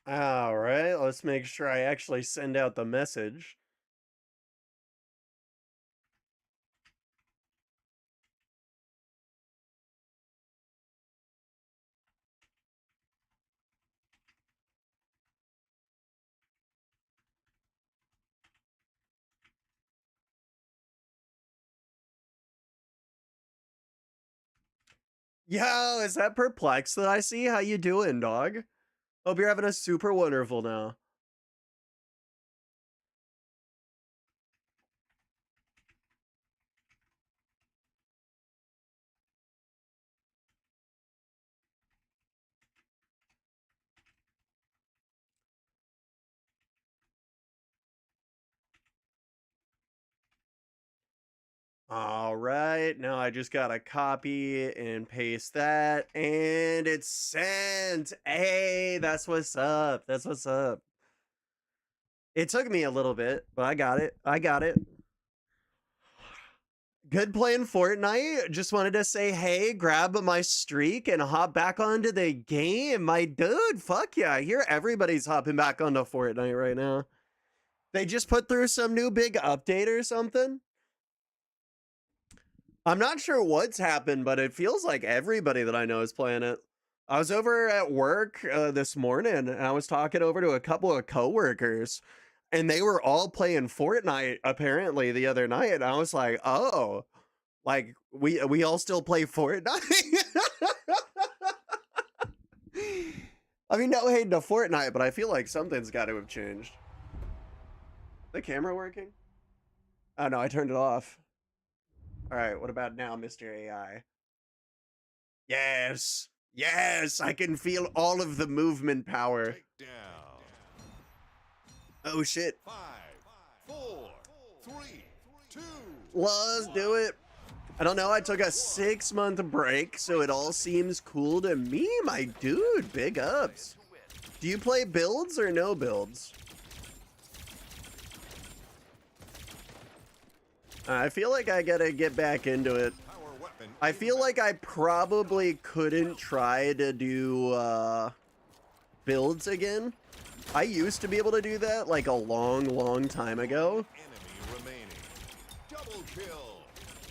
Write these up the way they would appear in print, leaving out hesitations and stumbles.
All right, let's make sure I actually send out the message. Yo, is that Perplex that I see? How you doing, dog? Hope you're having a super wonderful now. All right, now I just gotta copy and paste that, and it's sent. Hey, that's what's up. That's what's up. It took me a little bit, but I got it. I got it. Good playing Fortnite. Just wanted to say, hey, grab my streak and hop back onto the game. My dude, fuck yeah. I hear everybody's hopping back onto Fortnite right now. They just put through some new big update or something. I'm not sure what's happened, but it feels like everybody that I know is playing it. I was over at work this morning and I was talking over to a couple of coworkers and they were all playing Fortnite apparently the other night. And I was like, oh, like we all still play Fortnite. I mean, no hate to Fortnite, but I feel like something's got to have changed. The camera working? Oh no, I turned it off. All right, what about now, Mr. AI? Yes. Yes, I can feel all of the movement power. Oh shit. 5, 4, 3, 2. Let's do it. I don't know, I took a 6-month break, so it all seems cool to me, my dude. Big ups. Do you play builds or no builds? I feel like I gotta get back into it. I feel like I probably couldn't try to do builds again. I used to be able to do that like a long time ago.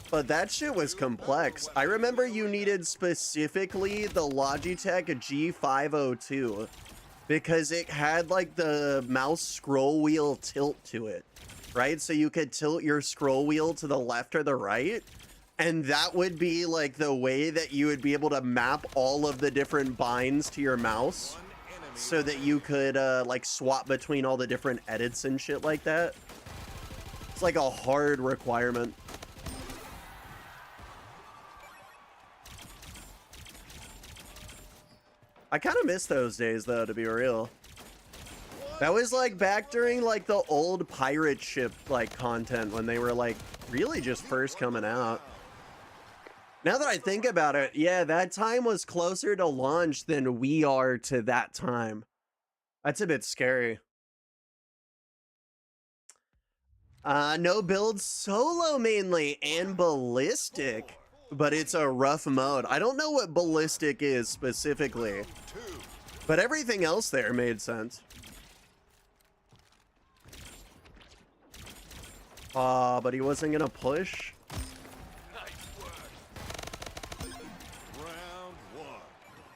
But that shit was complex. I remember you needed specifically the Logitech G502 because it had like the mouse scroll wheel tilt to it, right? So you could tilt your scroll wheel to the left or the right. And that would be like the way that you would be able to map all of the different binds to your mouse so that you could like swap between all the different edits and shit like that. It's like a hard requirement. I kind of miss those days though, to be real. That was like back during like the old pirate ship like content when they were like really just first coming out. Now that I think about it, yeah, that time was closer to launch than we are to that time. That's a bit scary. No builds, solo mainly, and ballistic, but it's a rough mode. I don't know what ballistic is specifically, but everything else there made sense. But he wasn't gonna push.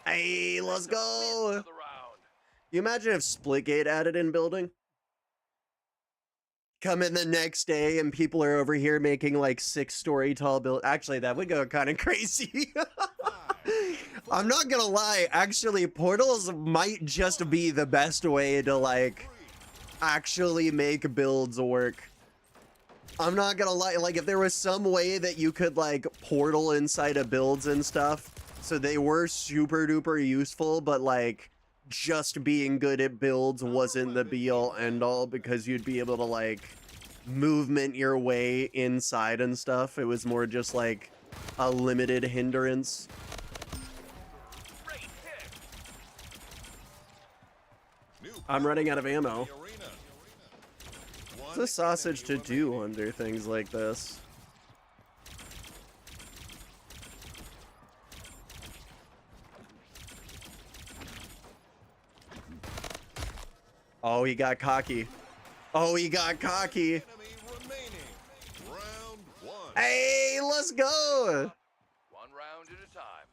Hey, let's go. You imagine if Splitgate added in building? Come in the next day and people are over here making like 6-story tall build. Actually, that would go kind of crazy. I'm not gonna lie. Actually, portals might just be the best way to like actually make builds work. I'm not gonna lie. Like if there was some way that you could like portal inside of builds and stuff, so they were super duper useful, but like just being good at builds wasn't the be all end all because you'd be able to like movement your way inside and stuff. It was more just like a limited hindrance. I'm running out of ammo. What's a sausage to do under things like this? Oh, he got cocky. Oh, he got cocky. Enemy remaining. Round one. Hey, let's go. One round at a time.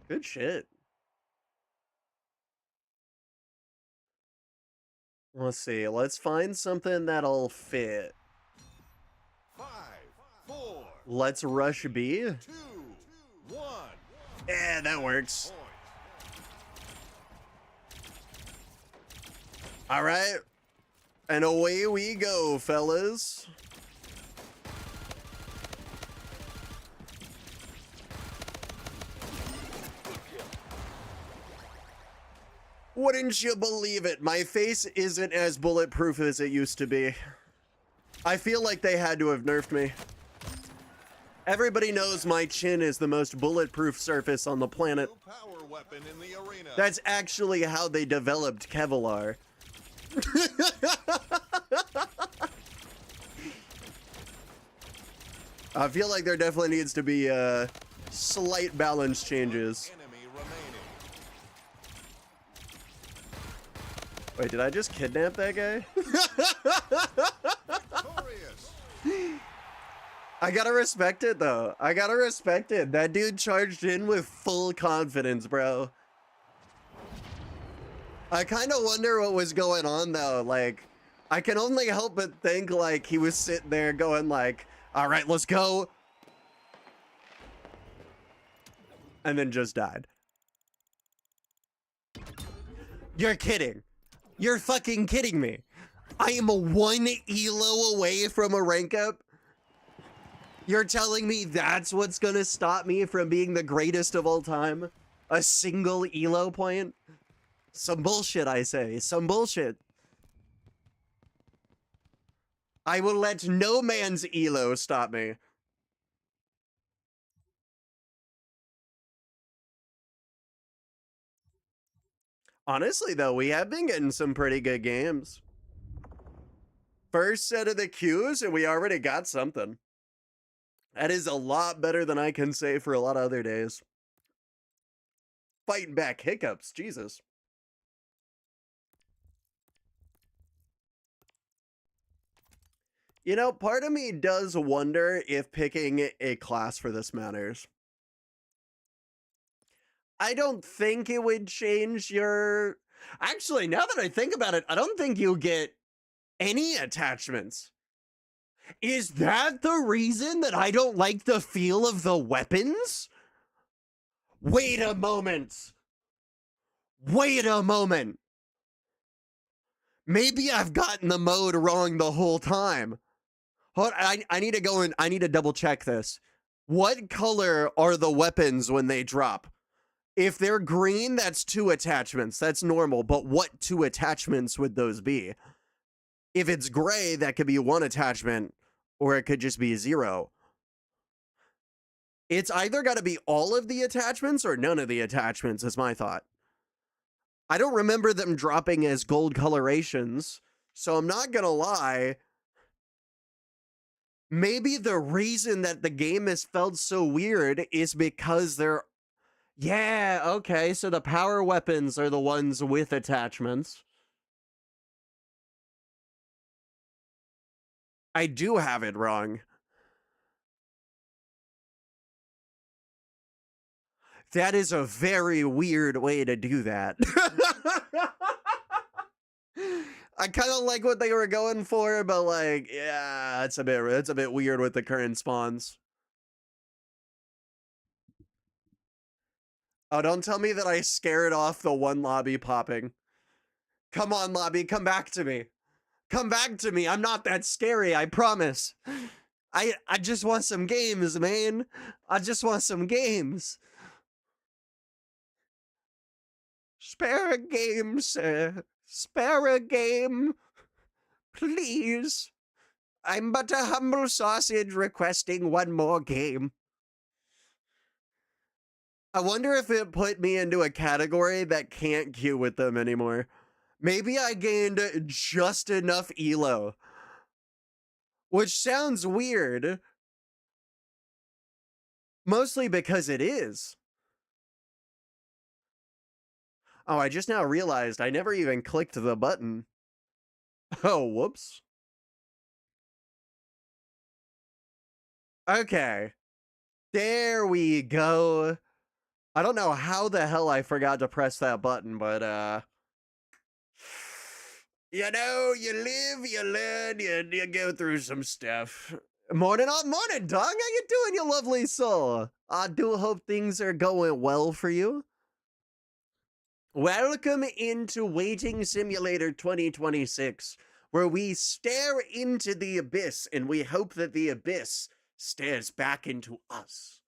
Good shit. Let's see. Let's find something that'll fit. 5, 4, Let's rush B. 2, 1. Yeah, that works. Point. All right. And away we go, fellas. Wouldn't you believe it? My face isn't as bulletproof as it used to be. I feel like they had to have nerfed me. Everybody knows my chin is the most bulletproof surface on the planet. No power weapon in the arena. That's actually how they developed Kevlar. I feel like there definitely needs to be slight balance changes. Enemy remaining. Wait, did I just kidnap that guy? Victorious. I gotta respect it though. I gotta respect it. That dude charged in with full confidence, bro. I kind of wonder what was going on though. Like, I can only help but think like he was sitting there going like, all right, let's go. And then just died. You're kidding. You're fucking kidding me. I am a 1 elo away from a rank up. You're telling me that's what's gonna stop me from being the greatest of all time? A single elo point? Some bullshit, I say. Some bullshit. I will let no man's elo stop me. Honestly, though, we have been getting some pretty good games. First set of the queues, and we already got something. That is a lot better than I can say for a lot of other days. Fighting back hiccups, Jesus. You know, part of me does wonder if picking a class for this matters. I don't think it would change your... Actually, now that I think about it, I don't think you'll get any attachments. Is that the reason that I don't like the feel of the weapons? Wait a moment. Wait a moment. Maybe I've gotten the mode wrong the whole time. Hold on, I need to go and I need to double check this. What color are the weapons when they drop? If they're green, that's 2 attachments. That's normal. But what 2 attachments would those be? If it's gray, that could be 1 attachment, or it could just be 0. It's either got to be all of the attachments or none of the attachments, is my thought. I don't remember them dropping as gold colorations, so I'm not going to lie. Maybe the reason that the game has felt so weird is because they're... Yeah, okay, so the power weapons are the ones with attachments. I do have it wrong. That is a very weird way to do that. I kind of like what they were going for, but like, yeah, it's a bit weird with the current spawns. Oh, don't tell me that I scared off the one lobby popping. Come on, lobby, come back to me. Come back to me. I'm not that scary, I promise. I just want some games, man. I just want some games. Spare a game, sir. Spare a game. Please. I'm but a humble sausage requesting one more game. I wonder if it put me into a category that can't queue with them anymore. Maybe I gained just enough elo. Which sounds weird. Mostly because it is. Oh, I just now realized I never even clicked the button. Oh, whoops. Okay. There we go. I don't know how the hell I forgot to press that button, but you know, you live, you learn, you go through some stuff. Morning on morning, dog. How you doing, you lovely soul? I do hope things are going well for you. Welcome into Waiting Simulator 2026, where we stare into the abyss and we hope that the abyss stares back into us.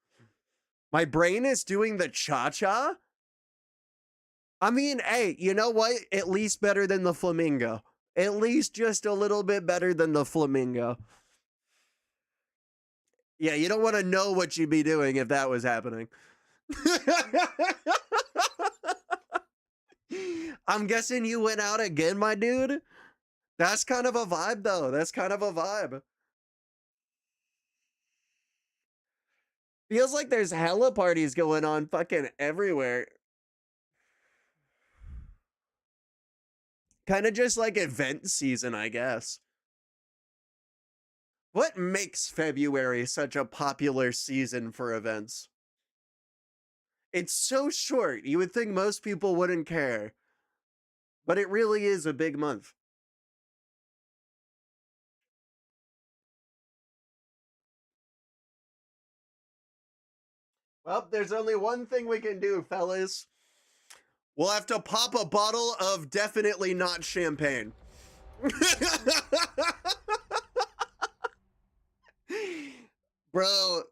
My brain is doing the cha-cha? I mean, hey, you know what? At least better than the flamingo. At least just a little bit better than the flamingo. Yeah, you don't want to know what you'd be doing if that was happening. I'm guessing you went out again, my dude? That's kind of a vibe, though. That's kind of a vibe. Feels like there's hella parties going on fucking everywhere. Kind of just like event season, I guess. What makes February such a popular season for events? It's so short, you would think most people wouldn't care. But it really is a big month. Well, there's only one thing we can do, fellas. We'll have to pop a bottle of definitely not champagne. Bro,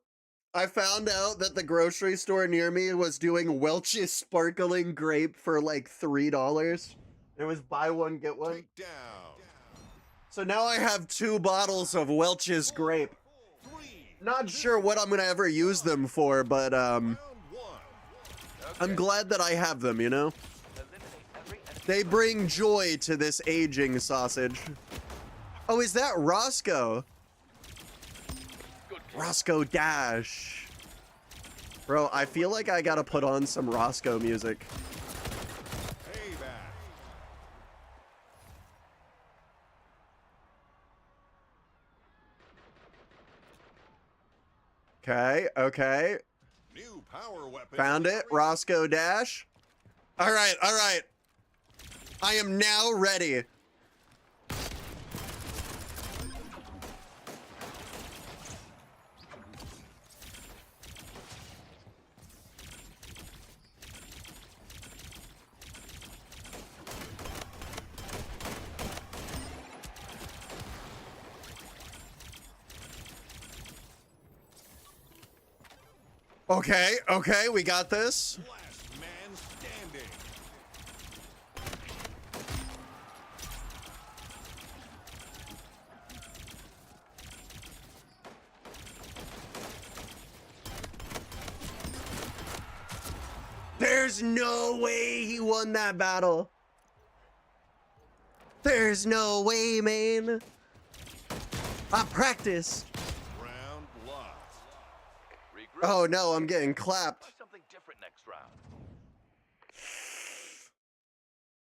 I found out that the grocery store near me was doing Welch's sparkling grape for like $3. It was buy one, get one. Take down. So now I have 2 bottles of Welch's grape. 3. Not sure what I'm gonna ever use them for, but Round 1. I'm glad that I have them, you know? They bring joy to this aging sausage. Oh, is that Roscoe? Roscoe Dash. Bro, I feel like I gotta put on some Roscoe music. Payback. Okay, okay. New power weapon. Found it, Roscoe Dash. All right, all right. I am now ready. Okay, okay, we got this. Last man standing. There's no way he won that battle. There's no way, man. I practice. Round lost. Regroup. Oh no, I'm getting clapped. Try something different next round.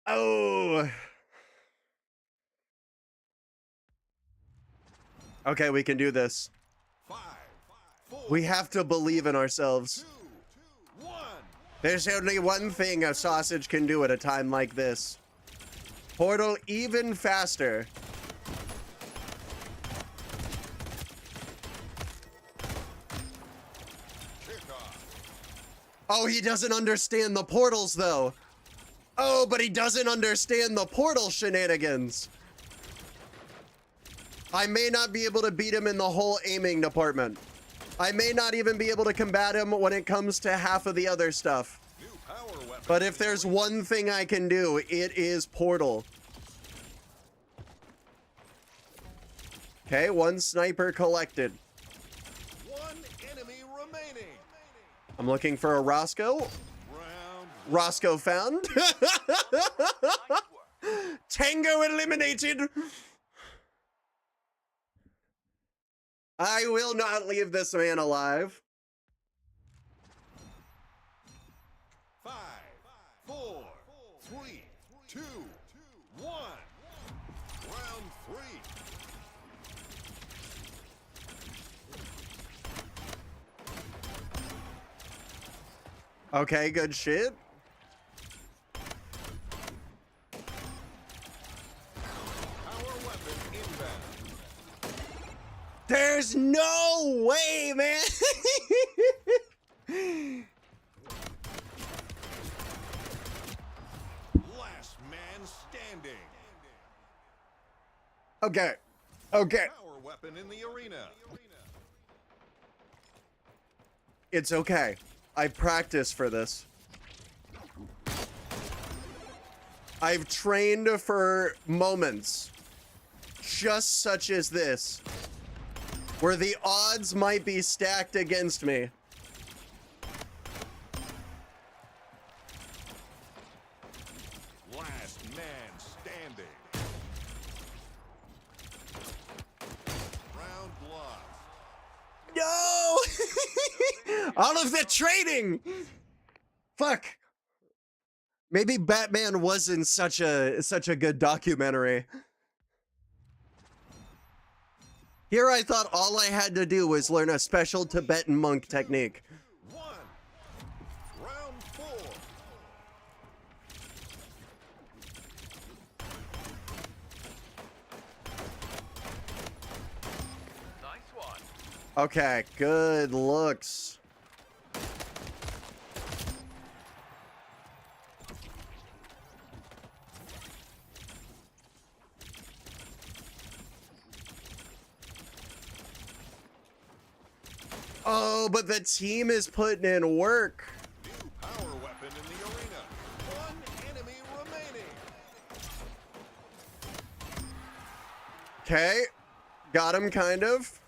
Oh. Okay, we can do this. 5, 4, We have to believe in ourselves. 2, 1. There's only one thing a sausage can do at a time like this. Portal even faster. Kickoff. Oh, he doesn't understand the portals, though. Oh, but he doesn't understand the portal shenanigans. I may not be able to beat him in the whole aiming department. I may not even be able to combat him when it comes to half of the other stuff. New power weapon. But if there's one thing I can do, it is portal. Okay, 1 sniper collected. 1 enemy remaining. I'm looking for a Roscoe. Round Roscoe found. Tango eliminated. I will not leave this man alive. 5, 4, Okay, good shit. Power weapon inbound. There's no way, man. Last man standing. Okay. Okay. Power weapon in the arena. It's okay. I practiced for this. I've trained for moments just such as this, where the odds might be stacked against me. Last man standing. Round lost. No! All of the training! Fuck. Maybe Batman wasn't such a good documentary. Here I thought all I had to do was learn a special Tibetan monk technique. 1. Round 4. Nice one. Okay, good looks. Oh, but the team is putting in work. New power weapon in the arena. 1 enemy remaining. Okay, got him kind of.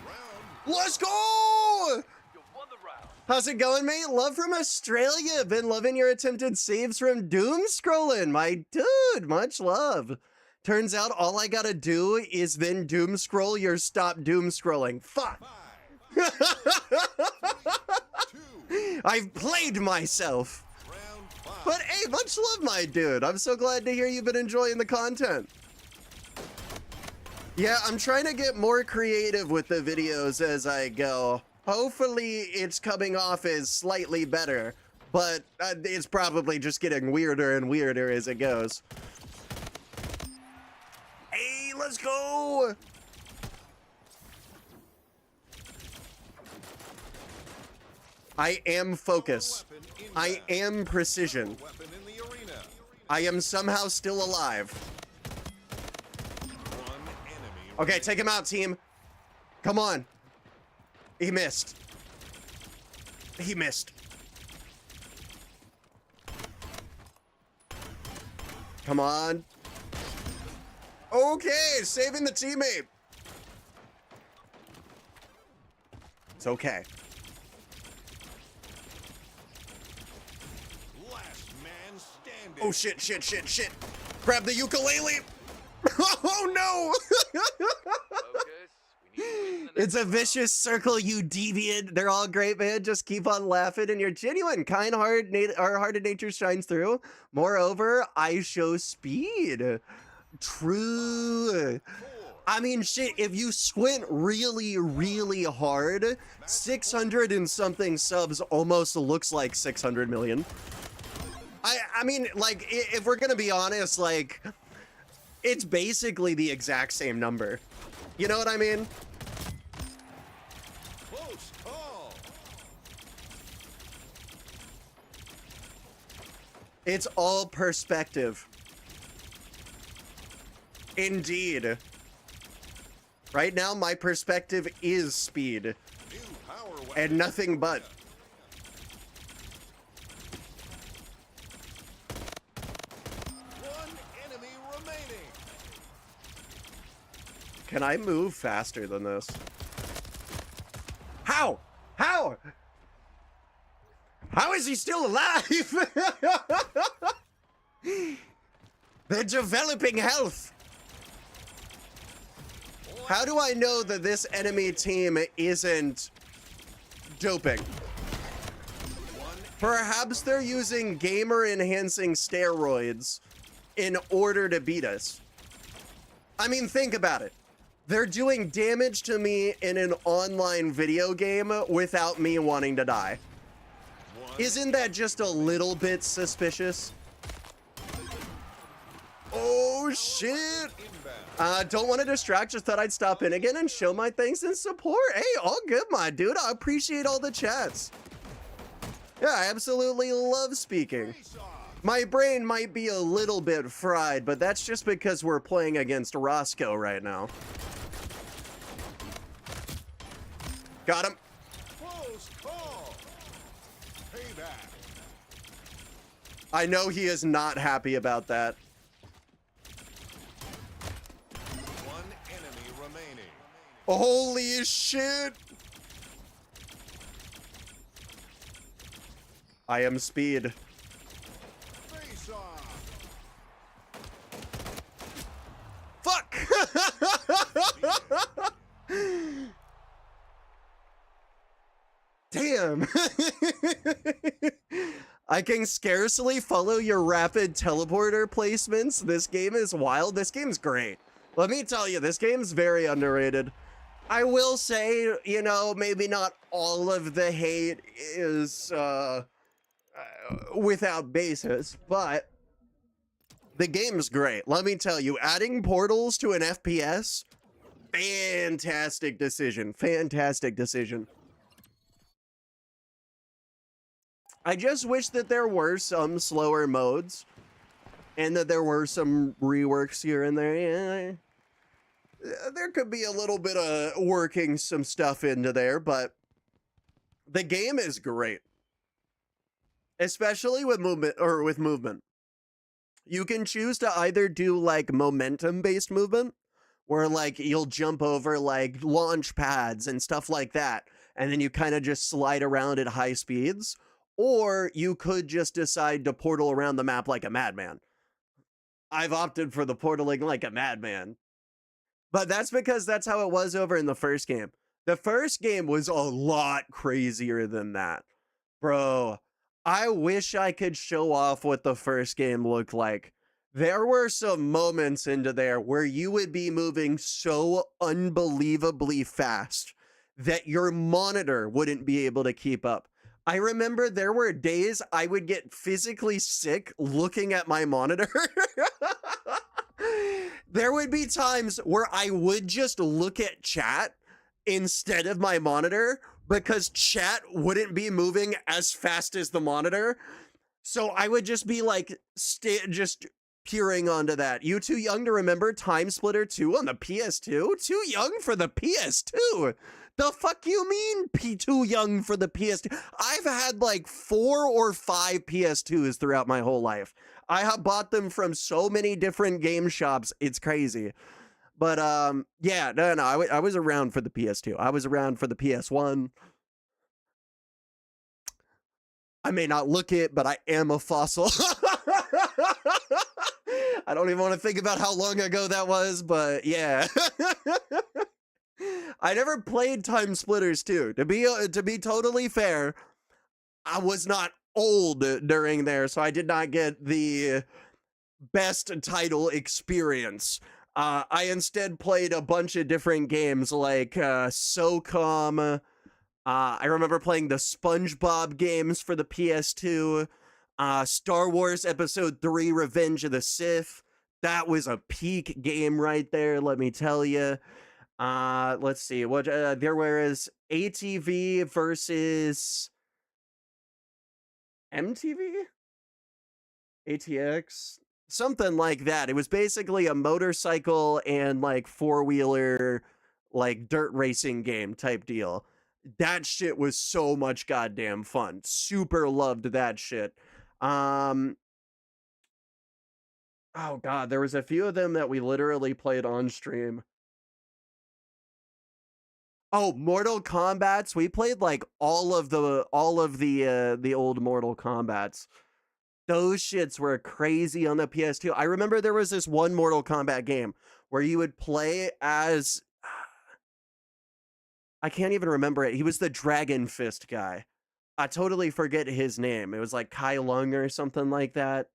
Round. Let's go! You won the round. How's it going, mate? Love from Australia. Been loving your attempted saves from doom scrolling. My dude, much love. Turns out all I gotta do is then doom scroll your stop doom scrolling. Fuck. 5. 2. I've played myself. Round 5. But hey, much love, my dude. I'm so glad to hear you've been enjoying the content. Yeah, I'm trying to get more creative with the videos as I go. Hopefully it's coming off as slightly better, but it's probably just getting weirder and weirder as it goes. Hey, let's go! I am focus. Power weapon I inbound. am precision. Power weapon in the arena. I am somehow still alive. 1 enemy. Okay, take him out, team. Come on. He missed. He missed. Come on. Okay, saving the teammate. It's okay. Last man standing. Oh shit, shit, shit, shit. Grab the ukulele. Oh no. Focus. We need to win the next It's a round. vicious circle, you deviant. They're all great, man. Just keep on laughing, and you're genuine. Hearted nature shines through. Moreover, I show speed. True. 4. I mean, shit, if you squint really, really hard, 600 and something subs almost looks like 600 million. I mean, like, if we're gonna be honest, like, it's basically the exact same number. You know what I mean? Close call. It's all perspective. Indeed. Right now, my perspective is speed, New power weapon. and nothing but. One enemy remaining. Can I move faster than this? How? How? How is he still alive? They're developing health. How do I know that this enemy team isn't doping? Perhaps they're using gamer-enhancing steroids in order to beat us. I mean, think about it. They're doing damage to me in an online video game without me wanting to die. Isn't that just a little bit suspicious? Oh, shit. Don't want to distract. Just thought I'd stop in again and show my thanks and support. Hey, all good, my dude. I appreciate all the chats. Yeah, I absolutely love speaking. My brain might be a little bit fried, but that's just because we're playing against Roscoe right now. Got him. Close call. Payback. I know he is not happy about that. One enemy remaining. Holy shit. I am speed. Face off. Fuck! Damn. I can scarcely follow your rapid teleporter placements. This game is wild. This game's great. Let me tell you, this game's very underrated. I will say, you know, maybe not all of the hate is without basis, but the game's great. Let me tell you, adding portals to an FPS, fantastic decision. Fantastic decision. I just wish that there were some slower modes and that there were some reworks here and there. Yeah, there could be a little bit of working some stuff into there, but the game is great. Especially with movement. You can choose to either do like momentum-based movement, where like you'll jump over like launch pads and stuff like that, and then you kind of just slide around at high speeds, or you could just decide to portal around the map like a madman. I've opted for the portaling like a madman. But that's because that's how it was over in the first game. The first game was a lot crazier than that. Bro, I wish I could show off what the first game looked like. There were some moments into there where you would be moving so unbelievably fast that your monitor wouldn't be able to keep up. I remember there were days I would get physically sick looking at my monitor. There would be times where I would just look at chat instead of my monitor because chat wouldn't be moving as fast as the monitor. So I would just be like, just peering onto that. You too young to remember Time Splitter 2 on the PS2? Too young for the PS2? The fuck you mean too young for the PS2? I've had like 4 or 5 PS2s throughout my whole life. I have bought them from so many different game shops. It's crazy. But yeah, no, I was around for the PS2. I was around for the PS1. I may not look it, but I am a fossil. I don't even want to think about how long ago that was, but yeah. I never played Time Splitters 2. To be totally fair, I was not old during there, so I did not get the best title experience. I instead played a bunch of different games like SOCOM. I remember playing the SpongeBob games for the PS2. Star Wars Episode 3 Revenge of the Sith. That was a peak game right there, let me tell you. Let's see. What there was ATV versus MTV? ATX? Something like that. It was basically a motorcycle and like four-wheeler like dirt racing game type deal. That shit was so much goddamn fun. Super loved that shit. Oh god, there was a few of them that we literally played on stream. Oh, Mortal Kombats. We played like all of the old Mortal Kombats. Those shits were crazy on the PS2. I remember there was this one Mortal Kombat game where you would play as I can't even remember it. He was the Dragon Fist guy. I totally forget his name. It was like Kai Lung or something like that.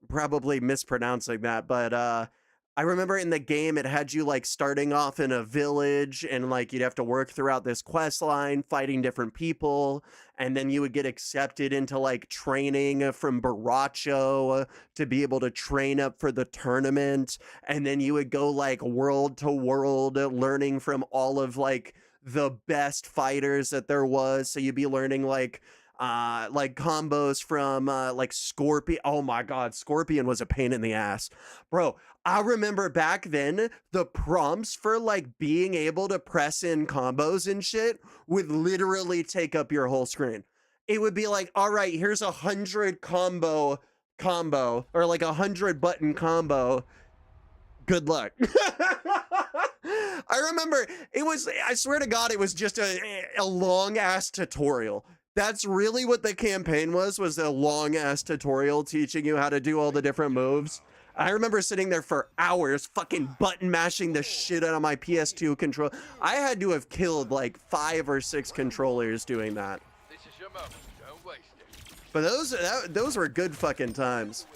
Probably mispronouncing that, but I remember in the game it had you like starting off in a village and like you'd have to work throughout this quest line fighting different people, and then you would get accepted into like training from Baracho to be able to train up for the tournament, and then you would go like world to world learning from all of like the best fighters that there was. So you'd be learning like combos from like Scorpion. Oh my god, Scorpion was a pain in the ass. Bro, I remember back then the prompts for like being able to press in combos and shit would literally take up your whole screen. It would be like, all right, here's 100 combo or like 100 button combo. Good luck. I remember it was, I swear to God, it was just a long ass tutorial. That's really what the campaign was a long ass tutorial teaching you how to do all the different moves. I remember sitting there for hours fucking button mashing the shit out of my PS2 control. I had to have killed like 5 or 6 controllers doing that. This is your moment. Don't waste it. But those were good fucking times.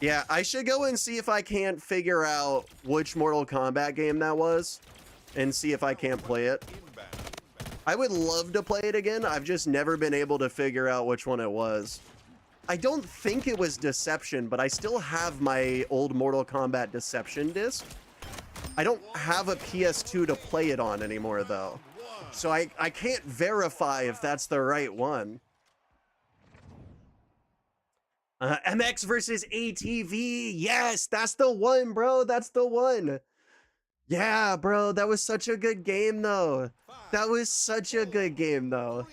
Yeah, I should go and see if I can't figure out which Mortal Kombat game that was and see if I can't play it. I would love to play it again. I've just never been able to figure out which one it was. I don't think it was Deception, but I still have my old Mortal Kombat Deception disc. I don't have a PS2 to play it on anymore, though. So I can't verify if that's the right one. MX versus ATV. Yes, that's the one, bro. That's the one. Yeah, bro. That was such a good game, though. That was such a good game, though.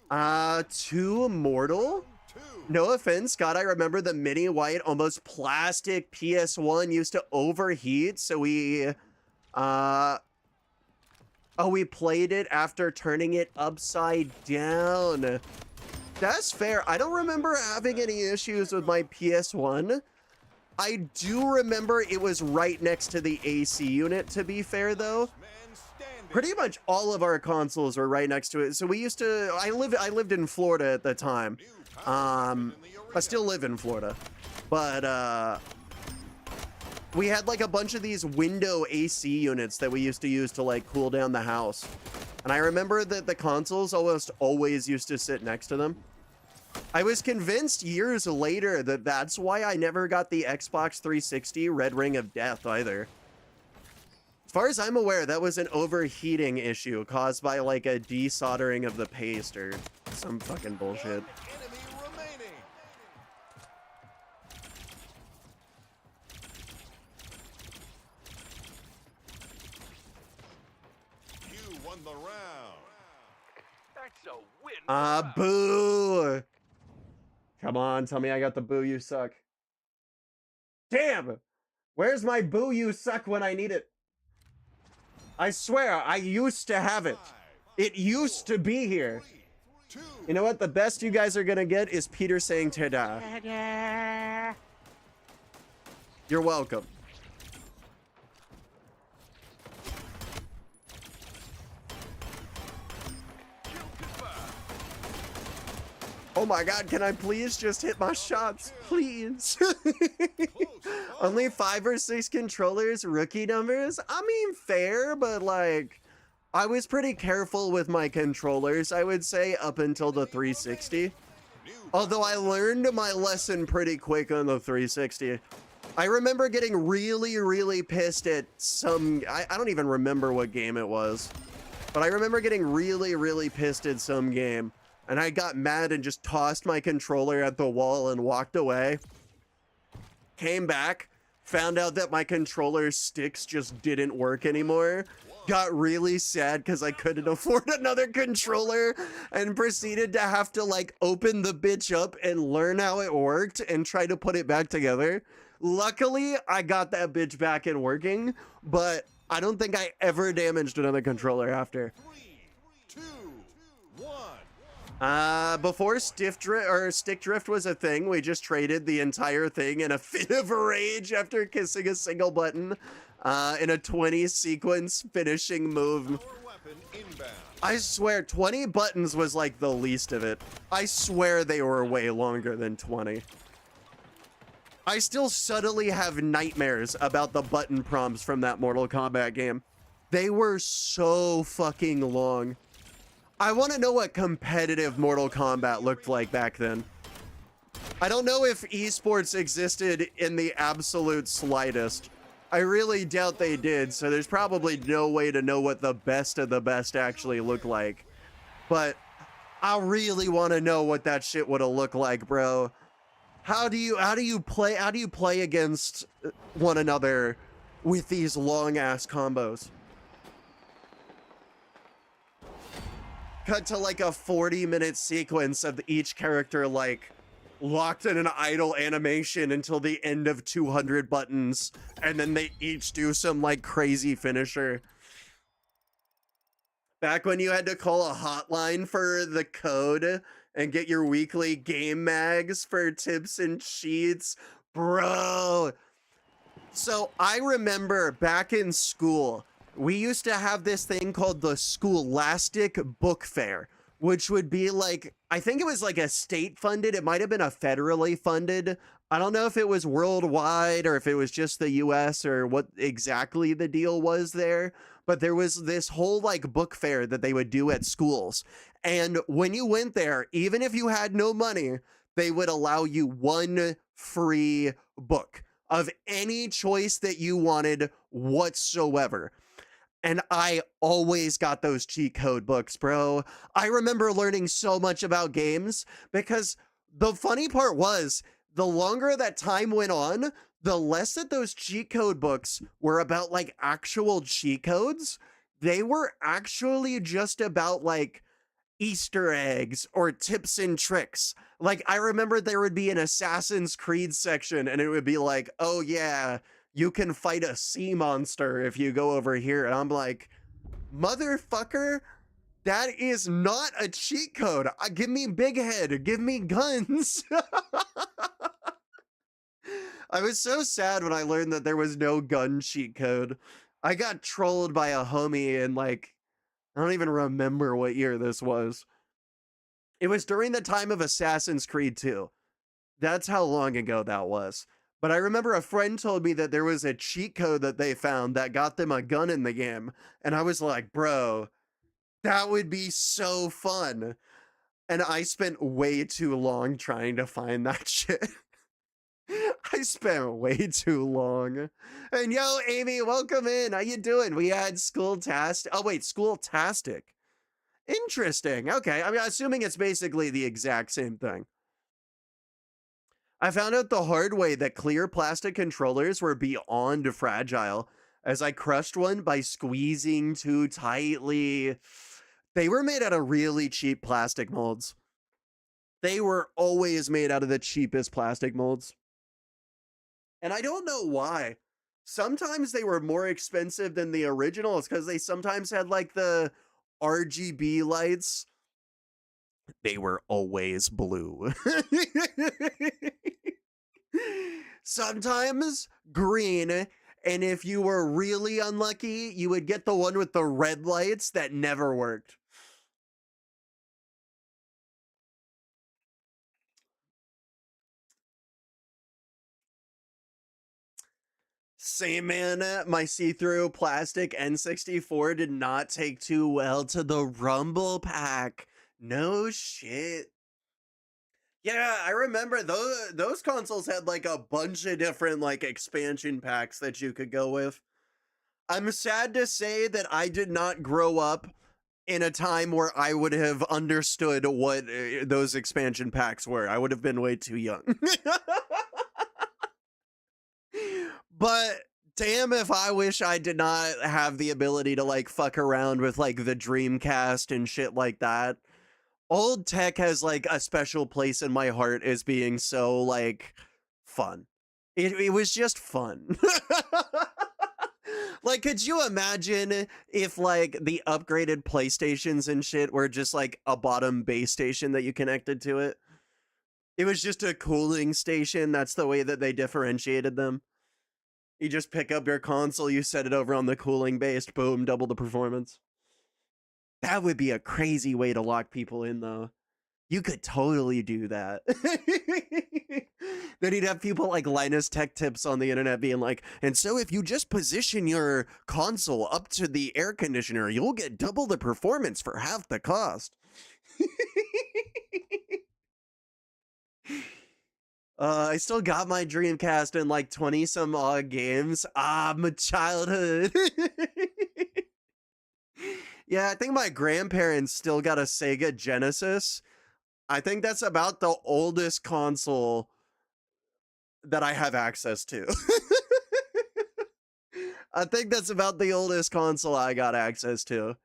2 Immortal? No offense, Scott. I remember the mini white, almost plastic PS1 used to overheat, so we played it after turning it upside down. That's fair. I don't remember having any issues with my PS1. I do remember it was right next to the AC unit, to be fair, though. Pretty much all of our consoles were right next to it. So we used to, I lived in Florida at the time. I still live in Florida, but we had like a bunch of these window AC units that we used to use to like cool down the house. And I remember that the consoles almost always used to sit next to them. I was convinced years later that that's why I never got the Xbox 360 Red Ring of Death either. As far as I'm aware, that was an overheating issue caused by like a desoldering of the paste or some fucking bullshit. You won the round. That's a win. Boo! Come on, tell me I got the boo you suck. Damn! Where's my boo you suck when I need it? I swear, I used to have it. It used to be here. You know what? The best you guys are gonna get is Peter saying ta-da. You're welcome. Oh my god, can I please just hit my shots? Please. Only 5 or 6 controllers, rookie numbers? I mean, fair, but like, I was pretty careful with my controllers, I would say, up until the 360. Although I learned my lesson pretty quick on the 360. I remember getting really, really pissed at some... I don't even remember what game it was. But I remember getting really, really pissed at some game. And I got mad and just tossed my controller at the wall and walked away. Came back, found out that my controller sticks just didn't work anymore. Got really sad because I couldn't afford another controller and proceeded to have to like open the bitch up and learn how it worked and try to put it back together. Luckily, I got that bitch back and working, but I don't think I ever damaged another controller after. 3, 2, 1. Before stick drift was a thing, we just traded the entire thing in a fit of rage after kissing a single button, in a 20 sequence finishing move. I swear 20 buttons was like the least of it. I swear they were way longer than 20. I still subtly have nightmares about the button prompts from that Mortal Kombat game. They were so fucking long. I want to know what competitive Mortal Kombat looked like back then. I don't know if esports existed in the absolute slightest. I really doubt they did, so there's probably no way to know what the best of the best actually looked like. But I really want to know what that shit would have looked like, bro. How do you play against one another with these long ass combos? Cut to like a 40-minute sequence of each character like locked in an idle animation until the end of 200 buttons, and then they each do some like crazy finisher. Back when you had to call a hotline for the code and get your weekly game mags for tips and cheats, bro. So I remember back in school, we used to have this thing called the Scholastic Book Fair, which would be like, I think it was like a state funded, it might have been a federally funded. I don't know if it was worldwide or if it was just the US or what exactly the deal was there, but there was this whole like book fair that they would do at schools. And when you went there, even if you had no money, they would allow you one free book of any choice that you wanted whatsoever. And I always got those cheat code books, bro. I remember learning so much about games because the funny part was the longer that time went on, the less that those cheat code books were about like actual cheat codes. They were actually just about like Easter eggs or tips and tricks. Like I remember there would be an Assassin's Creed section and it would be like, oh yeah, you can fight a sea monster if you go over here. And I'm like, motherfucker, that is not a cheat code. Give me big head, give me guns. I was so sad when I learned that there was no gun cheat code. I got trolled by a homie in like, I don't even remember what year this was. It was during the time of Assassin's Creed 2. That's how long ago that was. But I remember a friend told me that there was a cheat code that they found that got them a gun in the game. And I was like, bro, that would be so fun. And I spent way too long trying to find that shit. I spent way too long. And yo, Amy, welcome in. How you doing? We had School-tastic. Oh, wait, School-tastic. Interesting. Okay, I mean, assuming it's basically the exact same thing. I found out the hard way that clear plastic controllers were beyond fragile, as I crushed one by squeezing too tightly. They were made out of really cheap plastic molds. They were always made out of the cheapest plastic molds. And I don't know why. Sometimes they were more expensive than the originals because they sometimes had like the RGB lights. They were always blue. Sometimes green, and if you were really unlucky, you would get the one with the red lights that never worked. Same man, my see-through plastic N64 did not take too well to the Rumble Pack. No shit. Yeah, I remember those consoles had like a bunch of different like expansion packs that you could go with. I'm sad to say that I did not grow up in a time where I would have understood what those expansion packs were. I would have been way too young. But damn if I wish I did not have the ability to like fuck around with like the Dreamcast and shit like that. Old tech has like a special place in my heart as being so like fun. It was just fun. Like, could you imagine if like the upgraded PlayStations and shit were just like a bottom base station that you connected to it? It was just a cooling station. That's the way that they differentiated them. You just pick up your console, you set it over on the cooling base, boom, double the performance. That would be a crazy way to lock people in, though. You could totally do that. Then he'd have people like Linus Tech Tips on the internet being like, and so if you just position your console up to the air conditioner, you'll get double the performance for half the cost. I still got my Dreamcast in like 20 some odd games. Ah, my childhood. Yeah, I think my grandparents still got a Sega Genesis. I think that's about the oldest console that I have access to. I think that's about the oldest console I got access to.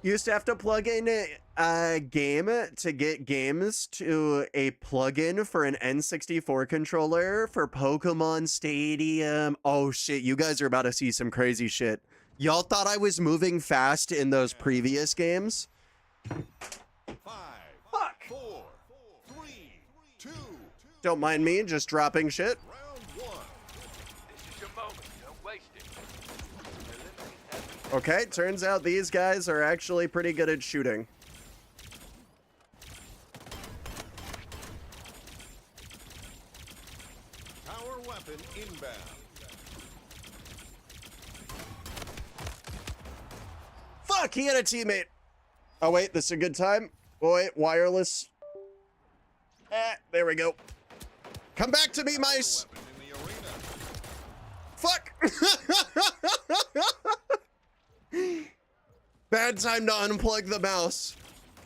Used to have to plug in a game to get games to a plugin for an N64 controller for Pokemon Stadium. Oh shit, you guys are about to see some crazy shit. Y'all thought I was moving fast in those previous games? 5, Fuck. 4, 3, 2, Don't mind me just dropping shit. round 1. This is your moment. Don't waste it. Eliminate every Okay, turns out these guys are actually pretty good at shooting. Power weapon inbound. Fuck, he had a teammate. Oh wait, this is a good time. Oh, wait, wireless. There we go. Come back to me, mice. Weapon in the arena. Fuck. Bad time to unplug the mouse.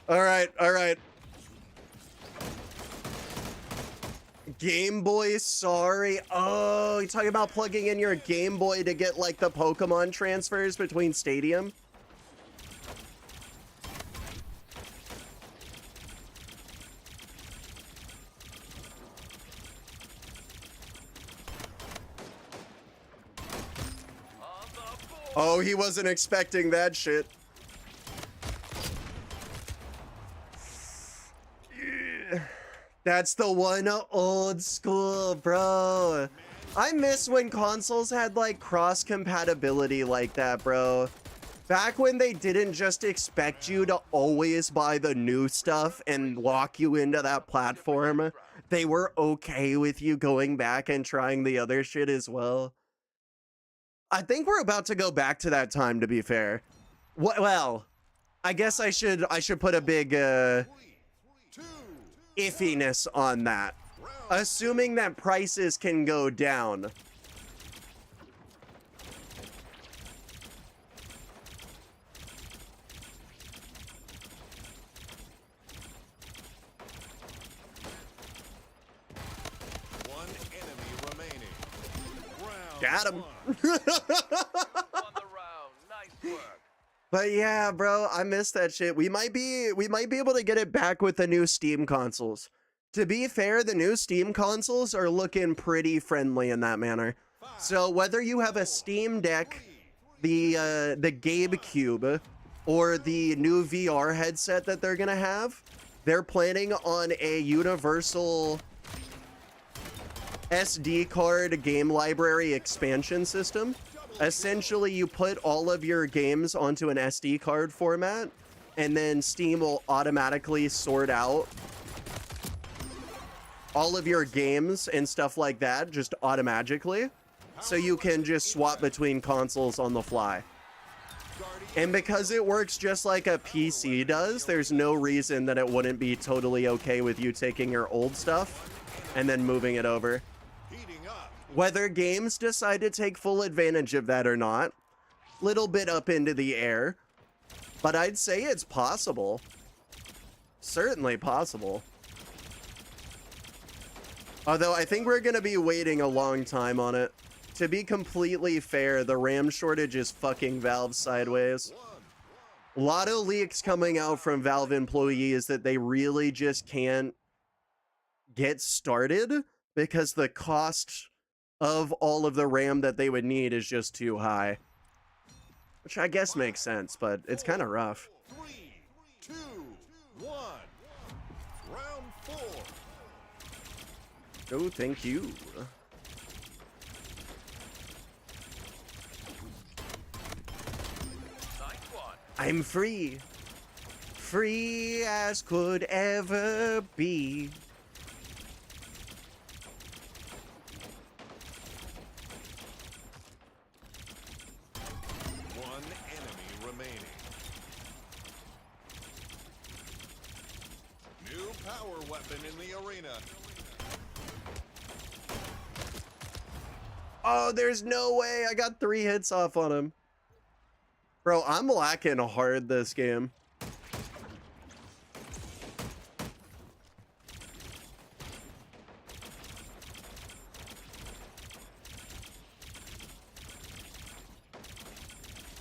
All right, all right. Game Boy, sorry. Oh, you're talking about plugging in your Game Boy to get like the Pokemon transfers between Stadium? on the board. Oh, he wasn't expecting that shit. Yeah. That's the one old school, bro. I miss when consoles had like cross compatibility like that, bro. Back when they didn't just expect you to always buy the new stuff and lock you into that platform. They were okay with you going back and trying the other shit as well. I think we're about to go back to that time, to be fair. Well, I guess I should put a big 2, iffiness on that. Assuming that prices can go down. one enemy remaining. Round Got him. 1. On the round. Nice work. But yeah, bro, I miss that shit. We might be able to get it back with the new Steam consoles. To be fair, the new Steam consoles are looking pretty friendly in that manner. So whether you have a Steam Deck, the GameCube, or the new VR headset that they're gonna have, they're planning on a universal SD card game library expansion system. Essentially, you put all of your games onto an SD card format, and then Steam will automatically sort out all of your games and stuff like that just automatically, so you can just swap between consoles on the fly. And because it works just like a PC does, there's no reason that it wouldn't be totally okay with you taking your old stuff and then moving it over. Heating up. Whether games decide to take full advantage of that or not, little bit up into the air, but I'd say it's possible. Certainly possible. Although I think we're gonna be waiting a long time on it. To be completely fair, the RAM shortage is fucking Valve sideways. A lot of leaks coming out from Valve employees that they really just can't get started because the cost of all of the RAM that they would need is just too high. Which I guess makes sense, but it's kind of rough. 3, 2, 1. Round 4. Oh, thank you. Nice one. I'm free. free as could ever be. One enemy remaining. New power weapon in the arena. Oh, there's no way. I got 3 hits off on him. Bro, I'm lacking hard this game.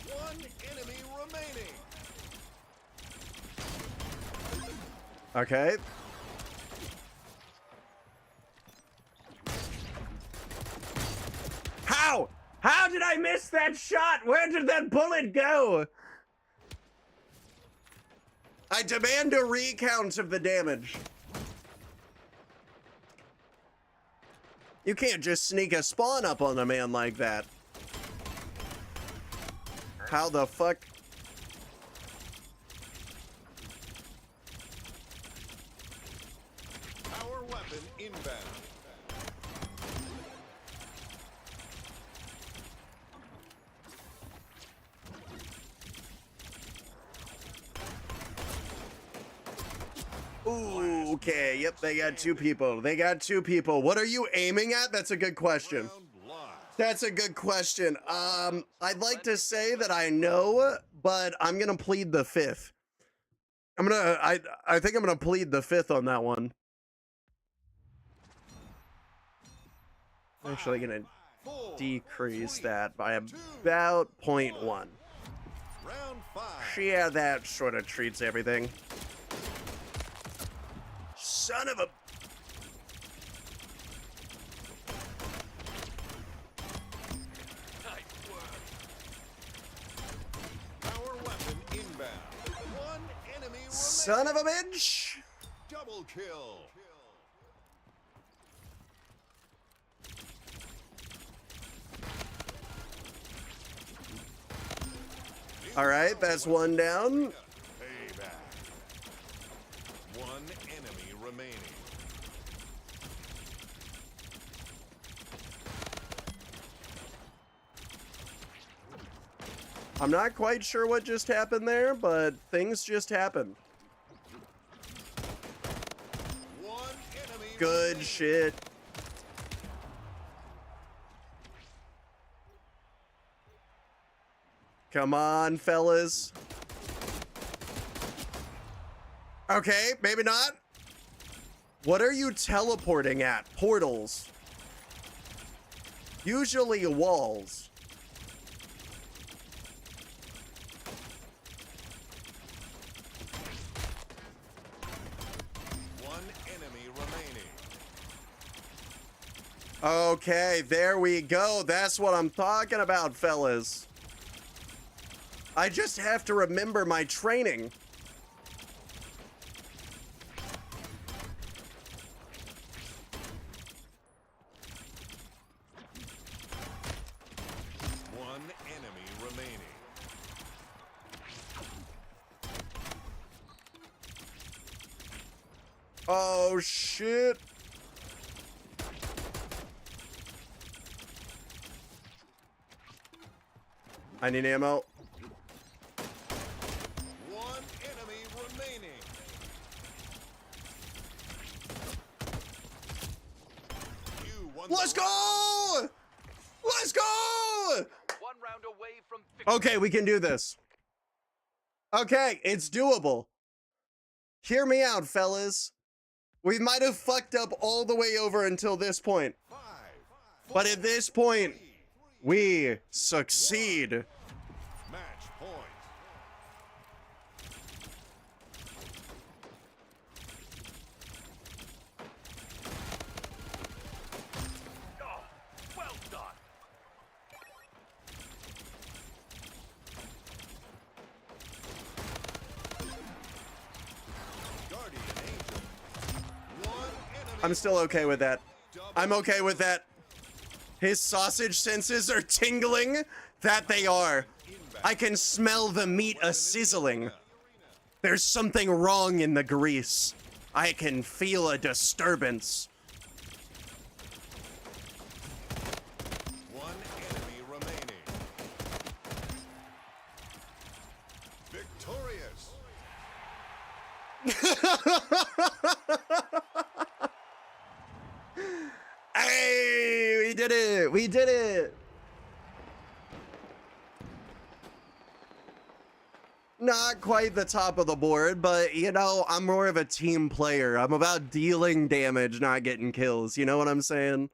One enemy remaining. Okay. How? How did I miss that shot? Where did that bullet go? I demand a recount of the damage. You can't just sneak a spawn up on a man like that. How the fuck? Power weapon inbound. Ooh, okay, yep, they got 2 people. They got 2 people. What are you aiming at? That's a good question. Round lost. That's a good question. I'd like to say that I know, but I'm gonna plead the 5th. I think I'm gonna plead the 5th on that one. I'm actually gonna decrease that by about 0.1. Round 5. Yeah, that sort of treats everything. Son of a... Nice work. Power weapon inbound. One enemy remaining. Son of a bitch! Double kill. All right, that's 1 down. Payback. One enemy remaining. I'm not quite sure what just happened there, but things just happened. One enemy Good remaining. shit. Come on, fellas. Okay, maybe not. What are you teleporting at? Portals. Usually walls. One enemy remaining. Okay, there we go. That's what I'm talking about, fellas. I just have to remember my training. One enemy remaining. Oh, shit. I need ammo. One enemy remaining. You won. Let's go! Let's go! 1 round away from victory. Okay, we can do this. Okay, it's doable. Hear me out, fellas. We might have fucked up all the way over until this point. 5, But at this point, we succeed. match point. Oh, well done. Guardian Angel. One enemy. I'm still okay with that. I'm okay with that. His sausage senses are tingling. That they are. I can smell the meat a sizzling. There's something wrong in the grease. I can feel a disturbance. One enemy remaining. Victorious. Hey, we did it. We did it. Not quite the top of the board, but you know, I'm more of a team player. I'm about dealing damage, not getting kills. You know what I'm saying?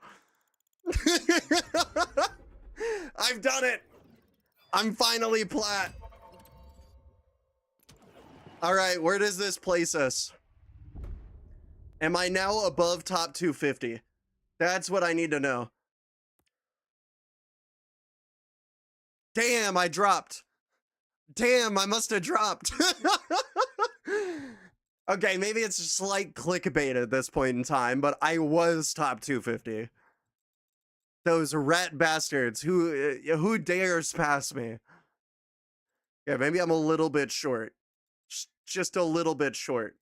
I've done it. I'm finally plat. All right, where does this place us? Am I now above top 250? That's what I need to know. Damn, I dropped. Damn, I must have dropped. Okay, maybe it's a slight clickbait at this point in time, but I was top 250. Those rat bastards, who dares pass me? Yeah, maybe I'm a little bit short. Just a little bit short.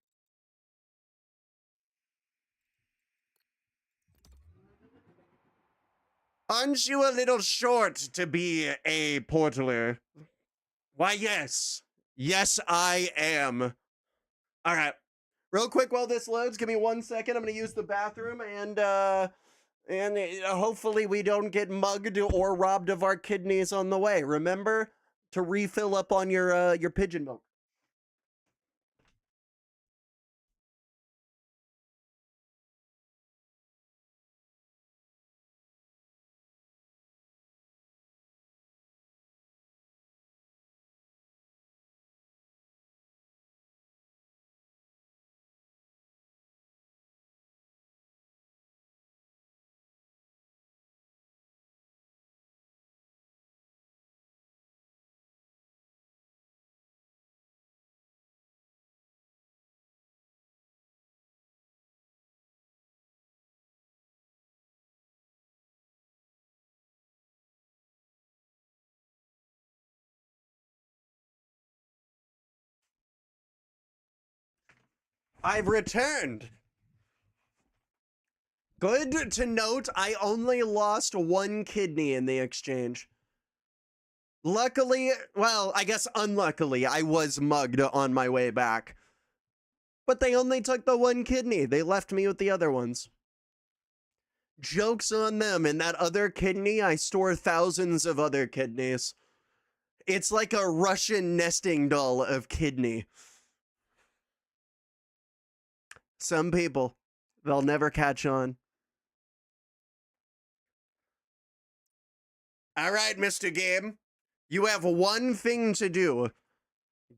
Aren't you a little short to be a portaler? Why, yes. Yes, I am. All right. Real quick while this loads, give me 1 second. I'm going to use the bathroom and hopefully we don't get mugged or robbed of our kidneys on the way. Remember to refill up on your pigeon milk. I've returned. Good to note, I only lost 1 kidney in the exchange. Luckily, well, I guess unluckily, I was mugged on my way back. But they only took the 1 kidney. They left me with the other ones. Joke's on them. In that other kidney, I store thousands of other kidneys. It's like a Russian nesting doll of kidney. Some people, they'll never catch on. All right, Mr. Game. You have one thing to do.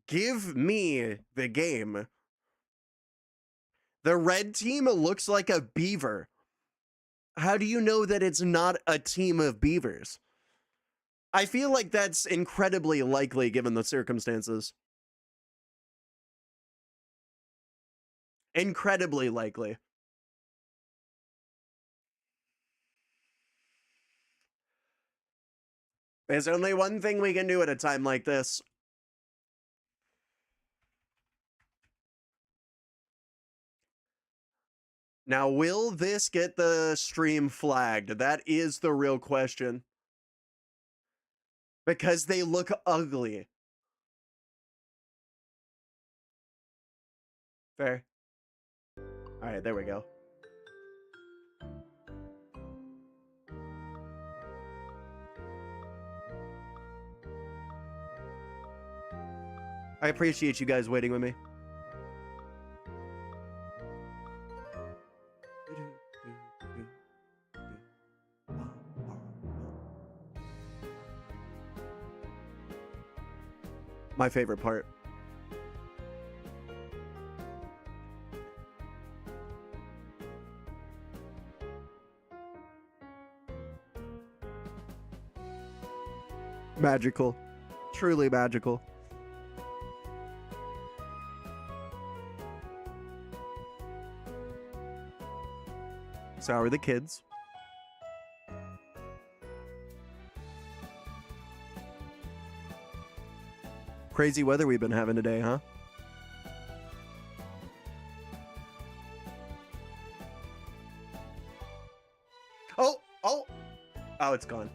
Give me the game. The red team looks like a beaver. How do you know that it's not a team of beavers? I feel like that's incredibly likely given the circumstances. Incredibly likely. There's only one thing we can do at a time like this. Now, will this get the stream flagged? That is the real question. Because they look ugly. Fair. All right, there we go. I appreciate you guys waiting with me. My favorite part. Magical. Truly magical. So how are the kids? Crazy weather we've been having today, huh? Oh! Oh, it's gone.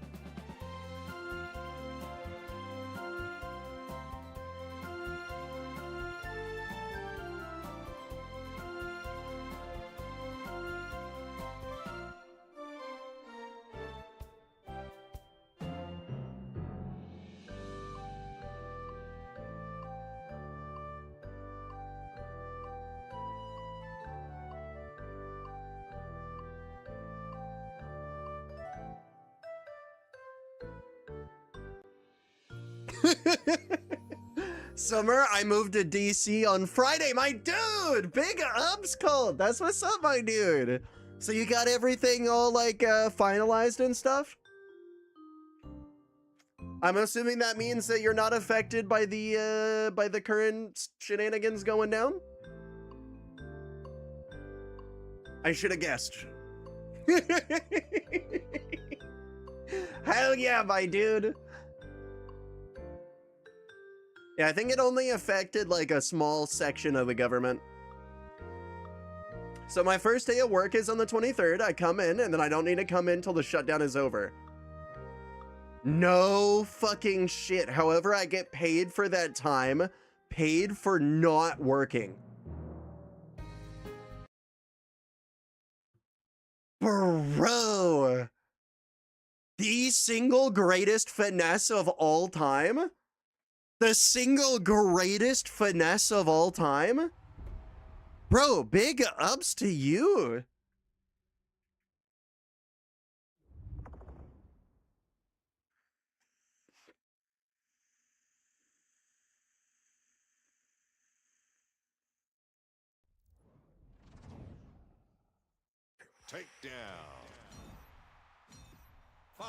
Summer, I moved to DC on Friday. My dude, big ups called. That's what's up, my dude. So you got everything all like finalized and stuff? I'm assuming that means that you're not affected by the current shenanigans going down? I should have guessed. Hell yeah, my dude. Yeah, I think it only affected like a small section of the government. So my first day of work is on the 23rd. I come in and then I don't need to come in till the shutdown is over. No fucking shit. However, I get paid for that time, paid for not working. Bro, the single greatest finesse of all time? The single greatest finesse of all time? Bro, big ups to you. Takedown. 5.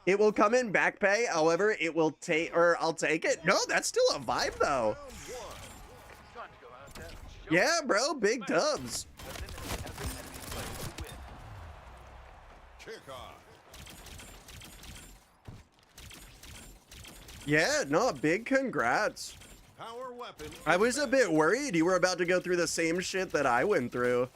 It will come in back pay, however, it will take, or I'll take it. No, that's still a vibe though. Round 1. Time to go out there and show Yeah, bro, big dubs. eliminate every enemy player to win. Kickoff. Yeah, no, big congrats. Power weapon. I was a bit worried you were about to go through the same shit that I went through.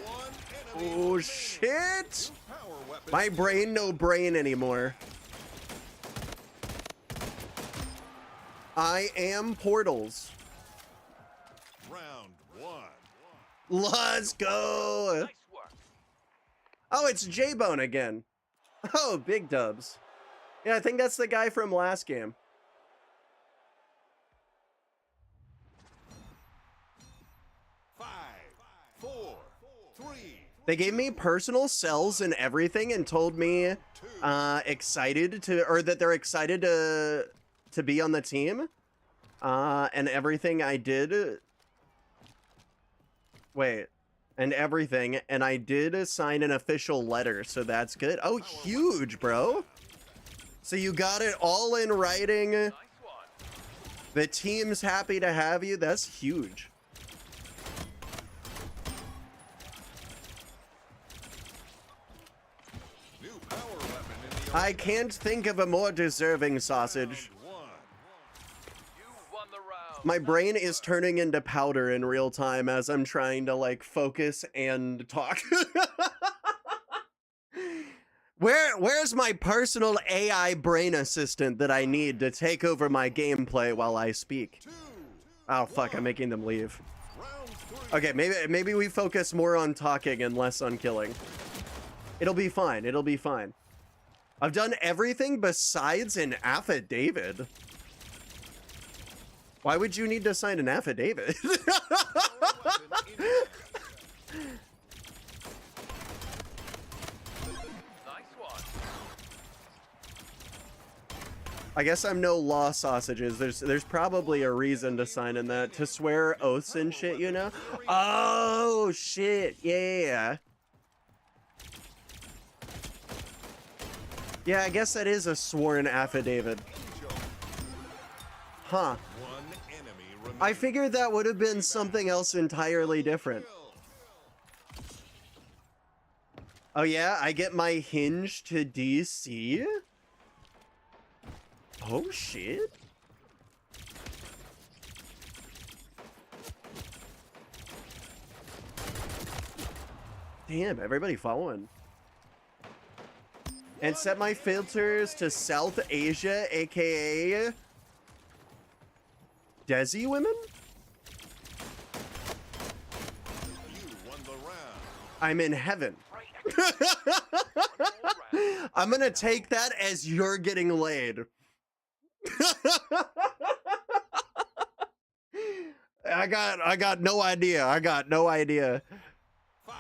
One enemy. Oh shit! Power weapon. My brain no brain anymore. I am Portals. Round 1. Let's go! Nice work. Oh, it's J-Bone again. Oh, big dubs. Yeah, I think that's the guy from last game. Five, 4, 3. They gave me personal cells and everything and told me excited to, or that they're excited to be on the team. And everything I did. Wait. And everything, and I did sign an official letter, so that's good. Oh, huge, bro. So you got it all in writing. Nice one. The team's happy to have you. That's huge. New power weapon in the I can't think of a more deserving sausage. Round 1. You won the round. My brain is turning into powder in real time as I'm trying to like focus and talk. Where's my personal AI brain assistant that I need to take over my gameplay while I speak? 2. Oh fuck, I'm making them leave. Round 3. Okay, maybe we focus more on talking and less on killing. It'll be fine. It'll be fine. I've done everything besides an affidavit. Why would you need to sign an affidavit? Power weapon in your Nice one. I guess I'm no law sausages. There's probably a reason to sign in that. To swear oaths and shit, you know? Oh, shit. Yeah. Yeah, I guess that is a sworn affidavit. angel. Huh. One enemy remaining. I figured that would have been something else entirely different. Kill. Oh yeah, I get my hinge to DC? Oh shit. Damn, everybody following. And set my filters to South Asia, aka Desi women? You won the round. I'm in heaven. I'm gonna take that as you're getting laid. I got no idea. I got no idea. 5,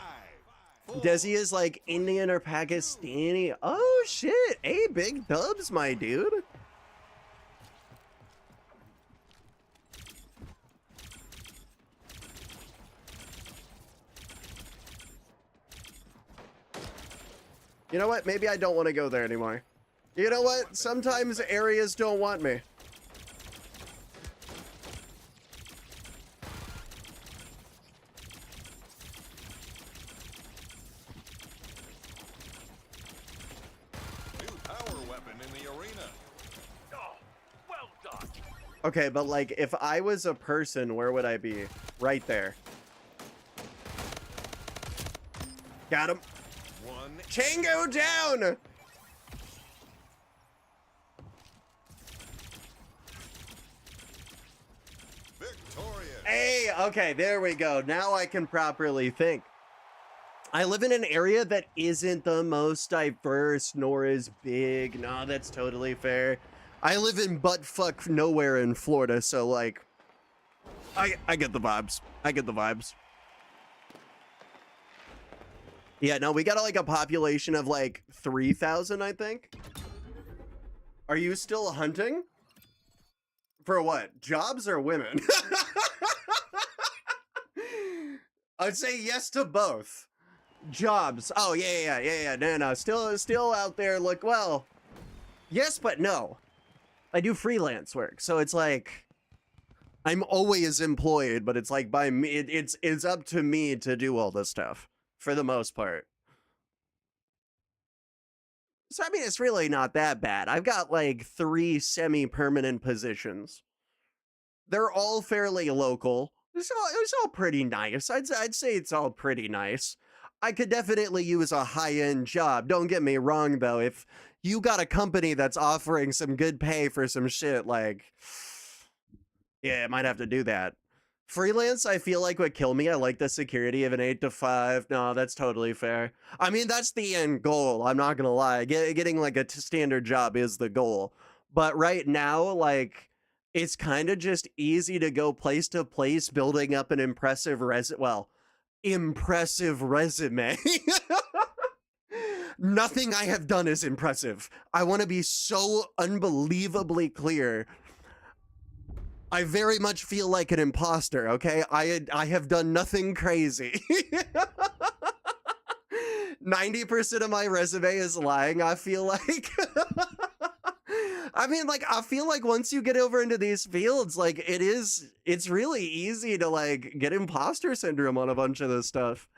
4, Desi is like Indian or Pakistani. Oh shit. Hey, big dubs, my dude. You know what? Maybe I don't want to go there anymore. You know what? Sometimes areas don't want me. new power weapon in the arena. Oh, well done. Okay, but like, if I was a person, where would I be? Right there. Got him. 1 Chango down! victorious. Hey, okay, there we go. Now I can properly think. I live in an area that isn't the most diverse nor is big. No, that's totally fair. I live in buttfuck nowhere in Florida, so like, I get the vibes. I get the vibes. Yeah, no, we got like a population of like 3,000, I think. Are you still hunting? For what? Jobs or women? I'd say yes to both. Jobs. Oh, yeah. No. Still out there. Look, well, yes, but no. I do freelance work, so it's like I'm always employed, but it's like by me. It's up to me to do all this stuff for the most part. So I mean, it's really not that bad. I've got like 3 semi-permanent positions. They're all fairly local. It's all pretty nice. I'd say it's all pretty nice. I could definitely use a high-end job. Don't get me wrong, though. If you got a company that's offering some good pay for some shit, like, yeah, I might have to do that. Freelance, I feel like would kill me. I like the security of an 8 to 5. No, that's totally fair. I mean, that's the end goal. I'm not gonna lie. Getting like a standard job is the goal. But right now, like, it's kind of just easy to go place to place, building up an impressive impressive resume. Nothing I have done is impressive. I want to be so unbelievably clear. I very much feel like an imposter, okay? I have done nothing crazy. 90% of my resume is lying, I feel like. I mean, like, I feel like once you get over into these fields, like, it's really easy to, like, get imposter syndrome on a bunch of this stuff.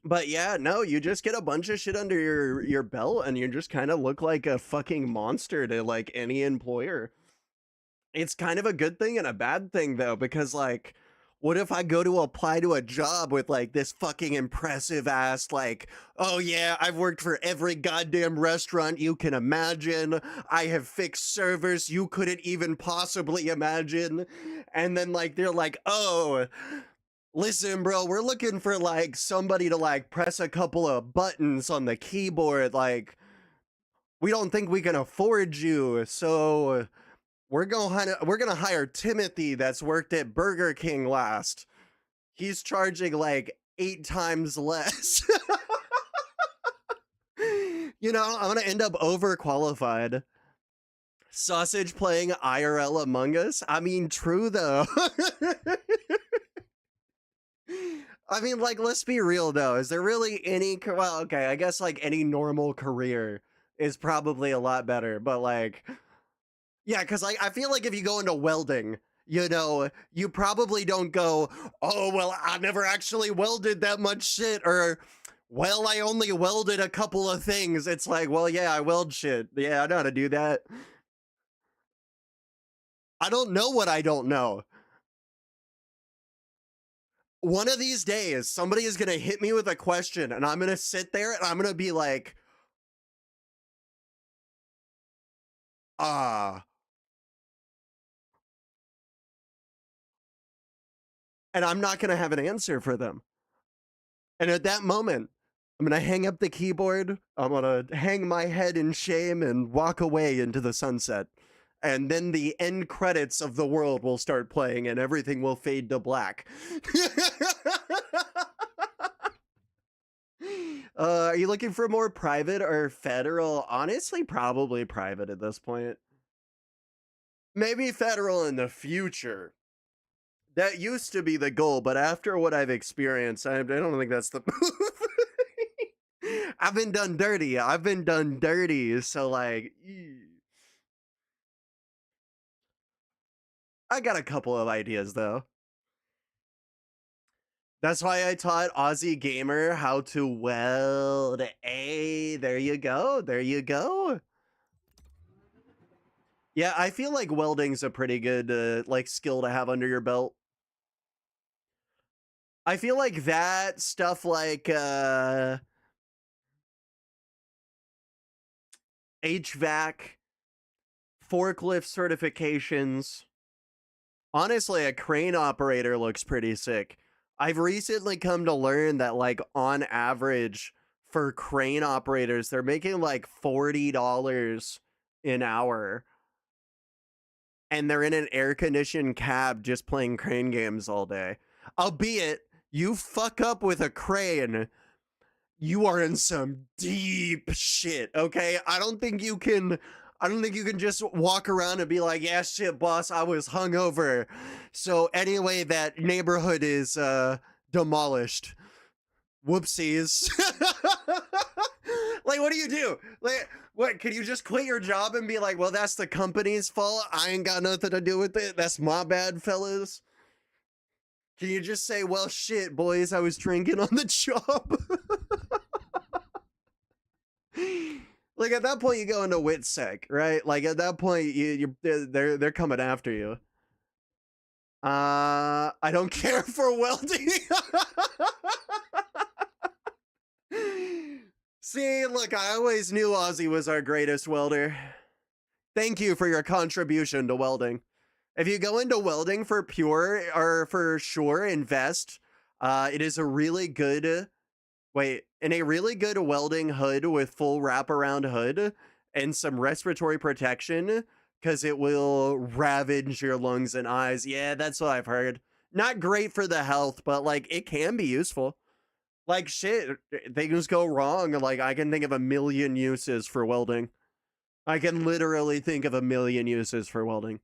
But yeah, no, you just get a bunch of shit under your belt and you just kind of look like a fucking monster to, like, any employer. It's kind of a good thing and a bad thing, though, because, like, what if I go to apply to a job with, like, this fucking impressive ass, like, oh yeah, I've worked for every goddamn restaurant you can imagine. I have fixed servers you couldn't even possibly imagine. And then, like, they're like, oh, listen, bro, we're looking for, like, somebody to, like, press a couple of buttons on the keyboard. Like, we don't think we can afford you, so we're gonna hire Timothy that's worked at Burger King last. He's charging like 8 times less. You know, I'm gonna end up overqualified. Sausage playing IRL Among Us? I mean, true though. I mean, like, let's be real though. Is there really any, well, okay, I guess like any normal career is probably a lot better, but like, yeah, because I feel like if you go into welding, you know, you probably don't go, oh, well, I never actually welded that much shit, or, well, I only welded a couple of things. It's like, well, yeah, I weld shit. Yeah, I know how to do that. I don't know what I don't know. One of these days, somebody is going to hit me with a question and I'm going to sit there and I'm going to be like, ah. And I'm not going to have an answer for them. And at that moment, I'm going to hang up the keyboard. I'm going to hang my head in shame and walk away into the sunset. And then the end credits of the world will start playing and everything will fade to black. Are you looking for more private or federal? Honestly, probably private at this point. Maybe federal in the future. That used to be the goal, but after what I've experienced, I don't think that's the move. I've been done dirty. So like, I got a couple of ideas though. That's why I taught Aussie Gamer how to weld. Hey, there you go. There you go. Yeah, I feel like welding's a pretty good like skill to have under your belt. I feel like that stuff like HVAC, forklift certifications. Honestly, a crane operator looks pretty sick. I've recently come to learn that like on average for crane operators, they're making like $40 an hour. And they're in an air-conditioned cab just playing crane games all day. Albeit, you fuck up with a crane, you are in some deep shit, okay? I don't think you can just walk around and be like, yeah, shit, boss, I was hungover. So anyway, that neighborhood is demolished. Whoopsies. Like, what do you do? Like, what, can you just quit your job and be like, well, that's the company's fault? I ain't got nothing to do with it. That's my bad, fellas. Can you just say, well, shit, boys, I was drinking on the job? Like, at that point, you go into WITSEC, right? Like, at that point, they're coming after you. I don't care for welding. See, look, I always knew Ozzy was our greatest welder. Thank you for your contribution to welding. If you go into welding for pure or for sure, invest. It is a really good, in a really good welding hood with full wraparound hood and some respiratory protection, because it will ravage your lungs and eyes. Yeah, that's what I've heard. Not great for the health, but like it can be useful. Like shit, things go wrong. Like I can think of a million uses for welding. I can literally think of a million uses for welding.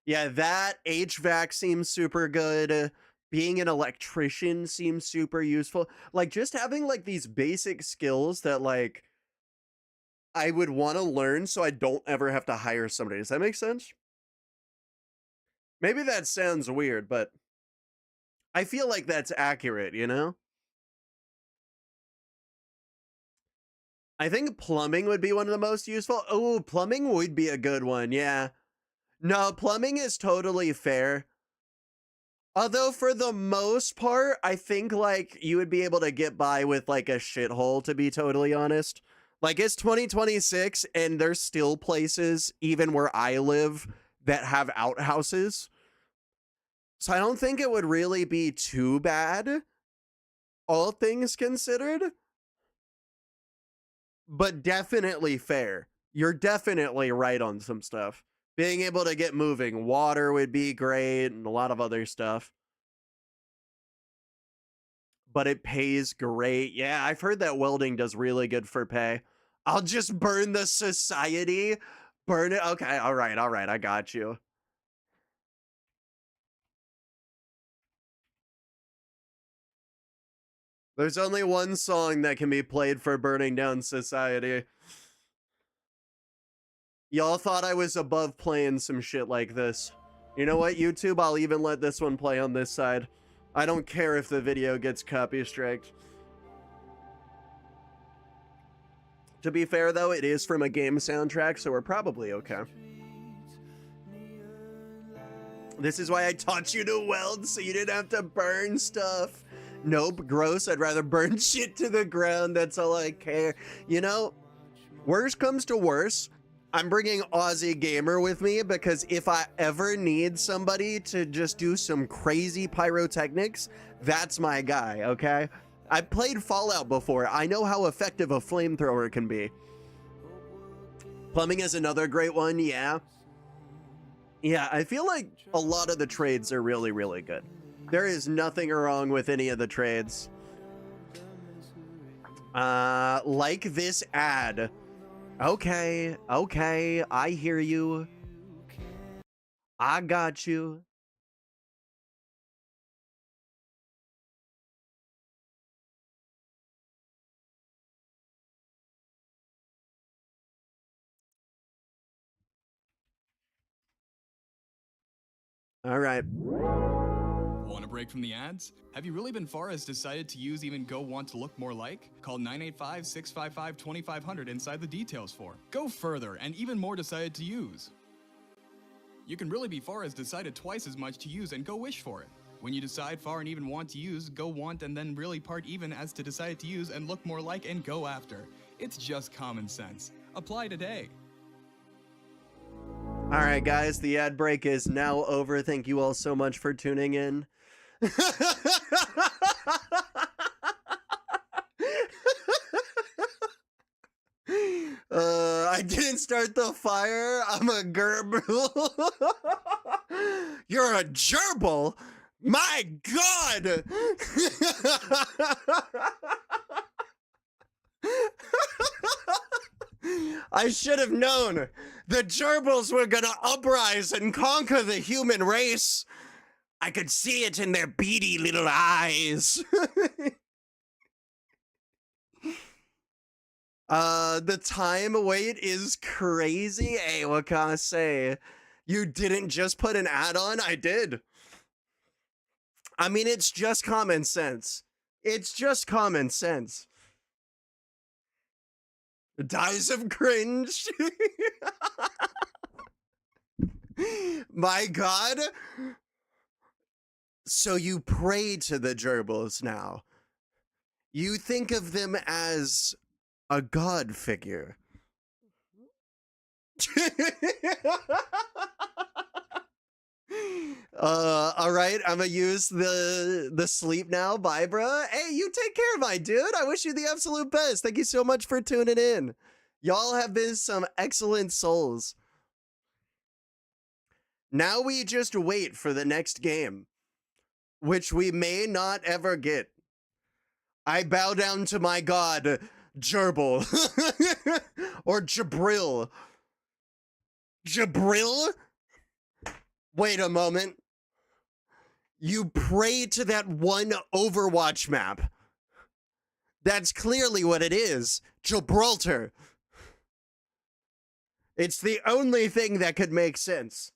Yeah, that HVAC seems super good. Being an electrician seems super useful. Like just having like these basic skills that like I would want to learn so I don't ever have to hire somebody. Does that make sense? Maybe that sounds weird, but I feel like that's accurate, you know? I think plumbing would be one of the most useful. Oh, plumbing would be a good one, yeah. No, plumbing is totally fair. Although for the most part, I think like you would be able to get by with like a shithole, to be totally honest. Like it's 2026 and there's still places, even where I live, that have outhouses. So I don't think it would really be too bad, all things considered. But definitely fair. You're definitely right on some stuff. Being able to get moving, water would be great, and a lot of other stuff. But it pays great. Yeah, I've heard that welding does really good for pay. I'll just burn the society. Burn it. Okay, all right, I got you. There's only one song that can be played for burning down society. Y'all thought I was above playing some shit like this. You know what, YouTube? I'll even let this one play on this side. I don't care if the video gets copy striked. To be fair, though, it is from a game soundtrack, so we're probably okay. This is why I taught you to weld, so you didn't have to burn stuff. Nope, gross. I'd rather burn shit to the ground. That's all I care. You know, worst comes to worst, I'm bringing Aussie Gamer with me because if I ever need somebody to just do some crazy pyrotechnics, that's my guy, okay? I've played Fallout before. I know how effective a flamethrower can be. Plumbing is another great one, yeah. Yeah, I feel like a lot of the trades are really, really good. There is nothing wrong with any of the trades. Like this ad. Okay, okay, I hear you. I got you. All right. Want a break from the ads? Have you really been far as decided to use even Go Want to look more like? Call 985-655-2500 inside the details for. Go further and even more decided to use. You can really be far as decided twice as much to use and go wish for it. When you decide far and even want to use, go want and then really part even as to decide to use and look more like and go after. It's just common sense. Apply today. All right, guys, the ad break is now over. Thank you all so much for tuning in. I didn't start the fire. I'm a gerbil. You're a gerbil? My God! I should have known. The gerbils were gonna uprise and conquer the human race. I could see it in their beady little eyes. The time wait is crazy. Hey, what can I say? You didn't just put an ad on? I did. I mean, it's just common sense. It's just common sense. Dies of cringe. My God. So you pray to the gerbils now. You think of them as a god figure. All right, I'm gonna use the sleep now. Bye, bruh. Hey, you take care, my dude. I wish you the absolute best. Thank you so much for tuning in. Y'all have been some excellent souls. Now we just wait for the next game, which we may not ever get. I bow down to my god, Gerbil. Or Jabril. Jabril? Wait a moment. You pray to that one Overwatch map. That's clearly what it is. Gibraltar. It's the only thing that could make sense.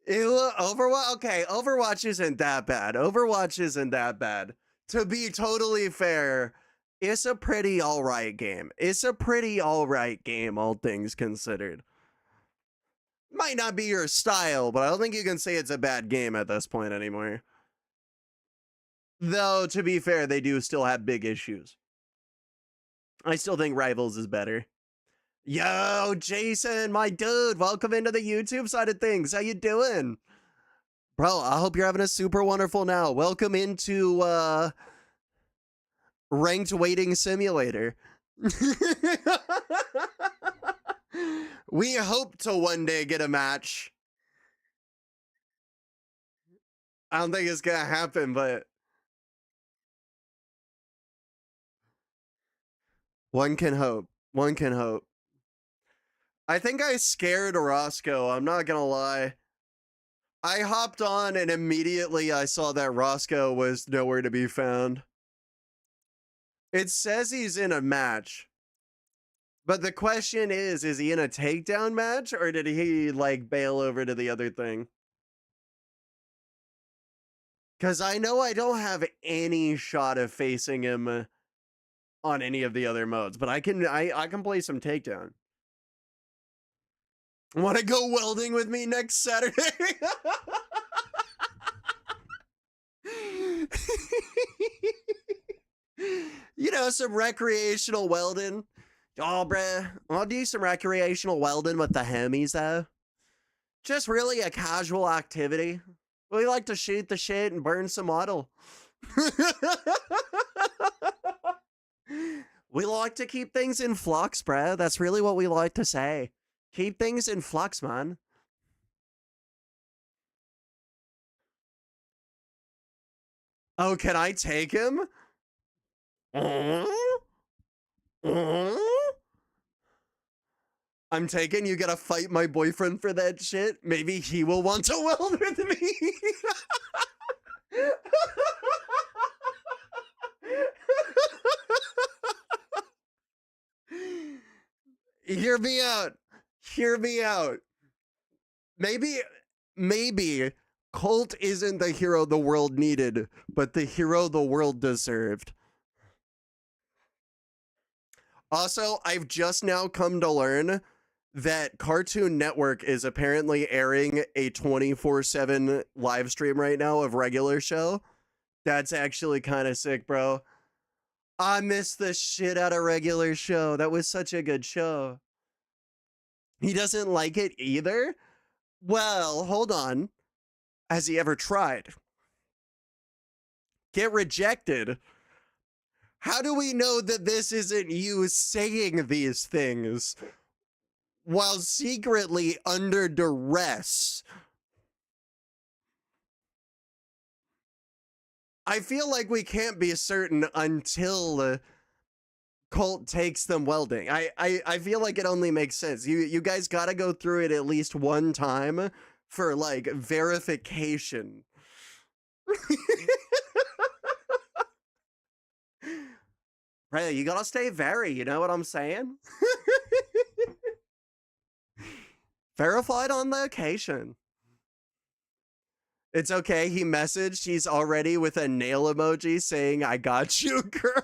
Ew, Overwatch? Okay, Overwatch isn't that bad. Overwatch isn't that bad. To be totally fair, it's a pretty alright game. It's a pretty alright game, all things considered. Might not be your style, but I don't think you can say it's a bad game at this point anymore. Though, to be fair, they do still have big issues. I still think Rivals is better. Yo, Jason, my dude, welcome into the YouTube side of things. How you doing? Bro, I hope you're having a super wonderful now. Welcome into, Ranked Waiting Simulator. We hope to one day get a match. I don't think it's gonna happen, but one can hope. One can hope. I think I scared Roscoe, I'm not gonna lie. I hopped on and immediately I saw that Roscoe was nowhere to be found. It says he's in a match. But the question is he in a takedown match or did he like bail over to the other thing? Because I know I don't have any shot of facing him on any of the other modes, but I can play some takedown. Want to go welding with me next Saturday? You know, some recreational welding. Oh, bruh. I'll do some recreational welding with the homies, though. Just really a casual activity. We like to shoot the shit and burn some metal. We like to keep things in flux, bruh. That's really what we like to say. Keep things in flux, man. Oh, can I take him? I'm taking, you gotta fight my boyfriend for that shit. Maybe he will want to weld with me. Hear me out. Hear me out. Maybe Colt isn't the hero the world needed, but the hero the world deserved. Also, I've just now come to learn that Cartoon Network is apparently airing a 24/7 live stream right now of regular show. That's actually kind of sick, bro. I miss the shit out of regular show. That was such a good show. He doesn't like it either? Well, hold on. Has he ever tried? Get rejected? How do we know that this isn't you saying these things while secretly under duress? I feel like we can't be certain until Colt takes them welding. I feel like it only makes sense. You guys got to go through it at least one time for like verification. Right, you gotta stay very, you know what I'm saying? Verified on location. It's okay, he messaged, he's already with a nail emoji saying, I got you, girl.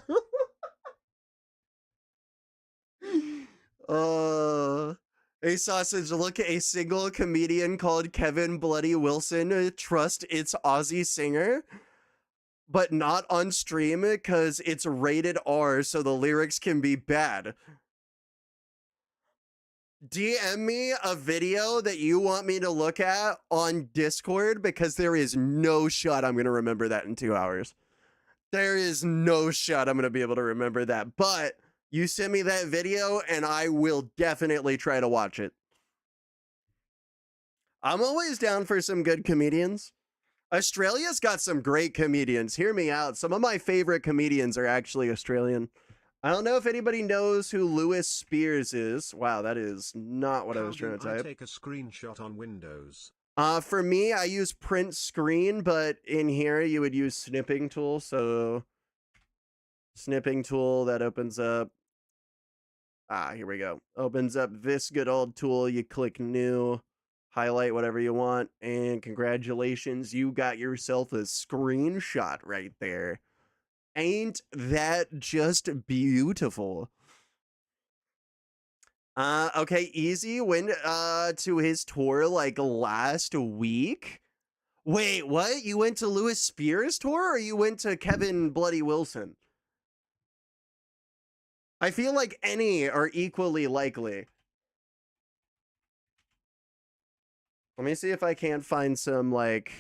Hey, Sausage, look at a single comedian called Kevin Bloody Wilson. Trust it's Aussie singer, but not on stream because it's rated R, so the lyrics can be bad. DM me a video that you want me to look at on Discord because there is no shot I'm going to remember that in 2 hours. There is no shot I'm going to be able to remember that, but you send me that video and I will definitely try to watch it. I'm always down for some good comedians. Australia's got some great comedians. Hear me out. Some of my favorite comedians are actually Australian. I don't know if anybody knows who Lewis Spears is. Wow, that is not what I was trying to type. Take a screenshot on Windows. For me, I use print screen, but in here you would use snipping tool. So snipping tool that opens up. Here we go. Opens up this good old tool. You click new, highlight whatever you want, and congratulations, you got yourself a screenshot right there. Ain't that just beautiful? Okay, Easy went to his tour like last week. Wait, what? You went to Lewis Spears' tour or you went to Kevin Bloody Wilson? I feel like any are equally likely. Let me see if I can't find some, like...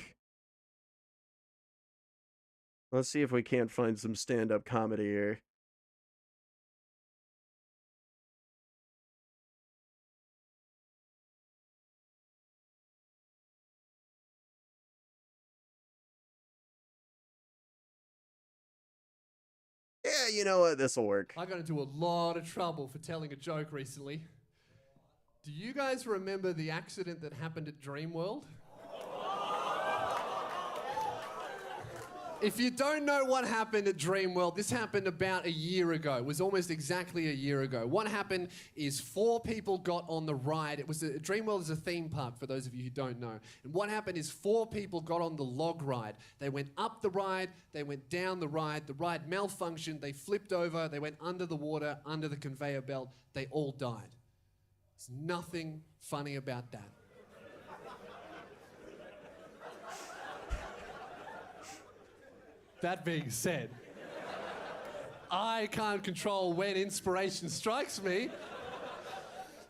Let's see if we can't find some stand-up comedy here. Yeah, you know what? This'll work. I got into a lot of trouble for telling a joke recently. Do you guys remember the accident that happened at Dreamworld? If you don't know what happened at Dreamworld, this happened about a year ago. It was almost exactly a year ago. What happened is 4 people got on the ride. Dreamworld is a theme park, for those of you who don't know. And what happened is 4 people got on the log ride. They went up the ride, they went down the ride malfunctioned, they flipped over, they went under the water, under the conveyor belt, they all died. There's nothing funny about that. That being said, I can't control when inspiration strikes me.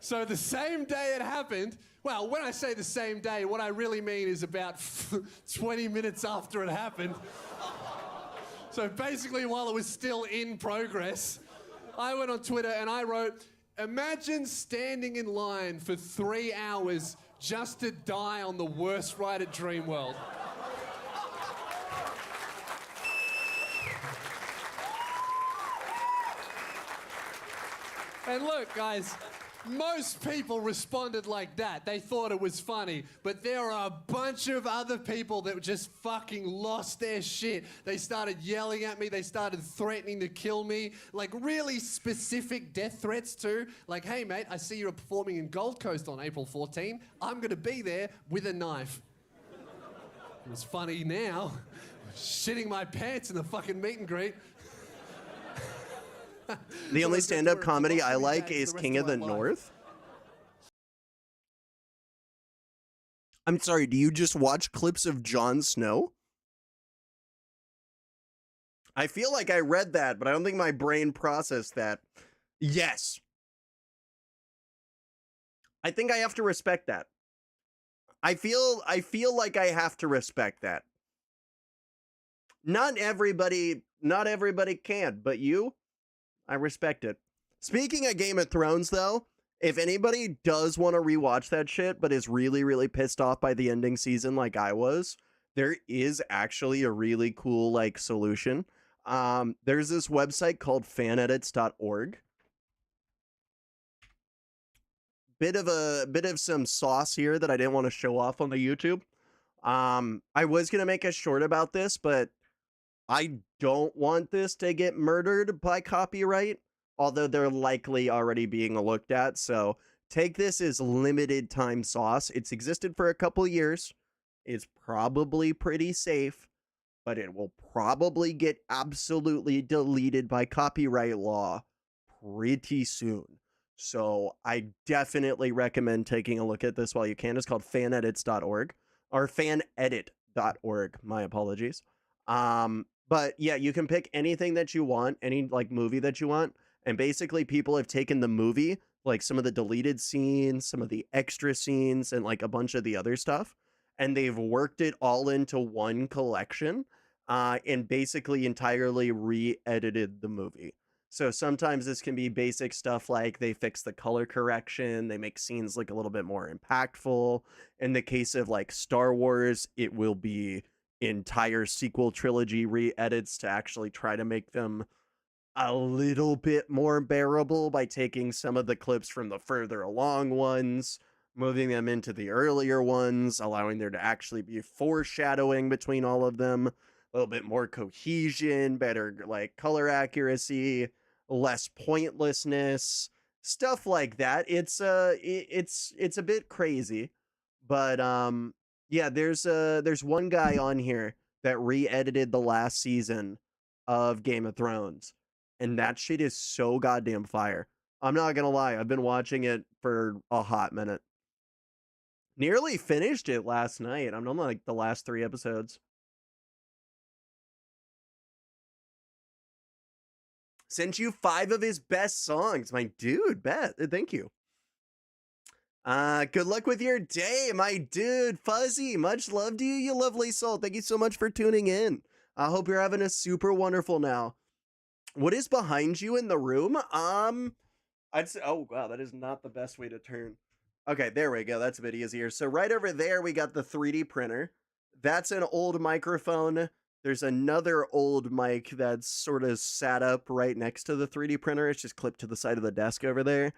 So the same day it happened, well, when I say the same day, what I really mean is about 20 minutes after it happened. So basically, while it was still in progress, I went on Twitter and I wrote, imagine standing in line for 3 hours just to die on the worst ride at Dreamworld. And look, guys, most people responded like that. They thought it was funny. But there are a bunch of other people that just fucking lost their shit. They started yelling at me. They started threatening to kill me. Like, really specific death threats, too. Like, hey, mate, I see you're performing in Gold Coast on April 14. I'm going to be there with a knife. It was funny now. Shitting my pants in the fucking meet and greet. The only stand-up comedy I like is King of the North. I'm sorry, do you just watch clips of Jon Snow? I feel like I read that, but I don't think my brain processed that. Yes. I think I have to respect that. I feel like I have to respect that. Not everybody can, but you, I respect it. Speaking of Game of Thrones, though, if anybody does want to rewatch that shit, but is really, really pissed off by the ending season like I was, there is actually a really cool, like, solution. There's this website called fanedits.org. Bit of some sauce here that I didn't want to show off on the YouTube. I was going to make a short about this, but I don't want this to get murdered by copyright, although they're likely already being looked at. So take this as limited time sauce. It's existed for a couple years. It's probably pretty safe, but it will probably get absolutely deleted by copyright law pretty soon. So I definitely recommend taking a look at this while you can. It's called fanedits.org or fanedit.org. My apologies. But yeah, you can pick anything that you want, any like movie that you want. And basically people have taken the movie, like some of the deleted scenes, some of the extra scenes, and like a bunch of the other stuff. And they've worked it all into one collection, and basically entirely re-edited the movie. So sometimes this can be basic stuff like they fix the color correction, they make scenes look a little bit more impactful. In the case of like Star Wars, it will be entire sequel trilogy re-edits to actually try to make them a little bit more bearable by taking some of the clips from the further along ones, moving them into the earlier ones, allowing there to actually be foreshadowing between all of them, a little bit more cohesion, better like color accuracy, less pointlessness, stuff like that. It's a bit crazy, but yeah, there's one guy on here that re-edited the last season of Game of Thrones, and that shit is so goddamn fire. I'm not gonna lie, I've been watching it for a hot minute. Nearly finished it last night. I'm on like the last 3 episodes. Sent you 5 of his best songs, my dude. Bet. Thank you. Good luck with your day, my dude. Fuzzy, much love to you, you lovely soul. Thank you so much for tuning in. I hope you're having a super wonderful now. What is behind you in the room? I'd say, oh wow, that is not the best way to turn. Okay, there we go. That's a bit easier. So right over there, we got the 3D printer. That's an old microphone. There's another old mic that's sort of sat up right next to the 3D printer. It's just clipped to the side of the desk over there.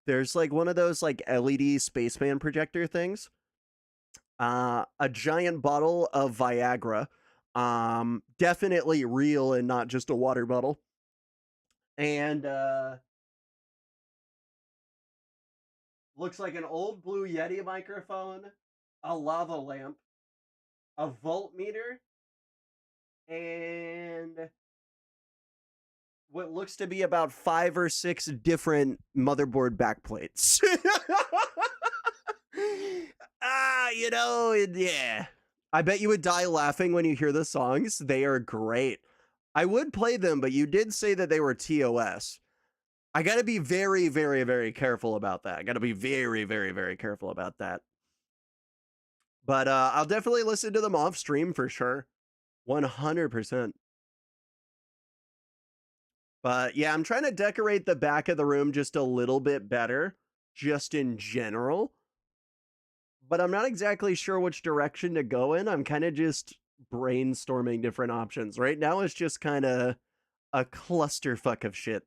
There's like one of those like LED spaceman projector things. A giant bottle of Viagra. Definitely real and not just a water bottle. And looks like an old Blue Yeti microphone, a lava lamp, a voltmeter, and what looks to be about 5 or 6 different motherboard backplates. Yeah. I bet you would die laughing when you hear the songs. They are great. I would play them, but you did say that they were TOS. I gotta be very, very, very careful about that. I gotta be very, very, very careful about that. But I'll definitely listen to them off stream for sure. 100%. But yeah, I'm trying to decorate the back of the room just a little bit better, just in general. But I'm not exactly sure which direction to go in. I'm kind of just brainstorming different options. Right now, it's just kind of a clusterfuck of shit.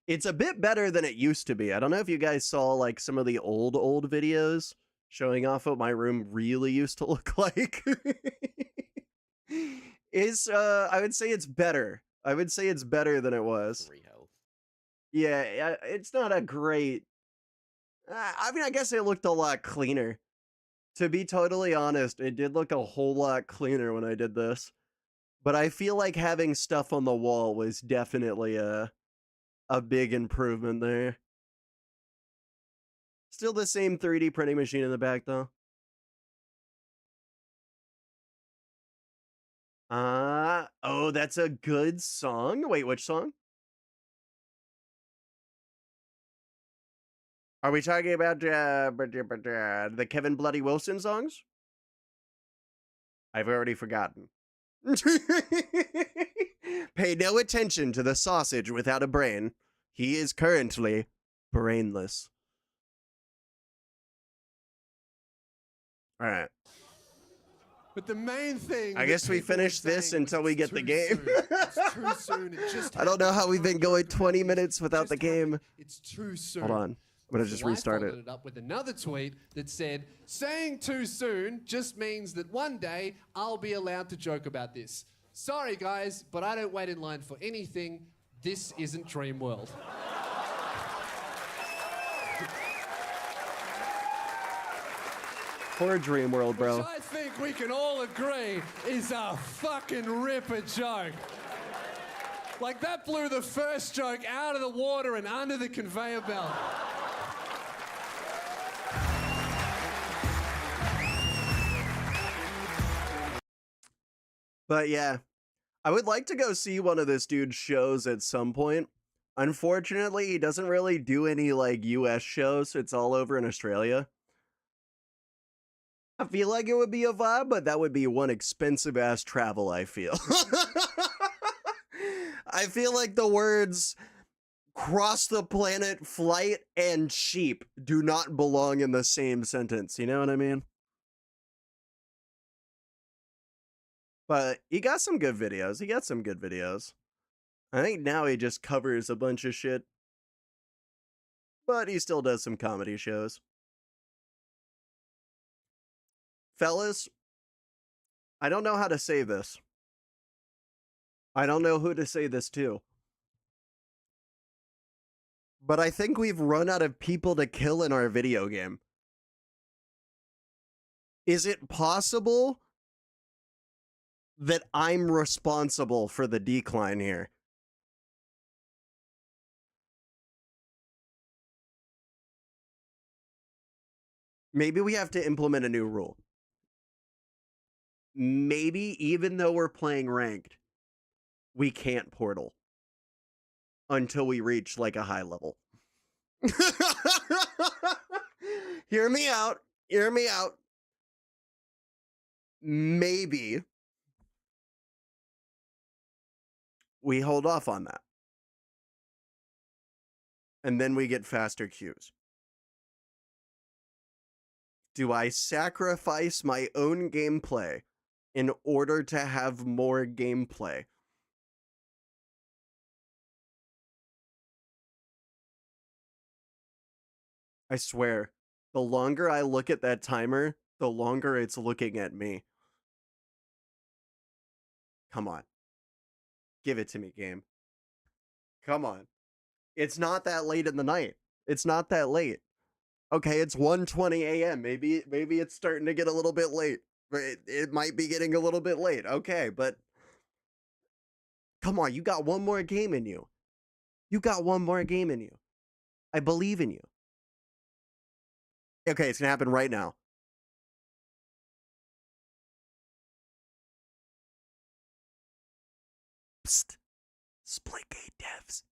It's a bit better than it used to be. I don't know if you guys saw like some of the old videos showing off what my room really used to look like. I would say it's better. I would say it's better than it was. 3 health. Yeah, it's not a great... I mean, I guess it looked a lot cleaner. To be totally honest, it did look a whole lot cleaner when I did this. But I feel like having stuff on the wall was definitely a big improvement there. Still the same 3D printing machine in the back, though. Oh, that's a good song. Wait, which song? Are we talking about the Kevin Bloody Wilson songs? I've already forgotten. Pay no attention to the sausage without a brain. He is currently brainless. All right. But the main thing... I guess we finish this until we get the game. It's too soon. It just I don't know how we've been going happened. 20 minutes without the game. It's too soon. Hold on. I'm going to just So restart I it. followed it up with another tweet that said, saying too soon just means that one day I'll be allowed to joke about this. Sorry, guys, but I don't wait in line for anything. This isn't Dreamworld. Poor Dreamworld, bro. Which I think we can all agree is a fucking ripper joke. Like, that blew the first joke out of the water and under the conveyor belt. But yeah, I would like to go see one of this dude's shows at some point. Unfortunately, he doesn't really do any like US shows. It's all over in Australia. I feel like it would be a vibe, but that would be one expensive ass travel, I feel. I feel like the words cross the planet, flight, and cheap do not belong in the same sentence. You know what I mean? But he got some good videos. He got some good videos. I think now he just covers a bunch of shit. But he still does some comedy shows. Fellas, I don't know how to say this. I don't know who to say this to. But I think we've run out of people to kill in our video game. Is it possible that I'm responsible for the decline here? Maybe we have to implement a new rule. Maybe even though we're playing ranked, we can't portal until we reach like a high level. Hear me out. Hear me out. Maybe we hold off on that. And then we get faster queues. Do I sacrifice my own gameplay in order to have more gameplay? I swear, the longer I look at that timer, the longer it's looking at me. Come on. Give it to me, game. Come on. It's not that late in the night. It's not that late. Okay, it's 1:20 a.m. Maybe it's starting to get a little bit late. It might be getting a little bit late. Okay, but come on, you got one more game in you. You got one more game in you. I believe in you. Okay, it's gonna happen right now. Psst. Splitgate devs.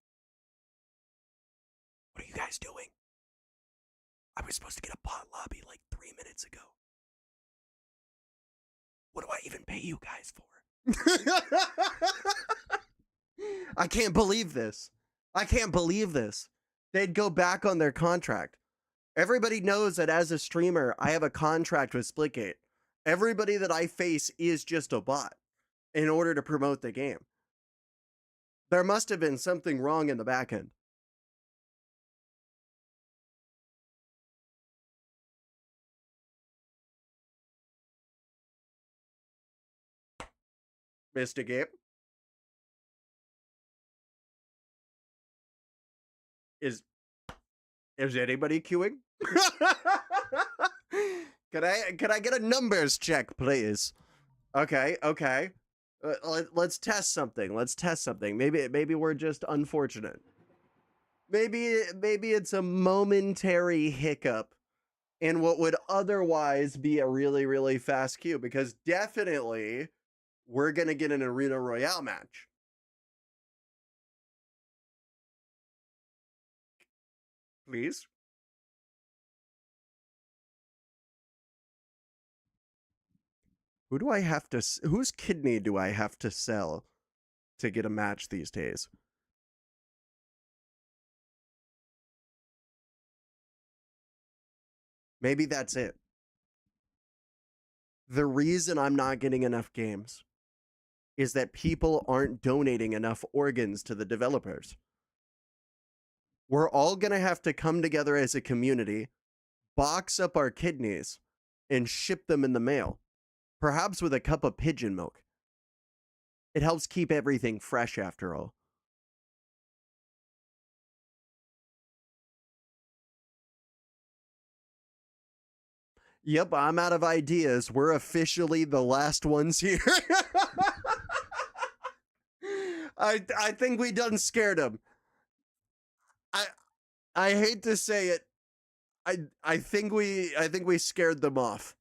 What are you guys doing? I was supposed to get a bot lobby like 3 minutes ago. What do I even pay you guys for? I can't believe this. I can't believe this. They'd go back on their contract. Everybody knows that as a streamer, I have a contract with Splitgate. Everybody that I face is just a bot in order to promote the game. There must have been something wrong in the back end. Mr. Gabe? Is anybody queuing? Can I get a numbers check, please? Okay. Let's test something. Maybe we're just unfortunate. Maybe it's a momentary hiccup in what would otherwise be a really, really fast queue, because definitely we're gonna get an Arena Royale match. Please. Whose kidney do I have to sell to get a match these days? Maybe that's it. The reason I'm not getting enough games is that people aren't donating enough organs to the developers. We're all going to have to come together as a community, box up our kidneys, and ship them in the mail, perhaps with a cup of pigeon milk. It helps keep everything fresh after all. Yep, I'm out of ideas. We're officially the last ones here. I think we done scared him. I hate to say it. I think we scared them off.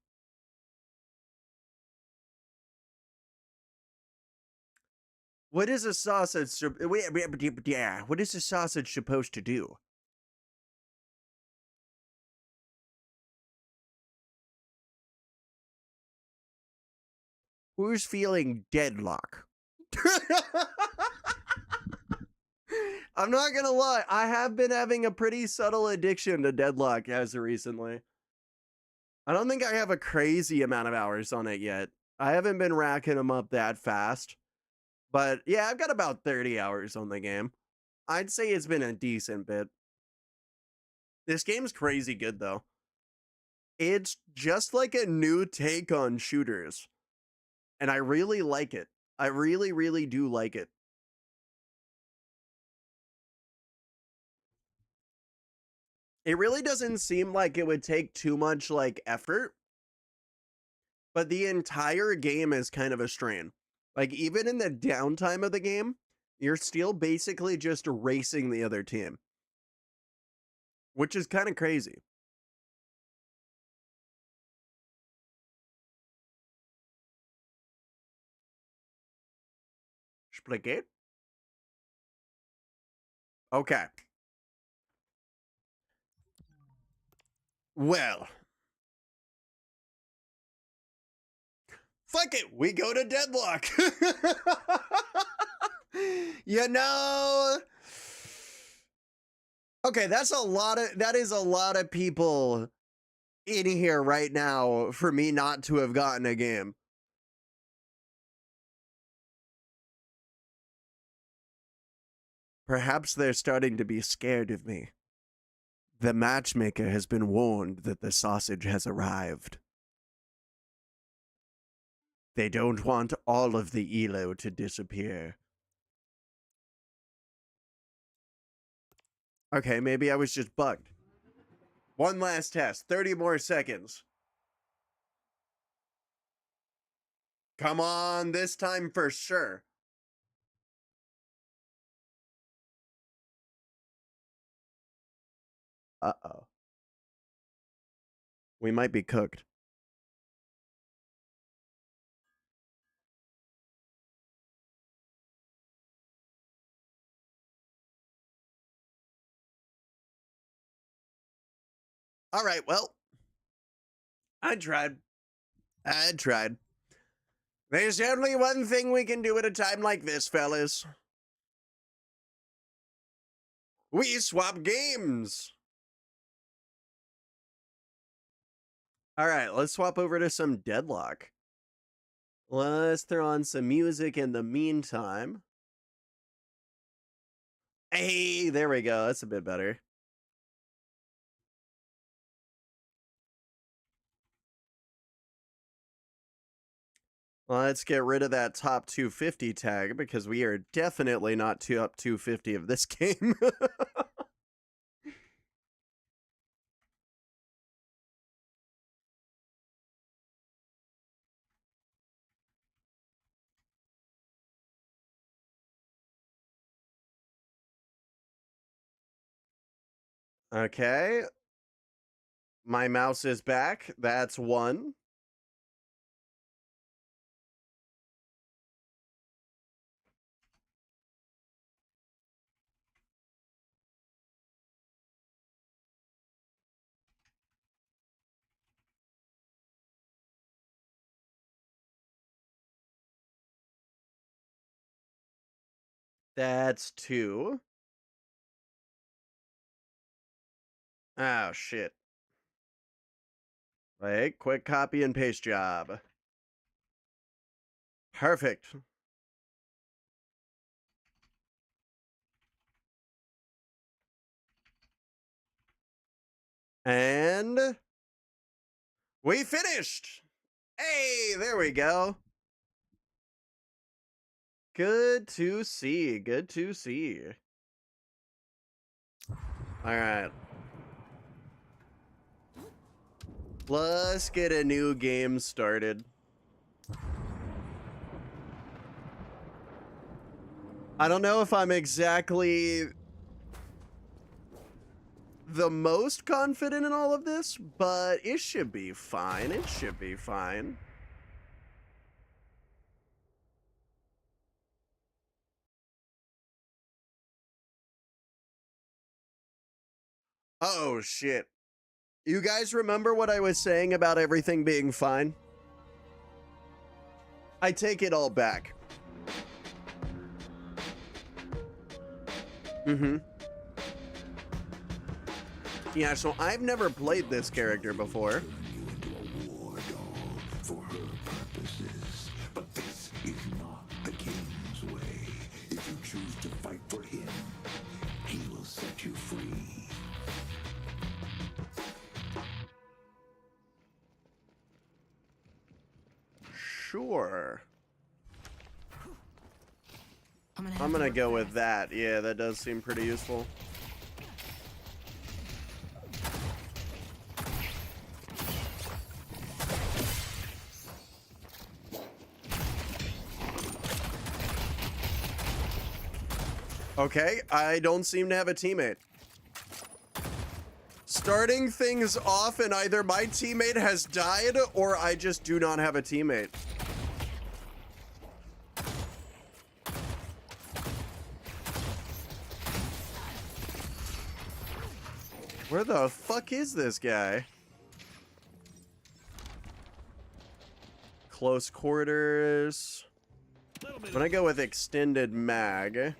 What is a sausage? What is a sausage supposed to do? Who's feeling deadlock? I'm not gonna lie, I have been having a pretty subtle addiction to deadlock as of recently. I don't think I have a crazy amount of hours on it yet. I haven't been racking them up that fast. But yeah, I've got about 30 hours on the game. I'd say it's been a decent bit. This game's crazy good though. It's just like a new take on shooters. And I really like it. I really, really do like it. It really doesn't seem like it would take too much like effort, but the entire game is kind of a strain. Like even in the downtime of the game, you're still basically just racing the other team, which is kind of crazy. Split. Okay. Well, fuck it, we go to deadlock. You know, okay, that is a lot of people in here right now for me not to have gotten a game. Perhaps they're starting to be scared of me. The matchmaker has been warned that the sausage has arrived. They don't want all of the ELO to disappear. Okay, maybe I was just bugged. One last test, 30 more seconds. Come on, this time for sure. Uh-oh. We might be cooked. All right, well, I tried. I tried. There's only one thing we can do at a time like this, fellas. We swap games. All right, let's swap over to some Deadlock. Let's throw on some music in the meantime. Hey, there we go. That's a bit better. Let's get rid of that top 250 tag because we are definitely not up 250 of this game. Okay. My mouse is back. That's one. That's two. Oh, shit. Wait, quick copy and paste job. Perfect. And we finished. Hey, there we go. Good to see. Good to see. All right. Let's get a new game started. I don't know if I'm exactly the most confident in all of this, but it should be fine. It should be fine. Oh, shit. You guys remember what I was saying about everything being fine? I take it all back. Yeah, so I've never played this character before. For her purposes, but this is not the king's way. If you choose to fight for him, he will set you free. Sure. I'm gonna go with that. Yeah, that does seem pretty useful. Okay, I don't seem to have a teammate. Starting things off and either my teammate has died or I just do not have a teammate. Where the fuck is this guy? Close quarters. I'm gonna go with extended mag.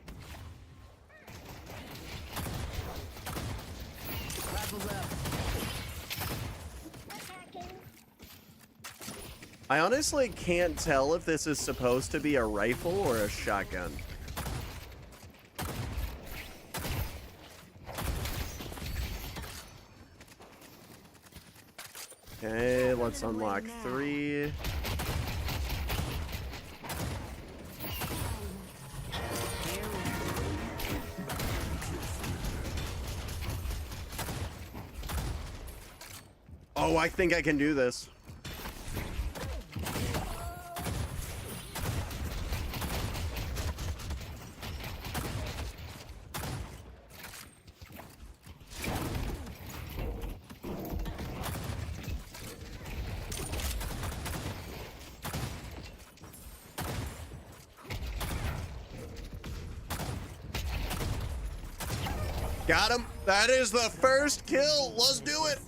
I honestly can't tell if this is supposed to be a rifle or a shotgun. Okay, let's unlock 3. Oh, I think I can do this. Got him. That is the first kill. Let's do it.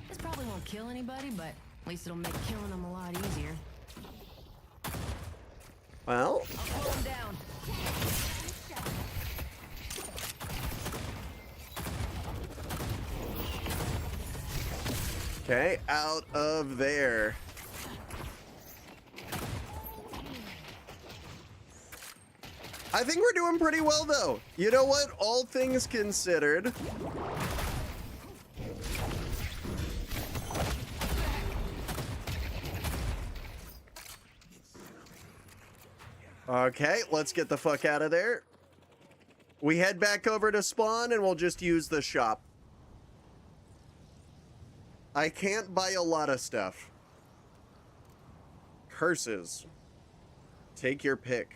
This probably won't kill anybody, but at least it'll make killing them a lot easier. Well, I'll pull them down. okay, out of there. I think we're doing pretty well, though. You know what? All things considered. Okay, let's get the fuck out of there. We head back over to spawn and we'll just use the shop. I can't buy a lot of stuff. Curses. Take your pick.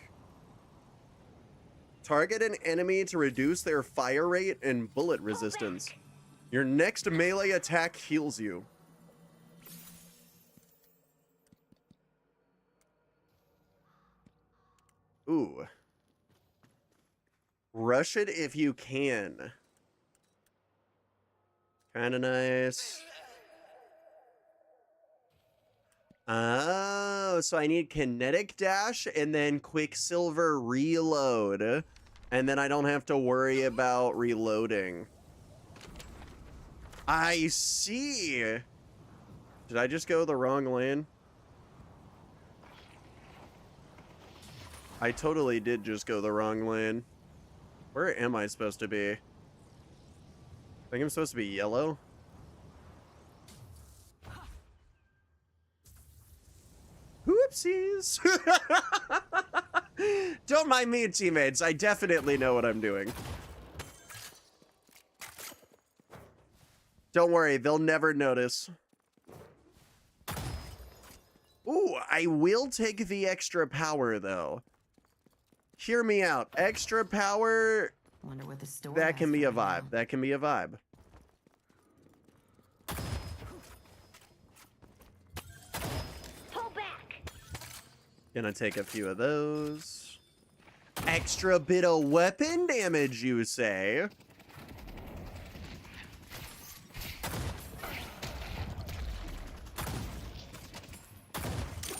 Target an enemy to reduce their fire rate and bullet resistance. Your next melee attack heals you. Ooh. Rush it if you can. Kinda nice. Oh, so I need kinetic dash and then quicksilver reload. And then I don't have to worry about reloading. I see. Did I just go the wrong lane? I totally did just go the wrong lane. Where am I supposed to be? I think I'm supposed to be yellow. Whoopsies. Don't mind me, teammates. I definitely know what I'm doing. Don't worry, they'll never notice. Ooh, I will take the extra power, though. Hear me out. Extra power, Wonder what the store that can has be a right now. vibe. That can be a vibe. Pull back. Gonna take a few of those. Extra bit of weapon damage, you say?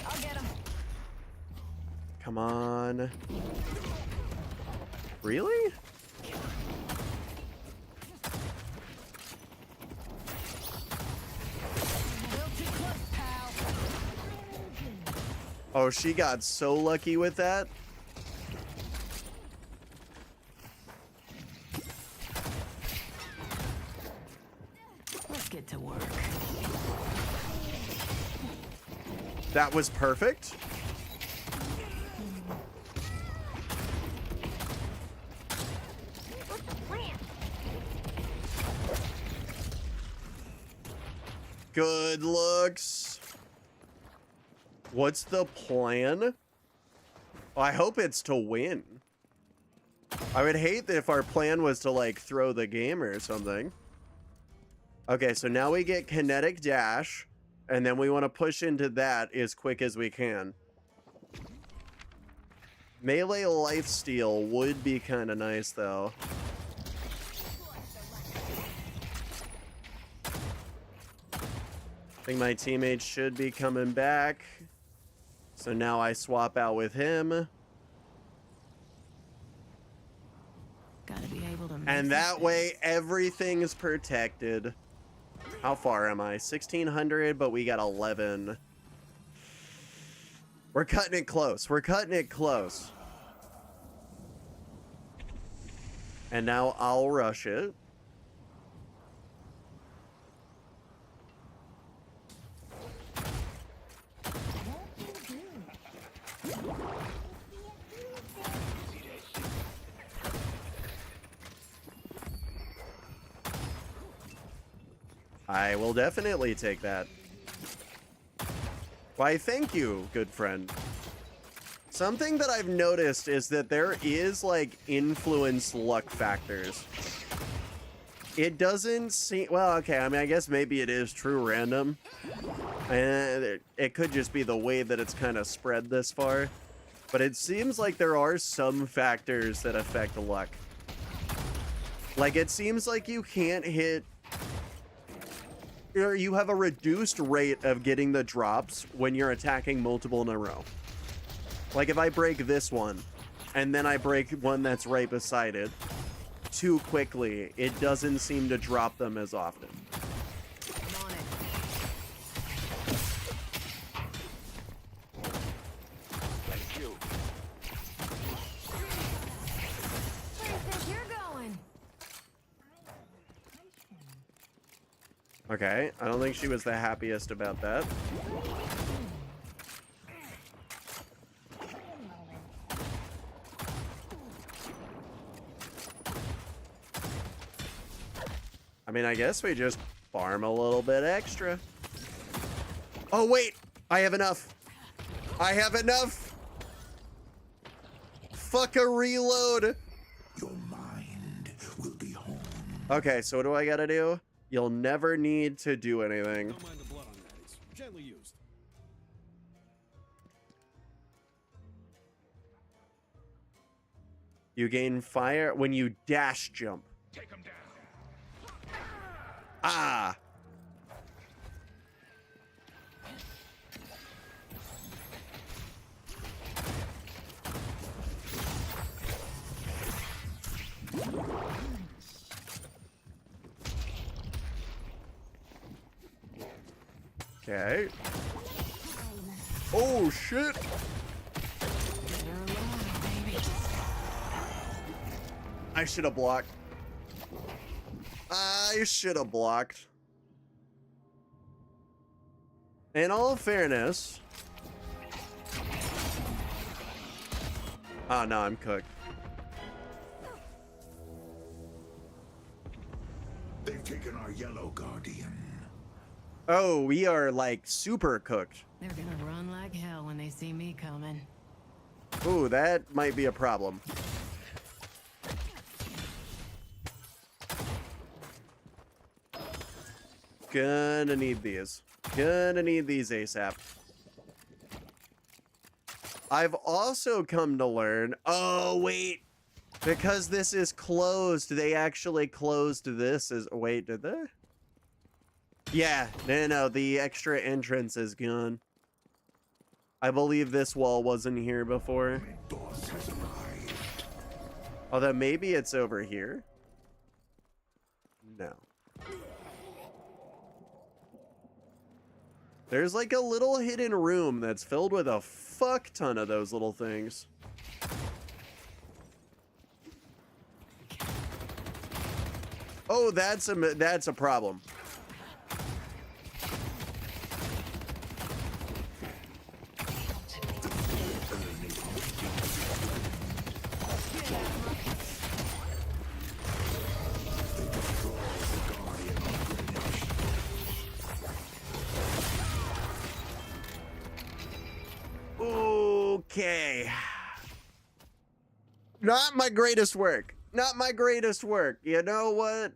I'll get him. Come on. Really? A little too close, pal. Oh, she got so lucky with that. Let's get to work. That was perfect. Ramp. Good looks. What's the plan? I hope it's to win. I would hate if our plan was to, like, throw the game or something. Okay, so now we get kinetic dash, and then we want to push into that as quick as we can. Melee lifesteal would be kind of nice, though. I think my teammate should be coming back. So now I swap out with him. Gotta be able to. And that way, everything is protected. How far am I? 1,600, but we got 11. We're cutting it close. We're cutting it close. And now I'll rush it. I will definitely take that. Why, thank you, good friend. Something that I've noticed is that there is, like, influence luck factors. It doesn't seem... Well, okay, I mean, I guess maybe it is true random. And it could just be the way that it's kind of spread this far. But it seems like there are some factors that affect luck. Like, it seems like you can't hit, or you have a reduced rate of getting the drops when you're attacking multiple in a row. Like, if I break this one, and then I break one that's right beside it too quickly, it doesn't seem to drop them as often. I'm on it. Thank you. Where do you think you're going? Okay, I don't think she was the happiest about that. I mean, I guess we just farm a little bit extra. Oh, wait! I have enough! I have enough! Fuck a reload! Your mind will be home. Okay, so what do I gotta do? You'll never need to do anything. Don't mind the blood on that. It's gently used. You gain fire when you dash jump. Take him down. Ah! Okay. Oh, shit! You're alive, baby. I should have blocked. I should have blocked. In all fairness... Oh, no, I'm cooked. They've taken our yellow guardian. Oh, we are, like, super cooked. They're gonna run like hell when they see me coming. Ooh, that might be a problem. Gonna need these. Gonna need these ASAP. I've also come to learn... Oh, wait. Because this is closed, they actually closed this as... Wait, did they? Yeah, no, the extra entrance is gone. I believe this wall wasn't here before. Boss has arrived. Although maybe it's over here. No. There's like a little hidden room that's filled with a fuck ton of those little things. Oh, that's a problem. Okay. Not my greatest work. Not my greatest work. You know what?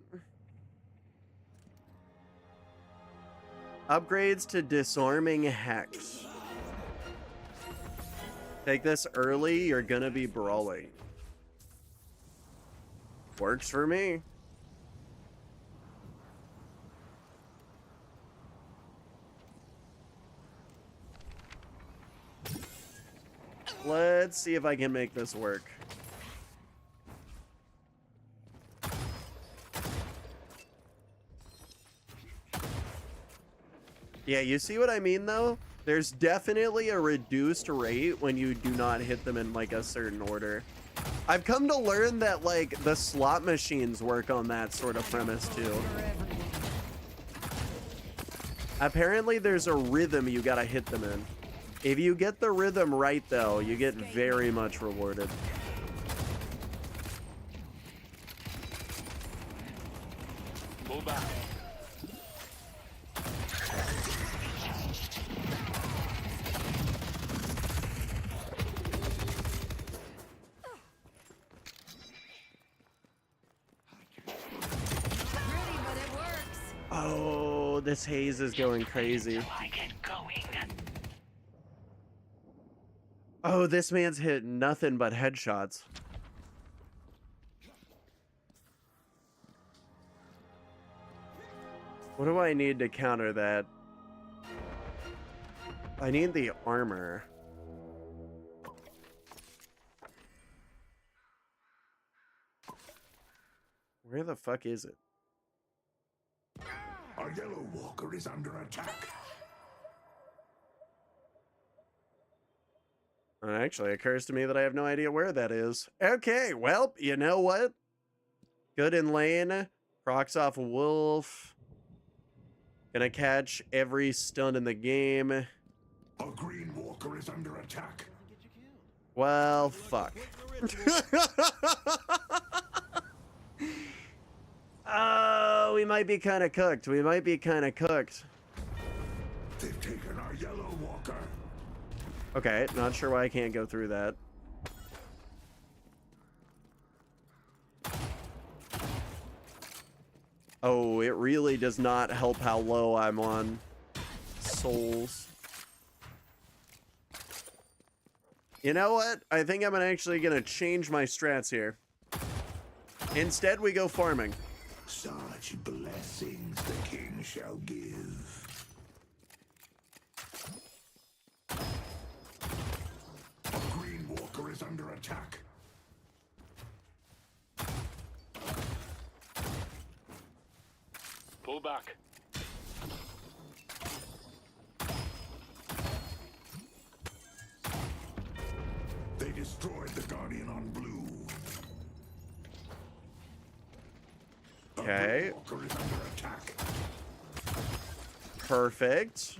Upgrades to disarming hex. Take this early, you're gonna be brawling. Works for me. Let's see if I can make this work. Yeah, you see what I mean though? There's definitely a reduced rate when you do not hit them in like a certain order. I've come to learn that like the slot machines work on that sort of premise too. Apparently there's a rhythm you gotta hit them in. If you get the rhythm right though, you get very much rewarded. Move out. Pretty, but it works. Oh, this haze is going crazy. Oh, this man's hit nothing but headshots. What do I need to counter that? I need the armor. Where the fuck is it? Our yellow walker is under attack. It actually occurs to me that I have no idea where that is. Okay, well, you know what? Good in lane. Procs off Wolf. Gonna catch every stun in the game. A green walker is under attack. Well, fuck. Oh, we might be kind of cooked. We might be kind of cooked. They've taken our yellow walker. Okay, not sure why I can't go through that. Oh, it really does not help how low I'm on souls. You know what? I think I'm actually gonna change my strats here. Instead, we go farming. Such blessings the king shall give. A green walker is under attack. Pull back. They destroyed the guardian on blue. Okay. A walker is under attack. Perfect.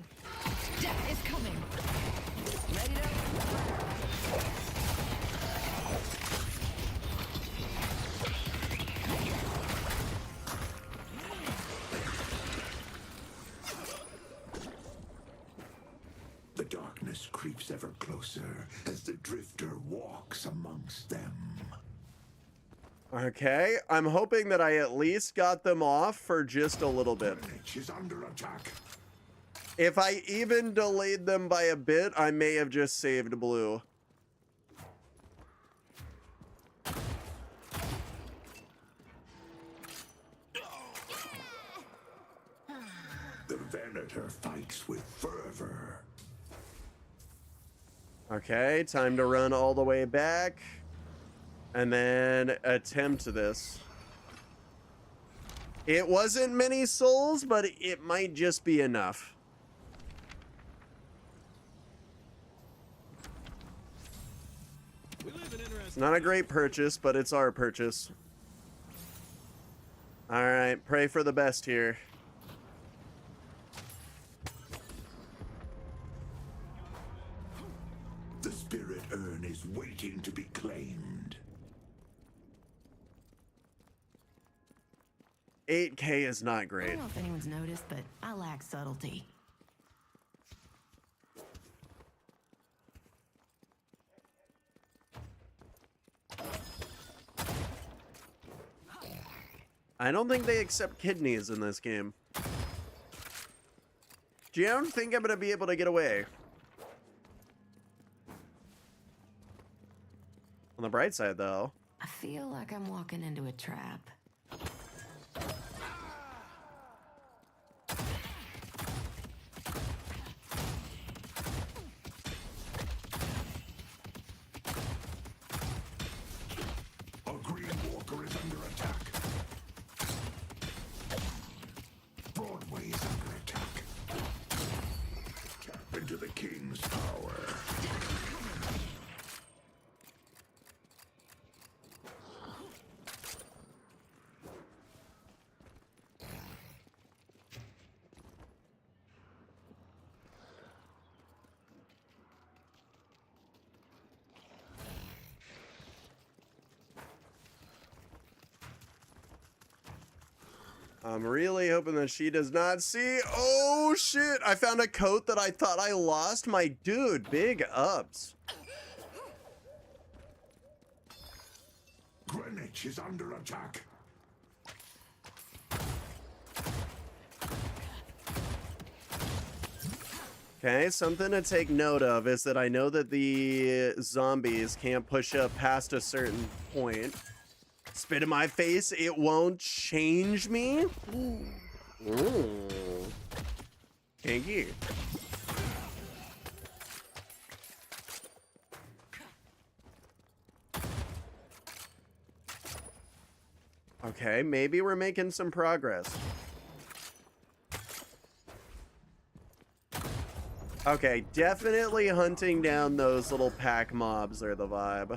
Death is coming. Ready to... The darkness creeps ever closer as the drifter walks amongst them. Okay, I'm hoping that I at least got them off for just a little bit. Greenwich is under attack. If I even delayed them by a bit, I may have just saved blue. The Venator fights with fervor. Okay, time to run all the way back. And then attempt this. It wasn't many souls, but it might just be enough. It's not a great purchase, but it's our purchase. Alright, pray for the best here. The spirit urn is waiting to be claimed. 8K is not I great. don't know if anyone's noticed, but I lack subtlety. I don't think they accept kidneys in this game. Do you don't think I'm gonna be able to get away? On the bright side, though. I feel like I'm walking into a trap. A green walker is under attack. Broadway is under attack. Tap into the king's power. I'm really hoping that she does not see. Oh shit! I found a coat that I thought I lost. My dude, big ups. Greenwich is under attack. Okay, something to take note of is that I know that the zombies can't push up past a certain point. Spit in my face, it won't change me. Ooh. Thank you. Okay, maybe we're making some progress. Okay, definitely hunting down those little pack mobs are the vibe.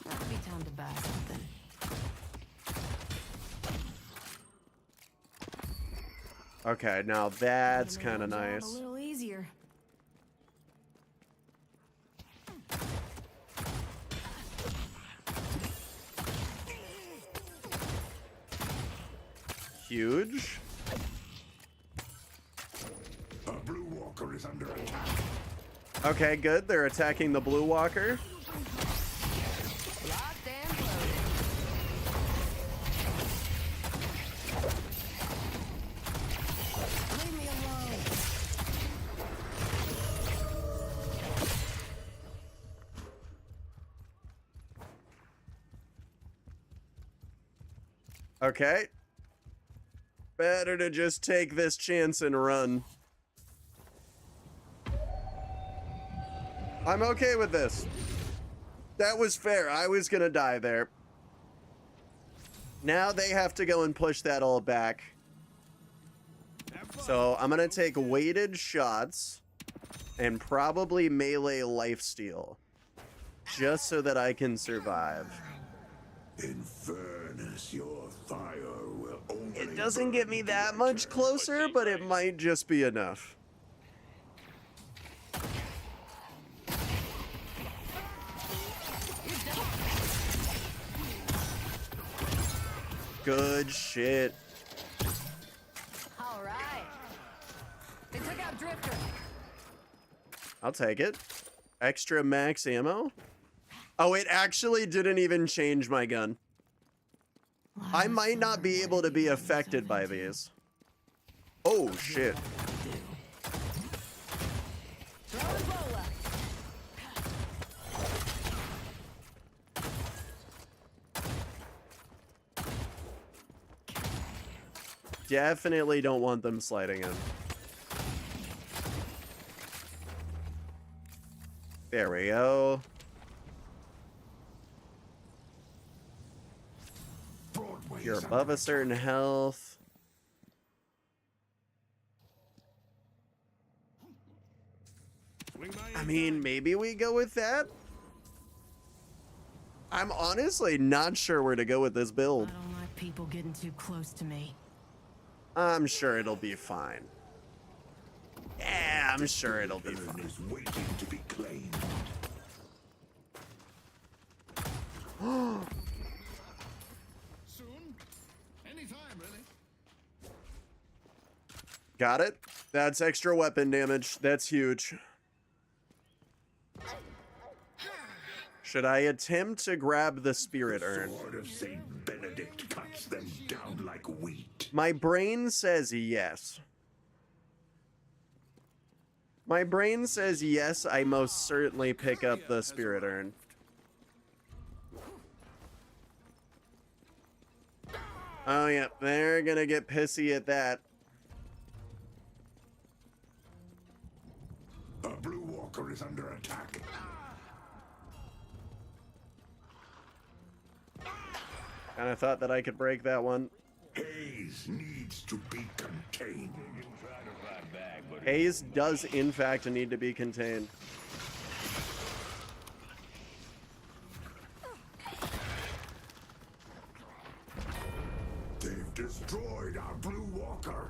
Might be time to buy something. Okay, now that's Gonna kind of make my job nice. A little easier. Huge. A blue walker is under attack. Okay, good. They're attacking the blue walker. Locked and loaded. Leave me alone. Okay. Better to just take this chance and run. I'm okay with this. That was fair. I was gonna die there. Now they have to go and push that all back. So I'm gonna take weighted shots and probably melee lifesteal. Just so that I can survive. In fairness, your fire will only... It doesn't get me that much closer, but it might just be enough. Good shit. All right. They took out Drifter. I'll take it. Extra max ammo? Oh, it actually didn't even change my gun. I might not be able to be affected by these. Oh, shit. Throwing bola. Definitely don't want them sliding in. There we go. Broadway You're is above under a certain health. I mean, maybe we go with that? I'm honestly not sure where to go with this I build. don't like people getting too close to me. I'm sure it'll be fine. Yeah, I'm sure it'll be attack. fine. Is waiting to be claimed. Soon? Anytime, really. Got it. That's extra weapon damage. That's huge. Should I attempt to grab the spirit urn? Sword of Saint Benedict cuts them down like wheat. My brain says yes. My brain says yes, I most certainly pick up the spirit urn. Oh yeah, they're gonna get pissy at that. A blue walker is under attack. Kinda thought that I could break that one. Haze needs to be contained. Haze does in fact need to be contained. They've destroyed our blue walker.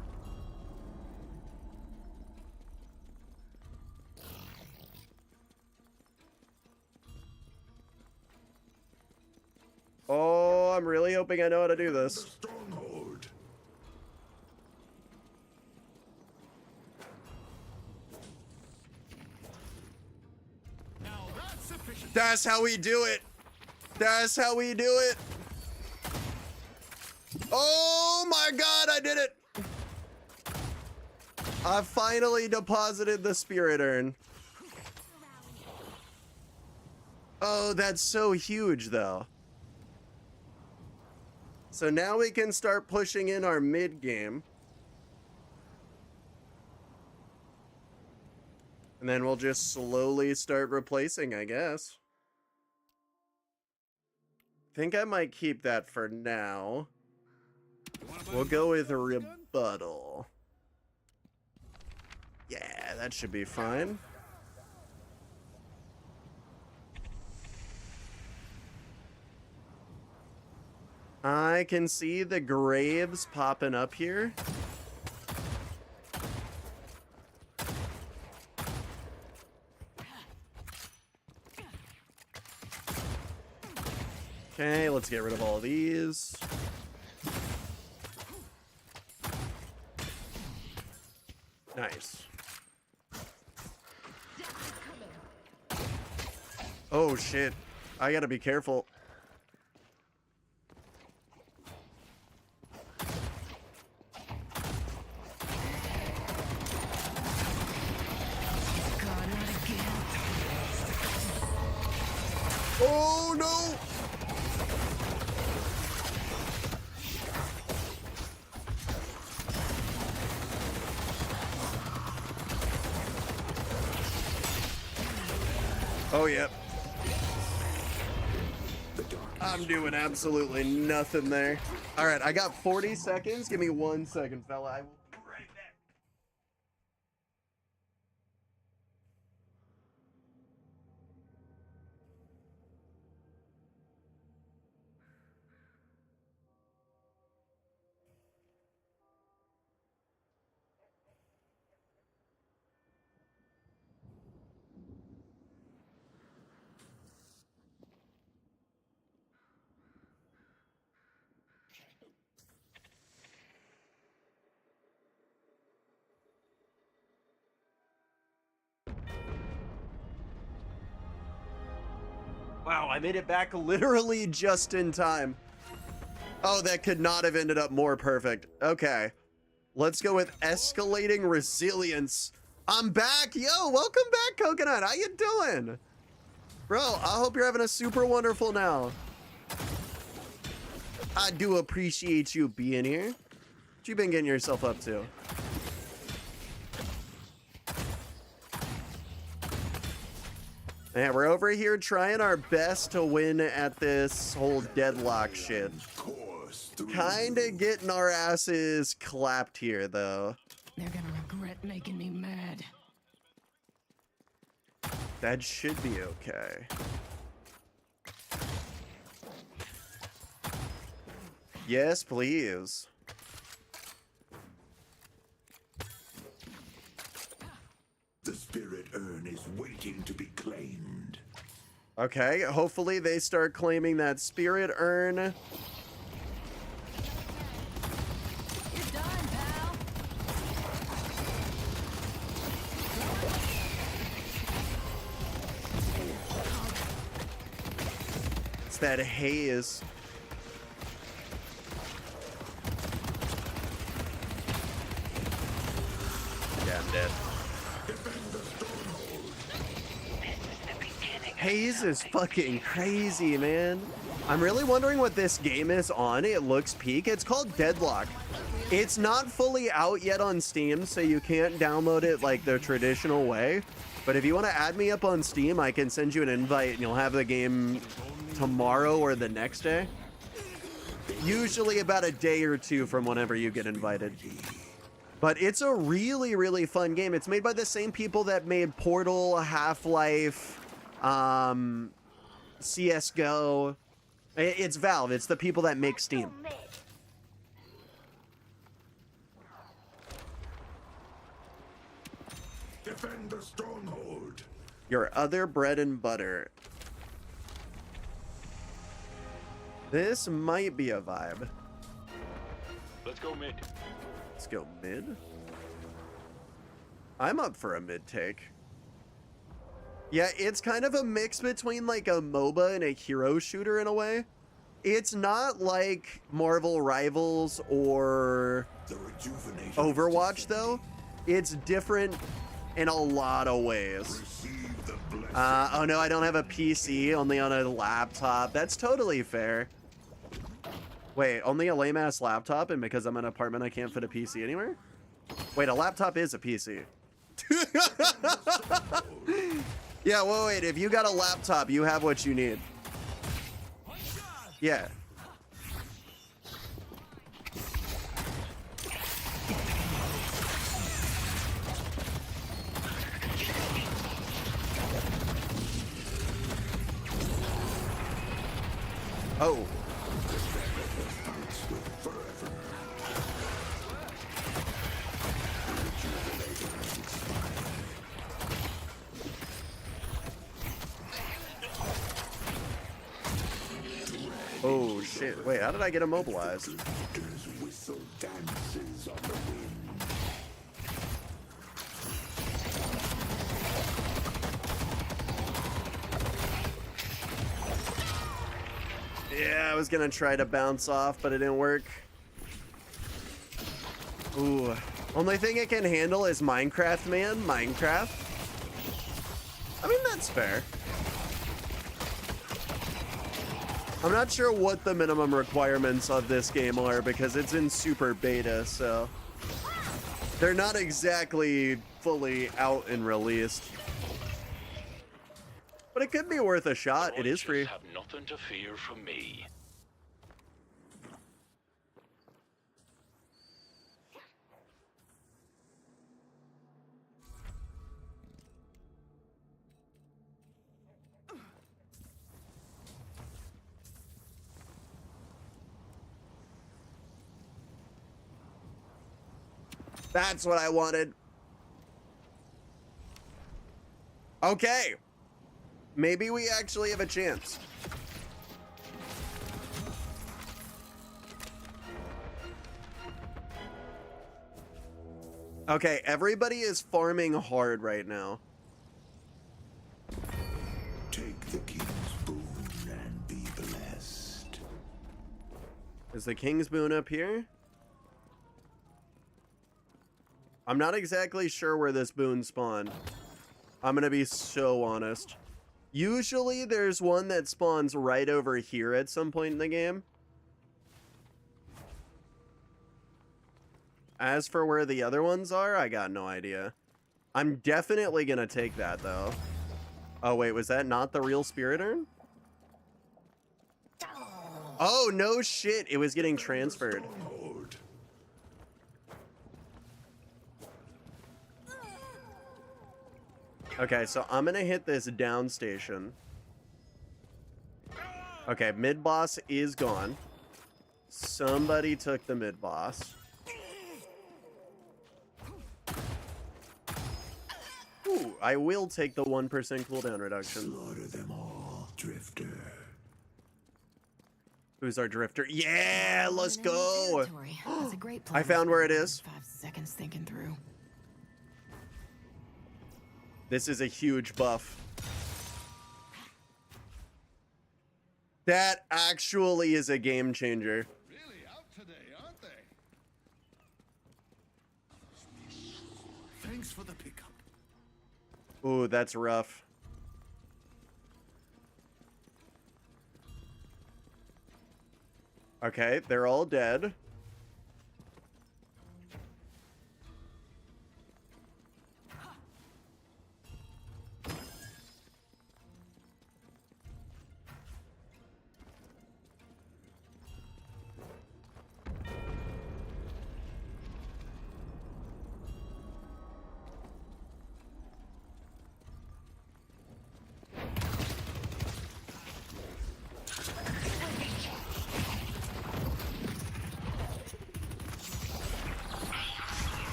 Oh, I'm really hoping I know how to do The this. stronghold. Now that's sufficient. That's how we do it. That's how we do it. Oh my god, I did it. I finally deposited the spirit urn. Oh, that's so huge though. So now we can start pushing in our mid game. And then we'll just slowly start replacing, I guess. Think I might keep that for now. We'll go with a rebuttal. Yeah, that should be fine. I can see the graves popping up here. Okay, let's get rid of all of these. Nice. Oh shit. I gotta be careful. God, not again. Oh no! Oh, yep. I'm doing absolutely nothing there. All right, I got 40 seconds. Give me 1 second, fella. I will be right back. Wow, I made it back literally just in time. Oh, that could not have ended up more perfect. Okay. Let's go with escalating resilience. I'm back. Yo, welcome back, Coconut. How you doing? Bro, I hope you're having a super wonderful now. I do appreciate you being here. What you been getting yourself up to? Yeah, we're over here trying our best to win at this whole deadlock shit. Kinda getting our asses clapped here, though. They're gonna regret making me mad. That should be okay. Yes, please. The spirit urn is waiting to be claimed. Okay, hopefully they start claiming that spirit urn. You're done, pal. It's that haze. Yeah, I'm dead. Haze is fucking crazy, man. I'm really wondering what this game is on. It looks peak. It's called Deadlock. It's not fully out yet on Steam, so you can't download it like the traditional way. But if you want to add me up on Steam, I can send you an invite and you'll have the game tomorrow or the next day. Usually about a day or two from whenever you get invited. But it's a really, really fun game. It's made by the same people that made Portal, Half-Life, CSGO. It's Valve. It's the people that make Steam. Defend the stronghold. Your other bread and butter. This might be a vibe. Let's go mid. Let's go mid. I'm up for a mid take. Yeah, it's kind of a mix between like a MOBA and a hero shooter in a way. It's not like Marvel Rivals or Overwatch though. It's different in a lot of ways. Oh no, I don't have a PC, only on a laptop. That's totally fair. Wait, only a lame ass laptop, and because I'm in an apartment I can't fit a PC anywhere? Wait, a laptop is a PC. Yeah, well, wait, if you got a laptop, you have what you need. Yeah. Oh. Oh shit. Wait, how did I get immobilized? Whistle dances on the wind. Yeah, I was gonna try to bounce off, but it didn't work. Ooh. Only thing it can handle is Minecraft, man. Minecraft. I mean, that's fair. I'm not sure what the minimum requirements of this game are because it's in super beta, so they're not exactly fully out and released. But it could be worth a shot. It is free. Have nothing to fear from me. That's what I wanted. Okay. Maybe we actually have a chance. Okay, everybody is farming hard right now. Take the king's boon and be blessed. Is the King's Boon up here? I'm not exactly sure where this boon spawned. I'm gonna be so honest. Usually there's one that spawns right over here at some point in the game. As for where the other ones are, I got no idea. I'm definitely gonna take that though. Oh wait, was that not the real Spirit Urn? Oh no shit, it was getting transferred. Okay, so I'm gonna hit this down station. Okay, mid boss is gone. Somebody took the mid boss. Ooh, I will take the 1% cooldown reduction. Slaughter them all, Drifter. Who's our drifter? Yeah, let's go. That's a great I found where it is. 5 seconds thinking through. This is a huge buff. That actually is a game changer. Really out today, aren't they? Thanks for the pickup. Ooh, that's rough. Okay, they're all dead.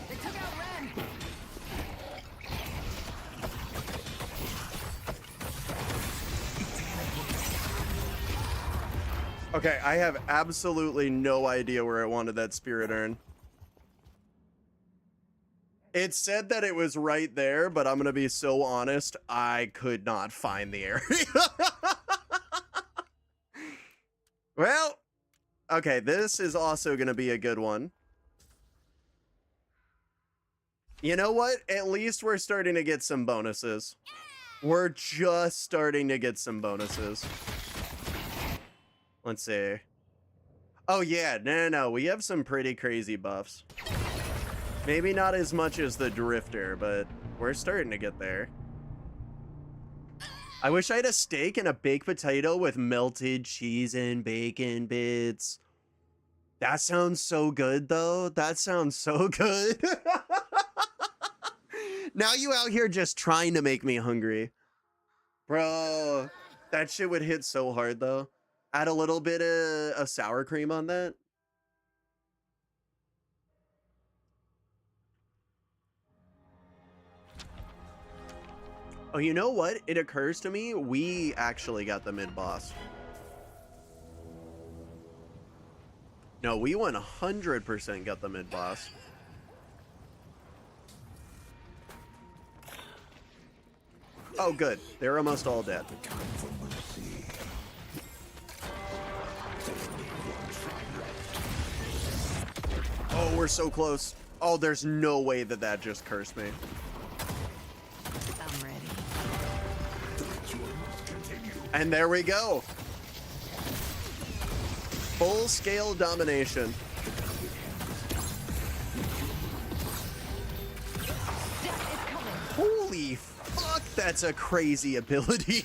They took out Ren. Okay, I have absolutely no idea where it wanted that Spirit Urn. It said that it was right there, but I'm gonna be so honest, I could not find the area. Well, okay, this is also gonna be a good one. You know what? At least we're starting to get some bonuses. We're just starting to get some bonuses. Let's see. Oh yeah, no. We have some pretty crazy buffs. Maybe not as much as the Drifter, but we're starting to get there. I wish I had a steak and a baked potato with melted cheese and bacon bits. That sounds so good, though. That sounds so good. Now you out here just trying to make me hungry. Bro, that shit would hit so hard, though. Add a little bit of sour cream on that. Oh, you know what? It occurs to me, we actually got the mid-boss. No, we 100% got the mid-boss. Oh, good. They're almost all dead. Oh, we're so close. Oh, there's no way that that just cursed me. I'm ready. And there we go. Full-scale domination. Holy fuck, that's a crazy ability.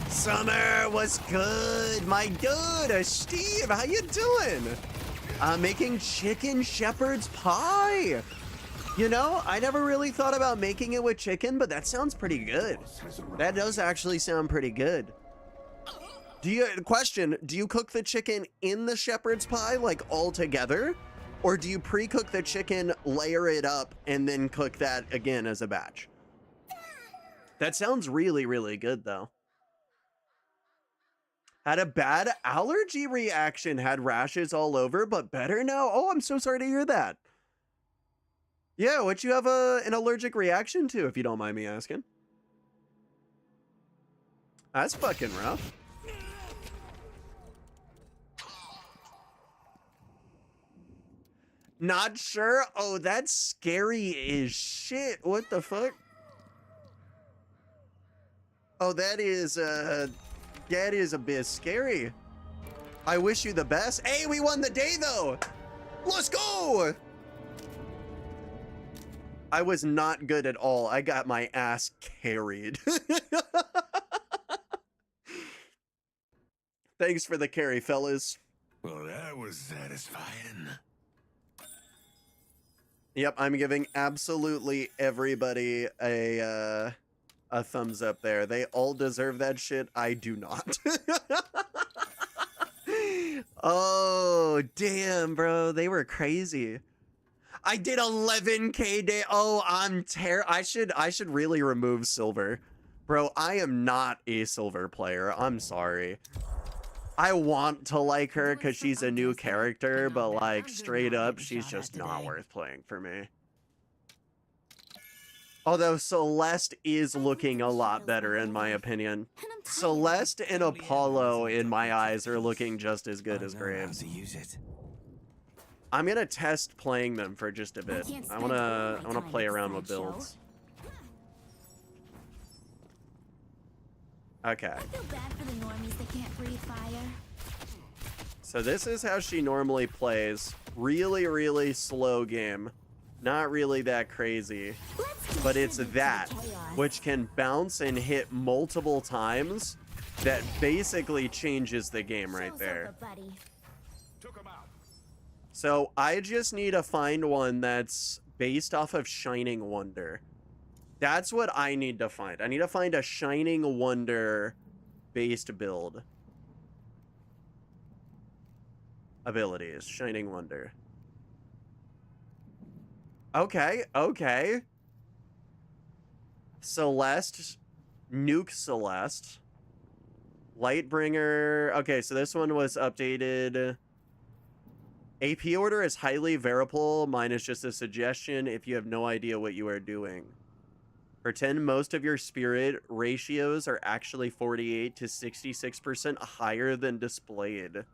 Summer, what's good? My dude, Steve, how you doing? Making chicken shepherd's pie. You know, I never really thought about making it with chicken, but that sounds pretty good. That does actually sound pretty good. Do you cook the chicken in the shepherd's pie, like all together? Or do you pre-cook the chicken, layer it up, and then cook that again as a batch? That sounds really, really good, though. Had a bad allergy reaction, had rashes all over, but better now. Oh, I'm so sorry to hear that. Yeah, what you have an allergic reaction to, if you don't mind me asking? That's fucking rough. Not sure? Oh, that's scary as shit. What the fuck? Oh, that is a bit scary. I wish you the best. Hey, we won the day, though. Let's go. I was not good at all. I got my ass carried. Thanks for the carry, fellas. Well, that was satisfying. Yep, I'm giving absolutely everybody a thumbs up there. They all deserve that shit. I do not. Oh, damn, bro. They were crazy. I did 11K day. Oh, I should really remove silver. Bro, I am not a silver player. I'm sorry. I want to like her because she's a new character, but like straight up, she's just not worth playing for me. Although Celeste is looking a lot better in my opinion. Celeste and Apollo in my eyes are looking just as good as Graves. I'm gonna test playing them for just a bit. I wanna play around with builds. Okay. I feel bad for the normies that can't breathe fire. So this is how she normally plays. Really, really slow game. Not really that crazy. But it's that, which can bounce and hit multiple times, that basically changes the game right there. So I just need to find one that's based off of Shining Wonder. That's what I need to find. I need to find a Shining Wonder based build. Abilities, Shining Wonder. Okay, okay. Celeste, Nuke Celeste. Lightbringer. Okay, so this one was updated. AP order is highly variable. Mine is just a suggestion if you have no idea what you are doing. Pretend most of your spirit ratios are actually 48 to 66% higher than displayed.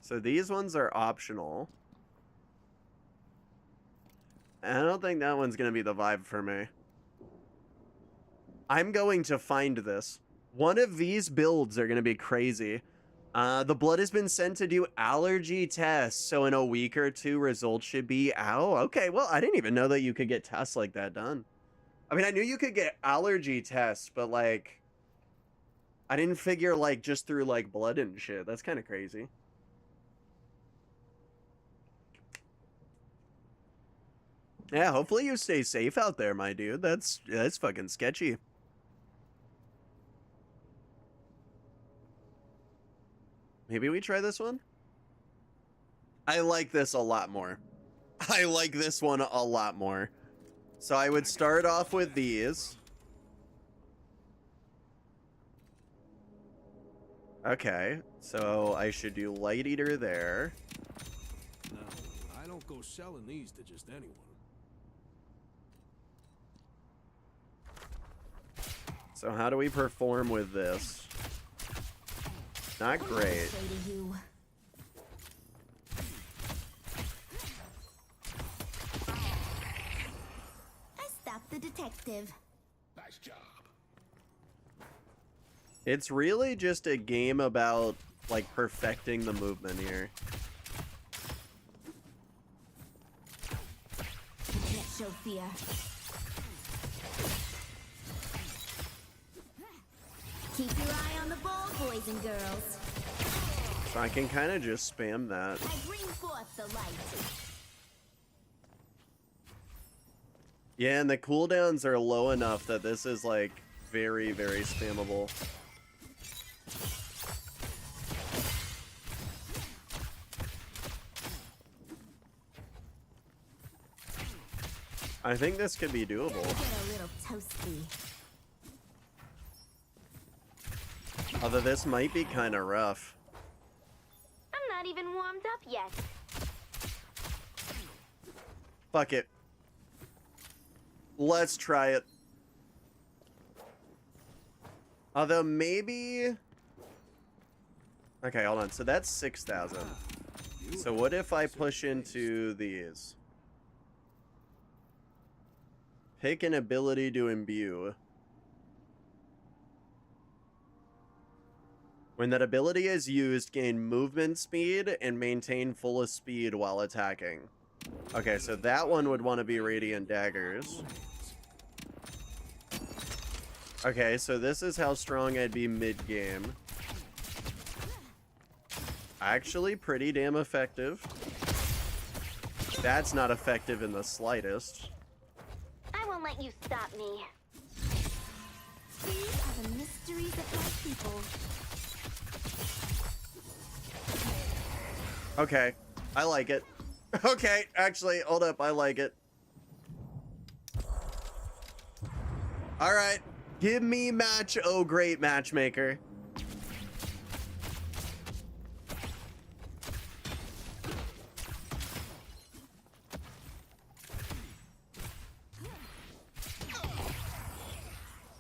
So these ones are optional. I don't think that one's gonna be the vibe for me. I'm going to find this. One of these builds are gonna be crazy. The blood has been sent to do allergy tests, so in a week or two, results should be out. Okay, well, I didn't even know that you could get tests like that done. I mean, I knew you could get allergy tests, but like, I didn't figure like just through like blood and shit. That's kind of crazy. Yeah, hopefully you stay safe out there, my dude. That's fucking sketchy. Maybe we try this one? I like this a lot more. I like this one a lot more. So I would start off with these. Okay, so I should do Light Eater there. No, I don't go selling these to just anyone. So how do we perform with this? Not great. Say to you. I stopped the detective. Nice job. It's really just a game about like perfecting the movement here. You can't show fear. Keep your eye on the ball, boys and girls. So I can kind of just spam that. I bring forth the light. Yeah, and the cooldowns are low enough that this is like very, very spammable. I think this could be doable. Get a little toasty. Although this might be kind of rough. I'm not even warmed up yet. Fuck it. Let's try it. Although maybe... Okay, hold on. So that's 6,000. So what if I push into these? Pick an ability to imbue. When that ability is used, gain movement speed and maintain fullest speed while attacking. Okay, so that one would want to be Radiant Daggers. Okay, so this is how strong I'd be mid-game. Actually, pretty damn effective. That's not effective in the slightest. I won't let you stop me. These are the mysteries of my people. Okay, I like it. Okay, actually, hold up, I like it. Alright, give me match, oh great matchmaker.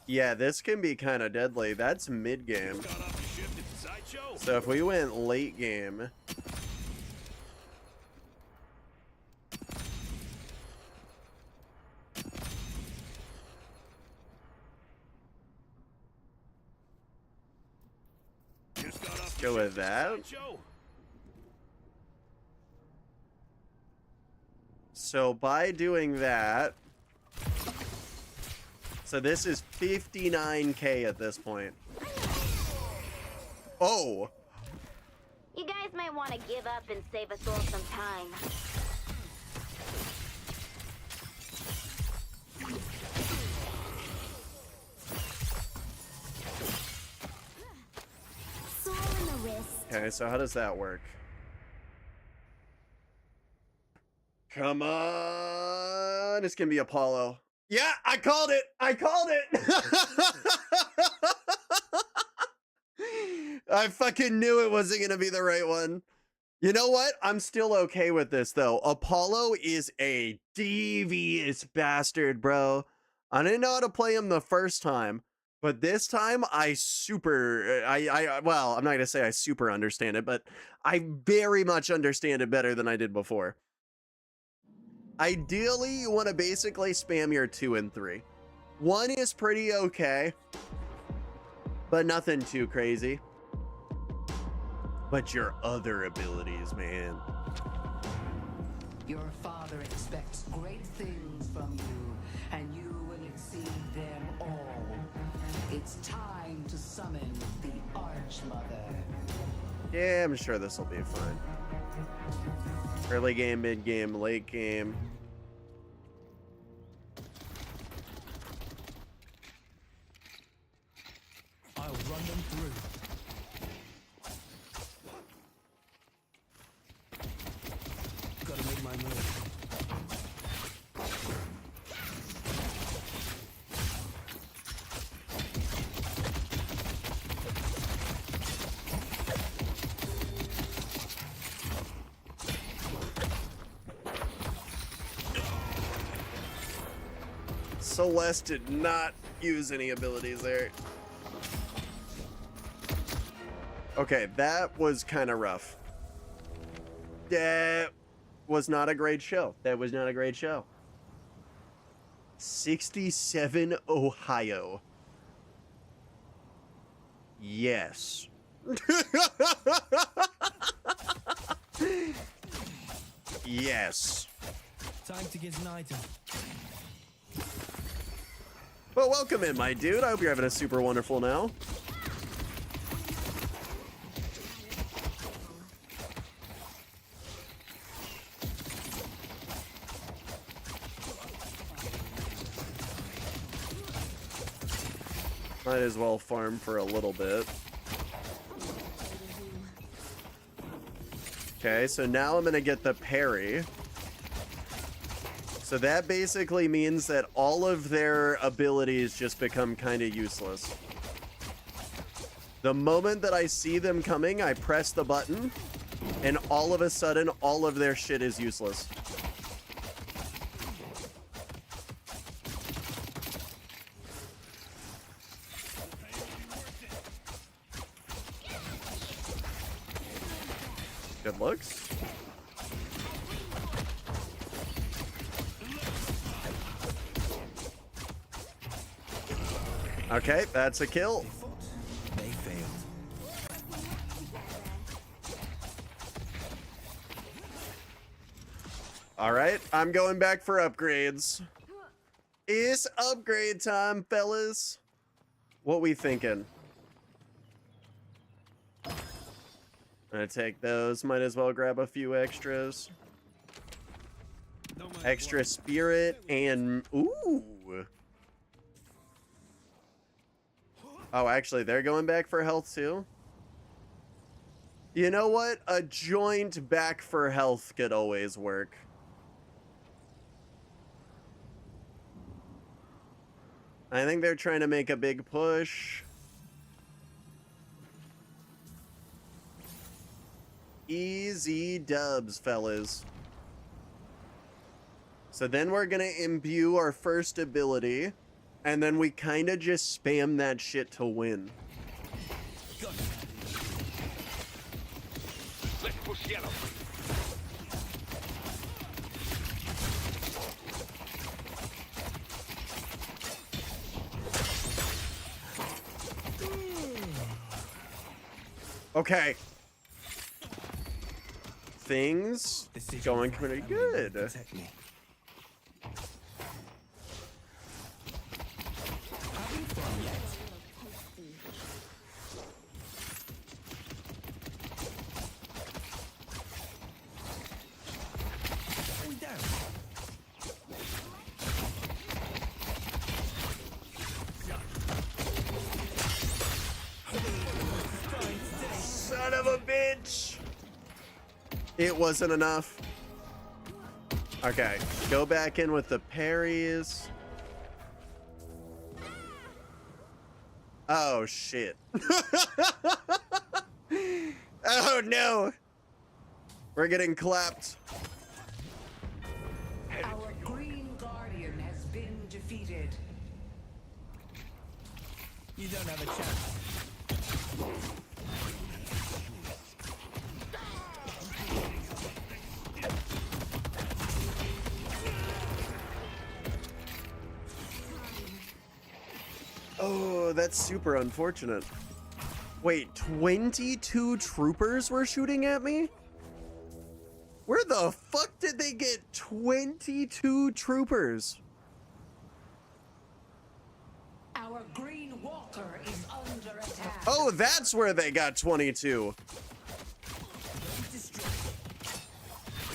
Yeah, this can be kind of deadly. That's mid-game. So if we went late game... Let's go with that. So by doing that... So this is 59k at this point. Oh! You guys might want to give up and save us all some time. Sore in the wrist. Okay, so how does that work? Come on! It's gonna be Apollo. Yeah, I called it! I called it! I fucking knew it wasn't gonna be the right one. You know what? I'm still okay with this, though. Apollo is a devious bastard, bro. I didn't know how to play him the first time, but this time I well, I'm not gonna say I super understand it, but I very much understand it better than I did before. Ideally, you want to basically spam your 2 and 3. 1 is pretty okay, but nothing too crazy. But your other abilities, man. Your father expects great things from you, and you will exceed them all. It's time to summon the Archmother. Yeah, I'm sure this will be fine. Early game, mid game, late game. I'll run them through. Gotta make my move. Celeste did not use any abilities there. Okay, that was kind of rough. That was not a great show. That was not a great show. 67 Ohio. Yes. Yes. Time to get an item. Well, welcome in, my dude. I hope you're having a super wonderful now. Might as well farm for a little bit. Okay, so now I'm gonna get the parry. So that basically means that all of their abilities just become kind of useless. The moment that I see them coming, I press the button, and all of a sudden, all of their shit is useless. Good looks. Okay, that's a kill. They failed. All right, I'm going back for upgrades. It's upgrade time, fellas. What we thinking? I'm gonna take those. Might as well grab a few extras. Extra spirit and ooh. Oh, actually, they're going back for health too. You know what? A joint back for health could always work. I think they're trying to make a big push. Easy dubs, fellas. So then we're gonna imbue our first ability, and then we kind of just spam that shit to win. Let's push yellow. Okay. Things going pretty good. Protect me. Having fun yet? We down. Son of a bitch! It wasn't enough. Okay, go back in with the parries. Oh, shit. Oh, no. We're getting clapped. Our Green Guardian has been defeated. You don't have a chance. Oh, that's super unfortunate. Wait, 22 troopers were shooting at me? Where the fuck did they get 22 troopers? Our green water is under attack. Oh, that's where they got 22.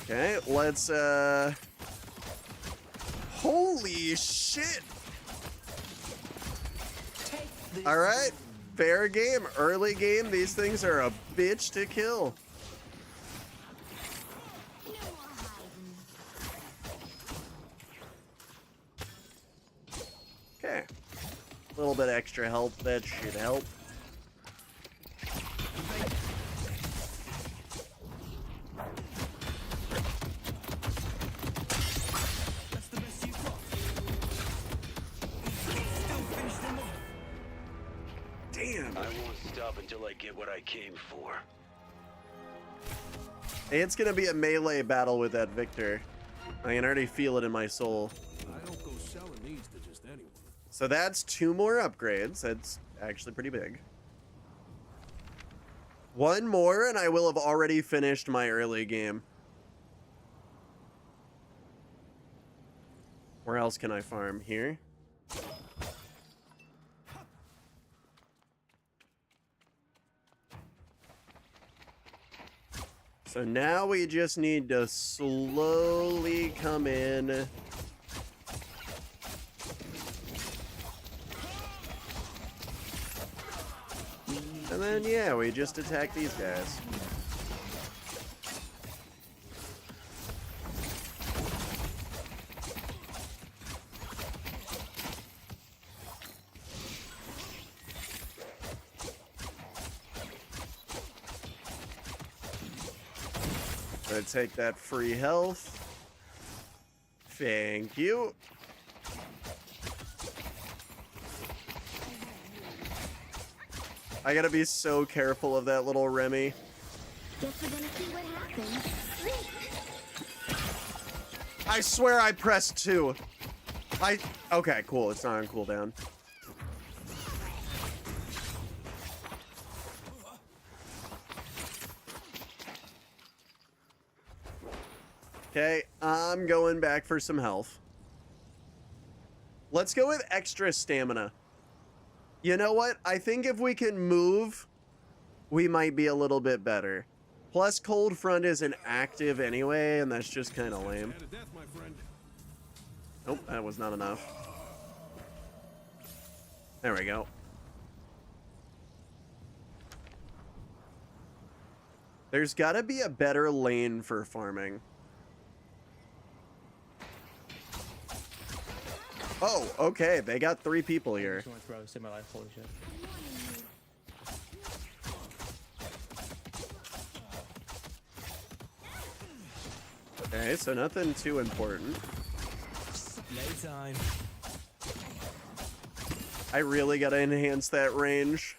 Okay, let's, holy shit. All right, fair game, early game. These things are a bitch to kill. Okay, a little bit extra help, that should help. That's the best you've got. Still finish them off. Damn. I won't stop until I get what I came for. It's gonna be a melee battle with that Victor. I can already feel it in my soul. I don't go selling these to just anyone. So that's 2 more upgrades. That's actually pretty big. 1 more and I will have already finished my early game. Where else can I farm? Here? So now we just need to slowly come in. And then, yeah, we just attack these guys. Gonna take that free health. Thank you. I gotta be so careful of that little Remy. Guess we're gonna see what happens. I swear I pressed 2. Okay, cool. It's not on cooldown. Okay, I'm going back for some health. Let's go with extra stamina. You know what? I think if we can move, we might be a little bit better. Plus, Cold Front isn't active anyway, and that's just kind of lame. Hand of death, my friend. Nope, that was not enough. There we go. There's gotta be a better lane for farming. Oh, okay, they got 3 people here. Okay, so nothing too important. Playtime. I really gotta enhance that range.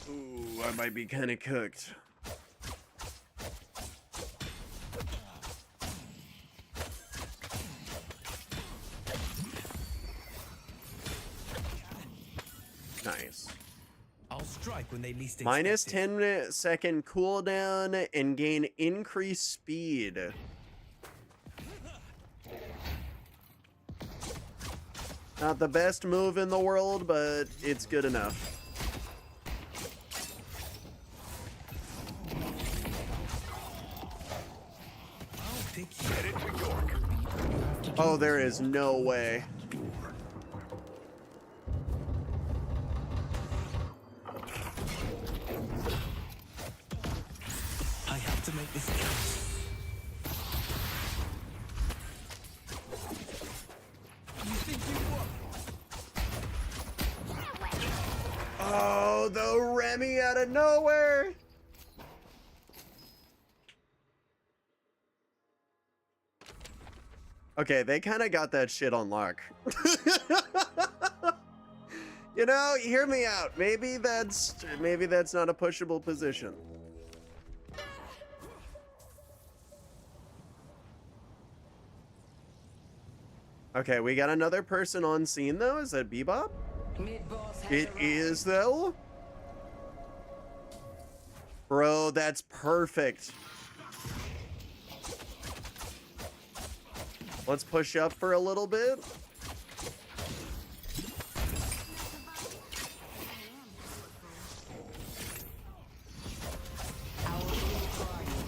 Ooh, I might be kind of cooked. Nice. I'll strike when they least expect Minus it. 10-second cooldown and gain increased speed. Not the best move in the world, but it's good enough. I'll pick you. Headed to York. Oh, there is no way. I have to make this count. You think you won? Oh, the Remy out of nowhere. Okay, they kind of got that shit on lock. You know, hear me out. Maybe that's not a pushable position. Okay, we got another person on scene though. Is that Bebop? Mid-boss has It arrived. is though. Bro, that's perfect. Let's push up for a little bit.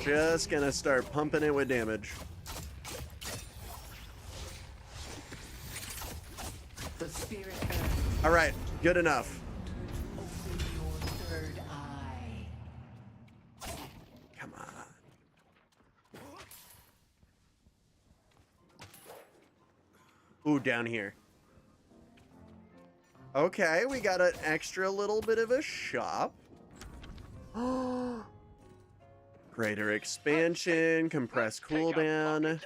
Just gonna start pumping it with damage. The spirit All right, good enough. open your third eye. Come on. Ooh, down here. Okay, we got an extra little bit of a shop. Greater expansion, compressed cooldown.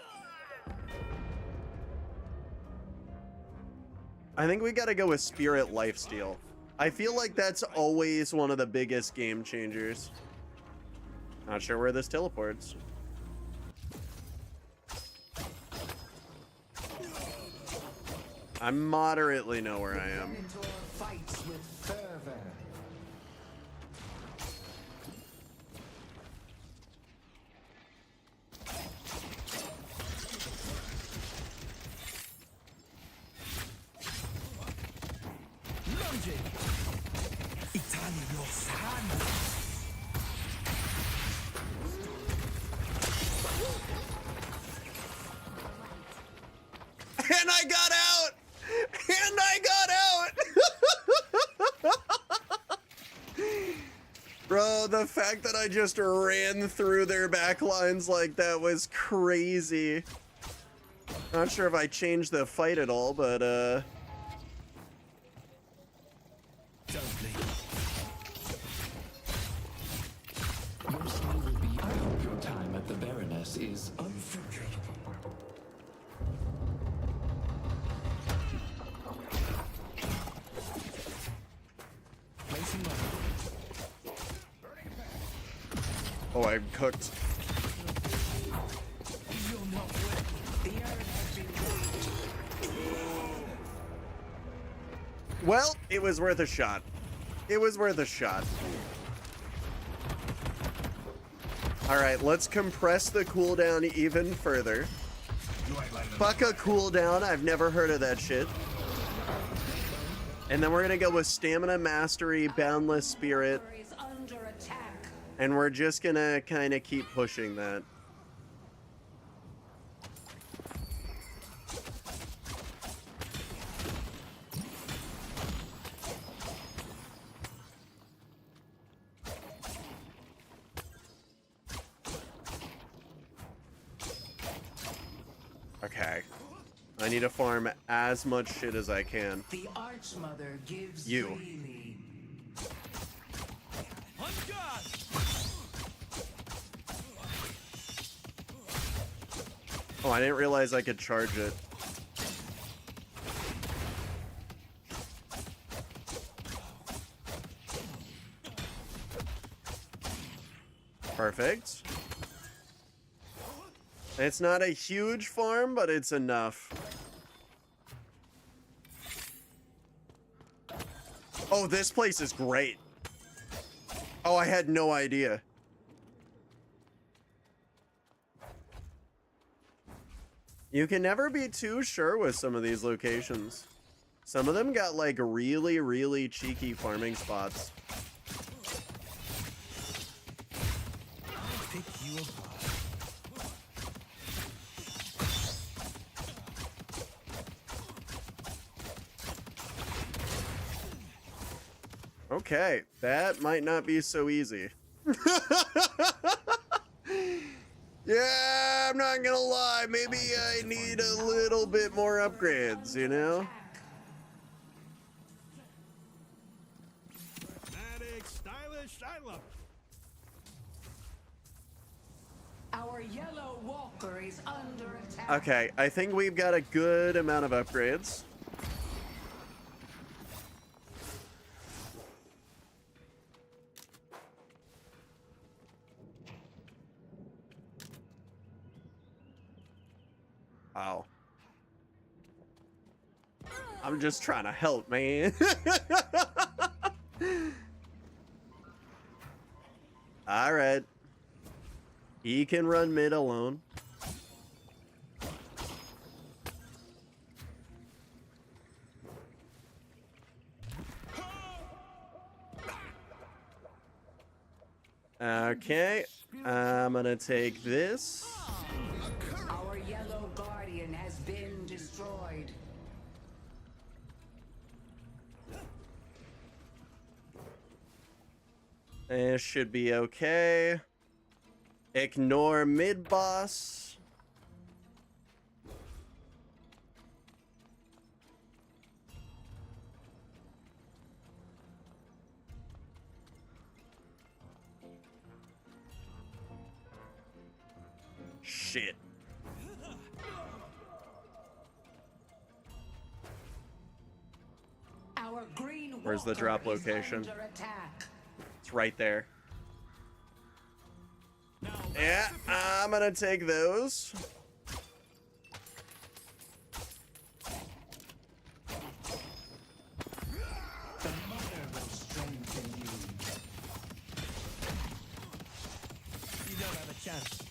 I think we gotta go with Spirit Lifesteal. I feel like that's always one of the biggest game changers. Not sure where this teleports. I moderately know where I am. Minotaur fights with fervor. Lunging. Italian Lozano. And I got out! And I got out! Bro, the fact that I just ran through their backlines like that was crazy. Not sure if I changed the fight at all, but Don't blink. Mostly will be. I hope your time at the Baroness is unforgettable. Placing level. oh, I'm cooked. You're not ready. The earth has been Well, it was worth a shot. It was worth a shot. All right, let's compress the cooldown even further. Fuck a cooldown. I've never heard of that shit. And then we're gonna go with Stamina Mastery, Boundless Spirit, is under attack. and we're just gonna kind of keep pushing that. Okay. I need to farm as much shit as I can. The Archmother gives You. freely. On guard. Oh, I didn't realize I could charge it. Perfect. It's not a huge farm, but it's enough. Oh, this place is great. Oh, I had no idea. You can never be too sure with some of these locations. Some of them got like really, really cheeky farming spots. I'll pick you apart. Okay, that might not be so easy. Yeah, I'm not gonna lie. Maybe I need a little bit more upgrades, you know? Dramatic, stylish, I love it. Our yellow walker is under attack. Okay, I think we've got a good amount of upgrades. Oh. I'm just trying to help, man. All right. He can run mid alone. Okay. I'm gonna take this. Our yellow guardian has been destroyed. It should be okay. Ignore mid boss. Shit. Our green Where's the walker drop is location? under attack. It's right there. Yeah, I'm gonna take those. The mother will strengthen you. You don't have a chance.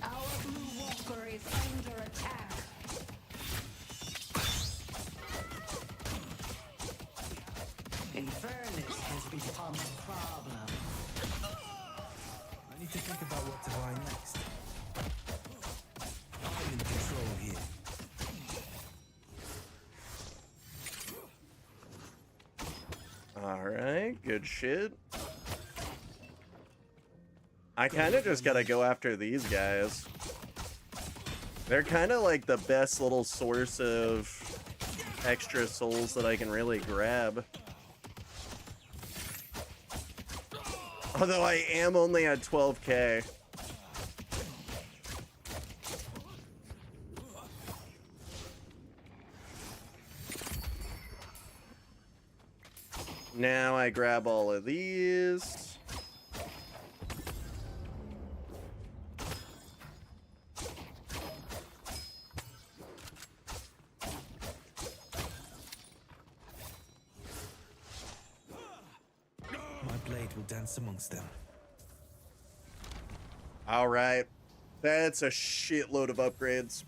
Our blue walker is under attack. Infernus has become a problem. I need to think about what to buy next. I'm in control here. All right, good shit. I kind of just gotta go after these guys. They're kind of like the best little source of extra souls that I can really grab. Although I am only at 12k. Now I grab all of these. My blade will dance amongst them. All right. That's a shitload of upgrades.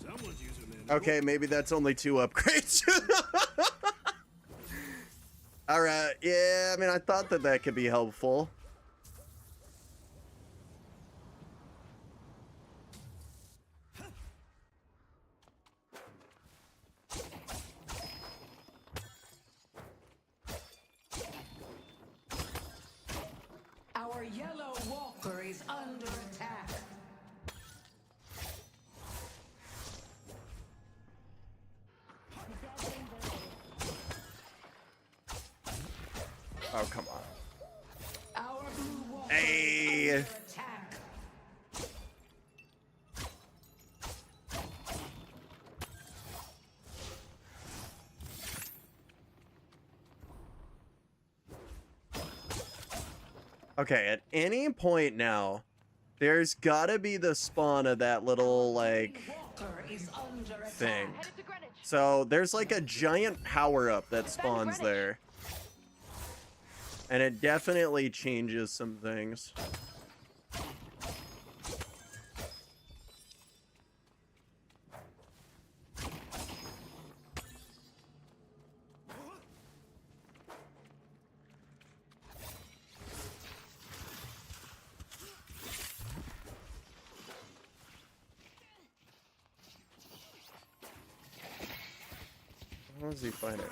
Someone's using it. Okay, maybe that's only 2 upgrades. All right. Yeah, I mean, I thought that that could be helpful. Our yellow walker is under attack. Oh, come on. Our blue walker Hey. is under attack. Okay, at any point now, there's gotta be the spawn of that little, like, Walker is under attack. thing. So there's like a giant power-up that spawns there. And it definitely changes some things. How does he find it?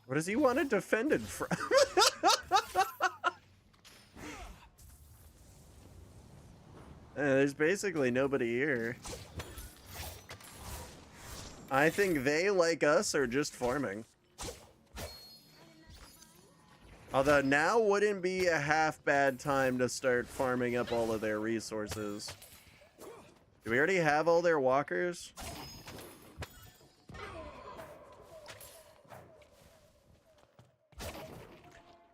What does he want it defended from? There's basically nobody here. I think they, like us, are just farming. Although now wouldn't be a half bad time to start farming up all of their resources. Do we already have all their walkers?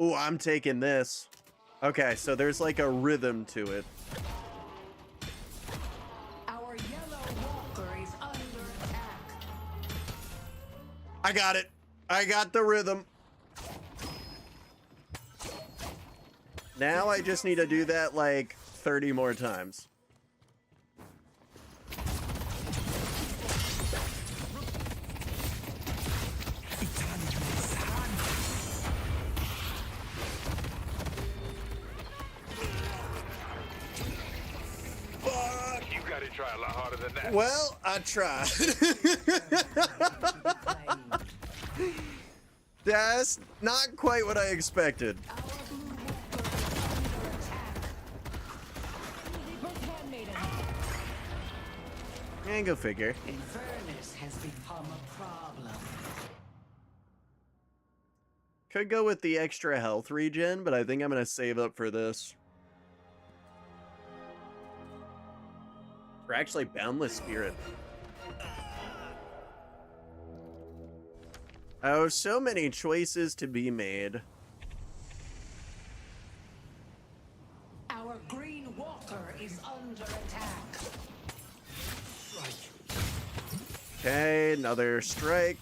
Ooh, I'm taking this. Okay, so there's like a rhythm to it. I got it. I got the rhythm. Now I just need to do that like 30 more times. You gotta try a lot harder than that. Well, I tried. That's not quite what I expected. And go figure. Infernus has become a problem. Could go with the extra health regen, but I think I'm gonna save up for this. Or actually, Boundless Spirit. Oh, so many choices to be made. Our green walker is under attack. Okay, another strike.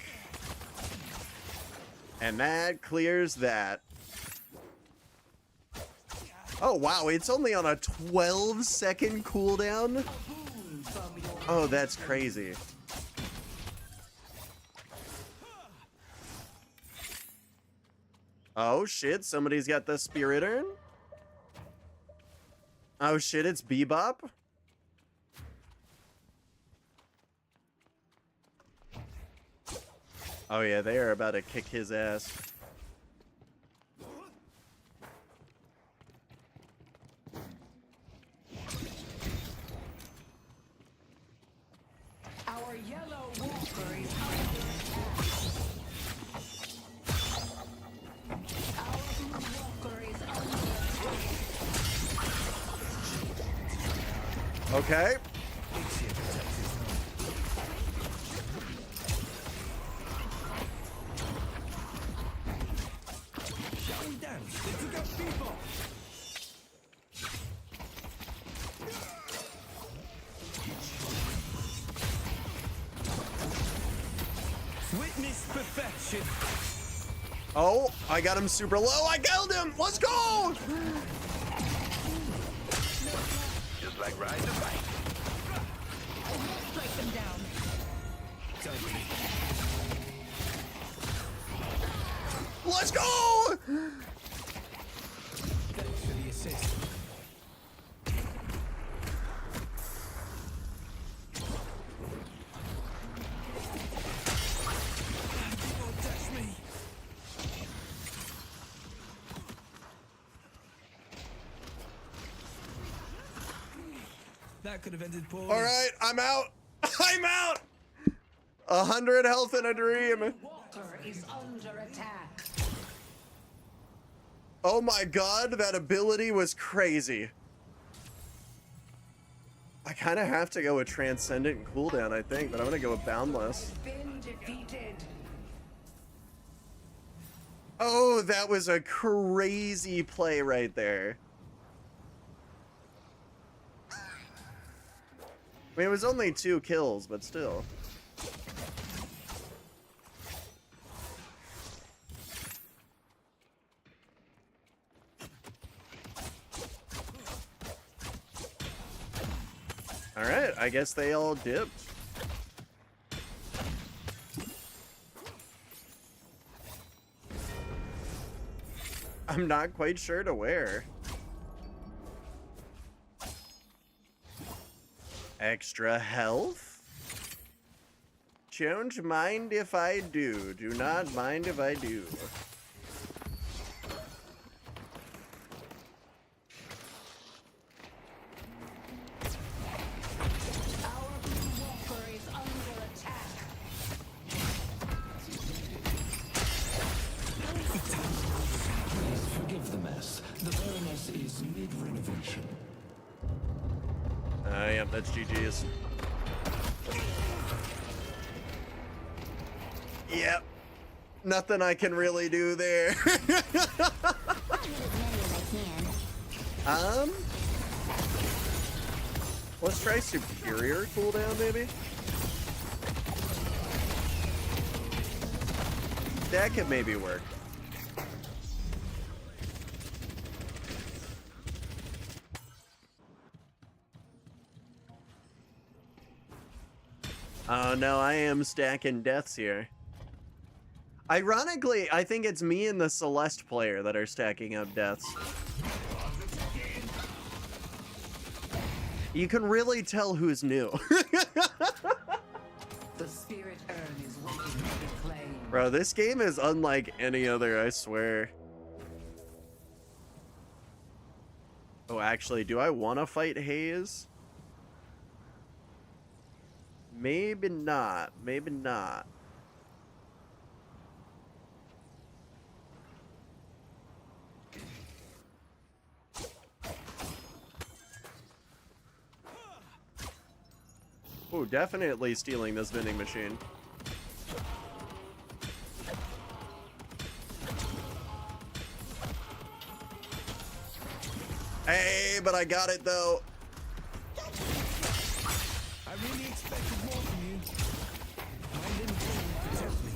And that clears that. Oh, wow, it's only on a 12-second cooldown? Oh, that's crazy. Oh, shit, somebody's got the Spirit Urn? Oh, shit, it's Bebop? Oh yeah, they are about to kick his ass. Our yellow walker is under attack. Our blue walker is under attack. Okay. Witness perfection. Oh, I got him super low. I killed him. Let's go. Just like riding a bike. Strike them down. Let's go. Thanks for the assist. That could have ended poorly. All right, I'm out. I'm out. 100 health in a dream. Walker is under attack. Oh my god, that ability was crazy. I kind of have to go with Transcendent cooldown, I think, but I'm going to go with Boundless. Been defeated. Oh, that was a crazy play right there. I mean, it was only 2 kills, but still. Alright, I guess they all dipped. I'm not quite sure to where. Extra health? Don't mind if I do. Do not mind if I do. Our blue walker is under attack. Please forgive the mess. The Baroness is mid-renovation. Yep, that's GG's. Yep. Nothing I can really do there. Let's try superior cooldown, maybe? That could maybe work. Oh no, I am stacking deaths here. Ironically, I think it's me and the Celeste player that are stacking up deaths. You can really tell who's new. The spirit urn is waiting to be claimed. Bro, this game is unlike any other, I swear. Oh, actually, do I want to fight Hayes? Maybe not. Maybe not. Oh, definitely stealing this vending machine. Hey, but I got it though. I really expected more from you. My little thing protects me.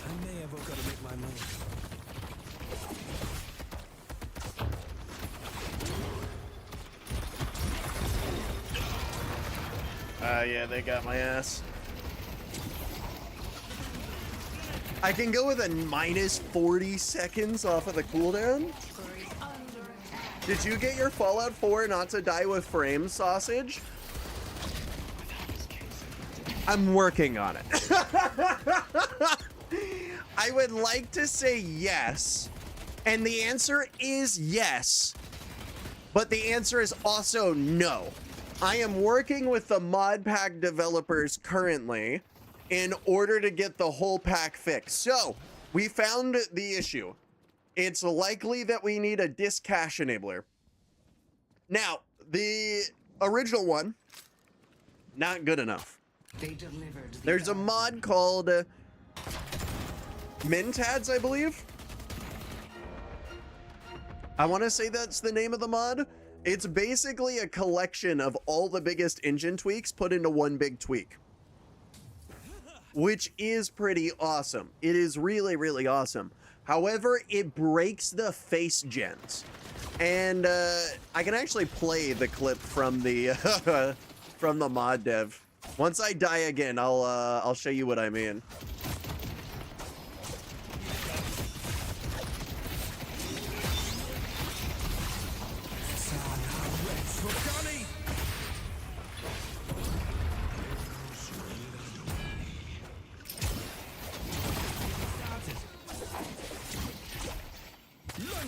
I may have got to make my money. Yeah, they got my ass. I can go with a minus 40 seconds off of the cooldown. Did you get your Fallout 4 not to die with frames sausage? I'm working on it. I would like to say yes. And the answer is yes. But the answer is also no. I am working with the mod pack developers currently in order to get the whole pack fixed. So we found the issue. It's likely that we need a disk cache enabler. Now, the original one, not good enough. They delivered the There's a mod called Mintads, I believe. I want to say that's the name of the mod. It's basically a collection of all the biggest engine tweaks put into one big tweak, which is pretty awesome. It is really, really awesome. However, it breaks the face gens. And I can actually play the clip from the from the mod dev. Once I die again, I'll show you what I mean.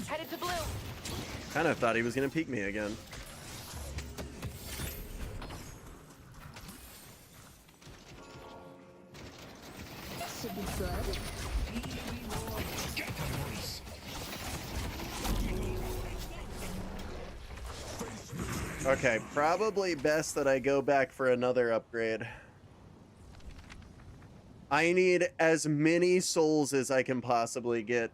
Headed to blue. Kind of thought he was gonna peek me again. Should be good. Okay, probably best that I go back for another upgrade. I need as many souls as I can possibly get.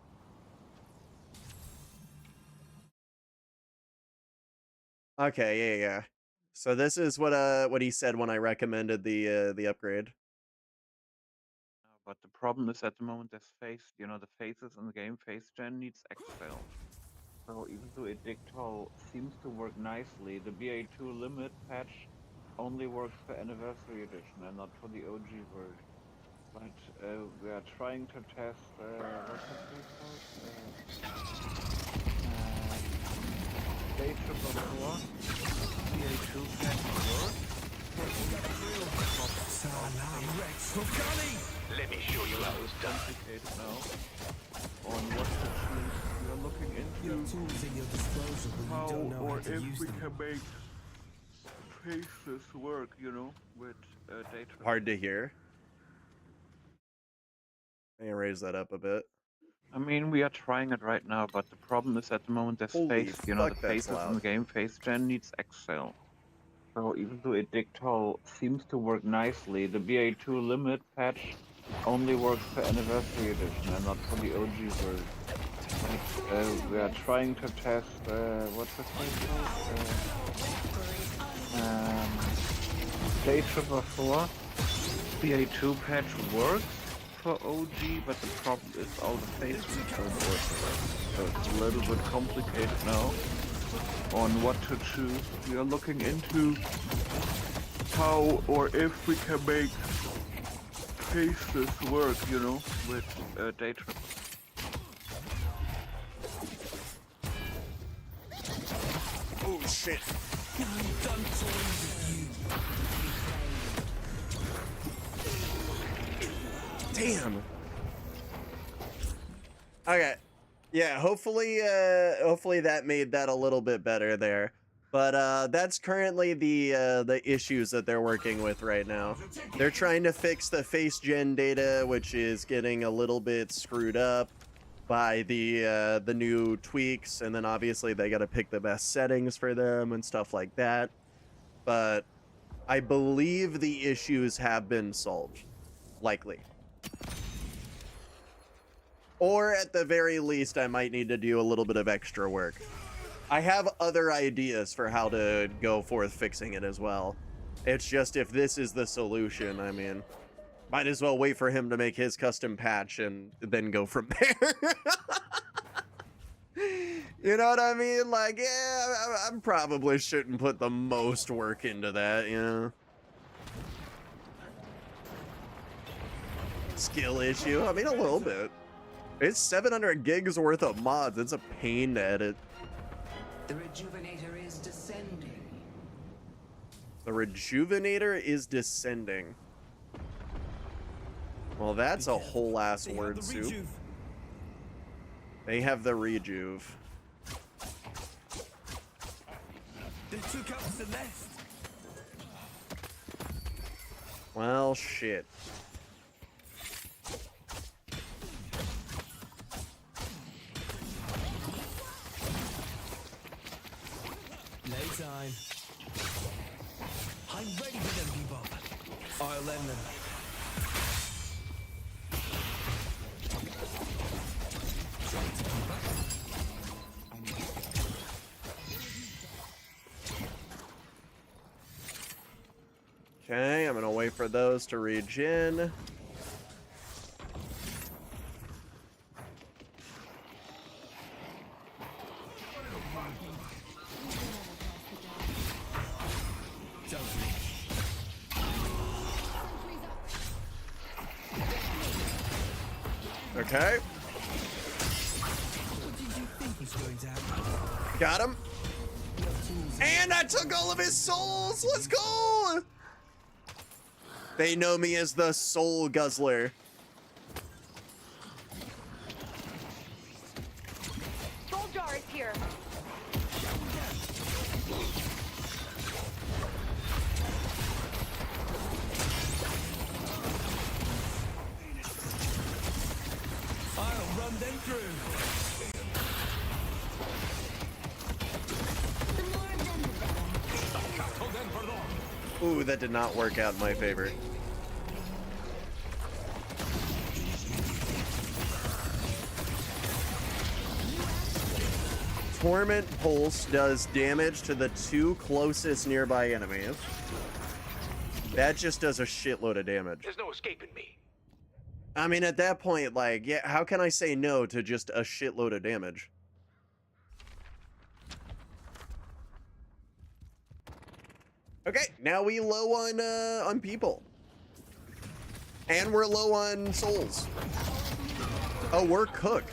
Okay, yeah. So this is what he said when I recommended the upgrade. But the problem is at the moment there's the faces in the game, face gen needs Excel. So even though Edictal seems to work nicely, the BA2 limit patch only works for Anniversary Edition and not for the OG version. But we are trying to test, what's it called? Day 444, BA2 patch works. Let me show you how it's done. Complicated now on what techniques we are looking into, Tools at your disposal, but how you don't know or how to if use we them. can make faces work, with data. Hard to hear. I can raise that up a bit. I mean, we are trying it right now, but the problem is at the moment there's Holy the fuck, that's faces in loud. the game, face gen needs Excel. So even though Edictal seems to work nicely, the BA2 limit patch only works for Anniversary Edition and not for the OG version. But, we are trying to test, what's the thing called? Day 444, BA2 patch works for OG, but the problem is all the faces don't work for it. So it's a little bit complicated now on what to choose. We are looking into how or if we can make faces work, you know, with data. Oh shit. Damn. Okay. Yeah, hopefully that made that a little bit better there. But that's currently the issues that they're working with right now. They're trying to fix the face gen data, which is getting a little bit screwed up by the new tweaks, and then obviously they got to pick the best settings for them and stuff like that. But I believe the issues have been solved, likely. Or at the very least, I might need to do a little bit of extra work. I have other ideas for how to go forth fixing it as well. It's just if this is the solution, I mean, might as well wait for him to make his custom patch and then go from there. You know what I mean? Like, yeah, I probably shouldn't put the most work into that, you know? Skill issue? I mean, a little bit. It's 700 gigs worth of mods. It's a pain to edit. The Rejuvenator is descending. The Rejuvenator is descending. Well, that's a whole ass word soup. They have the Rejuve. They took out Celeste. Well, shit. Playtime. I'm ready for them, Bebop. I'll end them. Okay, I'm gonna wait for those to regen. Okay. Got him. And I took all of his souls. Let's go. They know me as the Soul Guzzler. Soul Jar is here. I'll run them through. Ooh, that did not work out in my favor. Torment Pulse does damage to the 2 closest nearby enemies. That just does a shitload of damage. There's no escaping me. I mean, at that point, like, yeah, how can I say no to just a shitload of damage? Okay, now we low on people. And we're low on souls. Oh, we're cooked.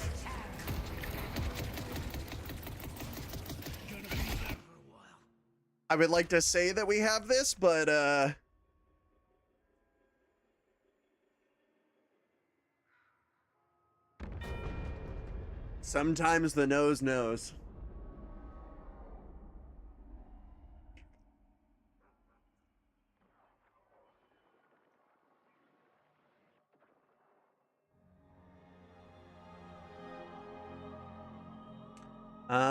I would like to say that we have this, but sometimes the nose knows.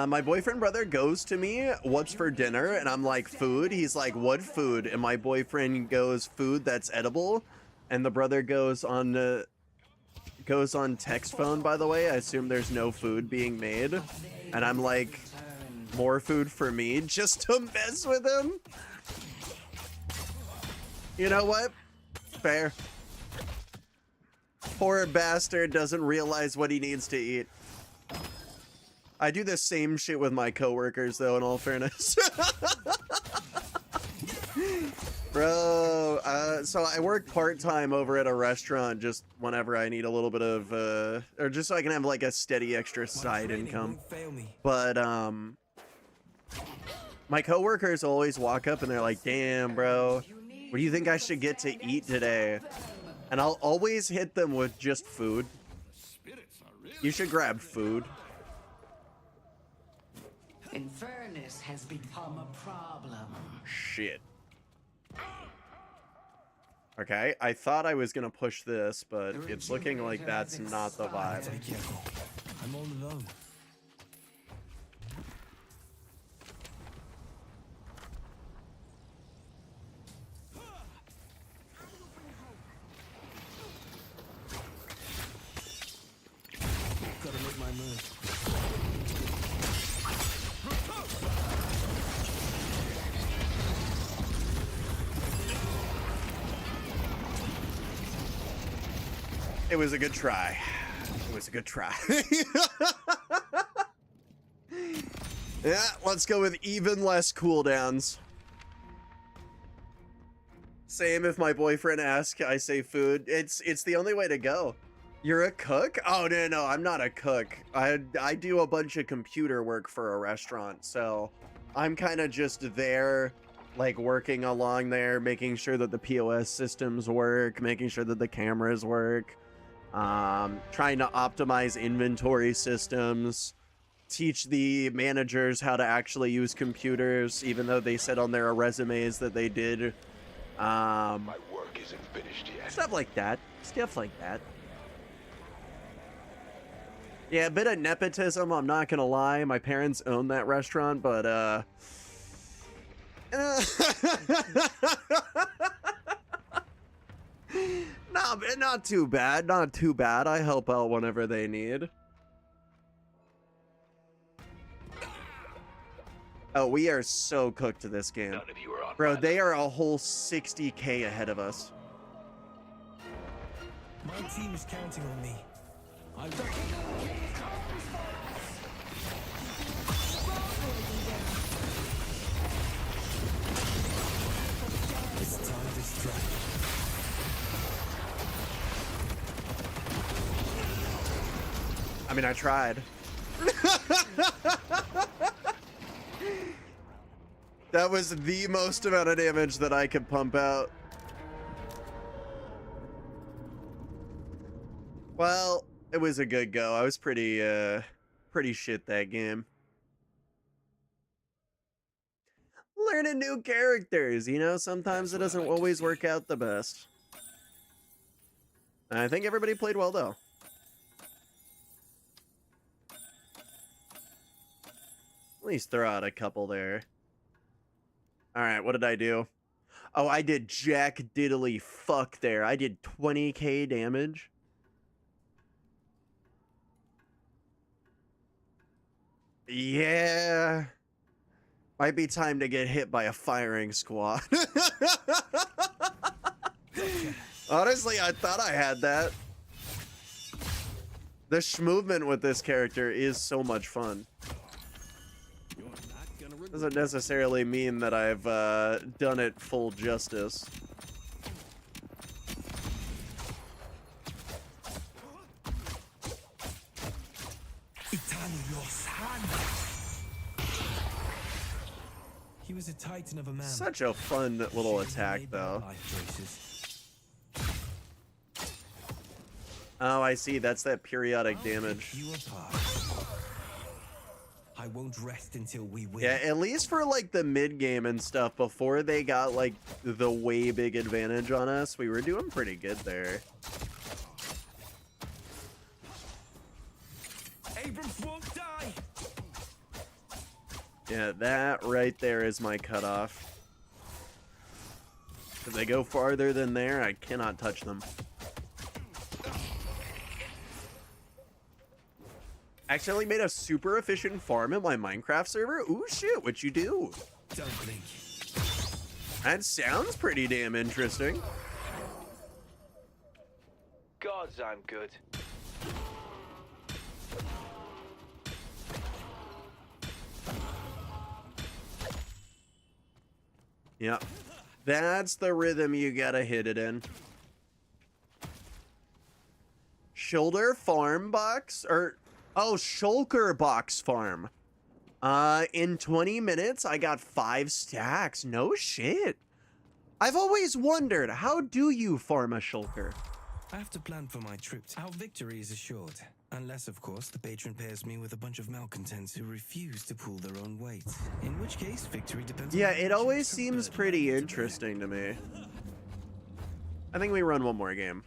My boyfriend brother goes to me, what's for dinner? And I'm like, food. He's like, what food? And my boyfriend goes, food that's edible. And the brother goes on text phone, by the way. I assume there's no food being made. And I'm like, more food for me, just to mess with him. You know what? Fair. Poor bastard doesn't realize what he needs to eat. I do the same shit with my coworkers, though, in all fairness. Bro, so I work part-time over at a restaurant just whenever I need a little bit of, or just so I can have like a steady extra side income. But, my coworkers always walk up and they're like, damn, bro, what do you think I should get to eat today? And I'll always hit them with just food. You should grab food. Inverness has become a problem. Shit. Okay, I thought I was gonna push this, but it's looking like that's not the vibe. Be careful. I'm all alone. Gotta make my move. It was a good try. It was a good try. Yeah, let's go with even less cooldowns. Same if my boyfriend asks, I say food. It's the only way to go. You're a cook? Oh, no, I'm not a cook. I do a bunch of computer work for a restaurant, so I'm kind of just there, like working along there, making sure that the POS systems work, making sure that the cameras work, trying to optimize inventory systems, teach the managers how to actually use computers, even though they said on their resumes that they did. My work isn't finished yet. Stuff like that. Stuff like that. Yeah, a bit of nepotism, I'm not gonna lie. My parents own that restaurant, but, no, not too bad. Not too bad. I help out whenever they need. Oh, we are so cooked to this game. None of you are on Bro, my they are a whole 60k ahead of us. My team is counting on me. It's time to strike. I mean, I tried. That was the most amount of damage that I could pump out. Well, it was a good go. I was pretty shit that game. Learning new characters, you know, sometimes it doesn't always work out the best. I think everybody played well, though. At least throw out a couple there. Alright, what did I do? Oh, I did jack diddly fuck there. I did 20k damage. Yeah. Might be time to get hit by a firing squad. Honestly, I thought I had that. The movement with this character is so much fun. Doesn't necessarily mean that I've done it full justice. He was a titan of a man. Such a fun little attack, though. Oh, I see. That's that periodic damage. I won't rest until we win. Yeah, at least for like the mid game and stuff, before they got like the way big advantage on us, we were doing pretty good there. Abrams won't die. Yeah, that right there is my cutoff. If they go farther than there, I cannot touch them. Accidentally made a super efficient farm in my Minecraft server? Ooh, shit, what you do? Don't blink. That sounds pretty damn interesting. Cause I'm good. Yep. That's the rhythm you gotta hit it in. Shoulder farm box? Or, oh, shulker box farm. In 20 minutes, I got 5 stacks. No shit. I've always wondered, how do you farm a shulker? I have to plan for my trip. Our victory is assured. Unless, of course, the patron pairs me with a bunch of malcontents who refuse to pull their own weight. In which case, victory depends Yeah, on how it much always extra seems burden I pretty need to bear. interesting to me. I think we run one more game.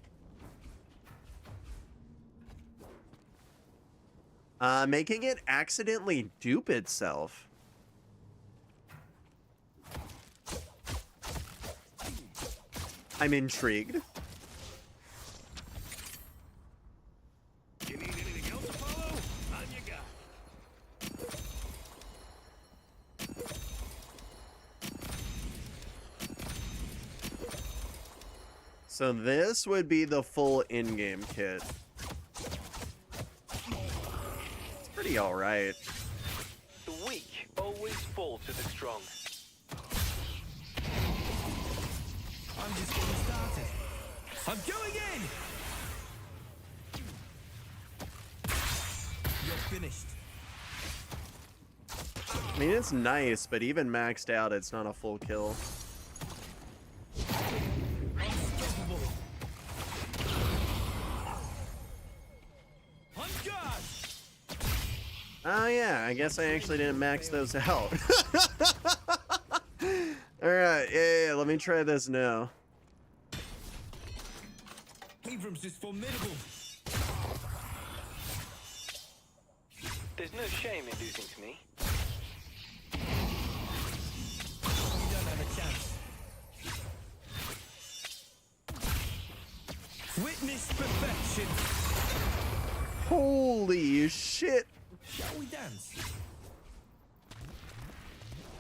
Making it accidentally dupe itself. I'm intrigued. You need anything else to follow? On you got. So this would be the full in-game kit. It's pretty alright. The weak always fall to the strong. I'm just getting started. I'm going in! You're finished. I mean, it's nice, but even maxed out, it's not a full kill. Unstoppable. On guard! Oh yeah, I guess I actually didn't max those out. Alright, yeah, let me try this now. Abrams is formidable. There's no shame in losing to me. You don't have a chance. Witness perfection. Holy shit. Shall we dance?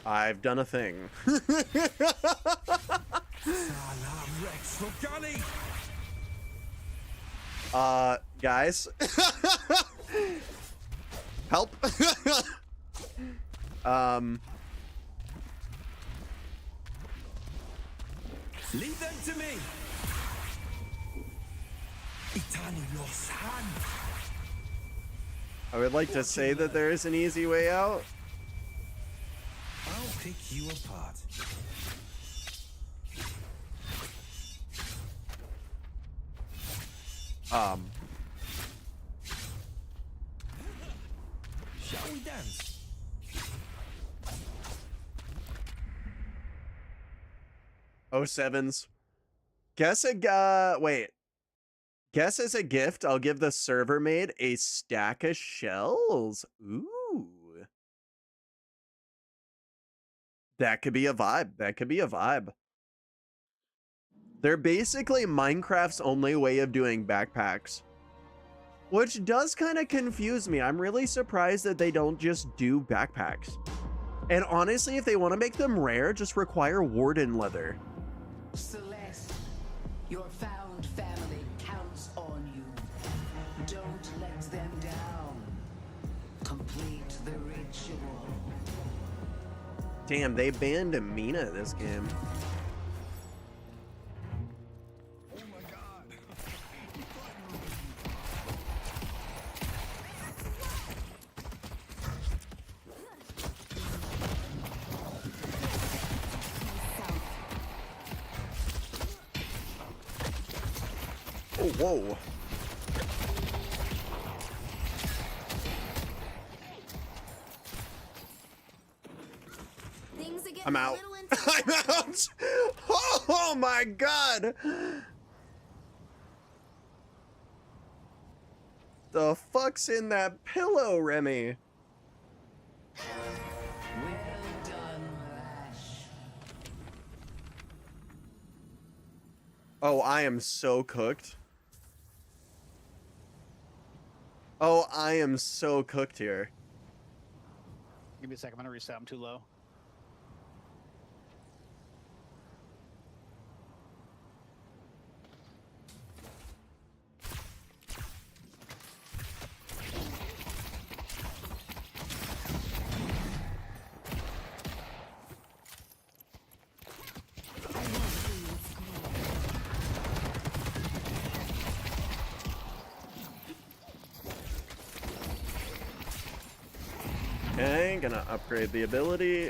I've done a thing. Salam Rex Rogani. Guys. Help. Leave them to me. Itani Losan. I would like to say that there is an easy way out. I'll pick you apart. Shall we dance? BO7s. Guess as a gift, I'll give the server maid a stack of shells. Ooh. That could be a vibe. That could be a vibe. They're basically Minecraft's only way of doing backpacks. Which does kind of confuse me. I'm really surprised that they don't just do backpacks. And honestly, if they want to make them rare, just require warden leather. Celeste, your found family counts on you. Don't let them down. Complete the ritual. Damn, they banned Amina this game. Oh my god. Oh, whoa. Things are getting I'm a out. little intense. I'm out. Oh my god. The fuck's in that pillow, Remy? Well done, Lash. Oh, I am so cooked. Oh, I am so cooked here. Give me a second. I'm gonna reset. I'm too low. Okay, gonna upgrade the ability.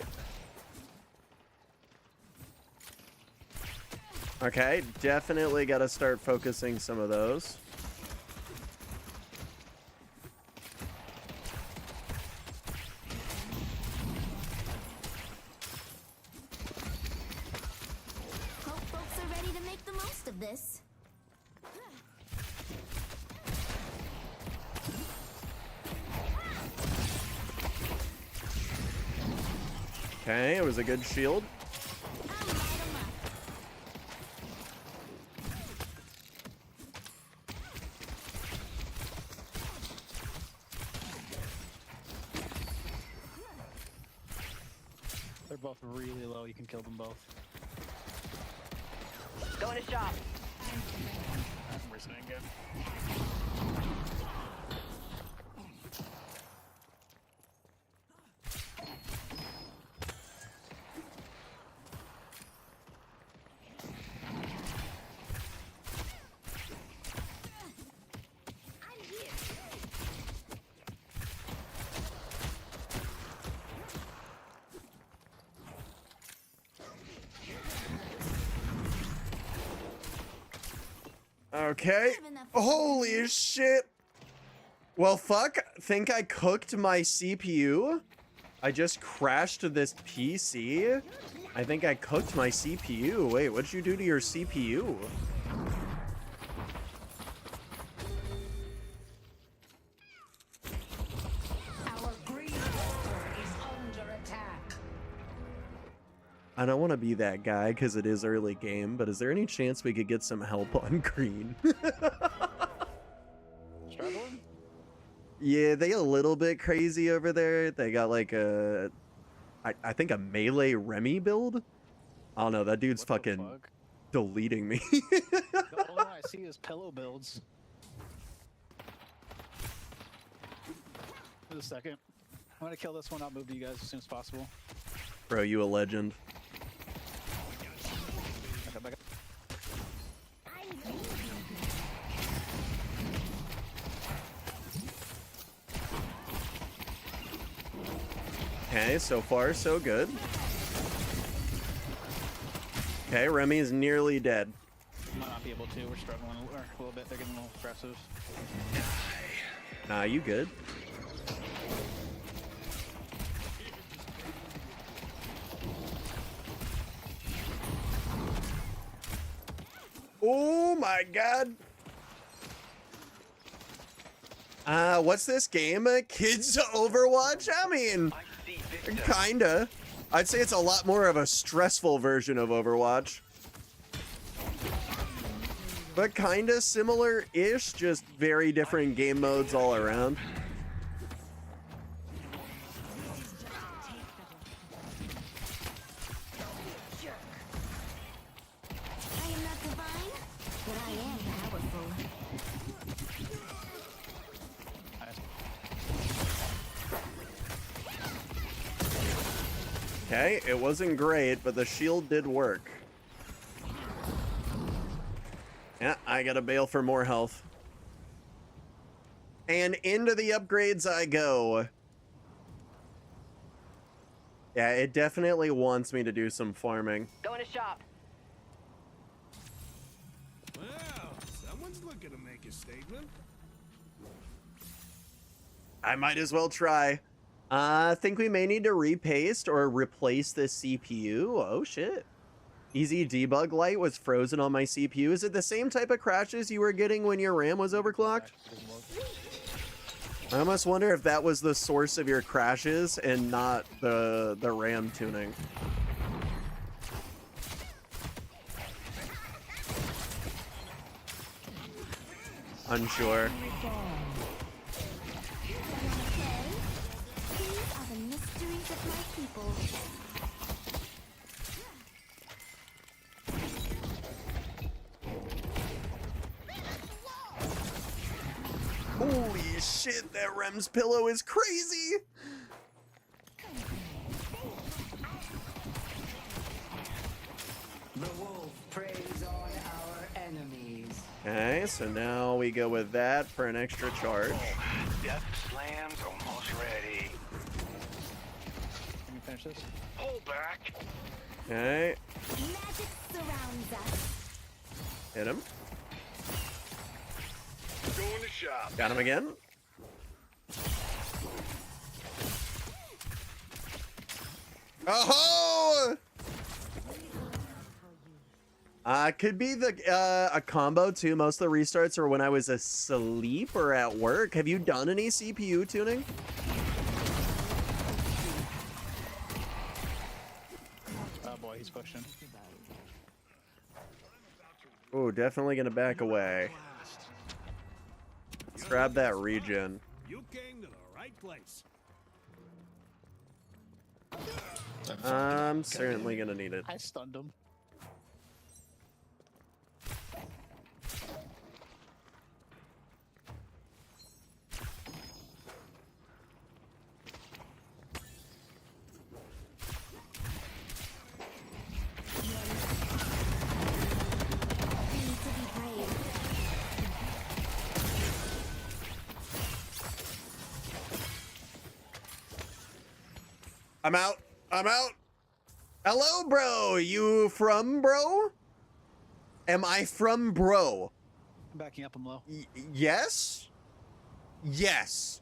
Okay, definitely gotta start focusing some of those. Hope folks are ready to make the most of this. Okay, it was a good shield. They're both really low. You can kill them both. Going to shop. We're staying good. Okay. Holy shit. Well, fuck. Think I cooked my CPU? I just crashed this PC? I think I cooked my CPU. Wait, what'd you do to your CPU? Our green altar is under attack. I don't want to be that guy because it is early game, but is there any chance we could get some help on green? Struggling? Yeah, they a little bit crazy over there. They got like a, I think a melee Remy build. I don't know. That dude's fucking deleting me. The only one I see is pillow builds. For a second. I'm gonna kill this one. I'll move to you guys as soon as possible. Bro, you a legend. Okay, back up. Okay, so far so good. Okay, Remy is nearly dead. Might not be able to. We're struggling a little bit. They're getting a little aggressive. Nah, you good. Oh my god. What's this game? Kids Overwatch? I mean, kinda. I'd say it's a lot more of a stressful version of Overwatch. But kinda similar-ish, just very different game modes all around. I am not divine, but I am powerful. Okay, it wasn't great, but the shield did work. Yeah, I gotta bail for more health. And into the upgrades I go. Yeah, it definitely wants me to do some farming. Going to shop. Well, someone's looking to make a statement. I might as well try. I think we may need to repaste or replace the CPU. Oh shit. Easy debug light was frozen on my CPU. Is it the same type of crashes you were getting when your RAM was overclocked? I almost wonder if that was the source of your crashes and not the RAM tuning. Unsure. These are the mysteries of my people. Holy shit, that Rem's pillow is crazy! The wolf preys on our enemies. Okay, so now we go with that for an extra charge. Death Slam's almost ready. finish this. Pull back. Okay. Magic surrounds us. Hit him. Going to shop. Got him again. Oh! Could be the a combo too. Most of the restarts are when I was asleep or at work. Have you done any CPU tuning? Oh boy, he's pushing. Oh, definitely gonna back away. Let's grab that regen. You came to the right place. I'm certainly gonna need it. I stunned him. I'm out. I'm out. Hello, bro. You from, bro? Am I from, bro? I'm backing up him low. Yes? Yes.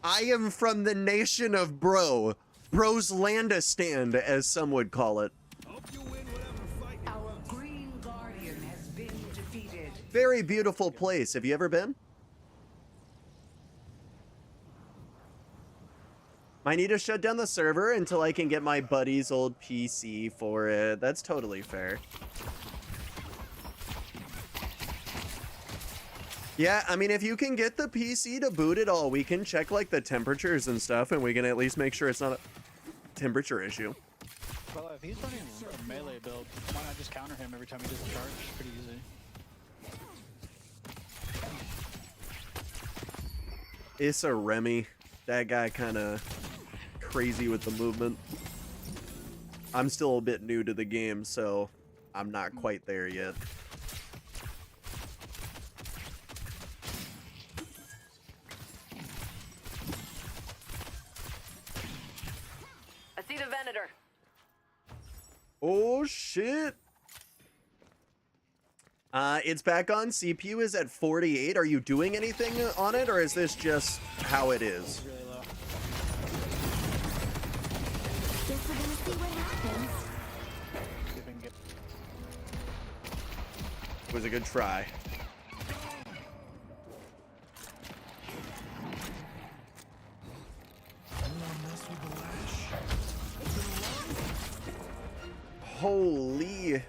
I am from the nation of bro. Bro's Landistan, as some would call it. Hope you win whatever fight. Our Green Guardian has been defeated. Very beautiful place. Have you ever been? Might need to shut down the server until I can get my buddy's old PC for it. That's totally fair. Yeah, I mean, if you can get the PC to boot it all, we can check, like, the temperatures and stuff, and we can at least make sure it's not a temperature issue. Well, if he's running a melee build, why not just counter him every time he does a charge? Pretty easy. Issa Remy. That guy kind of crazy with the movement. I'm still a bit new to the game, so I'm not quite there yet. I see the Venator. Oh, shit. It's back on. CPU is at 48. Are you doing anything on it, or is this just how it is? Really low. Guess we're gonna see what happens. See if I can get... It was a good try. Holy.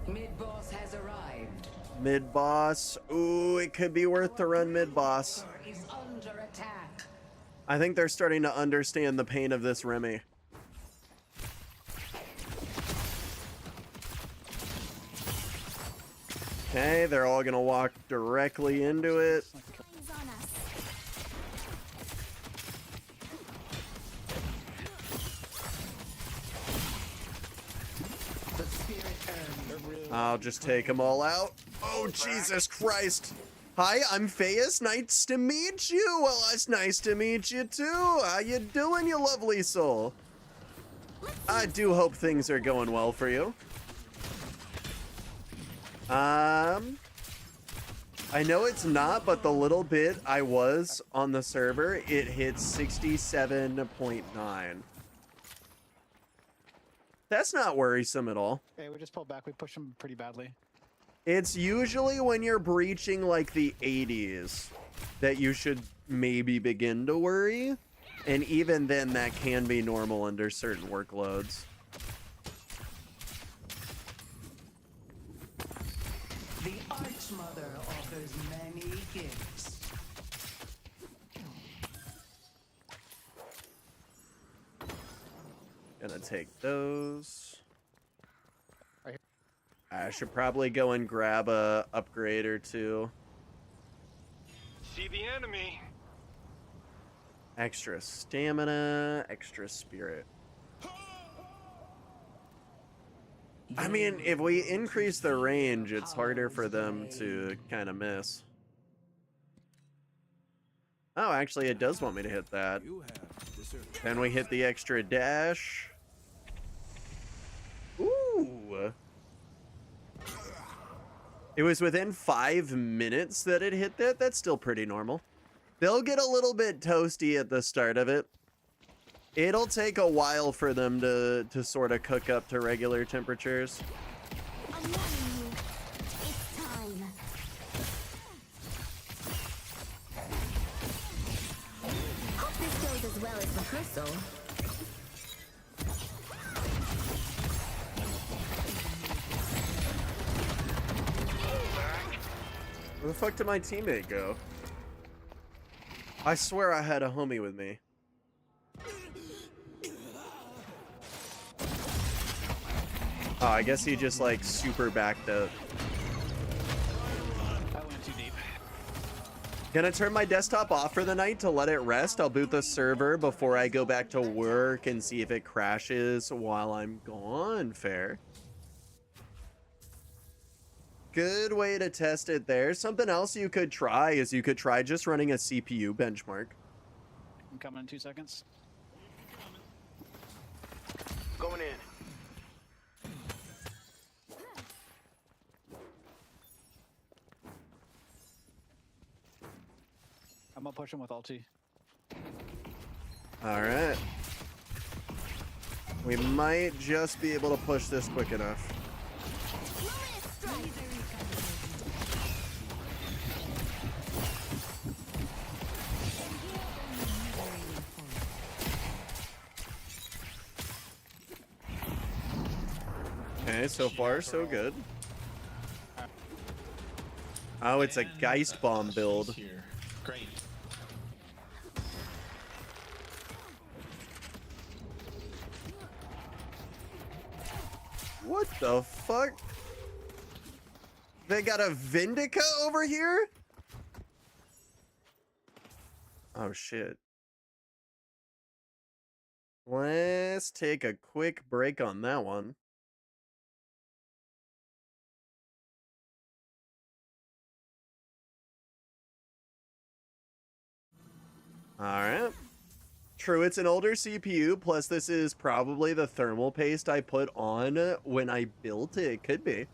Mid-boss has arrived. Mid-boss. Ooh, it could be worth to run mid-boss. Is under attack. I think they're starting to understand the pain of this Remy. Okay, they're all gonna walk directly into it. Things on us. The spirit earned. I'll just take them all out. Oh, Jesus Christ. Hi, I'm Feus. Nice to meet you. Well, it's nice to meet you too. How you doing, you lovely soul? I do hope things are going well for you. I know it's not, but the little bit I was on the server, it hit 67.9. That's not worrisome at all. Hey, we just pulled back. We pushed him pretty badly. It's usually when you're breaching like the 80s that you should maybe begin to worry. And even then, that can be normal under certain workloads. The Archmother offers many gifts. Gonna take those. Right here. I should probably go and grab a upgrade or two. See the enemy. Extra stamina, extra spirit. I mean, if we increase the range, it's harder for them to kind of miss. Oh, actually, it does want me to hit that. Then we hit the extra dash. Ooh. It was within 5 minutes that it hit that. That's still pretty normal. They'll get a little bit toasty at the start of it. It'll take a while for them to sort of cook up to regular temperatures. I'm warning you. It's time. Hope this goes as well as rehearsal. Where the fuck did my teammate go? I swear I had a homie with me. Oh, I guess he just like super backed up. That went too deep. Gonna turn my desktop off for the night to let it rest. I'll boot the server before I go back to work and see if it crashes while I'm gone. Fair. Good way to test it there. Something else you could try is you could try just running a CPU benchmark. I'm coming in 2 seconds. Going in. I'm gonna push him with ulti. All right. We might just be able to push this quick enough. Okay, so far so good. Oh, it's a Geist Bomb build. Great. What the fuck? They got a Vindica over here? Oh shit. Let's take a quick break on that one. Alright. True, it's an older CPU, plus this is probably the thermal paste I put on when I built it. It could be.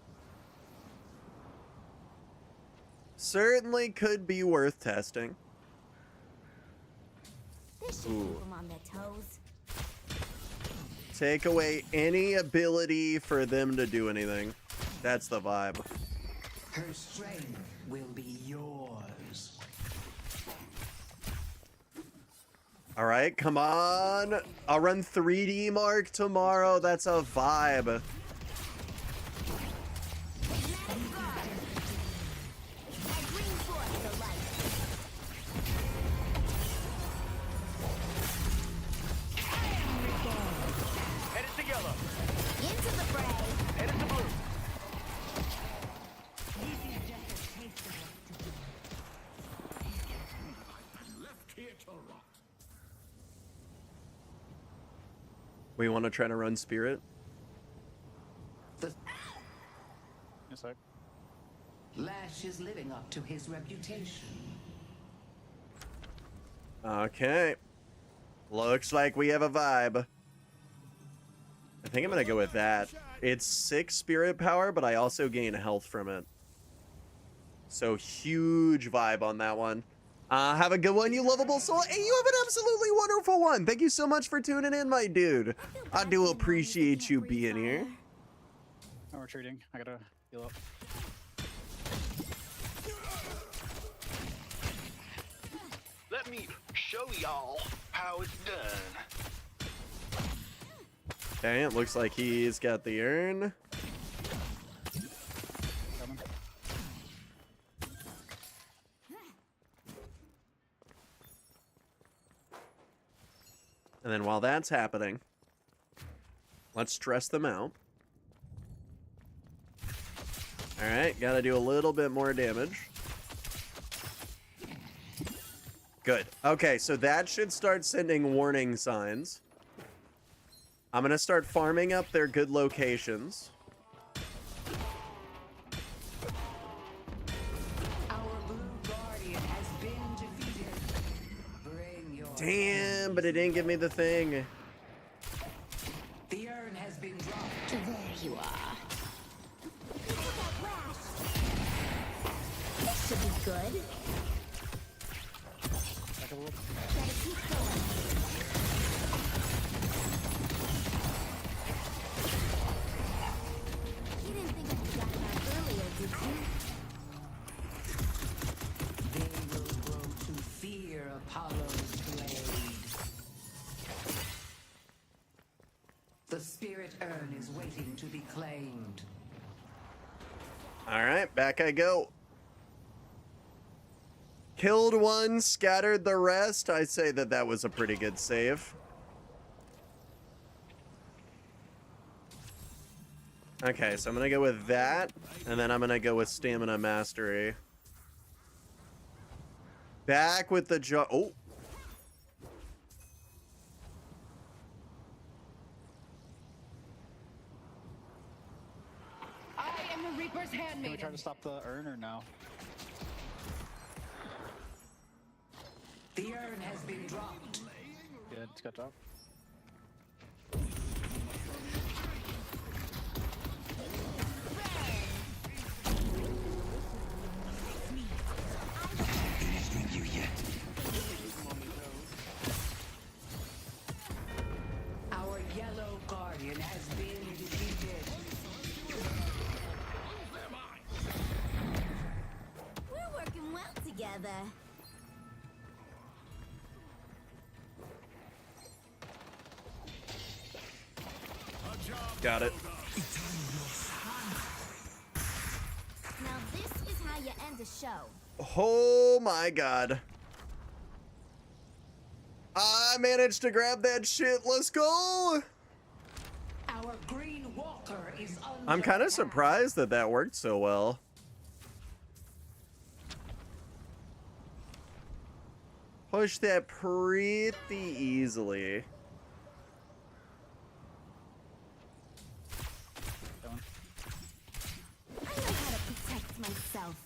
Certainly could be worth testing. This should keep them on their toes. Take away any ability for them to do anything. That's the vibe. Her strength will be yours. All right, come on. I'll run 3D Mark tomorrow. That's a vibe. Headed to yellow. Into the fray. Headed to blue. Left here to rot. We want to try to run Spirit. Yes, sir. Lash is living up to his reputation. Okay. Looks like we have a vibe. I think I'm going to go with that. It's 6 spirit power, but I also gain health from it. So huge vibe on that one. Have a good one, you lovable soul. Hey, you have an absolutely wonderful one. Thank you so much for tuning in, my dude. I do appreciate you being here. I'm retreating. I gotta heal up. Let me show y'all how it's done. Okay, it looks like he's got the urn. Coming. And then while that's happening, let's stress them out. All right, gotta do a little bit more damage. Good. Okay, so that should start sending warning signs. I'm gonna start farming up their good locations. Damn, but it didn't give me the thing. The urn has been dropped. There you are. This should be good. Gotta keep going. You didn't think I forgot about earlier, did you? They will grow to fear Apollo's blade. The spirit urn is waiting to be claimed. All right, back I go. Killed one, scattered the rest. I say that that was a pretty good save. Okay, so I'm gonna go with that, and then I'm gonna go with Stamina Mastery. Back with the jaw. Oh. I am the Reaper's handmaiden. Can we try to stop the urn or no? The urn has been dropped. Yeah, it's got dropped. Our yellow guardian has been defeated. We're working well together. Got it. Now this is how you end a show. Oh my god. I managed to grab that shit. Let's go. Our green walker is under I'm kind of attack. surprised that that worked so well. Push that pretty easily. I know how to protect myself.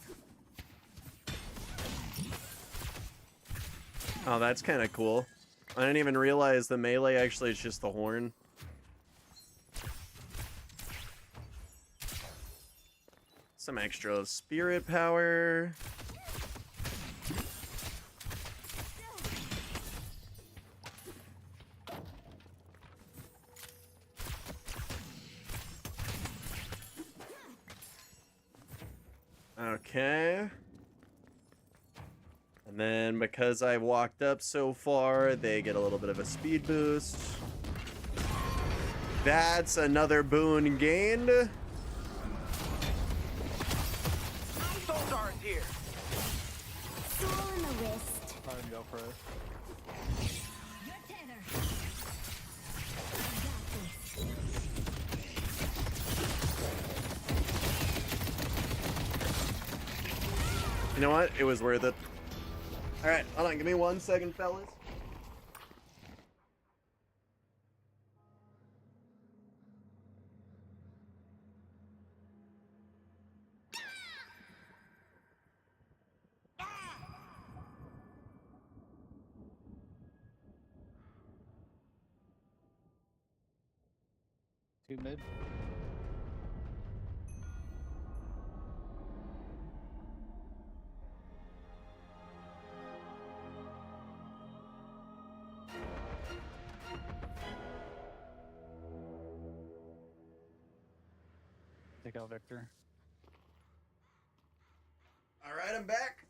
Oh, that's kind of cool. I didn't even realize the melee actually is just the horn. Some extra spirit power. Okay. And then because I walked up so far, they get a little bit of a speed boost. That's another boon gained. Soldar's here. Sword in the wrist. Probably gonna go for it. Your tether. I got this. You know what? It was worth it. All right, hold on. Give me 1 second, fellas. Two mid. Take out Victor. All right, I'm back.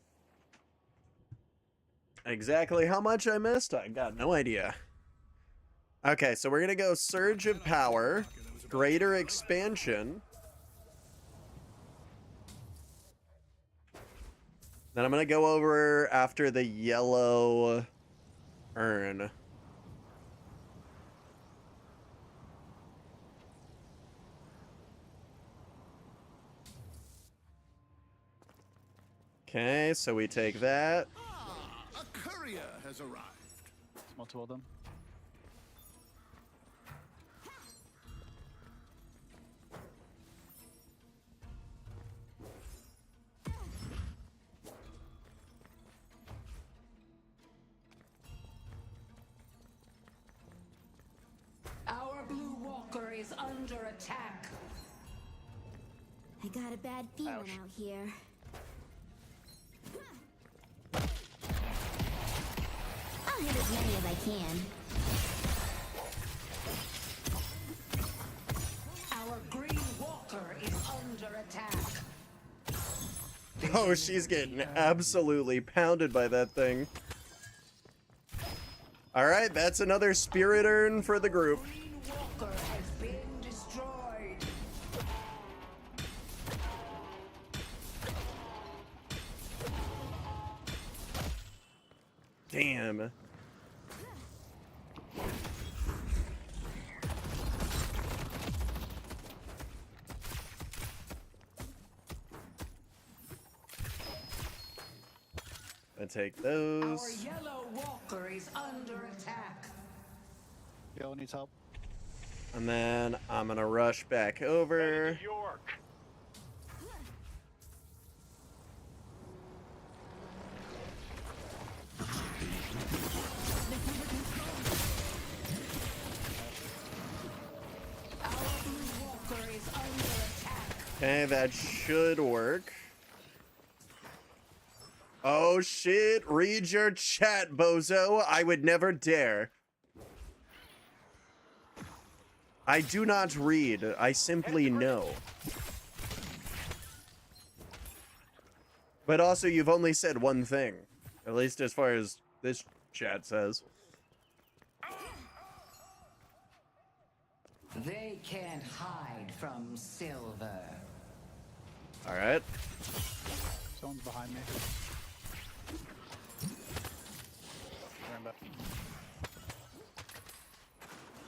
Exactly how much I missed, I got no idea. Okay, so we're gonna go Surge of Power, Greater Expansion. Then I'm gonna go over after the yellow urn. Okay, so we take that. A courier has arrived. Multiple of them. is under attack. I got a bad feeling out here. I'll hit as many as I can. Our green walker is under attack. Oh, she's getting absolutely pounded by that thing. All right, that's another spirit urn for the group. Green walker has been destroyed. Damn. I take those. Our yellow walker is under attack. Yellow needs help. And then I'm gonna rush back over. York. Our blue walker is under attack. Okay, that should work. Oh shit, read your chat, bozo. I would never dare. I do not read, I simply know. But also, you've only said one thing. At least as far as this chat says. They can't hide from silver. Alright. Someone's behind me. Turn back.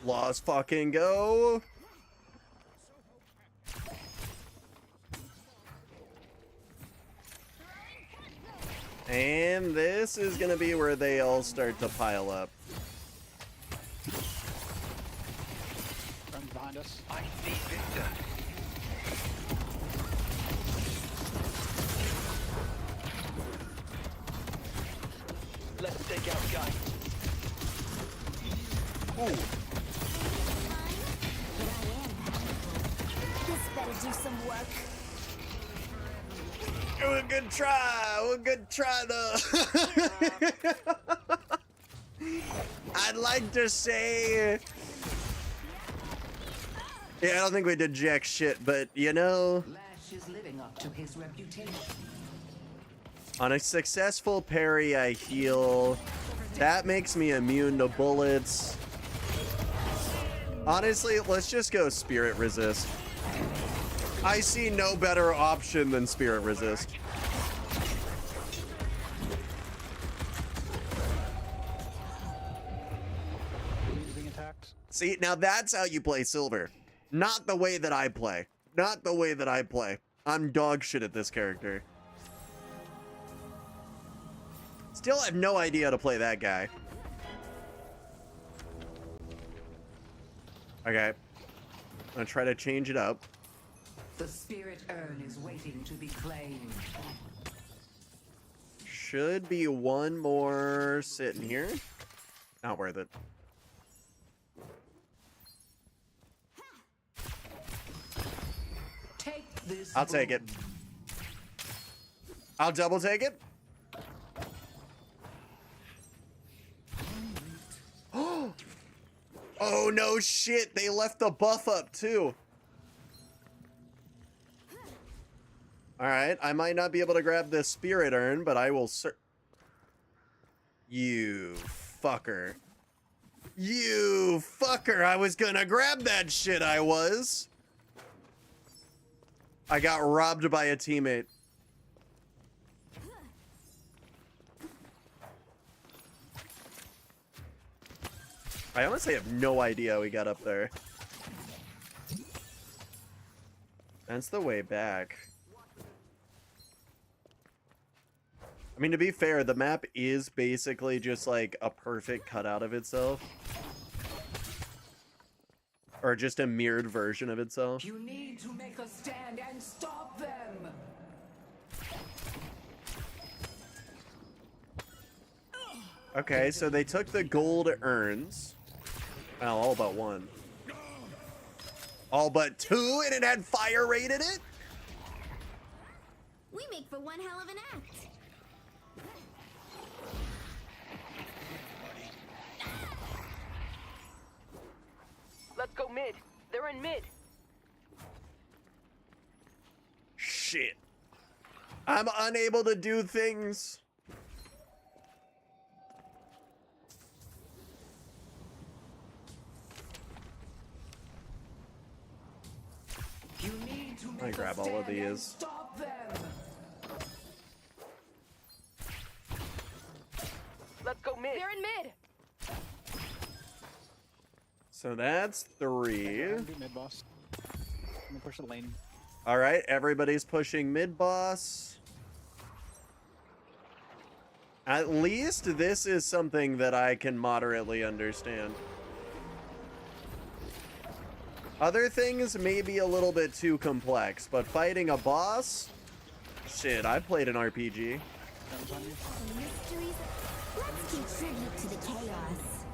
Lost fucking go. And this is gonna be where they all start to pile up. Friends behind us. I see Victor. Let's take out guy. Ooh. This better do some work. It was a good try. It was a good try, though. I'd like to say... Yeah, I don't think we did jack shit, but, you know... Lash is living up to his reputation. On a successful parry, I heal. That makes me immune to bullets. Honestly, let's just go Spirit Resist. I see no better option than Spirit Resist. He's being attacked. See, now that's how you play Silver. Not the way that I play. Not the way that I play. I'm dog shit at this character. Still have no idea how to play that guy. Okay. I'm gonna try to change it up. The spirit urn is waiting to be claimed. Should be one more sitting here. Not worth it. Take this. I'll take it. I'll double take it. Oh no shit, they left the buff up too. Alright, I might not be able to grab the spirit urn, but I will You fucker. You fucker, I was gonna grab that shit, I was. I got robbed by a teammate. I honestly have no idea how we got up there. That's the way back. I mean, to be fair, the map is basically just like a perfect cutout of itself. Or just a mirrored version of itself. You need to make a stand and stop them. Okay, so they took the gold urns. Well, all but one. All but 2, and it had fire rate in it? We make for one hell of an act. Let's go mid. They're in mid. Shit. I'm unable to do things. You need to I make grab a all of stand and these. stop them. Let's go mid. They're in mid. So that's 3. Do mid boss. I'm gonna push the lane. All right, everybody's pushing mid boss. At least this is something that I can moderately understand. Other things may be a little bit too complex, but fighting a boss? Shit, I played an RPG. Mysteries. Let's contribute to the chaos.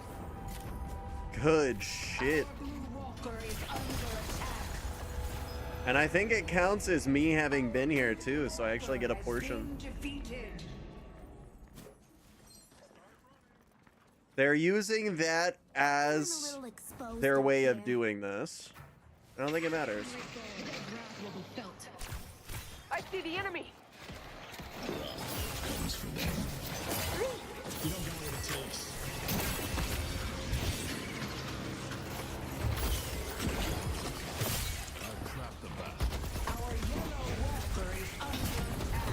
Good shit. And I think it counts as me having been here too, so I actually get a portion. They're using that as their way of doing this. I don't think it matters. I see the enemy.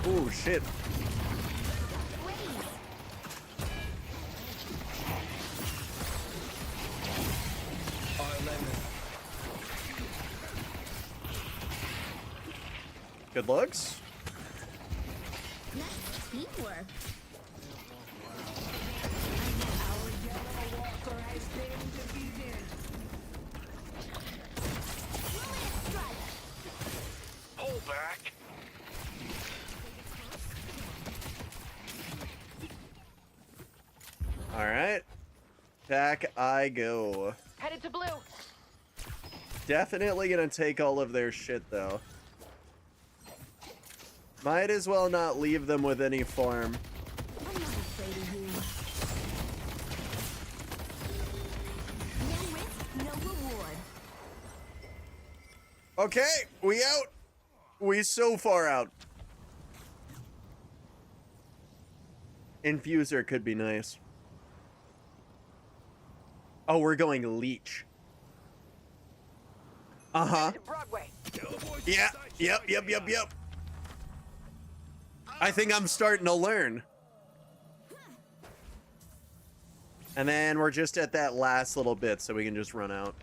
Oh shit. Good looks. Nice teamwork. Pull back. All right. Back I go. Headed to blue. Definitely gonna take all of their shit though. Might as well not leave them with any farm. I'm not afraid of you. No risk, no reward. Okay, we out. We so far out. Infuser could be nice. Oh, we're going leech. Uh-huh. Broadway. Yeah, yep. I think I'm starting to learn. And then we're just at that last little bit, so we can just run out.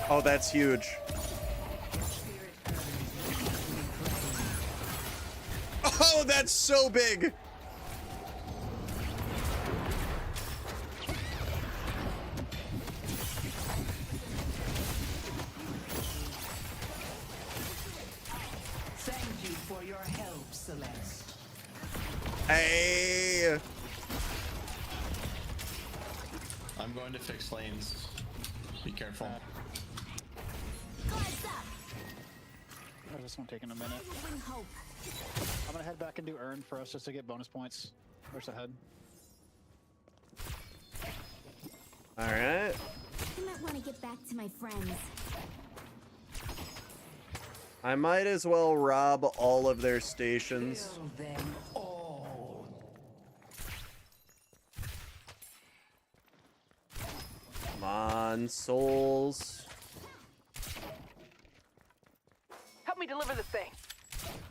Oh, that's huge. Oh, that's so big. Thank you for your help, Celeste. Hey. I'm going to fix lanes. Be careful. Oh, this one taking a minute. I'm gonna head back and do earn for us just to get bonus points. Where's the head? All right. I might want to get back to my friends. I might as well rob all of their stations. Kill them all. Come on, souls. Help me deliver this thing.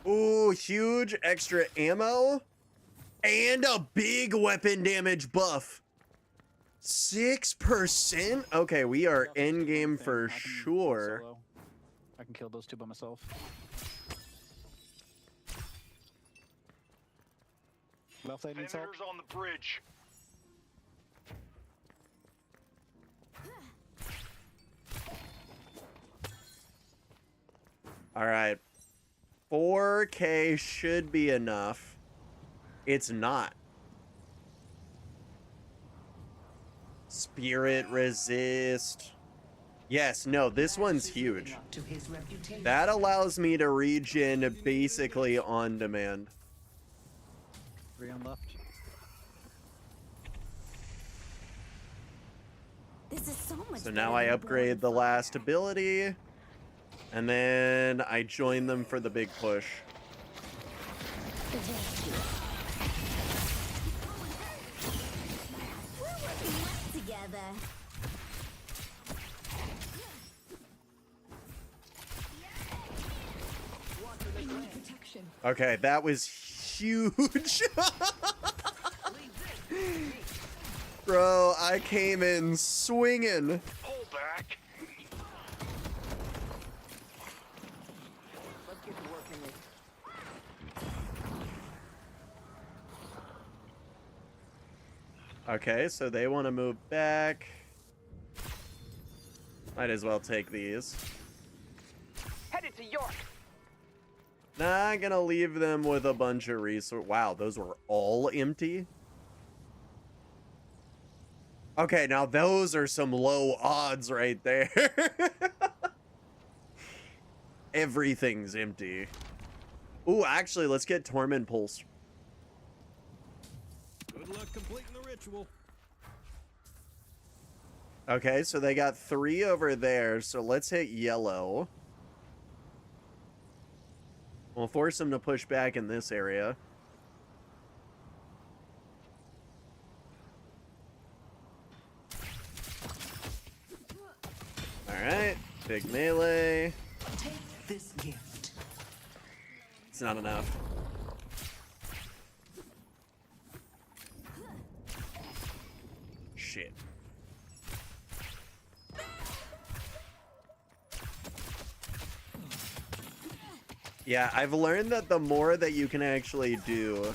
Ooh, huge extra ammo. And a big weapon damage buff. 6%? Okay, we are in game for sure. I can kill those two by myself. Left lane needs help. Senators on the bridge. All right. 4K should be enough. It's not. Spirit resist. Yes, no, this one's huge. That allows me to regen basically on demand. 3 on left. This is so much So now I upgrade the last ability, and then I join them for the big push. We're working well together. Okay, that was huge. Bro, I came in swinging. Pull back. Let's get to work in this. Okay, so they want to move back. Might as well take these. Headed to York. Nah, I'm gonna leave them with a bunch of resources. Wow, those were all empty? Okay, now those are some low odds right there. Everything's empty. Ooh, actually, let's get Torment Pulse. Good luck completing the ritual. Okay, so they got 3 over there, so let's hit yellow. We'll force them to push back in this area. Alright, big melee. Take this gift. It's not enough. Shit. Yeah, I've learned that the more that you can actually do...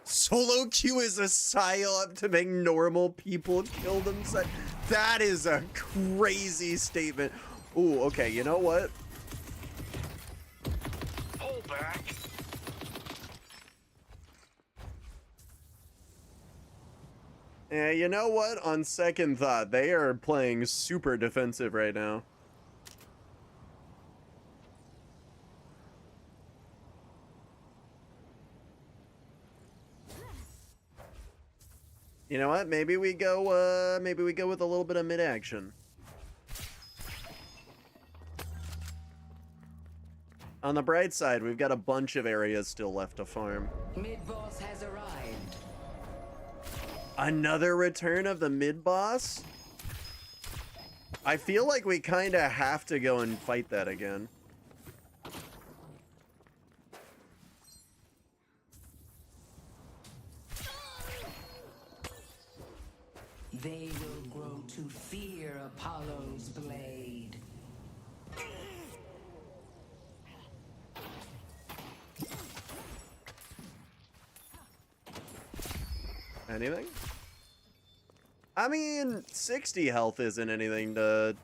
Solo queue is a psyop to make normal people kill themselves. That is a crazy statement. Ooh, okay, you know what? Pull back. Yeah, you know what? On second thought, they are playing super defensive right now. You know what? Maybe we go with a little bit of mid-action. On the bright side, we've got a bunch of areas still left to farm. Mid-boss has arrived. Another return of the mid-boss? I feel like we kind of have to go and fight that again. They will grow to fear Apollo's blade. Anything? I mean, 60 health isn't anything to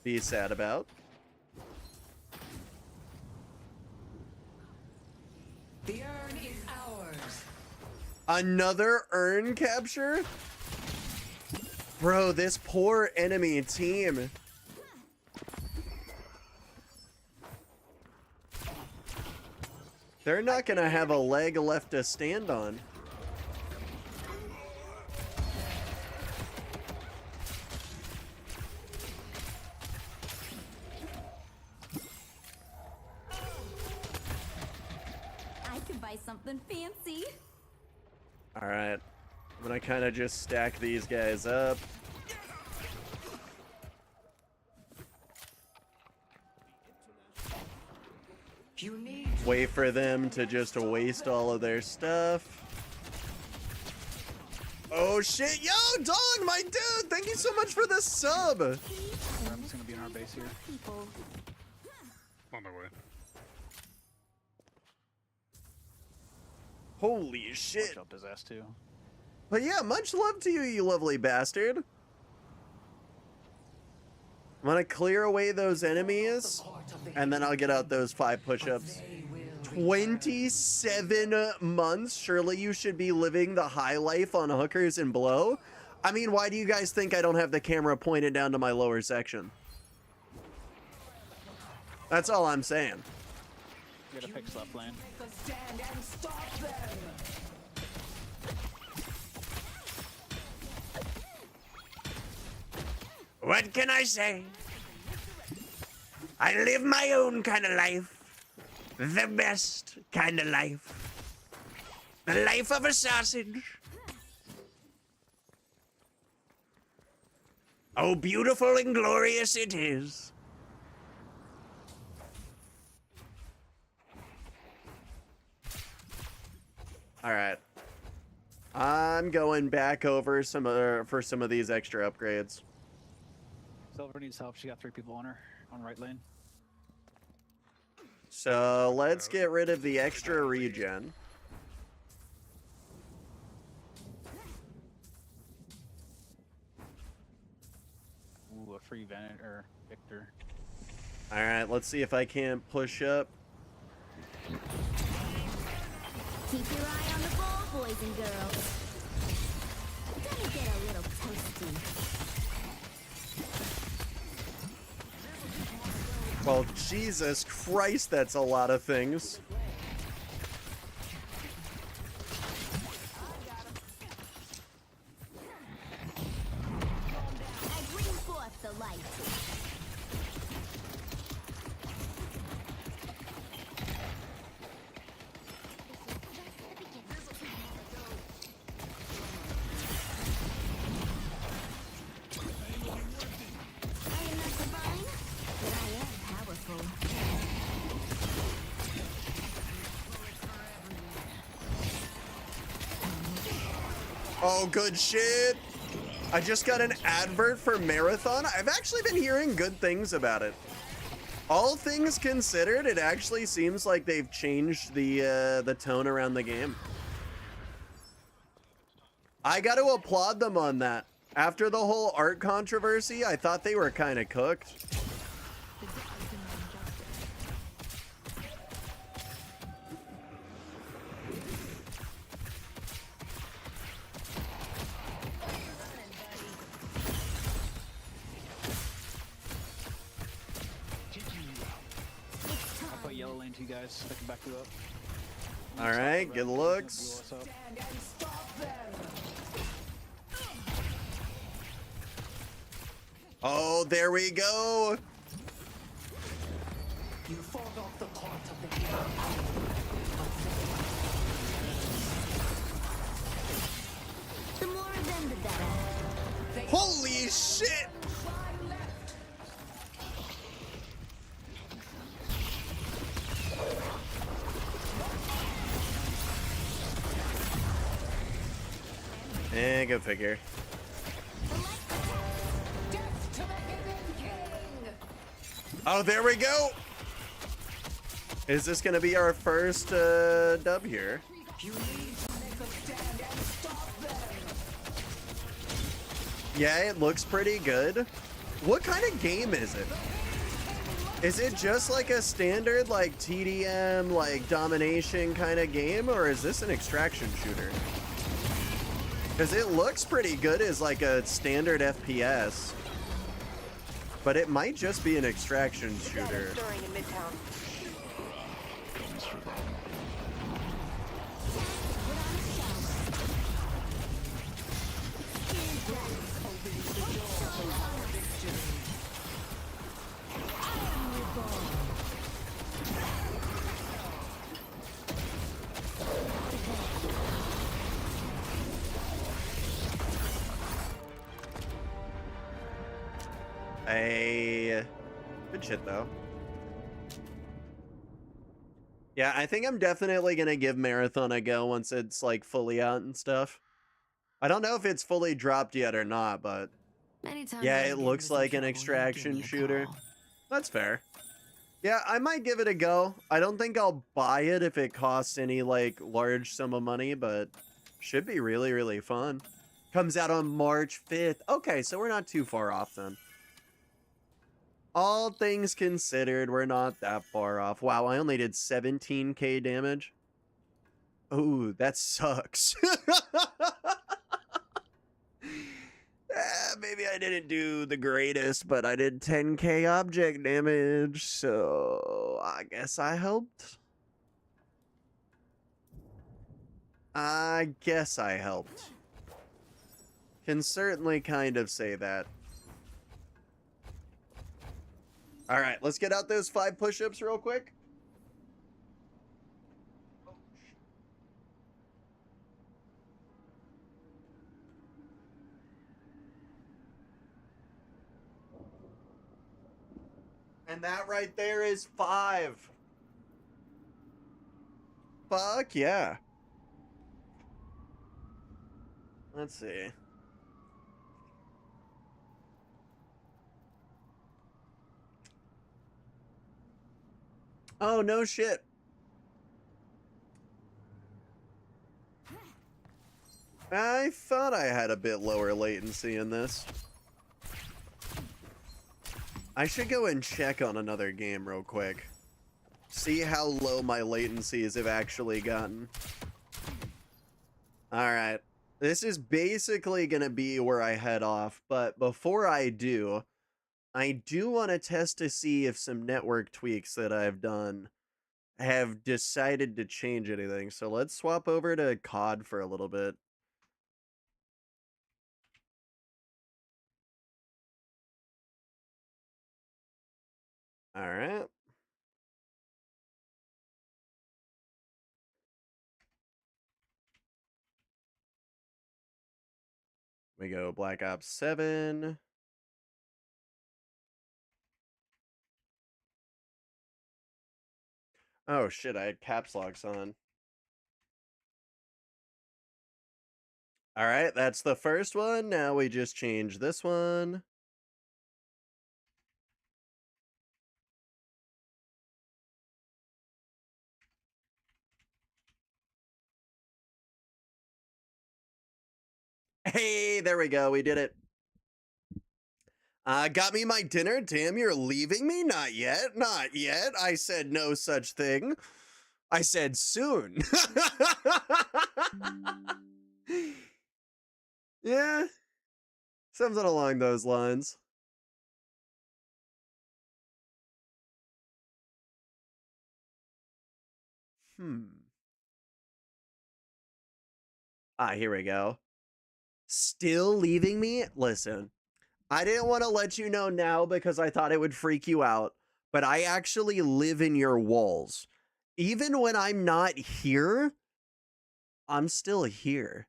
be sad about. The urn is ours. Another urn capture? Bro, this poor enemy team. They're not gonna have a leg left to stand on. I could buy something fancy. All right, I'm gonna kind of just stack these guys up. You need Wait for them to just waste all of their stuff. Oh shit, yo, dog, my dude, thank you so much for the sub. It's gonna be in our base here. On my way. Holy shit. Up his ass too. But yeah, much love to you, you lovely bastard. I'm gonna clear away those enemies, and then I'll get out those 5 push-ups. 27 months? Surely you should be living the high life on hookers and blow? I mean, why do you guys think I don't have the camera pointed down to my lower section? That's all I'm saying. You gotta fix left lane. What can I say? I live my own kind of life. The best kind of life. The life of a sausage. Oh, beautiful and glorious it is. All right. I'm going back over for some of these extra upgrades. Silver needs help. She got 3 people on her on right lane. So let's get rid of the extra regen. Ooh, a free Venet or Victor. All right, let's see if I can push up. Keep your eye on the ball, boys and girls. Gonna get a little toasty. Well, Jesus Christ, that's a lot of things. I bring forth the light. I am not divine, but I am powerful. Oh, good shit. I just got an advert for Marathon. I've actually been hearing good things about it. All things considered, it actually seems like they've changed the tone around the game. I got to applaud them on that. After the whole art controversy, I thought they were kind of cooked. I'll put yellow lane to you guys. I can back you up. All right, good looks. Oh, there we go. You forgot the part of the The more of them, the better. Holy shit. Go figure. Oh, there we go. Is this gonna be our first dub here? Yeah, it looks pretty good. What kind of game is it? Is it just like a standard like TDM, like domination kind of game, or is this an extraction shooter? Because it looks pretty good as like a standard FPS. But it might just be an extraction shooter. Good shit though. Yeah, I think I'm definitely gonna give Marathon a go once it's like fully out and stuff. I don't know if it's fully dropped yet or not, but yeah, it looks like an extraction shooter. That's fair. Yeah, I might give it a go. I don't think I'll buy it if it costs any like large sum of money, but should be really, really fun. Comes out on March 5th. Okay, so we're not too far off then. All things considered, we're not that far off. Wow, I only did 17k damage. Ooh, that sucks. Maybe I didn't do the greatest, but I did 10k object damage, so I guess I helped. I guess I helped. Can certainly kind of say that. All right, let's get out those 5 push-ups real quick. And that right there is 5. Fuck yeah. Let's see. Oh, no shit. I thought I had a bit lower latency in this. I should go and check on another game real quick. See how low my latencies have actually gotten. Alright. This is basically going to be where I head off, but before I do want to test to see if some network tweaks that I've done have decided to change anything. So let's swap over to COD for a little bit. All right. We go Black Ops 7. Oh shit, I had caps locks on. All right, that's the first one. Now we just change this one. Hey, there we go. We did it. Got me my dinner? Damn, you're leaving me? Not yet. Not yet. I said no such thing. I said soon. Yeah. Something along those lines. Here we go. Still leaving me? Listen, I didn't want to let you know now because I thought it would freak you out, but I actually live in your walls. Even when I'm not here, I'm still here.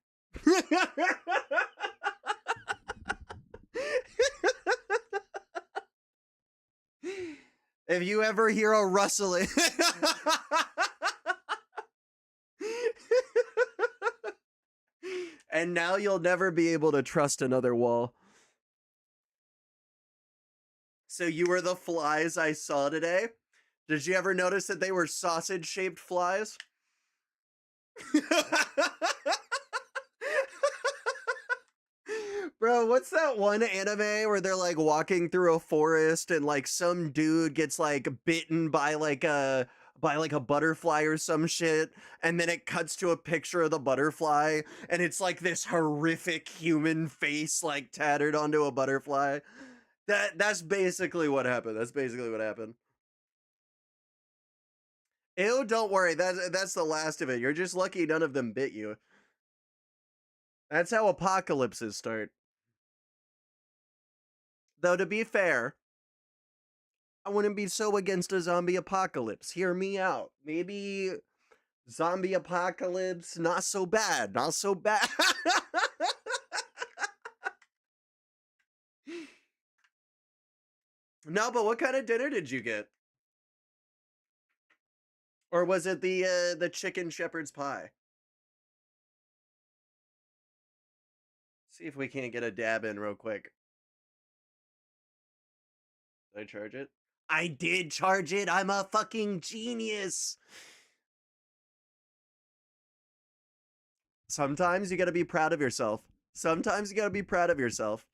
If you ever hear a rustling... And now you'll never be able to trust another wall. So you were the flies I saw today? Did you ever notice that they were sausage-shaped flies? Bro, what's that one anime where they're like walking through a forest and like some dude gets like bitten by like a butterfly or some shit, and then it cuts to a picture of the butterfly and it's like this horrific human face like tattered onto a butterfly? That's basically what happened. That's basically what happened. Ew, don't worry. That's the last of it. You're just lucky none of them bit you. That's how apocalypses start. Though, to be fair, I wouldn't be so against a zombie apocalypse. Hear me out. Maybe zombie apocalypse, not so bad. Not so bad. No, but what kind of dinner did you get? Or was it the chicken shepherd's pie? See if we can't get a dab in real quick. Did I charge it? I did charge it. I'm a fucking genius. Sometimes you gotta be proud of yourself. Sometimes you gotta be proud of yourself.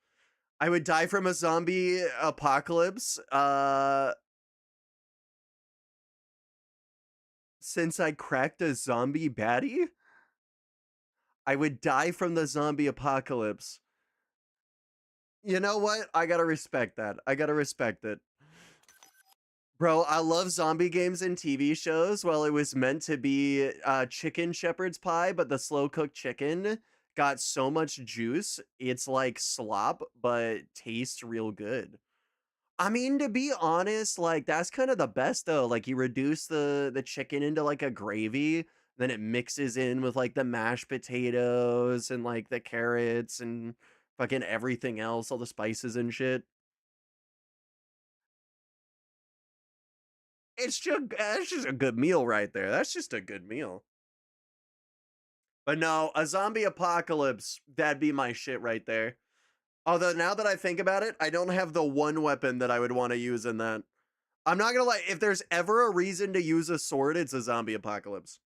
I would die from a zombie apocalypse. Since I cracked a zombie baddie, I would die from the zombie apocalypse. You know what? I gotta respect that. I gotta respect it. Bro, I love zombie games and TV shows. Well, it was meant to be chicken shepherd's pie, but the slow cooked chicken got so much juice. It's like slop, but tastes real good. I mean, to be honest, like that's kind of the best though. Like you reduce the chicken into like a gravy, then it mixes in with like the mashed potatoes and like the carrots and fucking everything else, all the spices and shit. That's just a good meal right there. That's just a good meal. But no, a zombie apocalypse, that'd be my shit right there. Although now that I think about it, I don't have the one weapon that I would want to use in that. I'm not gonna lie, if there's ever a reason to use a sword, it's a zombie apocalypse.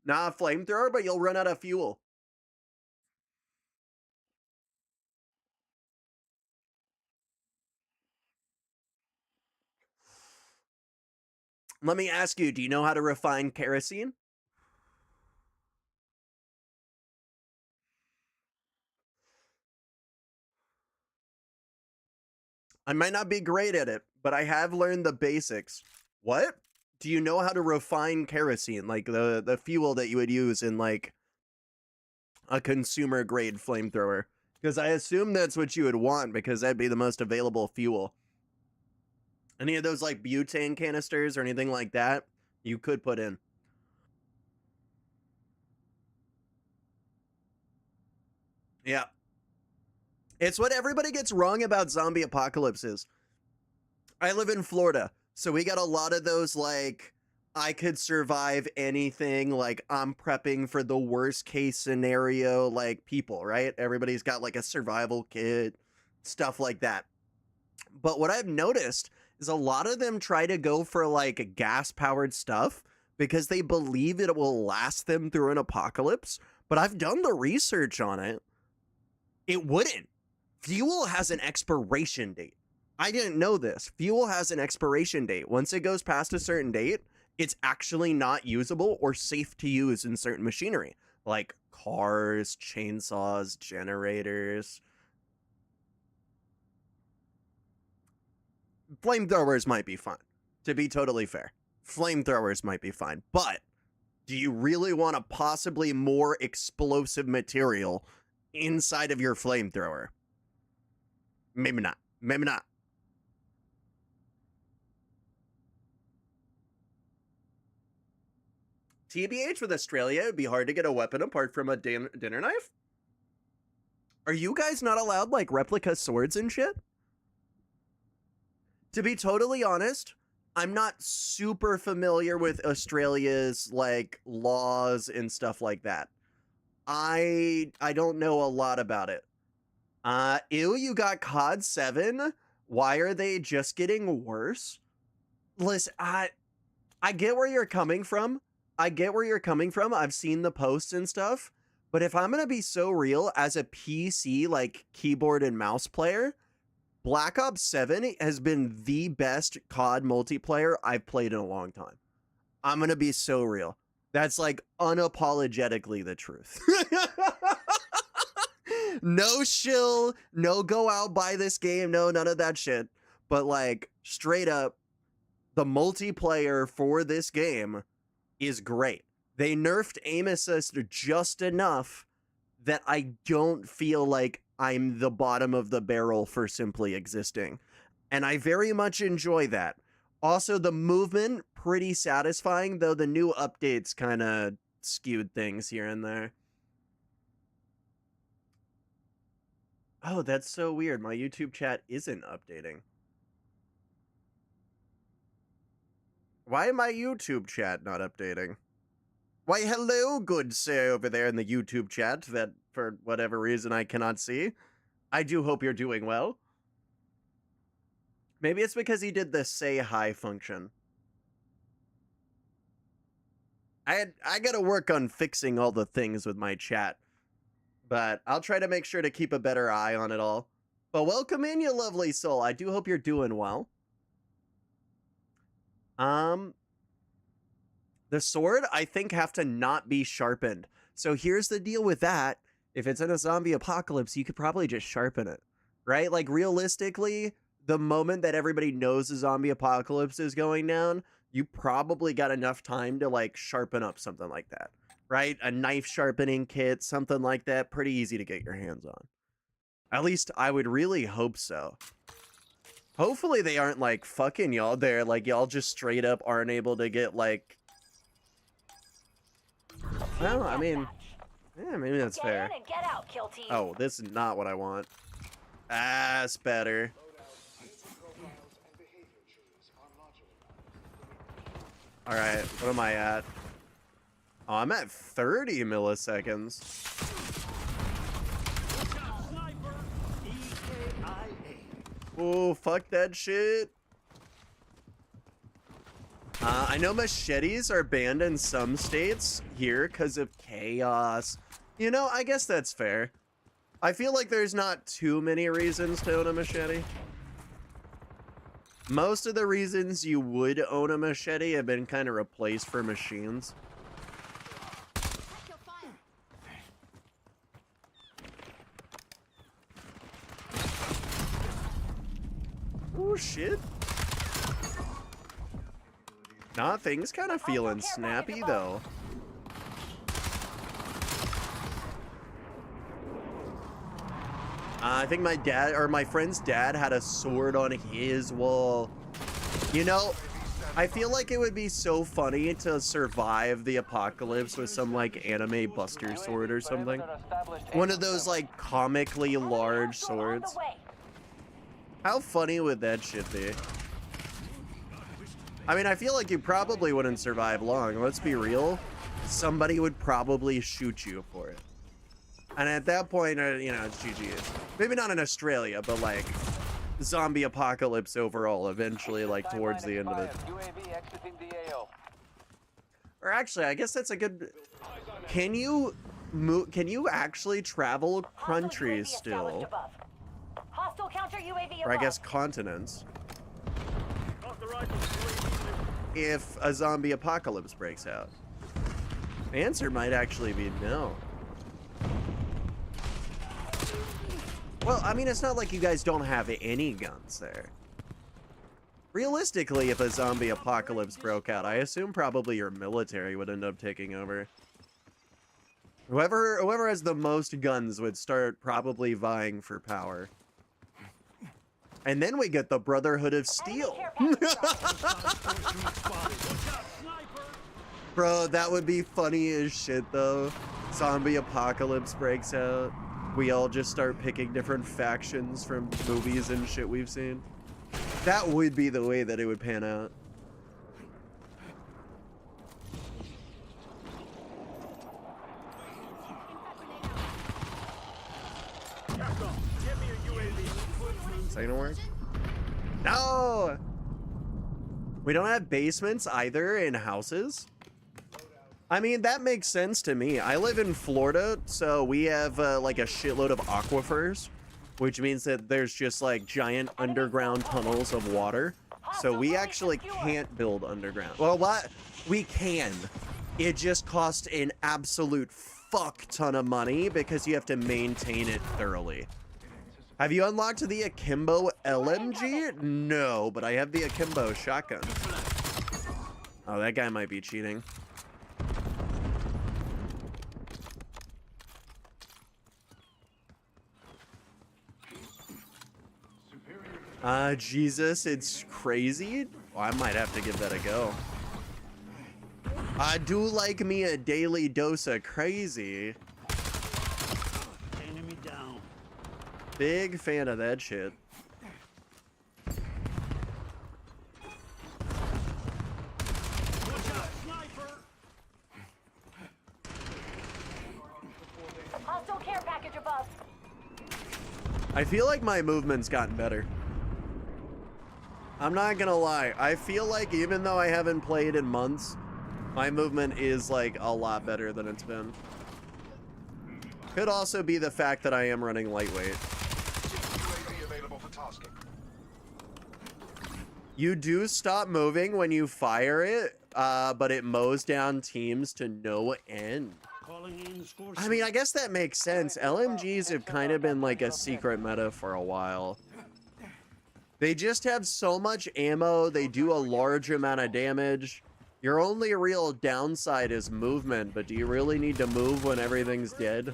Nah, flamethrower, but you'll run out of fuel. Let me ask you, do you know how to refine kerosene? I might not be great at it, but I have learned the basics. What? Do you know how to refine kerosene? Like the fuel that you would use in like a consumer grade flamethrower? Because I assume that's what you would want because that'd be the most available fuel. Any of those like butane canisters or anything like that, you could put in. Yeah. It's what everybody gets wrong about zombie apocalypses. I live in Florida, so we got a lot of those like I could survive anything, like I'm prepping for the worst case scenario, like people, right? Everybody's got like a survival kit, stuff like that. But what I've noticed is a lot of them try to go for like gas powered stuff because they believe it will last them through an apocalypse. But I've done the research on it. It wouldn't. Fuel has an expiration date. I didn't know this. Fuel has an expiration date. Once it goes past a certain date, it's actually not usable or safe to use in certain machinery, like cars, chainsaws, generators. Flamethrowers might be fine, to be totally fair. Flamethrowers might be fine, but do you really want a possibly more explosive material inside of your flamethrower? Maybe not. Maybe not. TBH with Australia, it'd be hard to get a weapon apart from a dinner knife? Are you guys not allowed, like, replica swords and shit? To be totally honest, I'm not super familiar with Australia's, like, laws and stuff like that. I don't know a lot about it. Ew, you got COD 7? Why are they just getting worse? Listen, I get where you're coming from. I get where you're coming from. I've seen the posts and stuff. But if I'm going to be so real, as a PC, like, keyboard and mouse player, Black Ops 7 has been the best COD multiplayer I've played in a long time. I'm going to be so real. That's, like, unapologetically the truth. No shill, no go out buy this game, no, none of that shit. But, like, straight up, the multiplayer for this game is great. They nerfed aim assist just enough that I don't feel like I'm the bottom of the barrel for simply existing. And I very much enjoy that. Also, the movement, pretty satisfying, though the new updates kind of skewed things here and there. Oh, that's so weird. My YouTube chat isn't updating. Why am my YouTube chat not updating? Why, hello, good sir over there in the YouTube chat that for whatever reason I cannot see. I do hope you're doing well. Maybe it's because he did the say hi function. I gotta work on fixing all the things with my chat. But I'll try to make sure to keep a better eye on it all. But welcome in, you lovely soul. I do hope you're doing well. The sword, I think, have to not be sharpened. So here's the deal with that. If it's in a zombie apocalypse, you could probably just sharpen it, right? Like, realistically, the moment that everybody knows the zombie apocalypse is going down, you probably got enough time to, like, sharpen up something like that, right? A knife sharpening kit, something like that, pretty easy to get your hands on. At least I would really hope so. Hopefully they aren't, like, fucking y'all there. Like, y'all just straight up aren't able to get, like... Well, I mean... Yeah, maybe that's fair. Get in and get out, kill team. Oh, this is not what I want. That's better. Alright, what am I at? Oh, I'm at 30 milliseconds. Oh, fuck that shit. I know machetes are banned in some states here because of chaos. You know, I guess that's fair. I feel like there's not too many reasons to own a machete. Most of the reasons you would own a machete have been kind of replaced for machines. Oh, shit. Nah, things kind of feeling snappy, though. I think my dad, or my friend's dad, had a sword on his wall. You know, I feel like it would be so funny to survive the apocalypse with some, like, anime buster sword or something. One of those, like, comically large swords. How funny would that shit be? I mean, I feel like you probably wouldn't survive long. Let's be real. Somebody would probably shoot you for it. And at that point, you know, it's GG. Maybe not in Australia, but like zombie apocalypse overall, eventually, like towards the end of it. Or actually, I guess that's a good... Can you actually travel countries still? Or I guess continents. If a zombie apocalypse breaks out? The answer might actually be no. Well, I mean, it's not like you guys don't have any guns there. Realistically, if a zombie apocalypse broke out, I assume probably your military would end up taking over. Whoever has the most guns would start probably vying for power. And then we get the Brotherhood of Steel. Bro, that would be funny as shit, though. Zombie apocalypse breaks out. We all just start picking different factions from movies and shit we've seen. That would be the way that it would pan out. Is that gonna work? No! We don't have basements either in houses? I mean, that makes sense to me. I live in Florida, so we have like a shitload of aquifers, which means that there's just like giant underground tunnels of water. So we actually can't build underground. Well, what? We can. It just costs an absolute fuck ton of money because you have to maintain it thoroughly. Have you unlocked the Akimbo LMG? No, but I have the Akimbo shotgun. Oh, that guy might be cheating. Jesus, it's crazy. Oh, I might have to give that a go. I do like me a daily dose of crazy. Enemy down. Big fan of that shit. Hostile care package I feel like my movement's gotten better. I'm not gonna lie. I feel like even though I haven't played in months, my movement is like a lot better than it's been. Could also be the fact that I am running lightweight. You do stop moving when you fire it, but it mows down teams to no end. I mean, I guess that makes sense. LMGs have kind of been like a secret meta for a while. They just have so much ammo, they do a large amount of damage. Your only real downside is movement, but do you really need to move when everything's dead?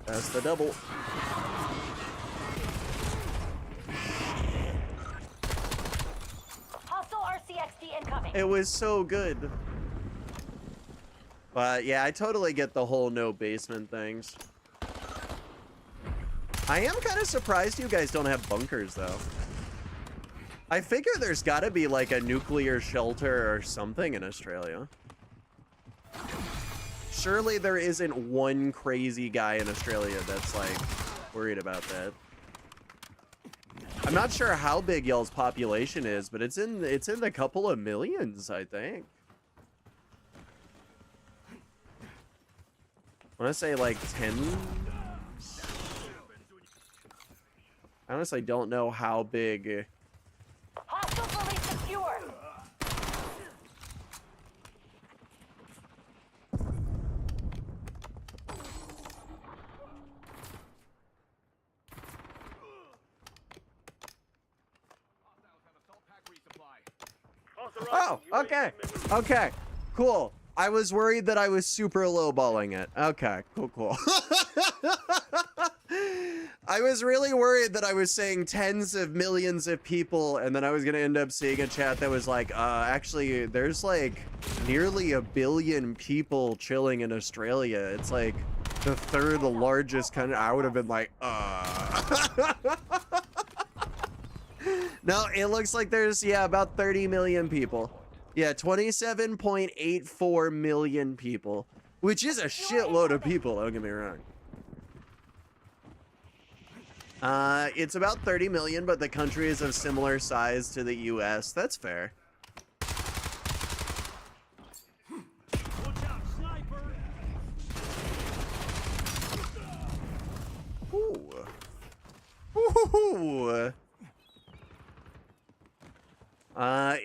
That's the double. Hostile RCXD incoming. It was so good. But yeah, I totally get the whole no basement things. I am kind of surprised you guys don't have bunkers, though. I figure there's got to be like a nuclear shelter or something in Australia. Surely there isn't one crazy guy in Australia that's like worried about that. I'm not sure how big y'all's population is, but it's in the couple of millions, I think. I want to say like 10. I honestly don't know how big. Hostile fully secure. Oh, okay. Okay, cool. I was worried that I was super lowballing it. Okay, cool. I was really worried that I was saying tens of millions of people, and then I was gonna end up seeing a chat that was like, actually, there's like nearly 1 billion people chilling in Australia. It's like the third largest country. I would have been like, No, it looks like there's, yeah, about 30 million people. Yeah, 27.84 million people, which is a shitload of people, don't get me wrong. It's about 30 million, but the country is of similar size to the US. That's fair. Ooh. Ooh.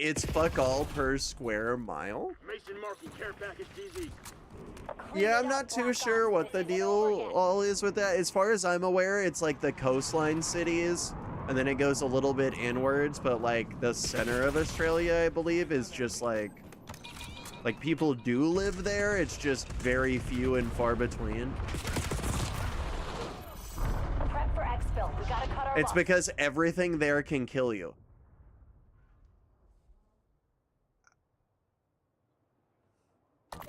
It's fuck all per square mile. Mason marking care package DV. Yeah, I'm not too sure what the deal all is with that. As far as I'm aware, it's like the coastline cities, and then it goes a little bit inwards, but like the center of Australia, I believe, is just like people do live there. It's just very few and far between. Prep for exfil. We gotta cut our It's because everything there can kill you.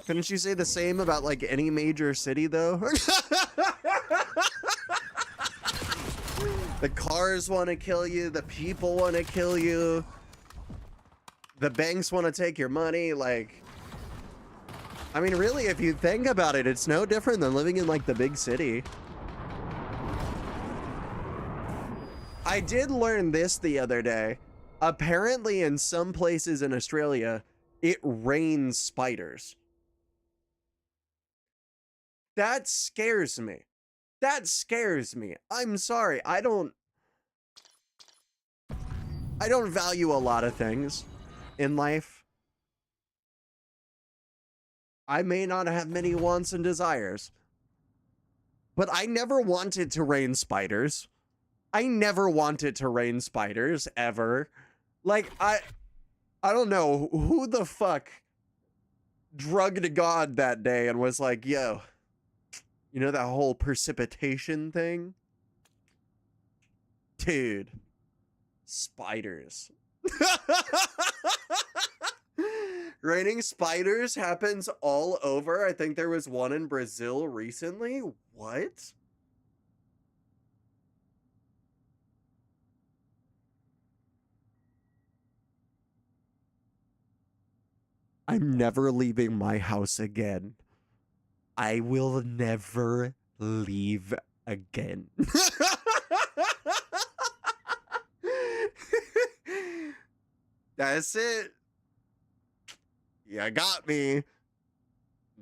Couldn't you say the same about like any major city though? The cars want to kill you, the people want to kill you, the banks want to take your money. Like, I mean, really, if you think about it, it's no different than living in like the big city. I did learn this the other day. Apparently in some places in Australia, it rains spiders. That scares me. That scares me. I'm sorry. I don't value a lot of things in life. I may not have many wants and desires, but I never wanted to rain spiders. I never wanted to rain spiders ever. Like, I don't know who the fuck drugged God that day and was like, yo, you know that whole precipitation thing? Dude. Spiders. Raining spiders happens all over. I think there was one in Brazil recently. What? I'm never leaving my house again. I will never leave again. That's it. You got me.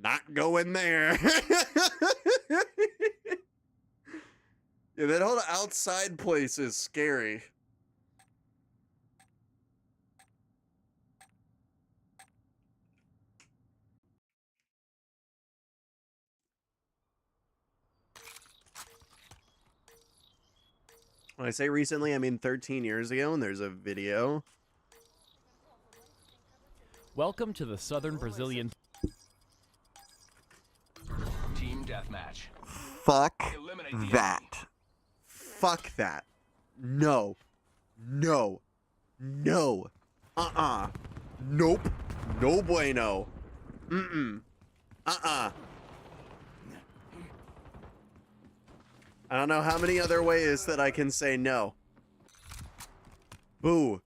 Not going there. Yeah, that whole outside place is scary. When I say recently, I mean 13 years ago, and there's a video. Welcome to the Southern Brazilian Team deathmatch. Fuck Eliminate the that. Fuck that. No. No. No. Nope. No bueno. I don't know how many other ways that I can say no. Boo.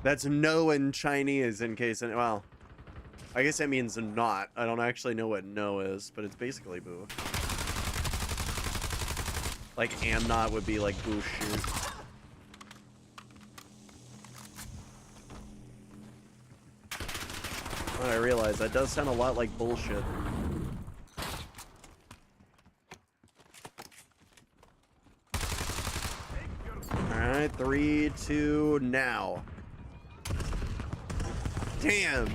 That's no in Chinese in case, well, I guess that means not. I don't actually know what no is, but it's basically boo. Like am not would be like boo shoot. When I realize that does sound a lot like bullshit. Alright, 3, 2, now. Damn.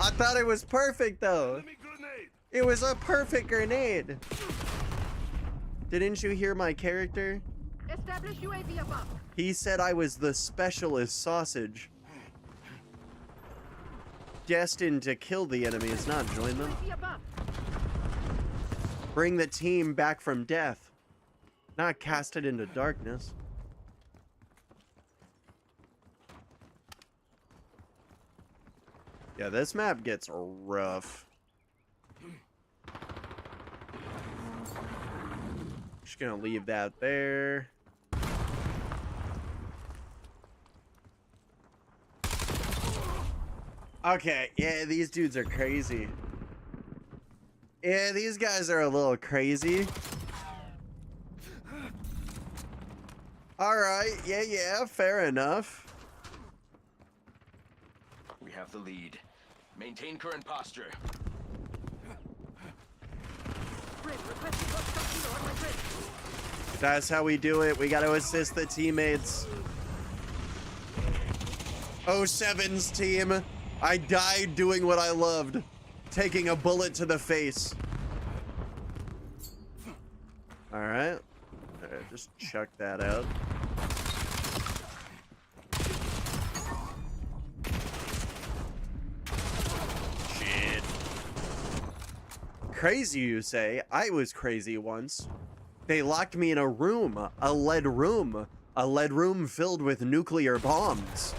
I thought it was perfect though. It was a perfect grenade. Didn't you hear my character? Establish UAV above. He said I was the specialist sausage. Destined to kill the enemies, not join them. Bring the team back from death, not cast it into darkness. Yeah, this map gets rough. Just gonna leave that there. Okay, yeah, these dudes are crazy. Yeah, these guys are a little crazy. Alright, yeah, fair enough. We have the lead. Maintain current posture. That's how we do it. We gotta assist the teammates. 07's team. I died doing what I loved. Taking a bullet to the face. Alright. Just chuck that out. Shit. Crazy, you say? I was crazy once. They locked me in a room. A lead room. A lead room filled with nuclear bombs.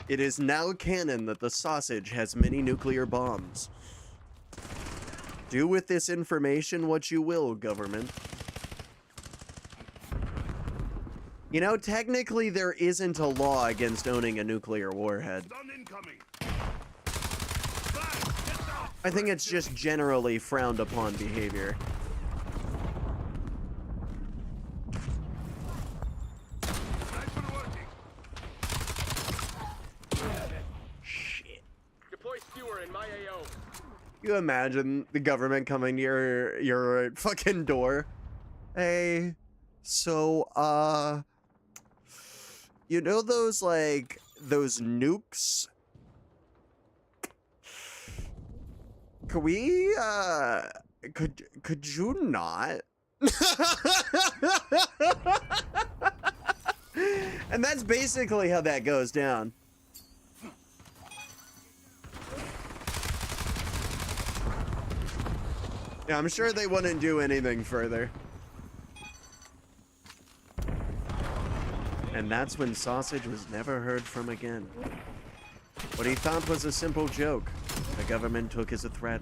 It is now canon that the sausage has many nuclear bombs. Do with this information what you will, government. You know, technically there isn't a law against owning a nuclear warhead. I think it's just generally frowned upon behavior. You imagine the government coming to your fucking door. Hey, so, you know those, like, those nukes? Could we, could you not? And that's basically how that goes down. Yeah, I'm sure they wouldn't do anything further. And that's when Sausage was never heard from again. What he thought was a simple joke, the government took as a threat.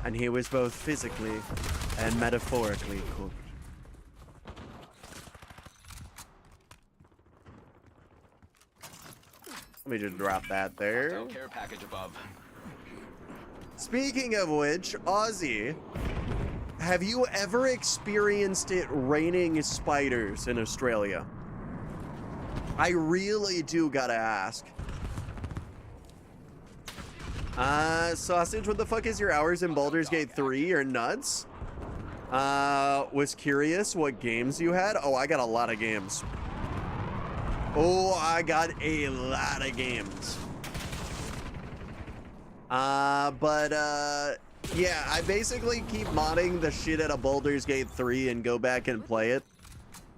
And he was both physically and metaphorically cooked. Let me just drop that there. Care package above. Speaking of which, Ozzy, have you ever experienced it raining spiders in Australia? I really do gotta ask. Sausage, what the fuck is your hours in Baldur's Gate 3? You're nuts? Was curious what games you had. Oh, I got a lot of games. Oh, I got a lot of games. Yeah, I basically keep modding the shit out of Baldur's Gate 3 and go back and play it.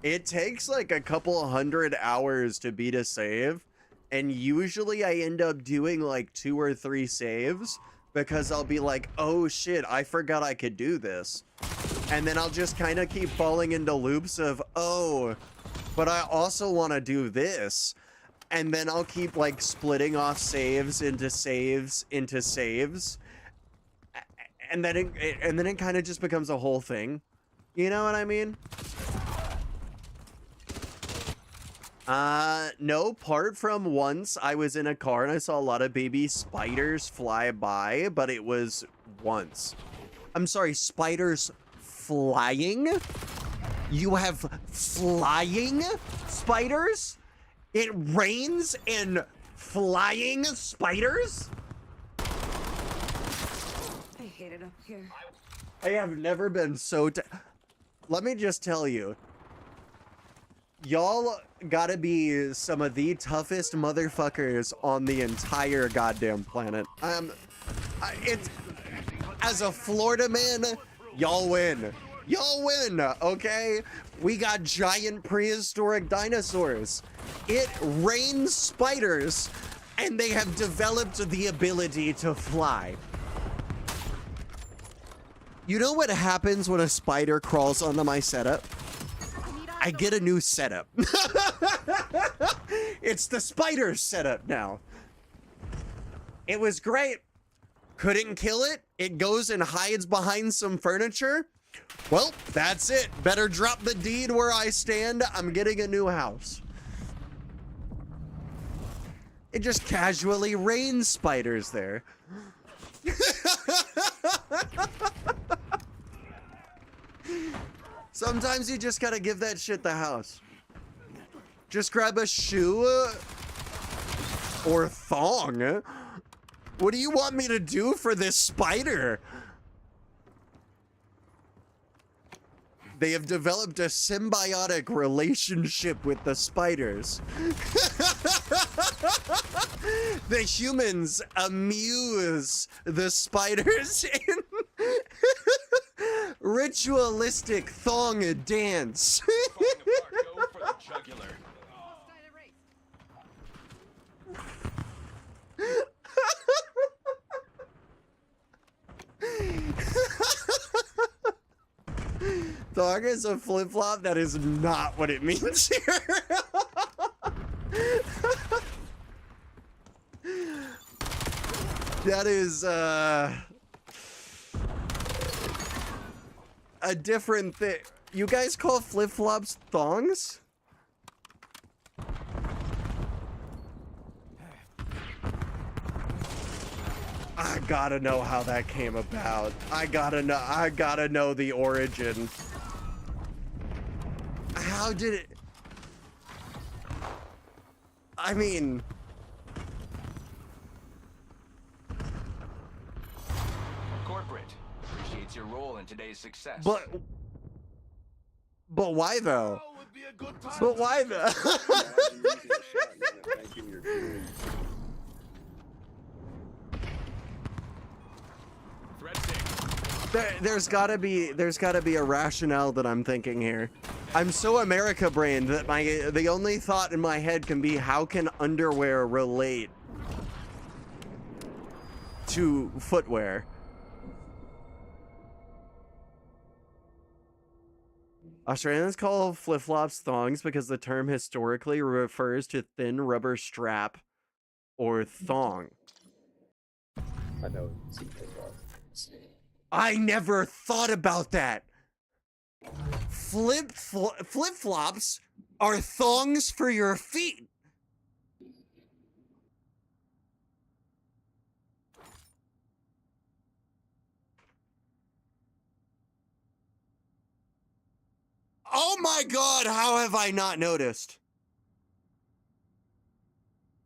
It takes like a couple 100 hours to beat a save, and usually I end up doing like 2 or 3 saves because I'll be like, oh shit, I forgot I could do this. And then I'll just kind of keep falling into loops of, oh, but I also want to do this. And then I'll keep like splitting off saves into saves into saves. And then it kind of just becomes a whole thing. You know what I mean? No, apart from once I was in a car and I saw a lot of baby spiders fly by, but it was once. I'm sorry, spiders flying? You have flying spiders? It rains and flying spiders? I hate it up here. I have never been so... Let me just tell you. Y'all gotta be some of the toughest motherfuckers on the entire goddamn planet. It's... As a Florida man, y'all win. Y'all win, okay? We got giant prehistoric dinosaurs. It rains spiders, and they have developed the ability to fly. You know what happens when a spider crawls onto my setup? I get a new setup. It's the spider setup now. It was great. Couldn't kill it. It goes and hides behind some furniture. Well, that's it. Better drop the deed where I stand. I'm getting a new house. It just casually rains spiders there. Sometimes you just gotta give that shit the house. Just grab a shoe or thong. What do you want me to do for this spider? They have developed a symbiotic relationship with the spiders. The humans amuse the spiders in ritualistic thong dance. Thong is a flip-flop. That is not what it means here. That is a different thing. You guys call flip-flops thongs? I gotta know how that came about. I gotta know the origin. How did it... I mean... Corporate appreciates your role in today's success. But why though? But why though? There's gotta be a rationale that I'm thinking here. I'm so America brained that the only thought in my head can be, how can underwear relate to footwear? Australians call flip-flops thongs because the term historically refers to thin rubber strap or thong. I know. I never thought about that. Flip-flops are thongs for your feet. Oh my god, how have I not noticed?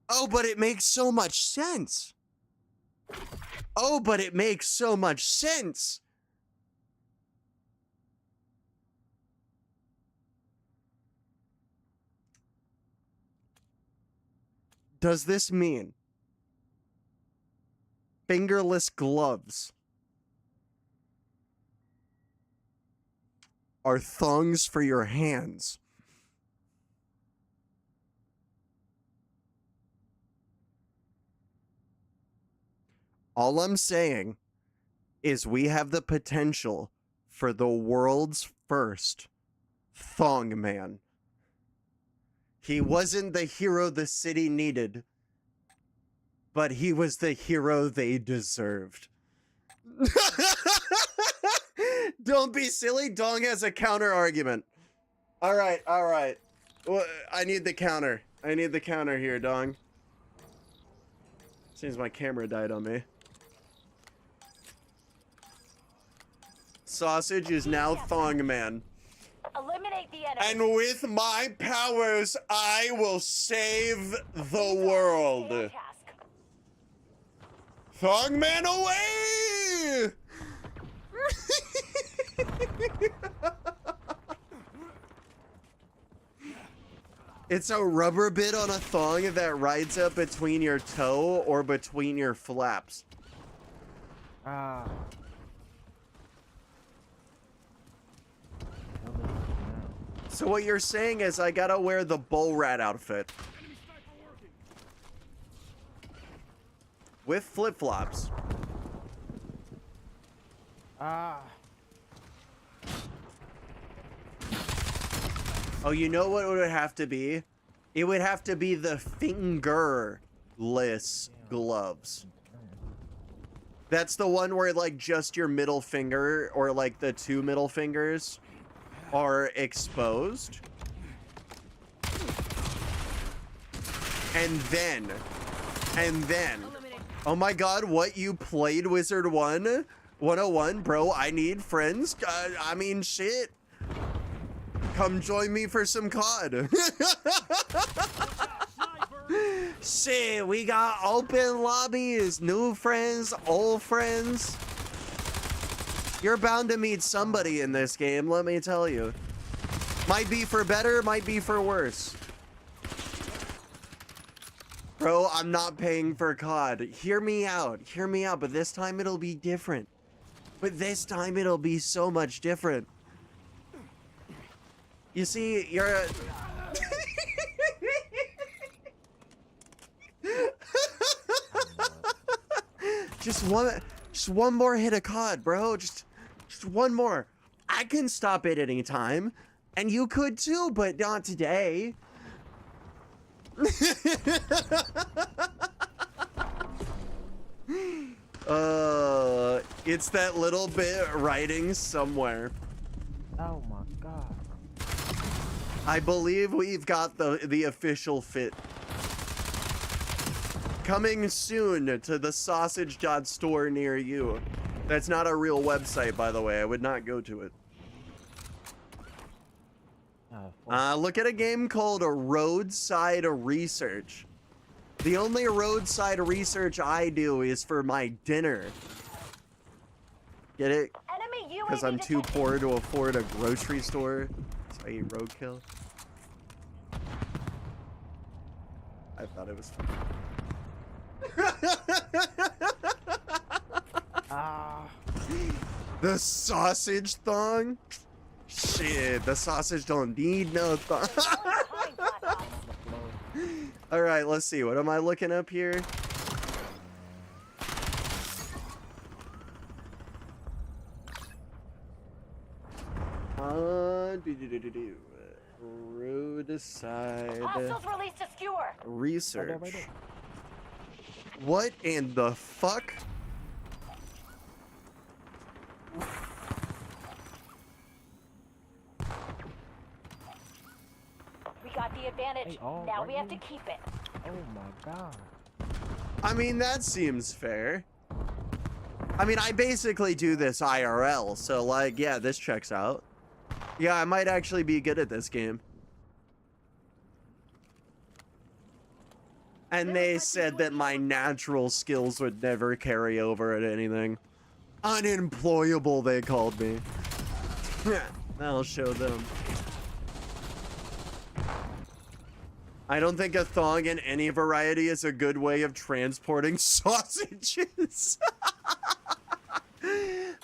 Oh, but it makes so much sense. Oh, but it makes so much sense. Does this mean fingerless gloves are thongs for your hands? All I'm saying is we have the potential for the world's first thong man. He wasn't the hero the city needed, but he was the hero they deserved. Don't be silly. Dong has a counter argument. All right, all right. Well, I need the counter. I need the counter here, Dong. Seems my camera died on me. Sausage is now Thong Man. Eliminate the enemy. And with my powers, I will save the world. Thong Man away! It's a rubber bit on a thong that rides up between your toe or between your flaps. Ah. So what you're saying is I gotta wear the bull rat outfit. With flip-flops. Ah. Oh, you know what it would have to be? It would have to be the fingerless gloves. That's the one where like just your middle finger or like the two middle fingers are exposed. And then, oh my god, what, you played Wizard 101? Bro, I need friends. I mean, shit. Come join me for some COD. Shit, we got open lobbies, new friends, old friends. You're bound to meet somebody in this game, let me tell you. Might be for better, might be for worse. Bro, I'm not paying for COD. Hear me out, but this time it'll be different. But this time it'll be so much different. You see, you're a... Just one more hit of COD, bro. Just one more. I can stop it any time, and you could too, but not today. It's that little bit writing somewhere. Oh my god. I believe we've got the official fit. Coming soon to the sausage.store near you. That's not a real website, by the way. I would not go to it. Look at a game called Roadside Research. The only roadside research I do is for my dinner. Get it? Because I'm too poor to afford a grocery store. So I eat roadkill. I thought it was fun. The sausage thong? Shit, the sausage don't need no thong. Alright, let's see. What am I looking up here? Roadside Released a skewer. research. What in the fuck? They all Now right we have to here? keep it. Oh my god. I mean, that seems fair. I mean, I basically do this IRL, so like, yeah, this checks out. Yeah, I might actually be good at this game. And they said that my natural skills would never carry over at anything. Unemployable, they called me. I'll show them. I don't think a thong in any variety is a good way of transporting sausages.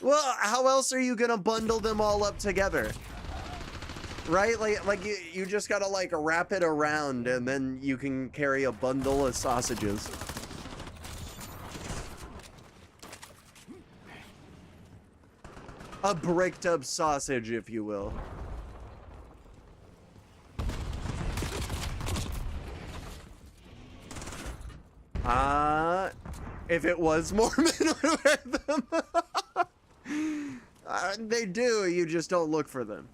Well, how else are you gonna bundle them all up together? Right? Like you just gotta like wrap it around and then you can carry a bundle of sausages. A bricked up sausage, if you will. If it was Mormon, would wear them. They do, you just don't look for them.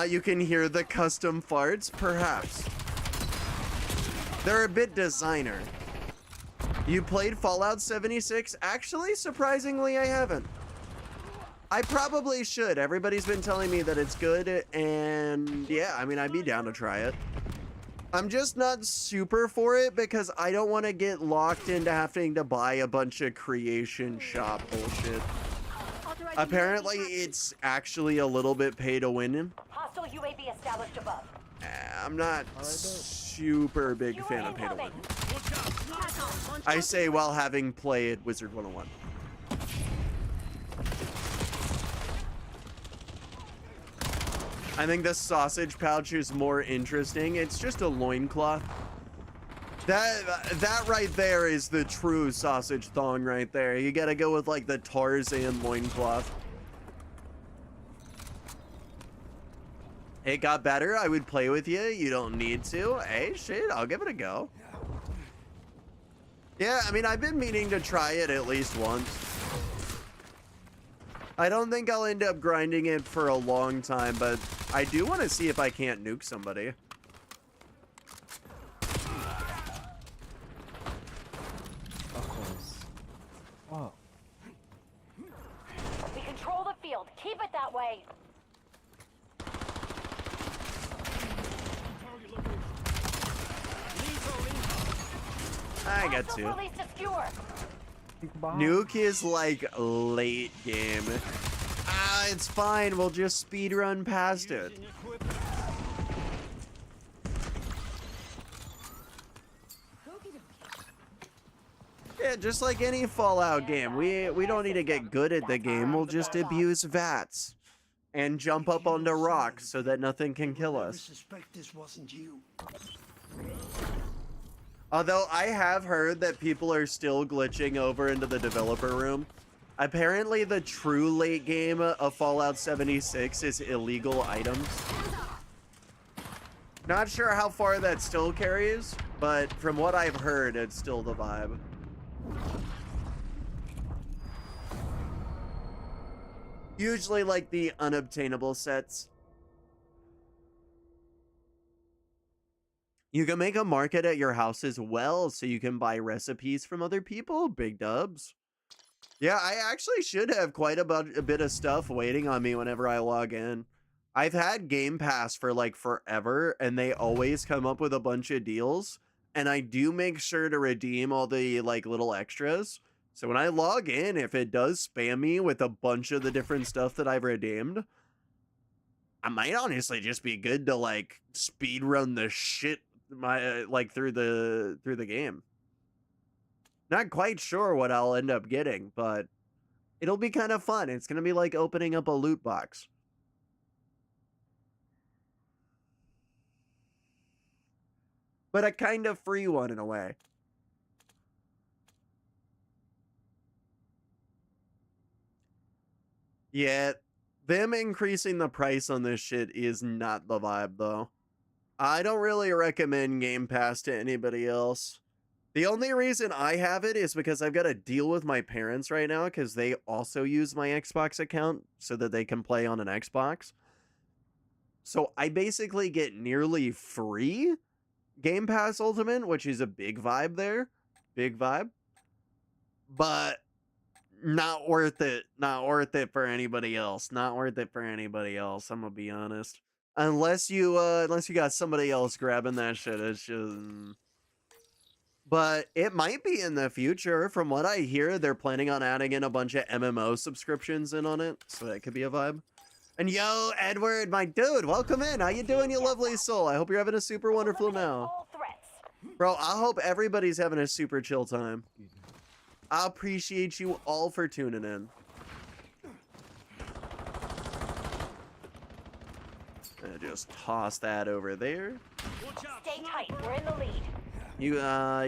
You can hear the custom farts, perhaps. They're a bit designer. You played Fallout 76? Actually, surprisingly, I haven't. I probably should. Everybody's been telling me that it's good, and yeah, I mean, I'd be down to try it. I'm just not super for it because I don't want to get locked into having to buy a bunch of creation shop bullshit. Apparently, it's actually a little bit pay to win. Hostile UAV established above. I'm not super big fan of pay to win. I say while having played Wizard 101. I think the sausage pouch is more interesting. It's just a loincloth. That right there is the true sausage thong right there. You gotta go with like the Tarzan loincloth. It got better. I would play with you. You don't need to. Hey, shit, I'll give it a go. Yeah, I mean, I've been meaning to try it at least once. I don't think I'll end up grinding it for a long time, but I do want to see if I can't nuke somebody. Of course. Oh. We control the field. Keep it that way. I got two. Release to skewer. Nuke is like late game. It's fine. We'll just speed run past it. Yeah, just like any Fallout game. We don't need to get good at the game. We'll just abuse VATS and jump up onto rocks so that nothing can kill us. Suspect this wasn't you. Although I have heard that people are still glitching over into the developer room. Apparently the true late game of Fallout 76 is illegal items. Not sure how far that still carries, but from what I've heard, it's still the vibe. Usually like the unobtainable sets. You can make a market at your house as well, so you can buy recipes from other people. Big dubs. Yeah, I actually should have quite a bit of stuff waiting on me whenever I log in. I've had Game Pass for like forever, and they always come up with a bunch of deals, and I do make sure to redeem all the like little extras. So when I log in, if it does spam me with a bunch of the different stuff that I've redeemed, I might honestly just be good to like speed run the shit like through the game. Not quite sure what I'll end up getting, but it'll be kind of fun. It's gonna be like opening up a loot box. But a kind of free one in a way. Yeah, them increasing the price on this shit is not the vibe though. I don't really recommend Game Pass to anybody else. The only reason I have it is because I've got to deal with my parents right now because they also use my Xbox account so that they can play on an Xbox. So I basically get nearly free Game Pass Ultimate, which is a big vibe there. Big vibe. But not worth it. Not worth it for anybody else. Not worth it for anybody else. I'm gonna be honest. Unless you got somebody else grabbing that shit, it's just. But it might be in the future. From what I hear, they're planning on adding in a bunch of MMO subscriptions in on it, so that could be a vibe. And yo, Edward, my dude, welcome in. How you doing, you lovely soul? I hope you're having a super wonderful now. Bro, I hope everybody's having a super chill time. I appreciate you all for tuning in. And just toss that over there. Stay tight. We're in the lead. You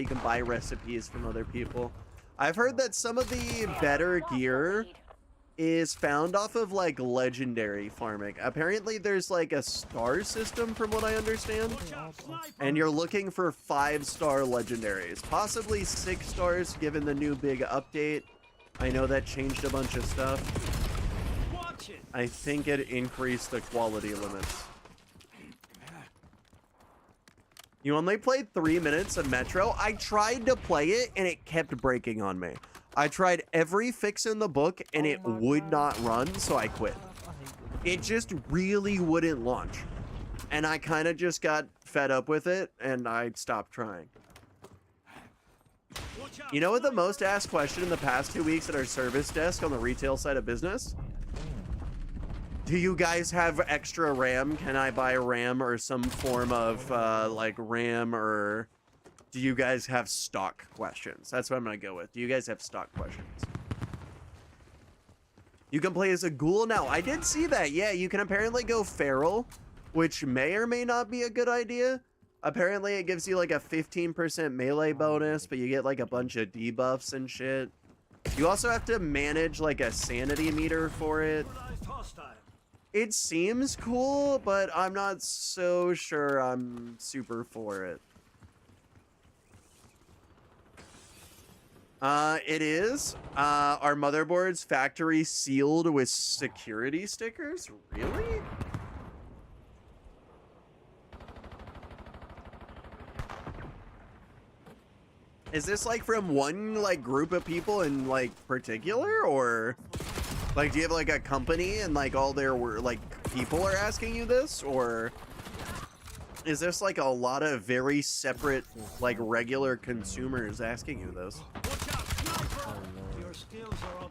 can buy recipes from other people. I've heard that some of the better gear is found off of like legendary farming. Apparently there's like a star system from what I understand. And you're looking for 5-star legendaries. Possibly 6 stars given the new big update. I know that changed a bunch of stuff. I think it increased the quality limits. You only played 3 minutes of Metro? I tried to play it and it kept breaking on me. I tried every fix in the book and it would not run, so I quit. It just really wouldn't launch. And I kind of just got fed up with it and I stopped trying. You know what the most asked question in the past 2 weeks at our service desk on the retail side of business? Do you guys have extra RAM? Can I buy RAM or some form of like RAM, or do you guys have stock questions? That's what I'm gonna go with. Do you guys have stock questions? You can play as a ghoul now. I did see that. Yeah, you can apparently go feral, which may or may not be a good idea. Apparently it gives you like a 15% melee bonus, but you get like a bunch of debuffs and shit. You also have to manage like a sanity meter for it. It seems cool, but I'm not so sure I'm super for it. It is. Our motherboard's factory sealed with security stickers? Really? Is this like from one like group of people in like particular, or like do you have like a company and like all their like people are asking you this, or is this like a lot of very separate like regular consumers asking you this?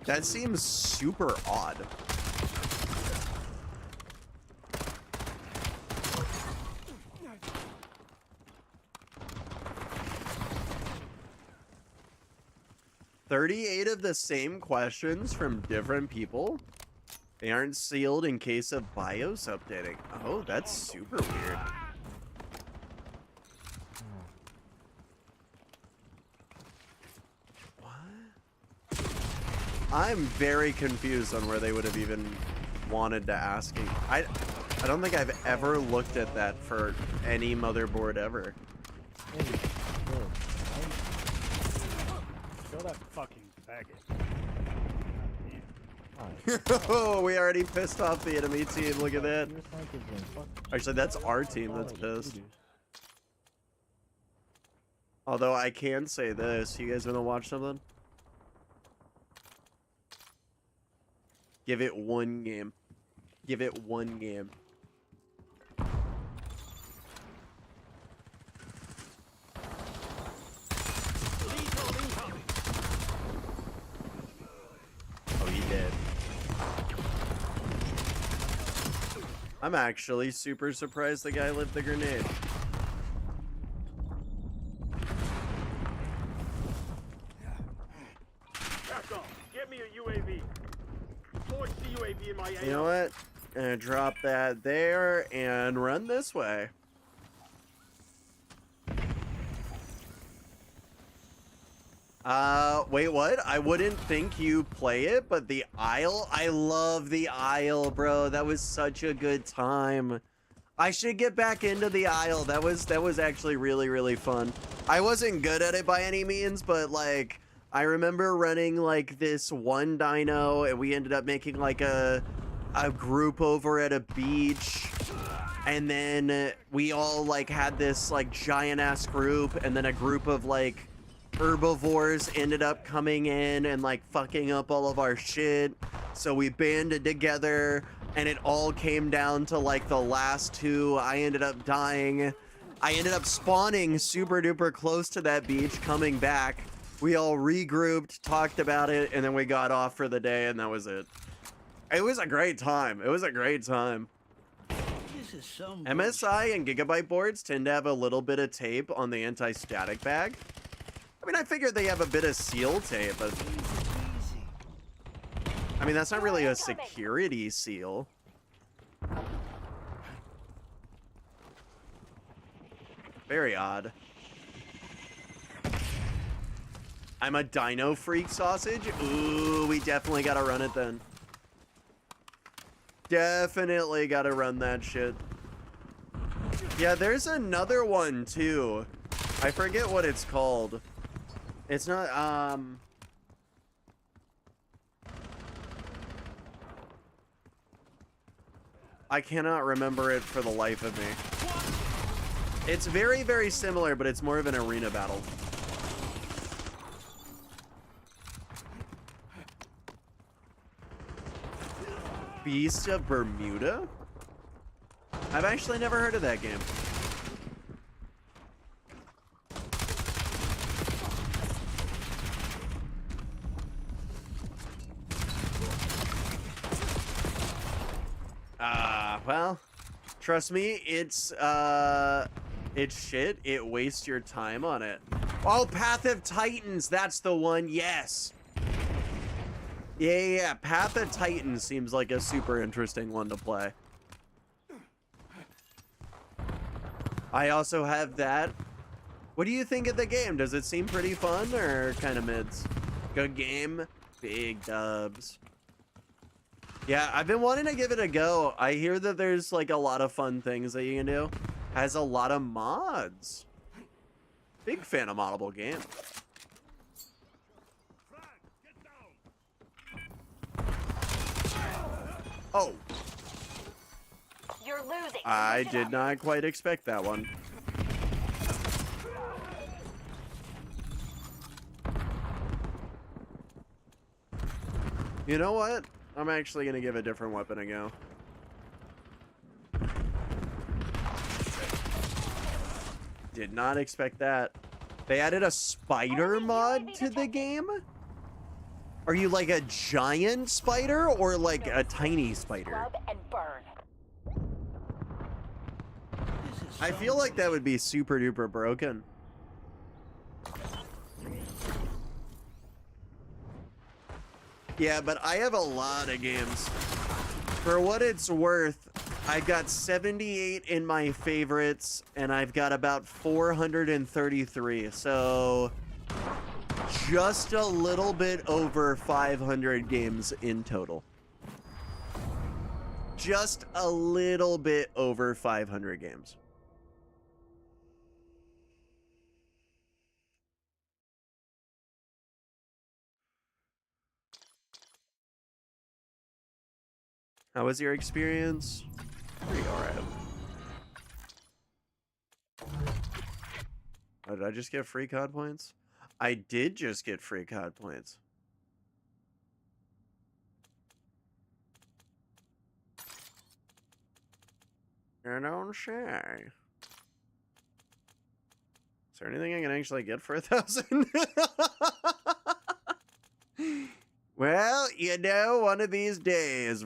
That seems super odd. $38 of the same questions from different people. They aren't sealed in case of BIOS updating. Oh, that's super weird. What? I'm very confused on where they would have even wanted to ask you. I don't think I've ever looked at that for any motherboard ever. Kill that fucking faggot. Oh, we already pissed off the enemy team. Look at that. Actually, that's our team that's pissed. Although I can say this. You guys want to watch something? Give it one game. Give it one game. Oh, he did. I'm actually super surprised the guy lived the grenade. Back off. Get me a UAV. Forge the UAV in my You know what? Gonna drop that there and run this way. Wait, what? I wouldn't think you play it, but the Isle? I love the Isle, bro. That was such a good time. I should get back into the Isle. That was actually really, really fun. I wasn't good at it by any means, but like, I remember running like this one dyno and we ended up making like a group over at a beach. And then we all like had this like giant ass group, and then a group of like herbivores ended up coming in and like fucking up all of our shit. So we banded together, and it all came down to like the last two. I ended up dying. I ended up spawning super duper close to that beach, coming back. We all regrouped, talked about it, and then we got off for the day, and that was it. It was a great time. It was a great time. This is some MSI and Gigabyte boards tend to have a little bit of tape on the anti-static bag. I mean, I figured they have a bit of seal tape, but I mean, that's not really a security seal. Very odd. I'm a dino freak sausage? Ooh, we definitely gotta run it then. Definitely gotta run that shit. Yeah, there's another one too. I forget what it's called. It's not, I cannot remember it for the life of me. It's very, very similar, but it's more of an arena battle. Beast of Bermuda? I've actually never heard of that game. Well, trust me, it's shit. It wastes your time on it. Oh, Path of Titans, that's the one, yes. Yeah. Path of Titans seems like a super interesting one to play. I also have that. What do you think of the game? Does it seem pretty fun or kind of mids? Good game, big dubs. Yeah, I've been wanting to give it a go. I hear that there's like a lot of fun things that you can do. Has a lot of mods. Big fan of moddable game. Oh. You're losing. I did not quite expect that one. You know what? I'm actually gonna give a different weapon a go. Did not expect that. They added a spider mod to the game? Are you like a giant spider or like a tiny spider? And burn. I feel like that would be super duper broken. Yeah, but I have a lot of games. For what it's worth, I've got 78 in my favorites, and I've got about 433. So, just a little bit over 500 games in total. Just a little bit over 500 games. How was your experience? Pretty alright. Oh, did I just get free COD points? I did just get free COD points. I don't say. Is there anything I can actually get for 1,000? Well, you know, one of these days.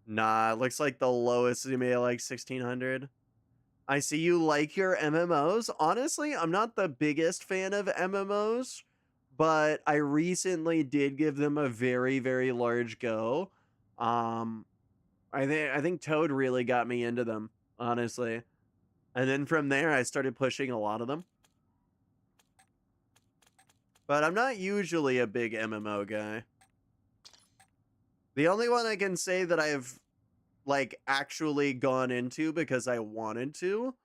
Nah, it looks like the lowest is maybe like 1,600. I see you like your MMOs. Honestly, I'm not the biggest fan of MMOs, but I recently did give them a very, very large go. I think Toad really got me into them, honestly. And then from there, I started pushing a lot of them. But I'm not usually a big MMO guy. The only one I can say that I've, like, actually gone into because I wanted to.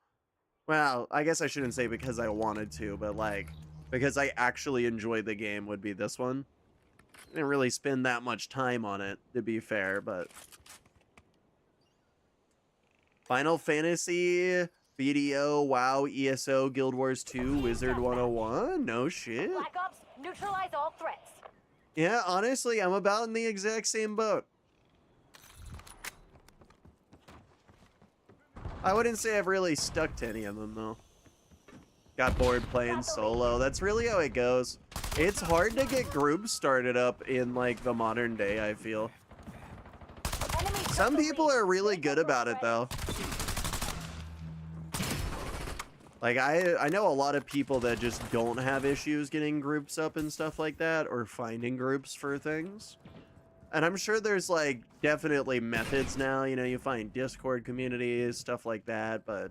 Well, I guess I shouldn't say because I wanted to, but, like, because I actually enjoyed the game would be this one. I didn't really spend that much time on it, to be fair, but... Final Fantasy, BDO, WoW, ESO, Guild Wars 2, Wizard 101? No shit. Black Ops, neutralize all threats. Yeah, honestly, I'm about in the exact same boat. I wouldn't say I've really stuck to any of them, though. Got bored playing solo. That's really how it goes. It's hard to get groups started up in, like, the modern day, I feel. Some people are really good about it, though. Like, I know a lot of people that just don't have issues getting groups up and stuff like that, or finding groups for things. And I'm sure there's, like, definitely methods now. You know, you find Discord communities, stuff like that, but...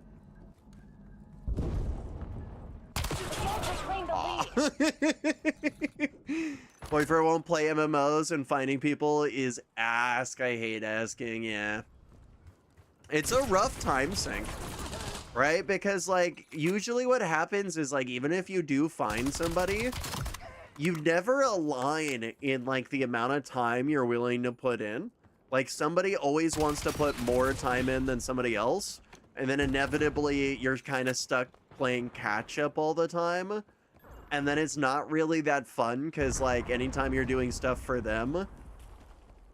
Boyfriend won't play MMOs and finding people is ask. I hate asking, yeah. It's a rough time sink, right? Because, like, usually what happens is, like, even if you do find somebody, you never align in, like, the amount of time you're willing to put in. Like, somebody always wants to put more time in than somebody else, and then inevitably you're kind of stuck playing catch-up all the time. And then it's not really that fun, because, like, anytime you're doing stuff for them,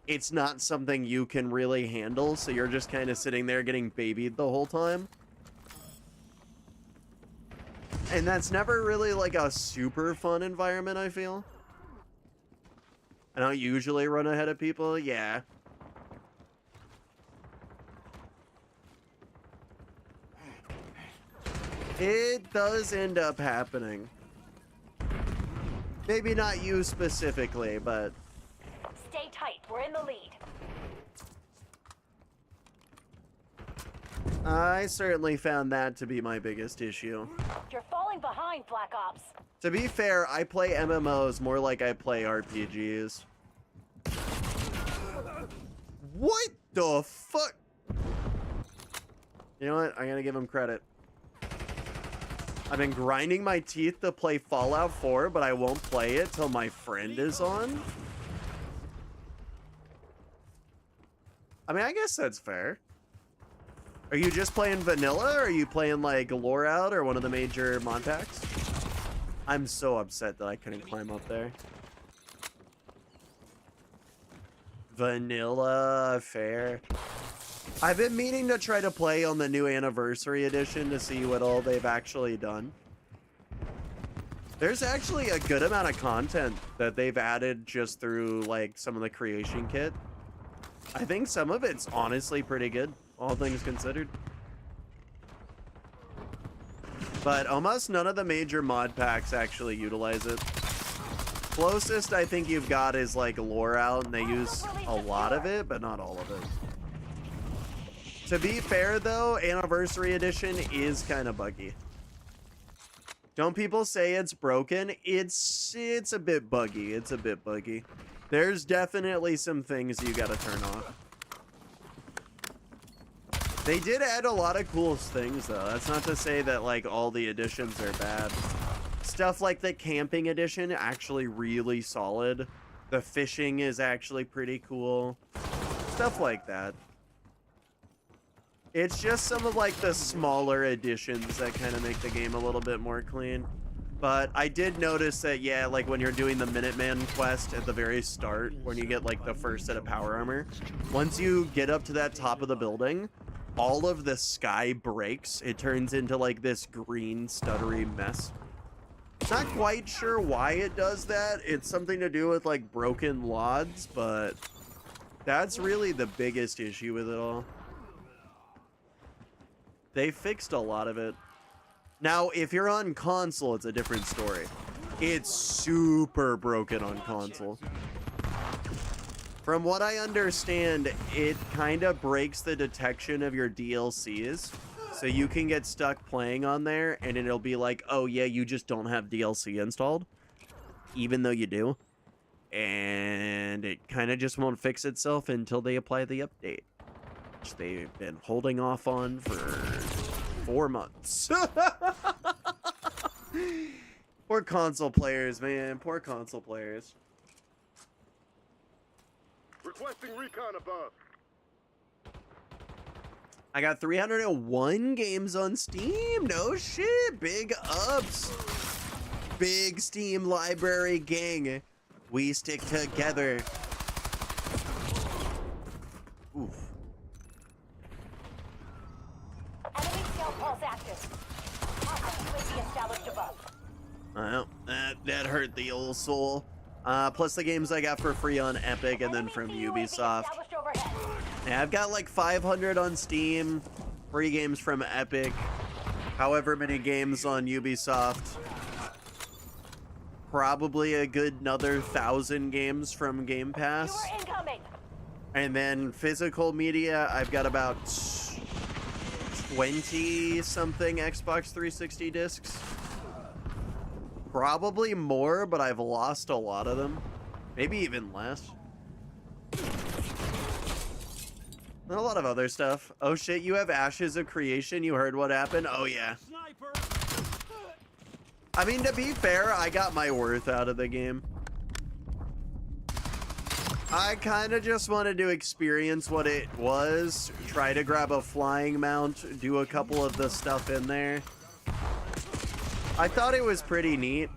it's not something you can really handle, so you're just kind of sitting there getting babied the whole time. And that's never really, like, a super fun environment, I feel. I don't usually run ahead of people, yeah. It does end up happening. Maybe not you specifically, but... Stay tight, we're in the lead. I certainly found that to be my biggest issue. You're falling behind, Black Ops. To be fair, I play MMOs more like I play RPGs. What the fuck? You know what? I'm gonna give him credit. I've been grinding my teeth to play Fallout 4, but I won't play it till my friend is on. I mean, I guess that's fair. Are you just playing vanilla, or are you playing, like, lore out or one of the major mod packs? I'm so upset that I couldn't climb up there. Vanilla, fair. I've been meaning to try to play on the new Anniversary Edition to see what all they've actually done. There's actually a good amount of content that they've added just through, like, some of the creation kit. I think some of it's honestly pretty good, all things considered. But almost none of the major mod packs actually utilize it. Closest I think you've got is, like, lore out, and they use a lot of it, but not all of it. To be fair, though, Anniversary Edition is kind of buggy. Don't people say it's broken? It's a bit buggy. It's a bit buggy. There's definitely some things you gotta turn off. They did add a lot of cool things, though. That's not to say that, like, all the editions are bad. Stuff like the Camping Edition, actually really solid. The fishing is actually pretty cool. Stuff like that. It's just some of, like, the smaller additions that kind of make the game a little bit more clean. But I did notice that, yeah, like, when you're doing the Minuteman quest at the very start, when you get, like, the first set of power armor, once you get up to that top of the building, all of the sky breaks. It turns into, like, this green, stuttery mess. Not quite sure why it does that. It's something to do with, like, broken LODs, but that's really the biggest issue with it all. They fixed a lot of it. Now, if you're on console, it's a different story. It's super broken on console. From what I understand, it kind of breaks the detection of your DLCs. So you can get stuck playing on there, and it'll be like, oh yeah, you just don't have DLC installed. Even though you do. And it kind of just won't fix itself until they apply the update. Which they've been holding off on for 4 months. Poor console players, man. Poor console players. Requesting recon above. I got 301 games on Steam. No shit. Big ups. Big Steam library gang. We stick together. Oof. Enemy scout pulse active. Hostile UAV established above. Well, that hurt the old soul. Plus the games I got for free on Epic and then from Ubisoft. Yeah, I've got like 500 on Steam, free games from Epic, however many games on Ubisoft. Probably a good another 1,000 games from Game Pass. And then physical media, I've got about 20 something Xbox 360 discs. Probably more, but I've lost a lot of them. Maybe even less. And a lot of other stuff. Oh shit, you have Ashes of Creation? You heard what happened? Oh yeah. I mean, to be fair, I got my worth out of the game. I kind of just wanted to experience what it was. Try to grab a flying mount, do a couple of the stuff in there. I thought it was pretty neat.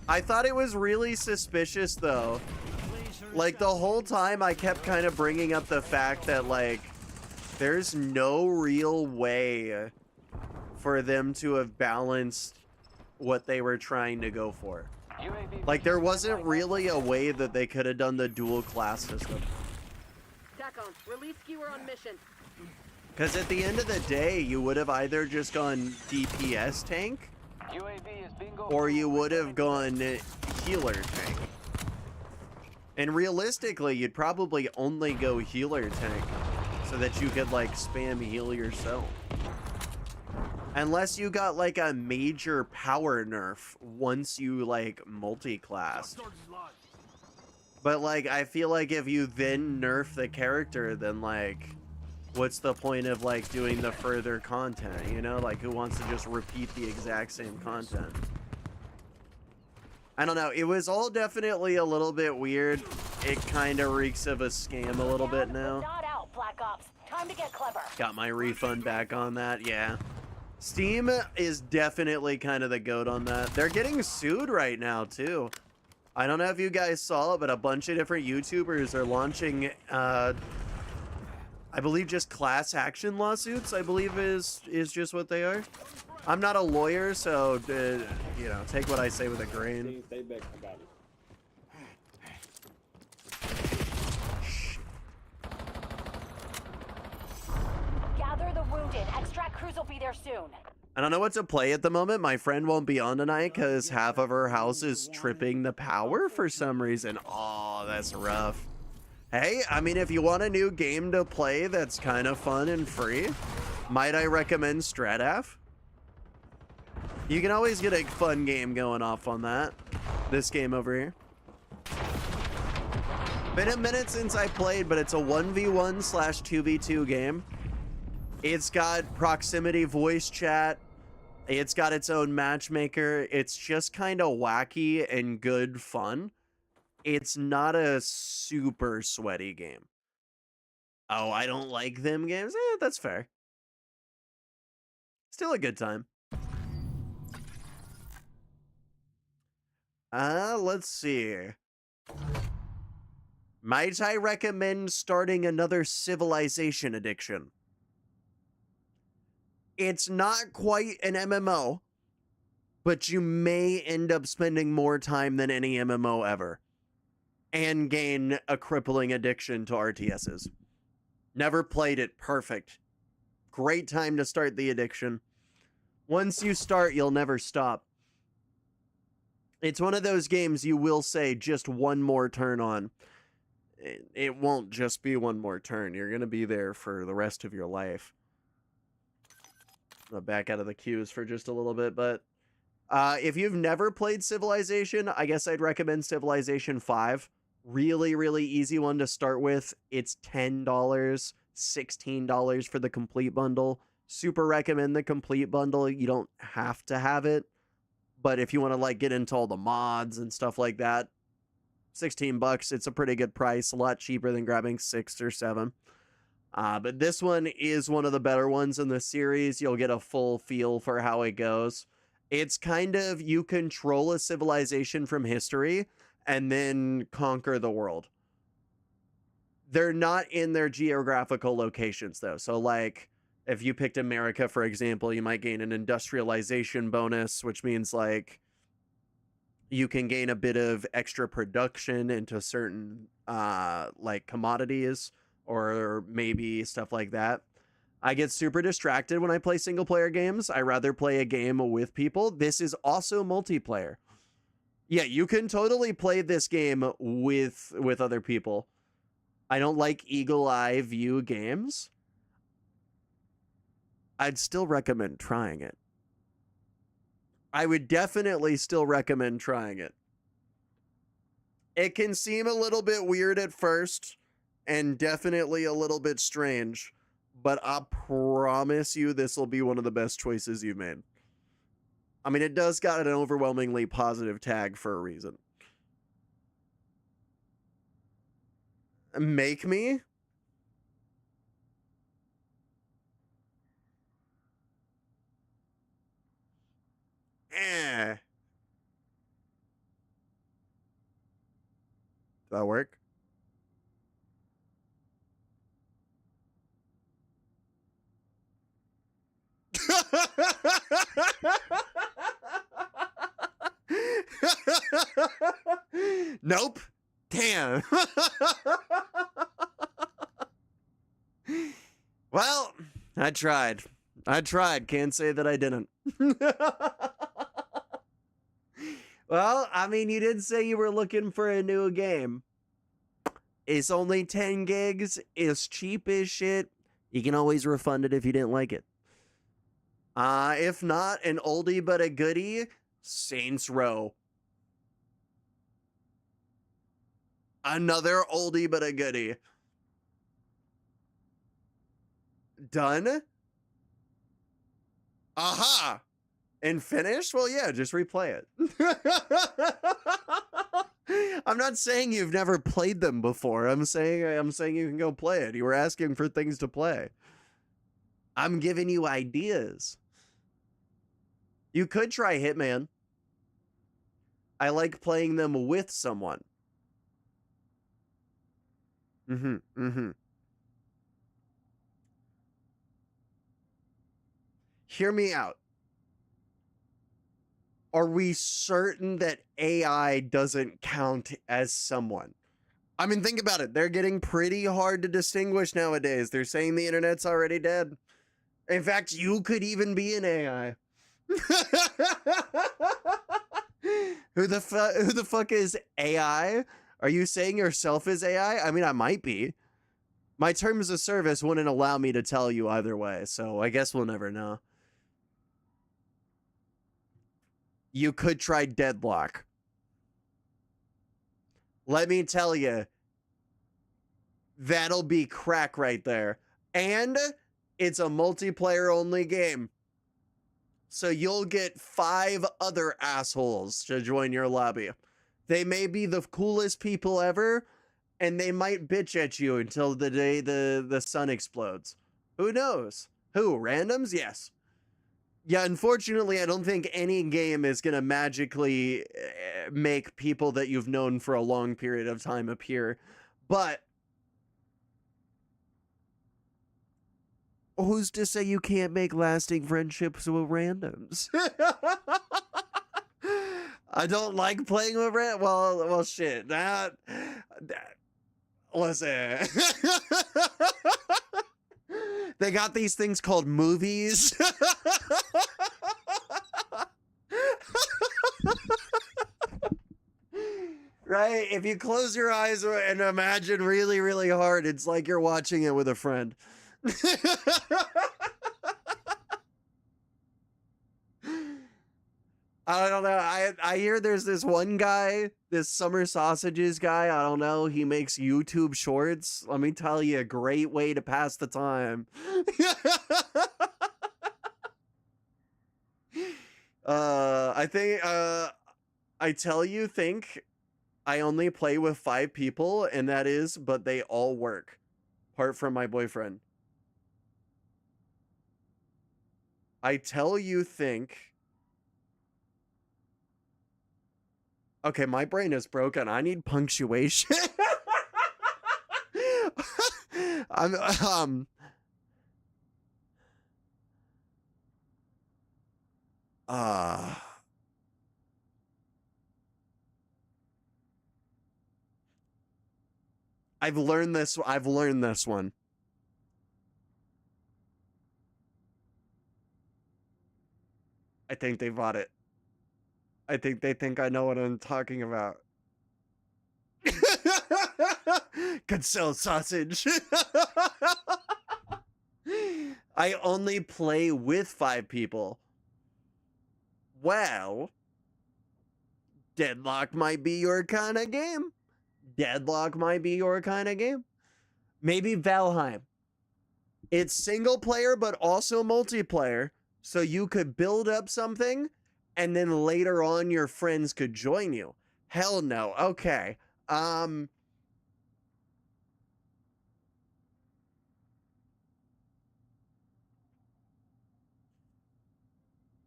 I thought it was really suspicious though. Like the whole time I kept kind of bringing up the fact that like there's no real way for them to have balanced what they were trying to go for. Like there wasn't really a way that they could have done the dual class system. TACOM, release skewer on mission. Because at the end of the day, you would have either just gone DPS tank, or you would have gone healer tank. And realistically, you'd probably only go healer tank, so that you could like spam heal yourself. Unless you got like a major power nerf once you like multi-class. But like, I feel like if you then nerf the character, then like, what's the point of like doing the further content, you know? Like, who wants to just repeat the exact same content? I don't know. It was all definitely a little bit weird. It kind of reeks of a scam a little bit now. Not out, Black Ops. Time to get clever. Got my refund back on that, yeah. Steam is definitely kind of the goat on that. They're getting sued right now, too. I don't know if you guys saw it, but a bunch of different YouTubers are launching, I believe just class action lawsuits, I believe is just what they are. I'm not a lawyer, so, you know, take what I say with a grain. Gather the wounded. Extract crews will be there soon. I don't know what to play at the moment. My friend won't be on tonight because half of her house is tripping the power for some reason. Oh, that's rough. Hey, I mean, if you want a new game to play that's kind of fun and free, might I recommend Strataff? You can always get a fun game going off on that. This game over here. Been a minute since I played, but it's a 1v1/2v2 game. It's got proximity voice chat. It's got its own matchmaker. It's just kind of wacky and good fun. It's not a super sweaty game. Oh, I don't like them games? That's fair. Still a good time. Let's see. Might I recommend starting another Civilization addiction? It's not quite an MMO, but you may end up spending more time than any MMO ever and gain a crippling addiction to RTSs. Never played it. Perfect. Great time to start the addiction. Once you start, you'll never stop. It's one of those games you will say just one more turn on. It won't just be one more turn. You're going to be there for the rest of your life. I'll back out of the queues for just a little bit, but if you've never played Civilization, I guess I'd recommend Civilization 5. Really, really easy one to start with. It's $10, $16 for the complete bundle. Super recommend the complete bundle. You don't have to have it, But if you want to like get into all the mods and stuff like that, $16, it's a pretty good price, a lot cheaper than grabbing 6 or 7. But this one is one of the better ones in the series. You'll get a full feel for how it goes. It's kind of, you control a civilization from history and then conquer the world. They're not in their geographical locations though. So like if you picked America, for example, you might gain an industrialization bonus, which means like you can gain a bit of extra production into certain like commodities or maybe stuff like that. I get super distracted when I play single player games. I rather play a game with people. This is also multiplayer. Yeah, you can totally play this game with other people. I don't like eagle eye view games. I'd still recommend trying it. I would definitely still recommend trying it. It can seem a little bit weird at first and definitely a little bit strange, but I promise you this will be one of the best choices you've made. I mean, it does got an overwhelmingly positive tag for a reason. Make me? Does that work? Nope. Damn. Well, I tried. Can't say that I didn't. Well, I mean, you did say you were looking for a new game. It's only 10 gigs. It's cheap as shit. You can always refund it if you didn't like it. If not, an oldie but a goodie, Saints Row. Another oldie but a goodie. Done? Aha! And finished? Well, yeah, just replay it. I'm not saying you've never played them before. I'm saying you can go play it. You were asking for things to play. I'm giving you ideas. You could try Hitman. I like playing them with someone. Hear me out. Are we certain that AI doesn't count as someone? I mean, think about it. They're getting pretty hard to distinguish nowadays. They're saying the internet's already dead. In fact, you could even be an AI. Who the fuck is AI? Are you saying yourself is AI? I mean, I might be. My terms of service wouldn't allow me to tell you either way, so I guess we'll never know. You could try Deadlock. Let me tell you, that'll be crack right there. And it's a multiplayer only game. So you'll get 5 other assholes to join your lobby. They may be the coolest people ever, and they might bitch at you until the day the sun explodes. Who knows? Who? Randoms? Yes. Yeah, unfortunately, I don't think any game is going to magically make people that you've known for a long period of time appear. But who's to say you can't make lasting friendships with randoms? I don't like playing with randoms. Well, shit. Listen. They got these things called movies. Right? If you close your eyes and imagine really, really hard, it's like you're watching it with a friend. I don't know. I hear there's this one guy, this Summer Sausages guy. I don't know. He makes YouTube shorts. Let me tell you, a great way to pass the time. I tell you, think I only play with 5 people, and that is, but they all work. Apart from my boyfriend. I tell you, think. Okay, my brain is broken. I need punctuation. I'm I've learned this one. I think they bought it. I think they think I know what I'm talking about. Could sell sausage. I only play with 5 people. Well, Deadlock might be your kind of game. Deadlock might be your kind of game. Maybe Valheim. It's single player, but also multiplayer. So you could build up something, and then later on your friends could join you. Hell no. Okay.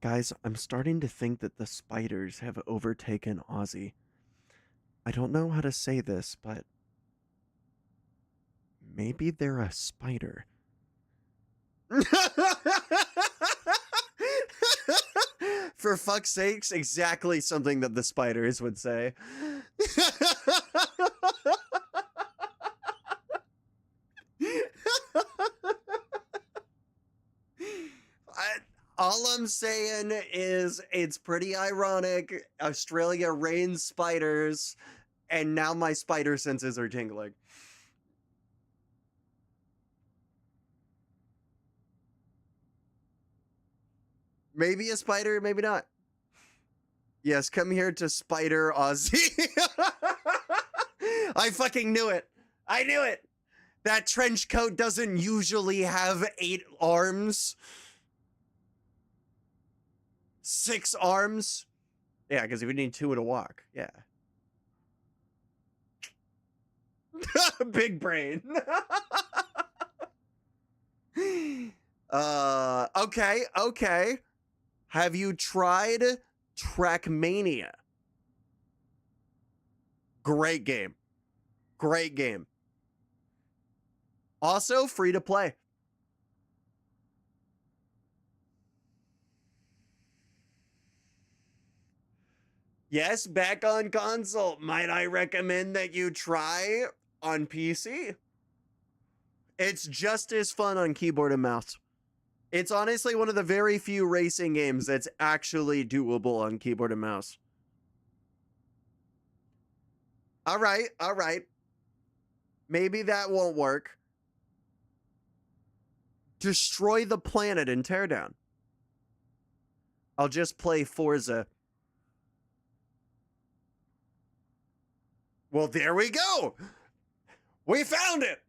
Guys, I'm starting to think that the spiders have overtaken Ozzy. I don't know how to say this, but maybe they're a spider. For fuck's sakes, exactly something that the spiders would say. All I'm saying is it's pretty ironic. Australia rains spiders, and now my spider senses are tingling. Maybe a spider, maybe not. Yes, come here to Spider Aussie. I fucking knew it. I knew it. That trench coat doesn't usually have 8 arms. 6 arms. Yeah, because we need 2 to walk. Yeah. Big brain. Okay. Have you tried Trackmania? Great game. Great game. Also free to play. Yes, back on console. Might I recommend that you try on PC? It's just as fun on keyboard and mouse. It's honestly one of the very few racing games that's actually doable on keyboard and mouse. All right. Maybe that won't work. Destroy the planet and tear down. I'll just play Forza. Well, there we go. We found it.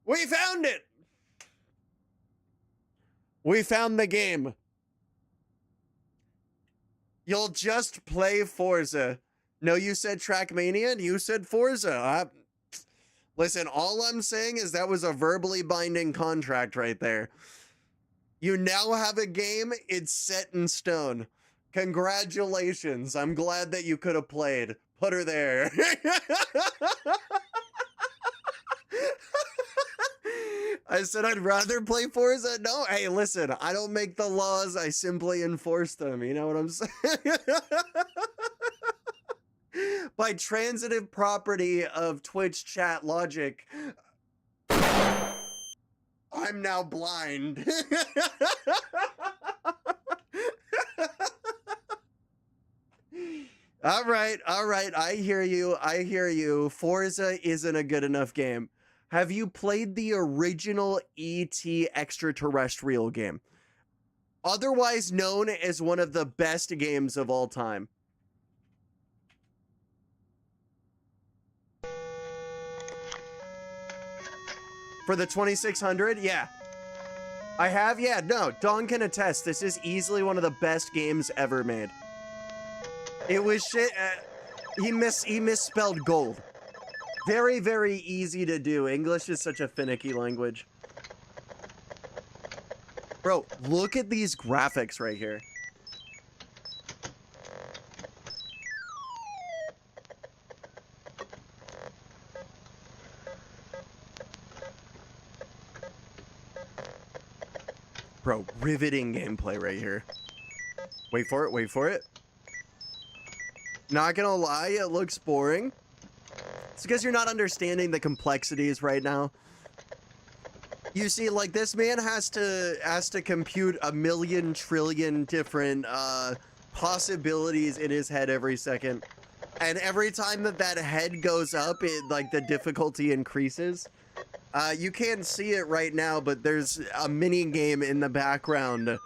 We found it. We found the game. You'll just play Forza. No, you said Trackmania and you said Forza. Listen, all I'm saying is that was a verbally binding contract right there. You now have a game. It's set in stone. Congratulations. I'm glad that you could have played. Put her there. I said I'd rather play Forza. No, hey, listen, I don't make the laws. I simply enforce them. You know what I'm saying? By transitive property of Twitch chat logic, I'm now blind. All right. I hear you. Forza isn't a good enough game. Have you played the original E.T. extraterrestrial game? Otherwise known as one of the best games of all time. For the 2600? Yeah. I have? Yeah, no. Dawn can attest. This is easily one of the best games ever made. It was shit. He misspelled gold. Very, very easy to do. English is such a finicky language. Bro, look at these graphics right here. Bro, riveting gameplay right here. Wait for it, wait for it. Not gonna lie, it looks boring. It's because you're not understanding the complexities right now. You see, like, this man has to compute 1,000,000 trillion different possibilities in his head every second. And every time that head goes up, it, like, the difficulty increases. You can't see it right now, but there's a mini game in the background.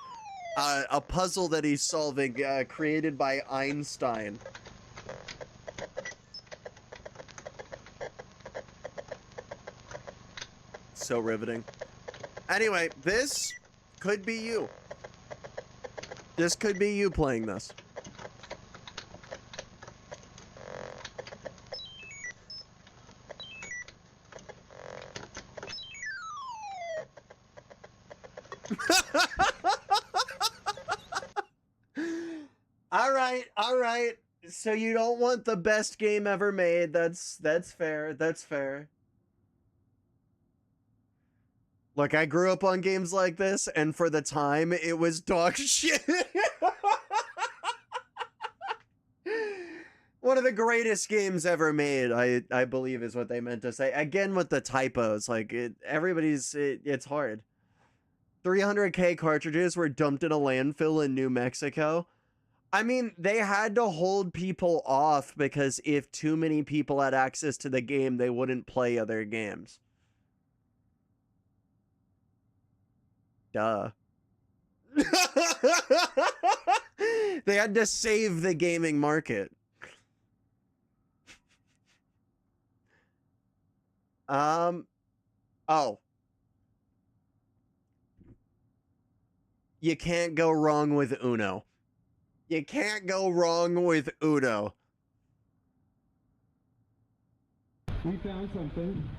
A puzzle that he's solving, created by Einstein. So riveting. Anyway, this could be you. This could be you playing this. All right. So you don't want the best game ever made. That's fair. That's fair. Look, I grew up on games like this, and for the time, it was dog shit. One of the greatest games ever made, I believe is what they meant to say. Again, with the typos, like, it's hard. 300K cartridges were dumped in a landfill in New Mexico. I mean, they had to hold people off because if too many people had access to the game, they wouldn't play other games. Duh. They had to save the gaming market. Oh. You can't go wrong with Uno. You can't go wrong with Uno. We found something.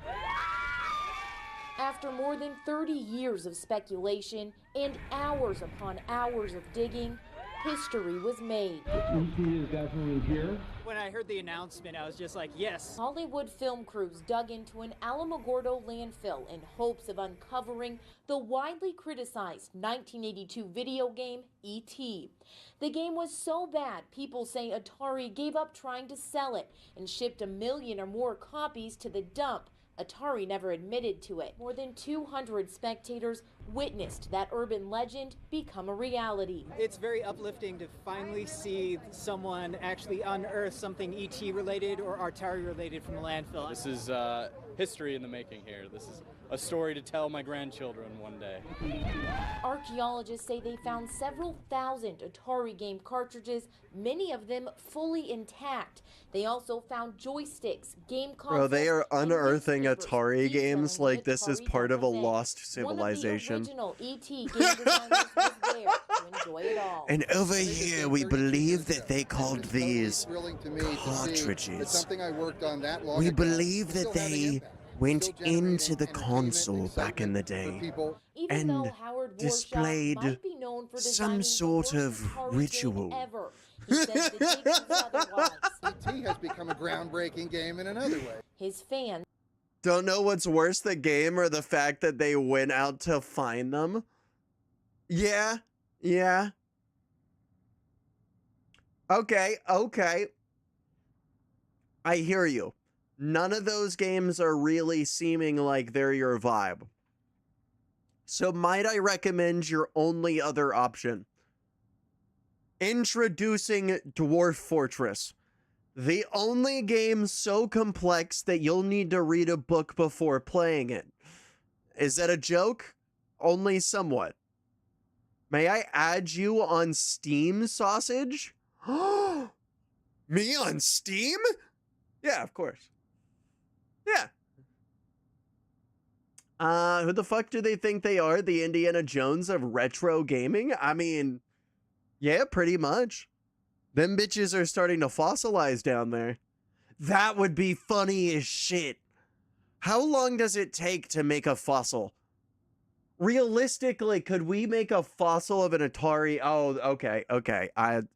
After more than 30 years of speculation and hours upon hours of digging, history was made. ET is definitely here. When I heard the announcement, I was just like, yes. Hollywood film crews dug into an Alamogordo landfill in hopes of uncovering the widely criticized 1982 video game, E.T. The game was so bad, people say Atari gave up trying to sell it and shipped 1 million or more copies to the dump. Atari never admitted to it. More than 200 spectators witnessed that urban legend become a reality. It's very uplifting to finally see someone actually unearth something ET related or Atari related from the landfill. This is history in the making here. This is a story to tell my grandchildren one day. Archaeologists say they found several thousand Atari game cartridges, many of them fully intact. They also found joysticks, game consoles. Bro, they are unearthing Atari games like this is part of a lost civilization. One of the original ET game designers was there to enjoy it all. And over here, we believe that they called these cartridges. We believe that they went into the console back in the day and displayed some sort of ritual. He says the Pigeons otherwise. E.T. has become a groundbreaking game in another way. His fans don't know what's worse, the game or the fact that they went out to find them. Yeah. Okay. I hear you. None of those games are really seeming like they're your vibe. So might I recommend your only other option? Introducing Dwarf Fortress. The only game so complex that you'll need to read a book before playing it. Is that a joke? Only somewhat. May I add you on Steam, sausage? Me on Steam? Yeah, of course. Yeah. Who the fuck do they think they are? The Indiana Jones of retro gaming? I mean, yeah, pretty much. Them bitches are starting to fossilize down there. That would be funny as shit. How long does it take to make a fossil? Realistically, could we make a fossil of an Atari? Oh, okay, okay. I'm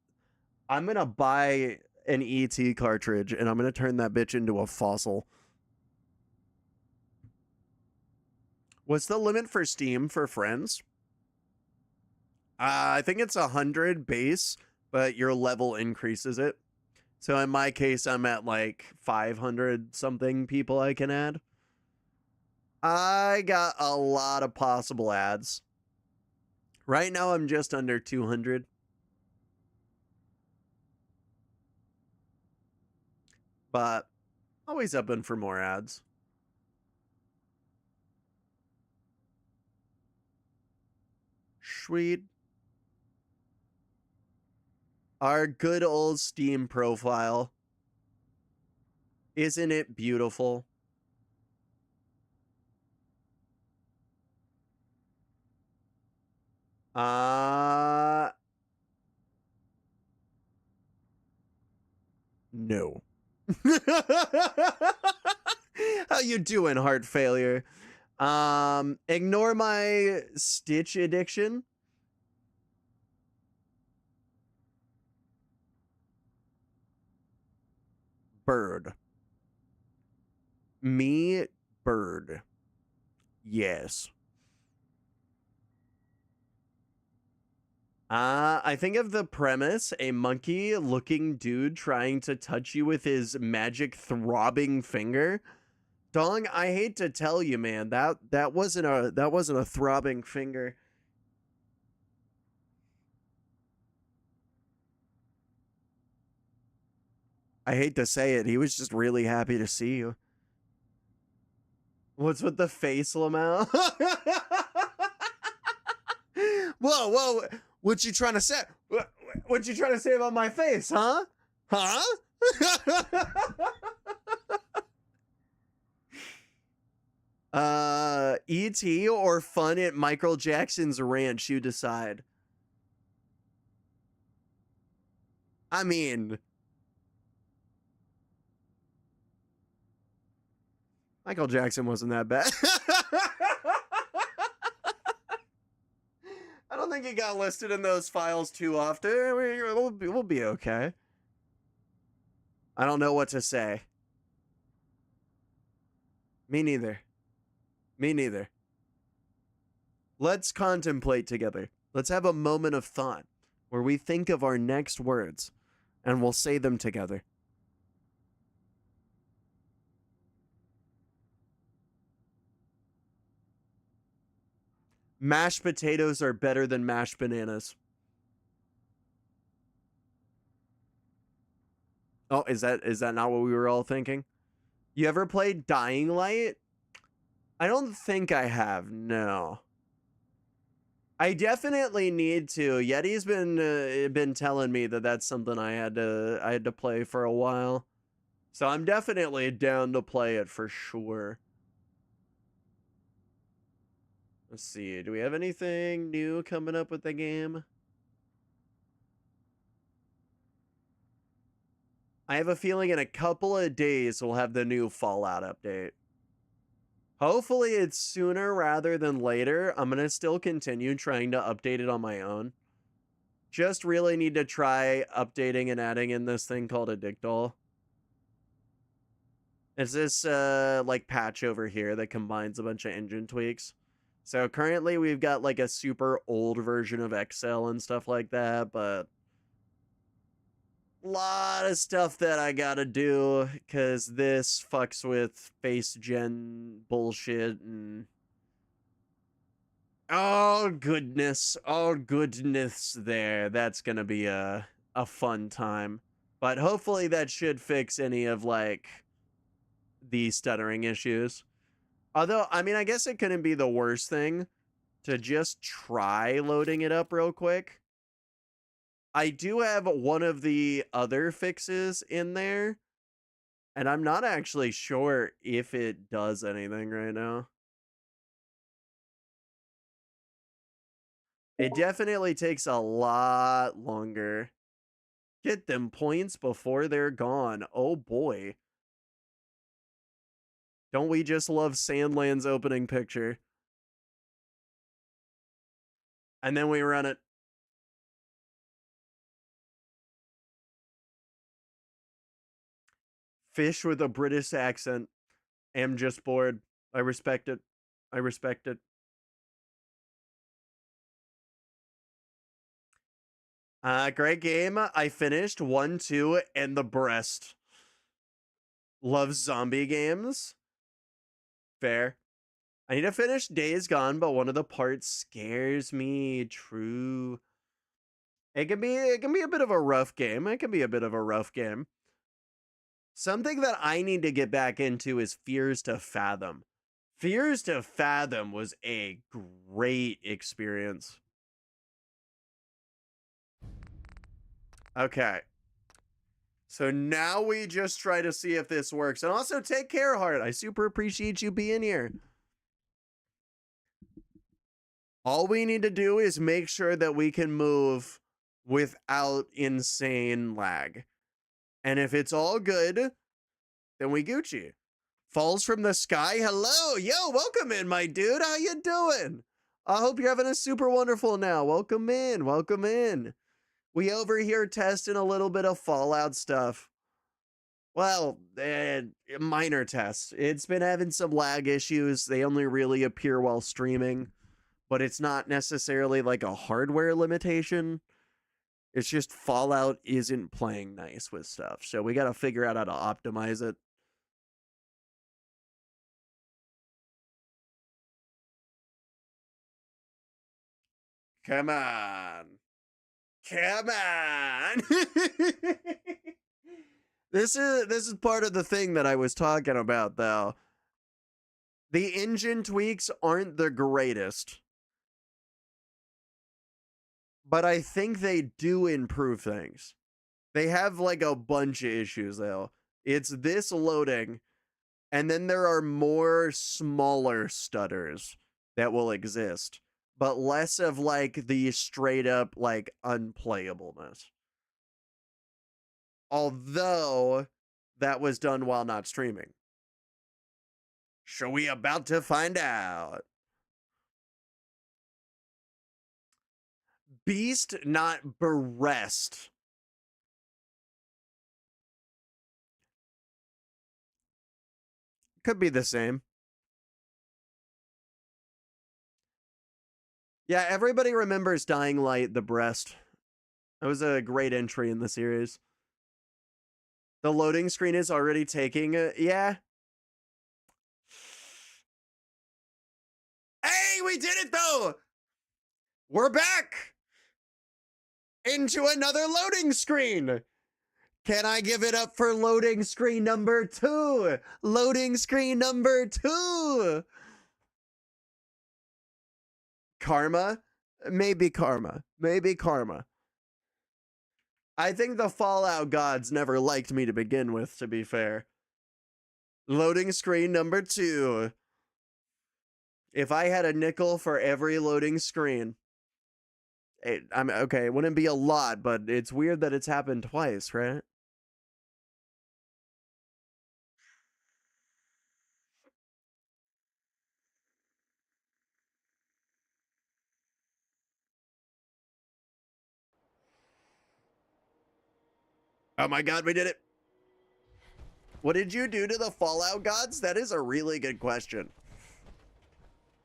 gonna buy an ET cartridge and I'm gonna turn that bitch into a fossil. What's the limit for Steam for friends? I think it's 100 base, but your level increases it. So in my case, I'm at like 500 something people I can add. I got a lot of possible ads. Right now, I'm just under 200. But always open for more ads. Sweet. Our good old Steam profile. Isn't it beautiful? No. How you doing, heart failure? Ignore my Stitch addiction. Bird. Me, bird. Yes. I think of the premise, a monkey-looking dude trying to touch you with his magic throbbing finger. Dong, I hate to tell you, man, that wasn't a throbbing finger. I hate to say it, he was just really happy to see you. What's with the face, Lamau? Whoa, whoa, what you trying to say? What you trying to say about my face, huh? Huh? E.T. or fun at Michael Jackson's ranch, you decide. I mean, Michael Jackson wasn't that bad. I don't think he got listed in those files too often. We'll be okay. I don't know what to say. Me neither. Me neither. Let's contemplate together. Let's have a moment of thought where we think of our next words and we'll say them together. Mashed potatoes are better than mashed bananas. Oh, is that not what we were all thinking? You ever played Dying Light? I don't think I have, no. I definitely need to. Yeti's been telling me that that's something I had to play for a while. So I'm definitely down to play it for sure. Let's see. Do we have anything new coming up with the game? I have a feeling in a couple of days we'll have the new Fallout update. Hopefully it's sooner rather than later. I'm going to still continue trying to update it on my own. Just really need to try updating and adding in this thing called a Digdoll. It's this like patch over here that combines a bunch of engine tweaks. So currently we've got like a super old version of Excel and stuff like that, but a lot of stuff that I gotta do because this fucks with face gen bullshit and oh goodness there. That's gonna be a fun time. But hopefully that should fix any of like the stuttering issues. Although, I mean, I guess it couldn't be the worst thing to just try loading it up real quick. I do have one of the other fixes in there, and I'm not actually sure if it does anything right now. It definitely takes a lot longer. Get them points before they're gone. Oh boy. Don't we just love Sandland's opening picture? And then we run it. Fish with a British accent. Am just bored. I respect it. I respect it. Great game. I finished 1-2 and the breast. Love zombie games. Fair. I need to finish Days Gone, but one of the parts scares me. True. It can be a bit of a rough game. It can be a bit of a rough game. Something that I need to get back into is Fears to Fathom. Fears to Fathom was a great experience. Okay. So now we just try to see if this works. And also take care, Heart. I super appreciate you being here. All we need to do is make sure that we can move without insane lag. And if it's all good, then we Gucci. Falls from the Sky. Hello. Yo, welcome in, my dude. How you doing? I hope you're having a super wonderful now. Welcome in. Welcome in. We over here testing a little bit of Fallout stuff. Well, minor tests. It's been having some lag issues. They only really appear while streaming, but it's not necessarily like a hardware limitation. It's just Fallout isn't playing nice with stuff. So we got to figure out how to optimize it. Come on. Come on. This is part of the thing that I was talking about, though. The engine tweaks aren't the greatest, but I think they do improve things. They have like a bunch of issues, though. It's this loading, and then there are more smaller stutters that will exist, but less of like the straight up like unplayableness. Although that was done while not streaming. So we about to find out. Beast, not breast. Could be the same. Yeah, everybody remembers Dying Light, the breast. That was a great entry in the series. The loading screen is already taking yeah. Hey, we did it though! We're back! Into another loading screen! Can I give it up for loading screen number 2? Loading screen number 2! Karma? Maybe karma. Maybe karma. I think the Fallout gods never liked me to begin with, to be fair. Loading screen number 2. If I had a nickel for every loading screen, I'm okay, it wouldn't be a lot, but it's weird that it's happened twice, right? Oh my god, we did it. What did you do to the Fallout gods? That is a really good question.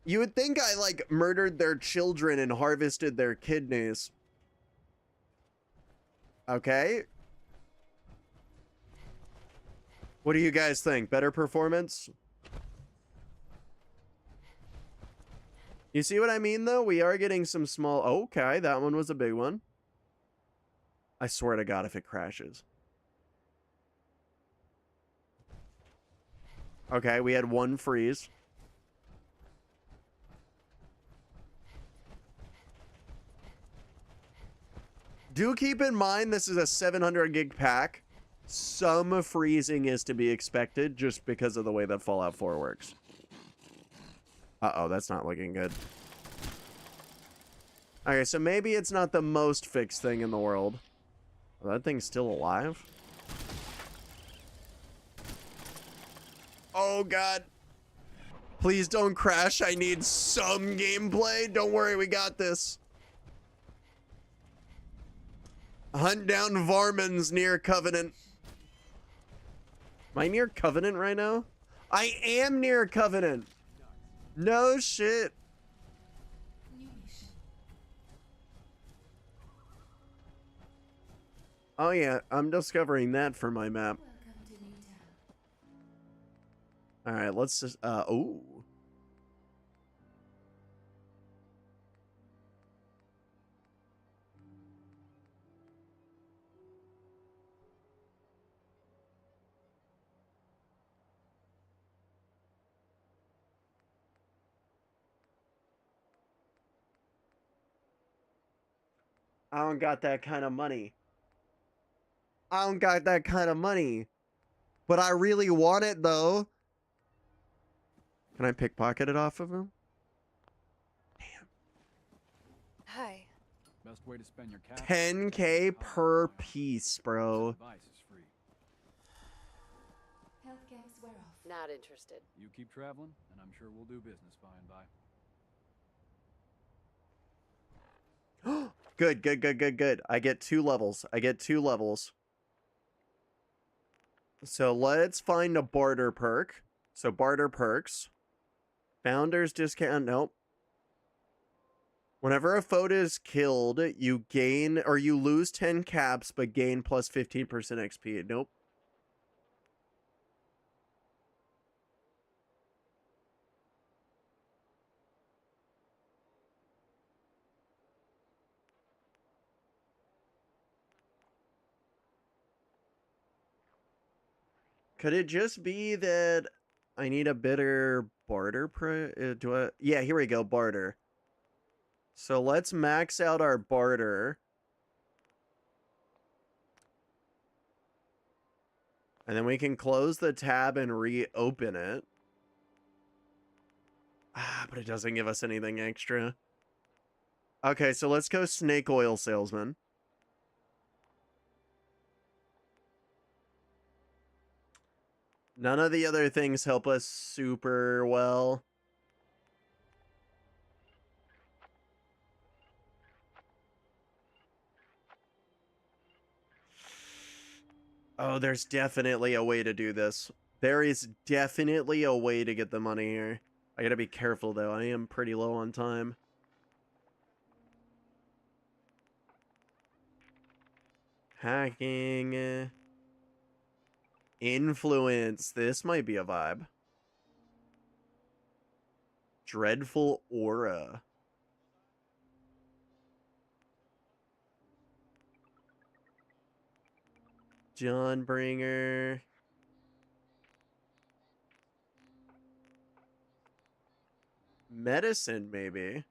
You would think I, like, murdered their children and harvested their kidneys. Okay. What do you guys think? Better performance? You see what I mean, though? We are getting some small... Okay, that one was a big one. I swear to God if it crashes. Okay, we had one freeze. Do keep in mind this is a 700 gig pack. Some freezing is to be expected just because of the way that Fallout 4 works. Uh-oh, that's not looking good. Okay, so maybe it's not the most fixed thing in the world. Oh, that thing's still alive? Oh god. Please don't crash. I need some gameplay. Don't worry, we got this. Hunt down Varmins near Covenant. Am I near Covenant right now? I am near Covenant. No shit. Oh yeah, I'm discovering that for my map. All right, let's just, ooh. I don't got that kind of money. I don't got that kind of money. But I really want it, though. Can I pickpocket it off of him? Hi. Best way to spend your cash. 10K per piece, bro. Not interested. You keep traveling, and I'm sure we'll do business by and by. Good, good, good, good, good. I get 2 levels. I get 2 levels. So let's find a barter perk. So barter perks. Founders discount. Nope. Whenever a foe is killed, you gain or you lose 10 caps, but gain plus 15% XP. Nope. Could it just be that I need a better barter yeah, here we go, barter. So let's max out our barter. And then we can close the tab and reopen it. Ah, but it doesn't give us anything extra. Okay, so let's go snake oil salesman. None of the other things help us super well. Oh, there's definitely a way to do this. There is definitely a way to get the money here. I gotta be careful, though. I am pretty low on time. Hacking. Influence. This might be a vibe. Dreadful aura. Johnbringer. Medicine, maybe.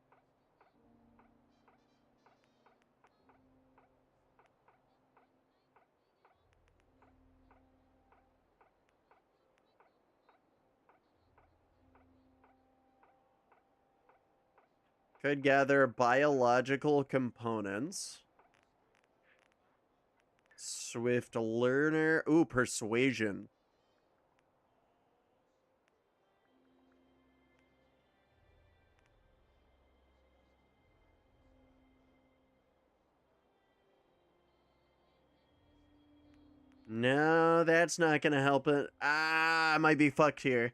Could gather biological components. Swift learner. Ooh, persuasion. No, that's not gonna help it. Ah, I might be fucked here.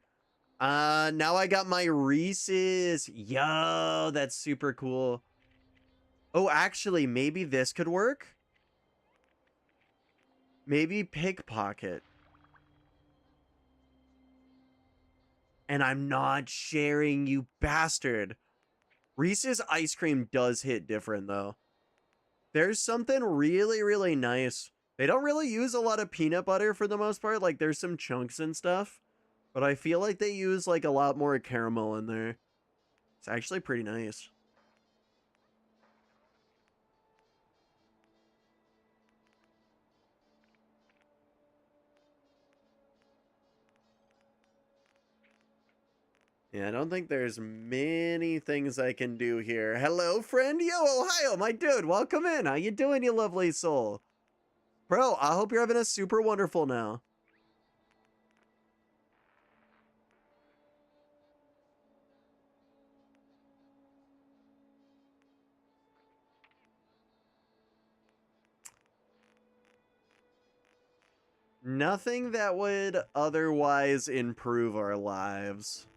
Now I got my Reese's. Yo, that's super cool. Oh, actually, maybe this could work? Maybe pickpocket. And I'm not sharing, you bastard. Reese's ice cream does hit different, though. There's something really, really nice. They don't really use a lot of peanut butter for the most part. Like, there's some chunks and stuff. But I feel like they use, like, a lot more caramel in there. It's actually pretty nice. Yeah, I don't think there's many things I can do here. Hello, friend? Yo, Ohio, my dude. Welcome in. How you doing, you lovely soul? Bro, I hope you're having a super wonderful now. Nothing that would otherwise improve our lives.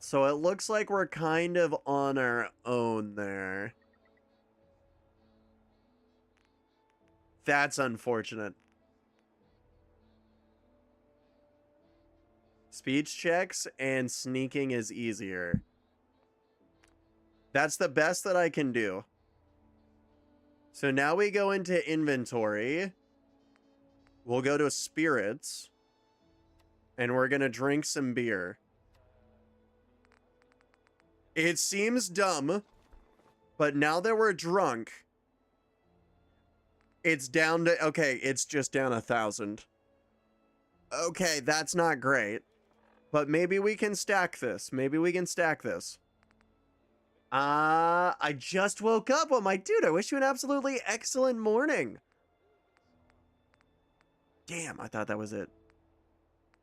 So it looks like we're kind of on our own there. That's unfortunate. Speech checks and sneaking is easier. That's the best that I can do. So now we go into inventory. We'll go to spirits. And we're going to drink some beer. It seems dumb, but now that we're drunk, it's down to, okay, it's just down 1,000. Okay, that's not great. But maybe we can stack this. Maybe we can stack this. I just woke up. Oh, my dude, I wish you an absolutely excellent morning. Damn, I thought that was it.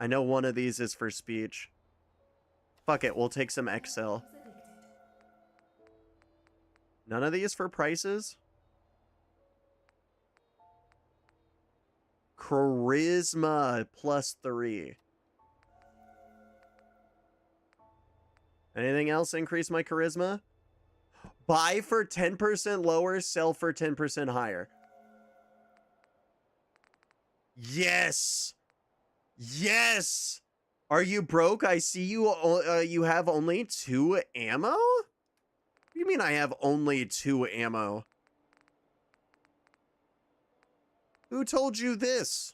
I know one of these is for speech. Fuck it, we'll take some Excel. None of these for prices? Charisma +3. Anything else increase my charisma? Buy for 10% lower, sell for 10% higher. Yes! Yes! Are you broke? I see you you have only 2 ammo? What do you mean I have only 2 ammo? Who told you this?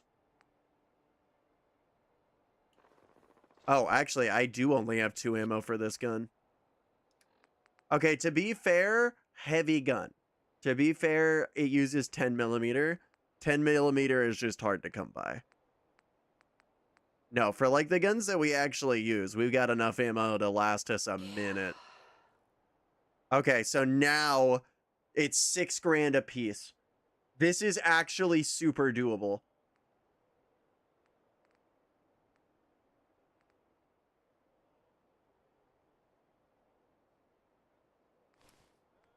Oh, actually, I do only have 2 ammo for this gun. Okay, to be fair, heavy gun. To be fair, it uses 10mm. 10mm is just hard to come by. No, for like the guns that we actually use, we've got enough ammo to last us a minute. Okay, so now it's 6 grand a piece. This is actually super doable.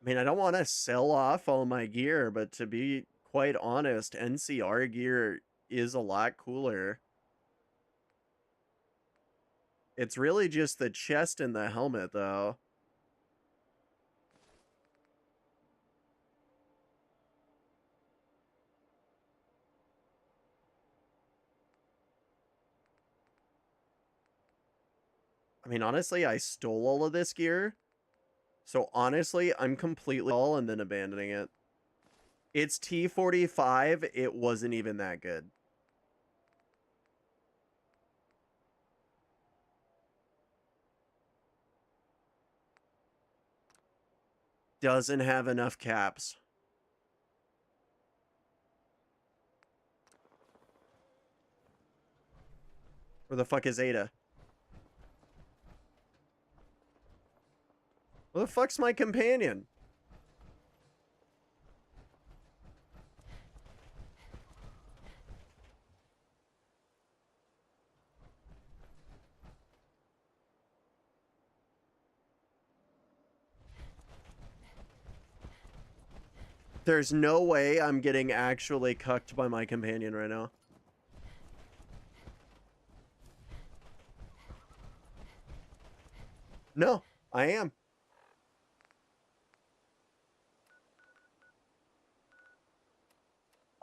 I mean, I don't want to sell off all my gear, but to be quite honest, NCR gear is a lot cooler. It's really just the chest and the helmet, though. I mean, honestly, I stole all of this gear. So honestly, I'm completely all and then abandoning it. It's T45. It wasn't even that good. Doesn't have enough caps. Where the fuck is Ada? Where the fuck's my companion? There's no way I'm getting actually cucked by my companion right now. No, I am.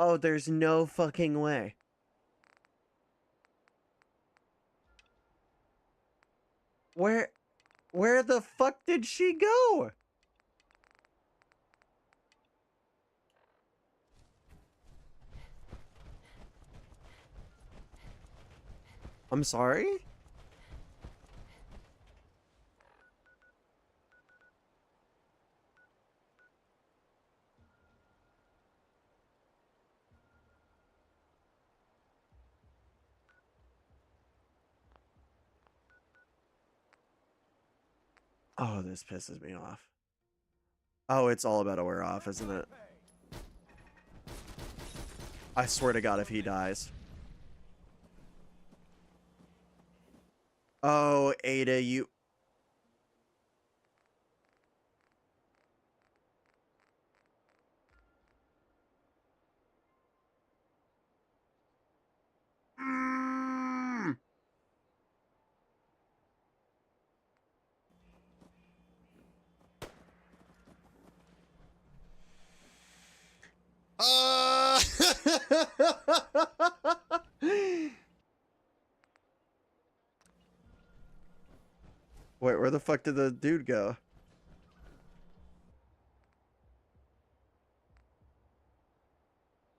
Oh, there's no fucking way. Where the fuck did she go? I'm sorry? Oh, this pisses me off. Oh, it's all about a wear off, isn't it? I swear to God, if he dies. Oh, Ada, you... Mm. Wait, where the fuck did the dude go?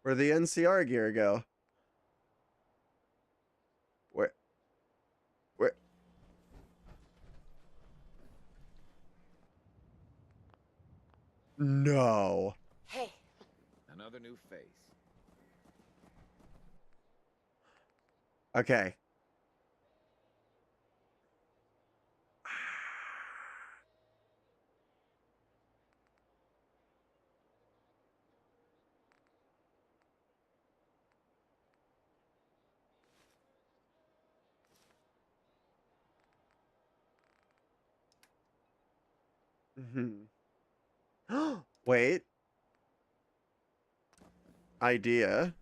Where'd the NCR gear go? Where? Where? No. Hey. Another new face. Okay. Mm-hmm. Wait. Idea.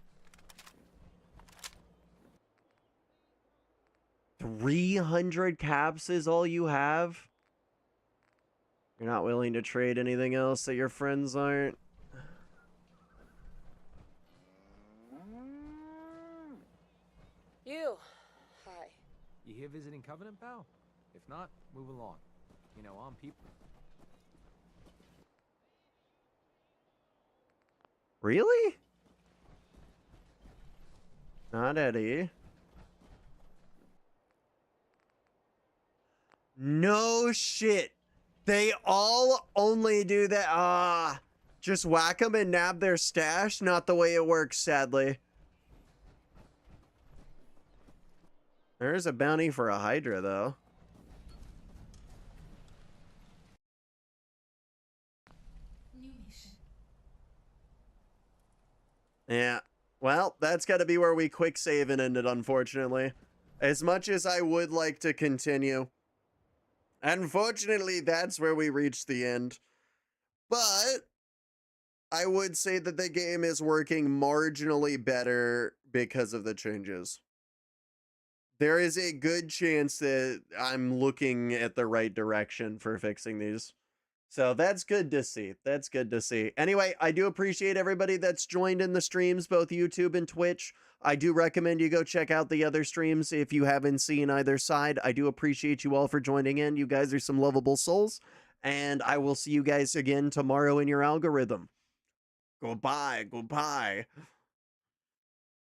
300 caps is all you have? You're not willing to trade anything else that your friends aren't? You. Hi. You here visiting Covenant, pal? If not, move along. You know, I'm people. Really? Not Eddie. No shit. They all only do that. Just whack them and nab their stash? Not the way it works, sadly. There's a bounty for a Hydra, though. Yeah. Well, that's got to be where we quick save and ended, unfortunately. As much as I would like to continue. Unfortunately, that's where we reached the end. But I would say that the game is working marginally better because of the changes. There is a good chance that I'm looking at the right direction for fixing these. So that's good to see. That's good to see. Anyway, I do appreciate everybody that's joined in the streams, both YouTube and Twitch. I do recommend you go check out the other streams if you haven't seen either side. I do appreciate you all for joining in. You guys are some lovable souls. And I will see you guys again tomorrow in your algorithm. Goodbye. Goodbye.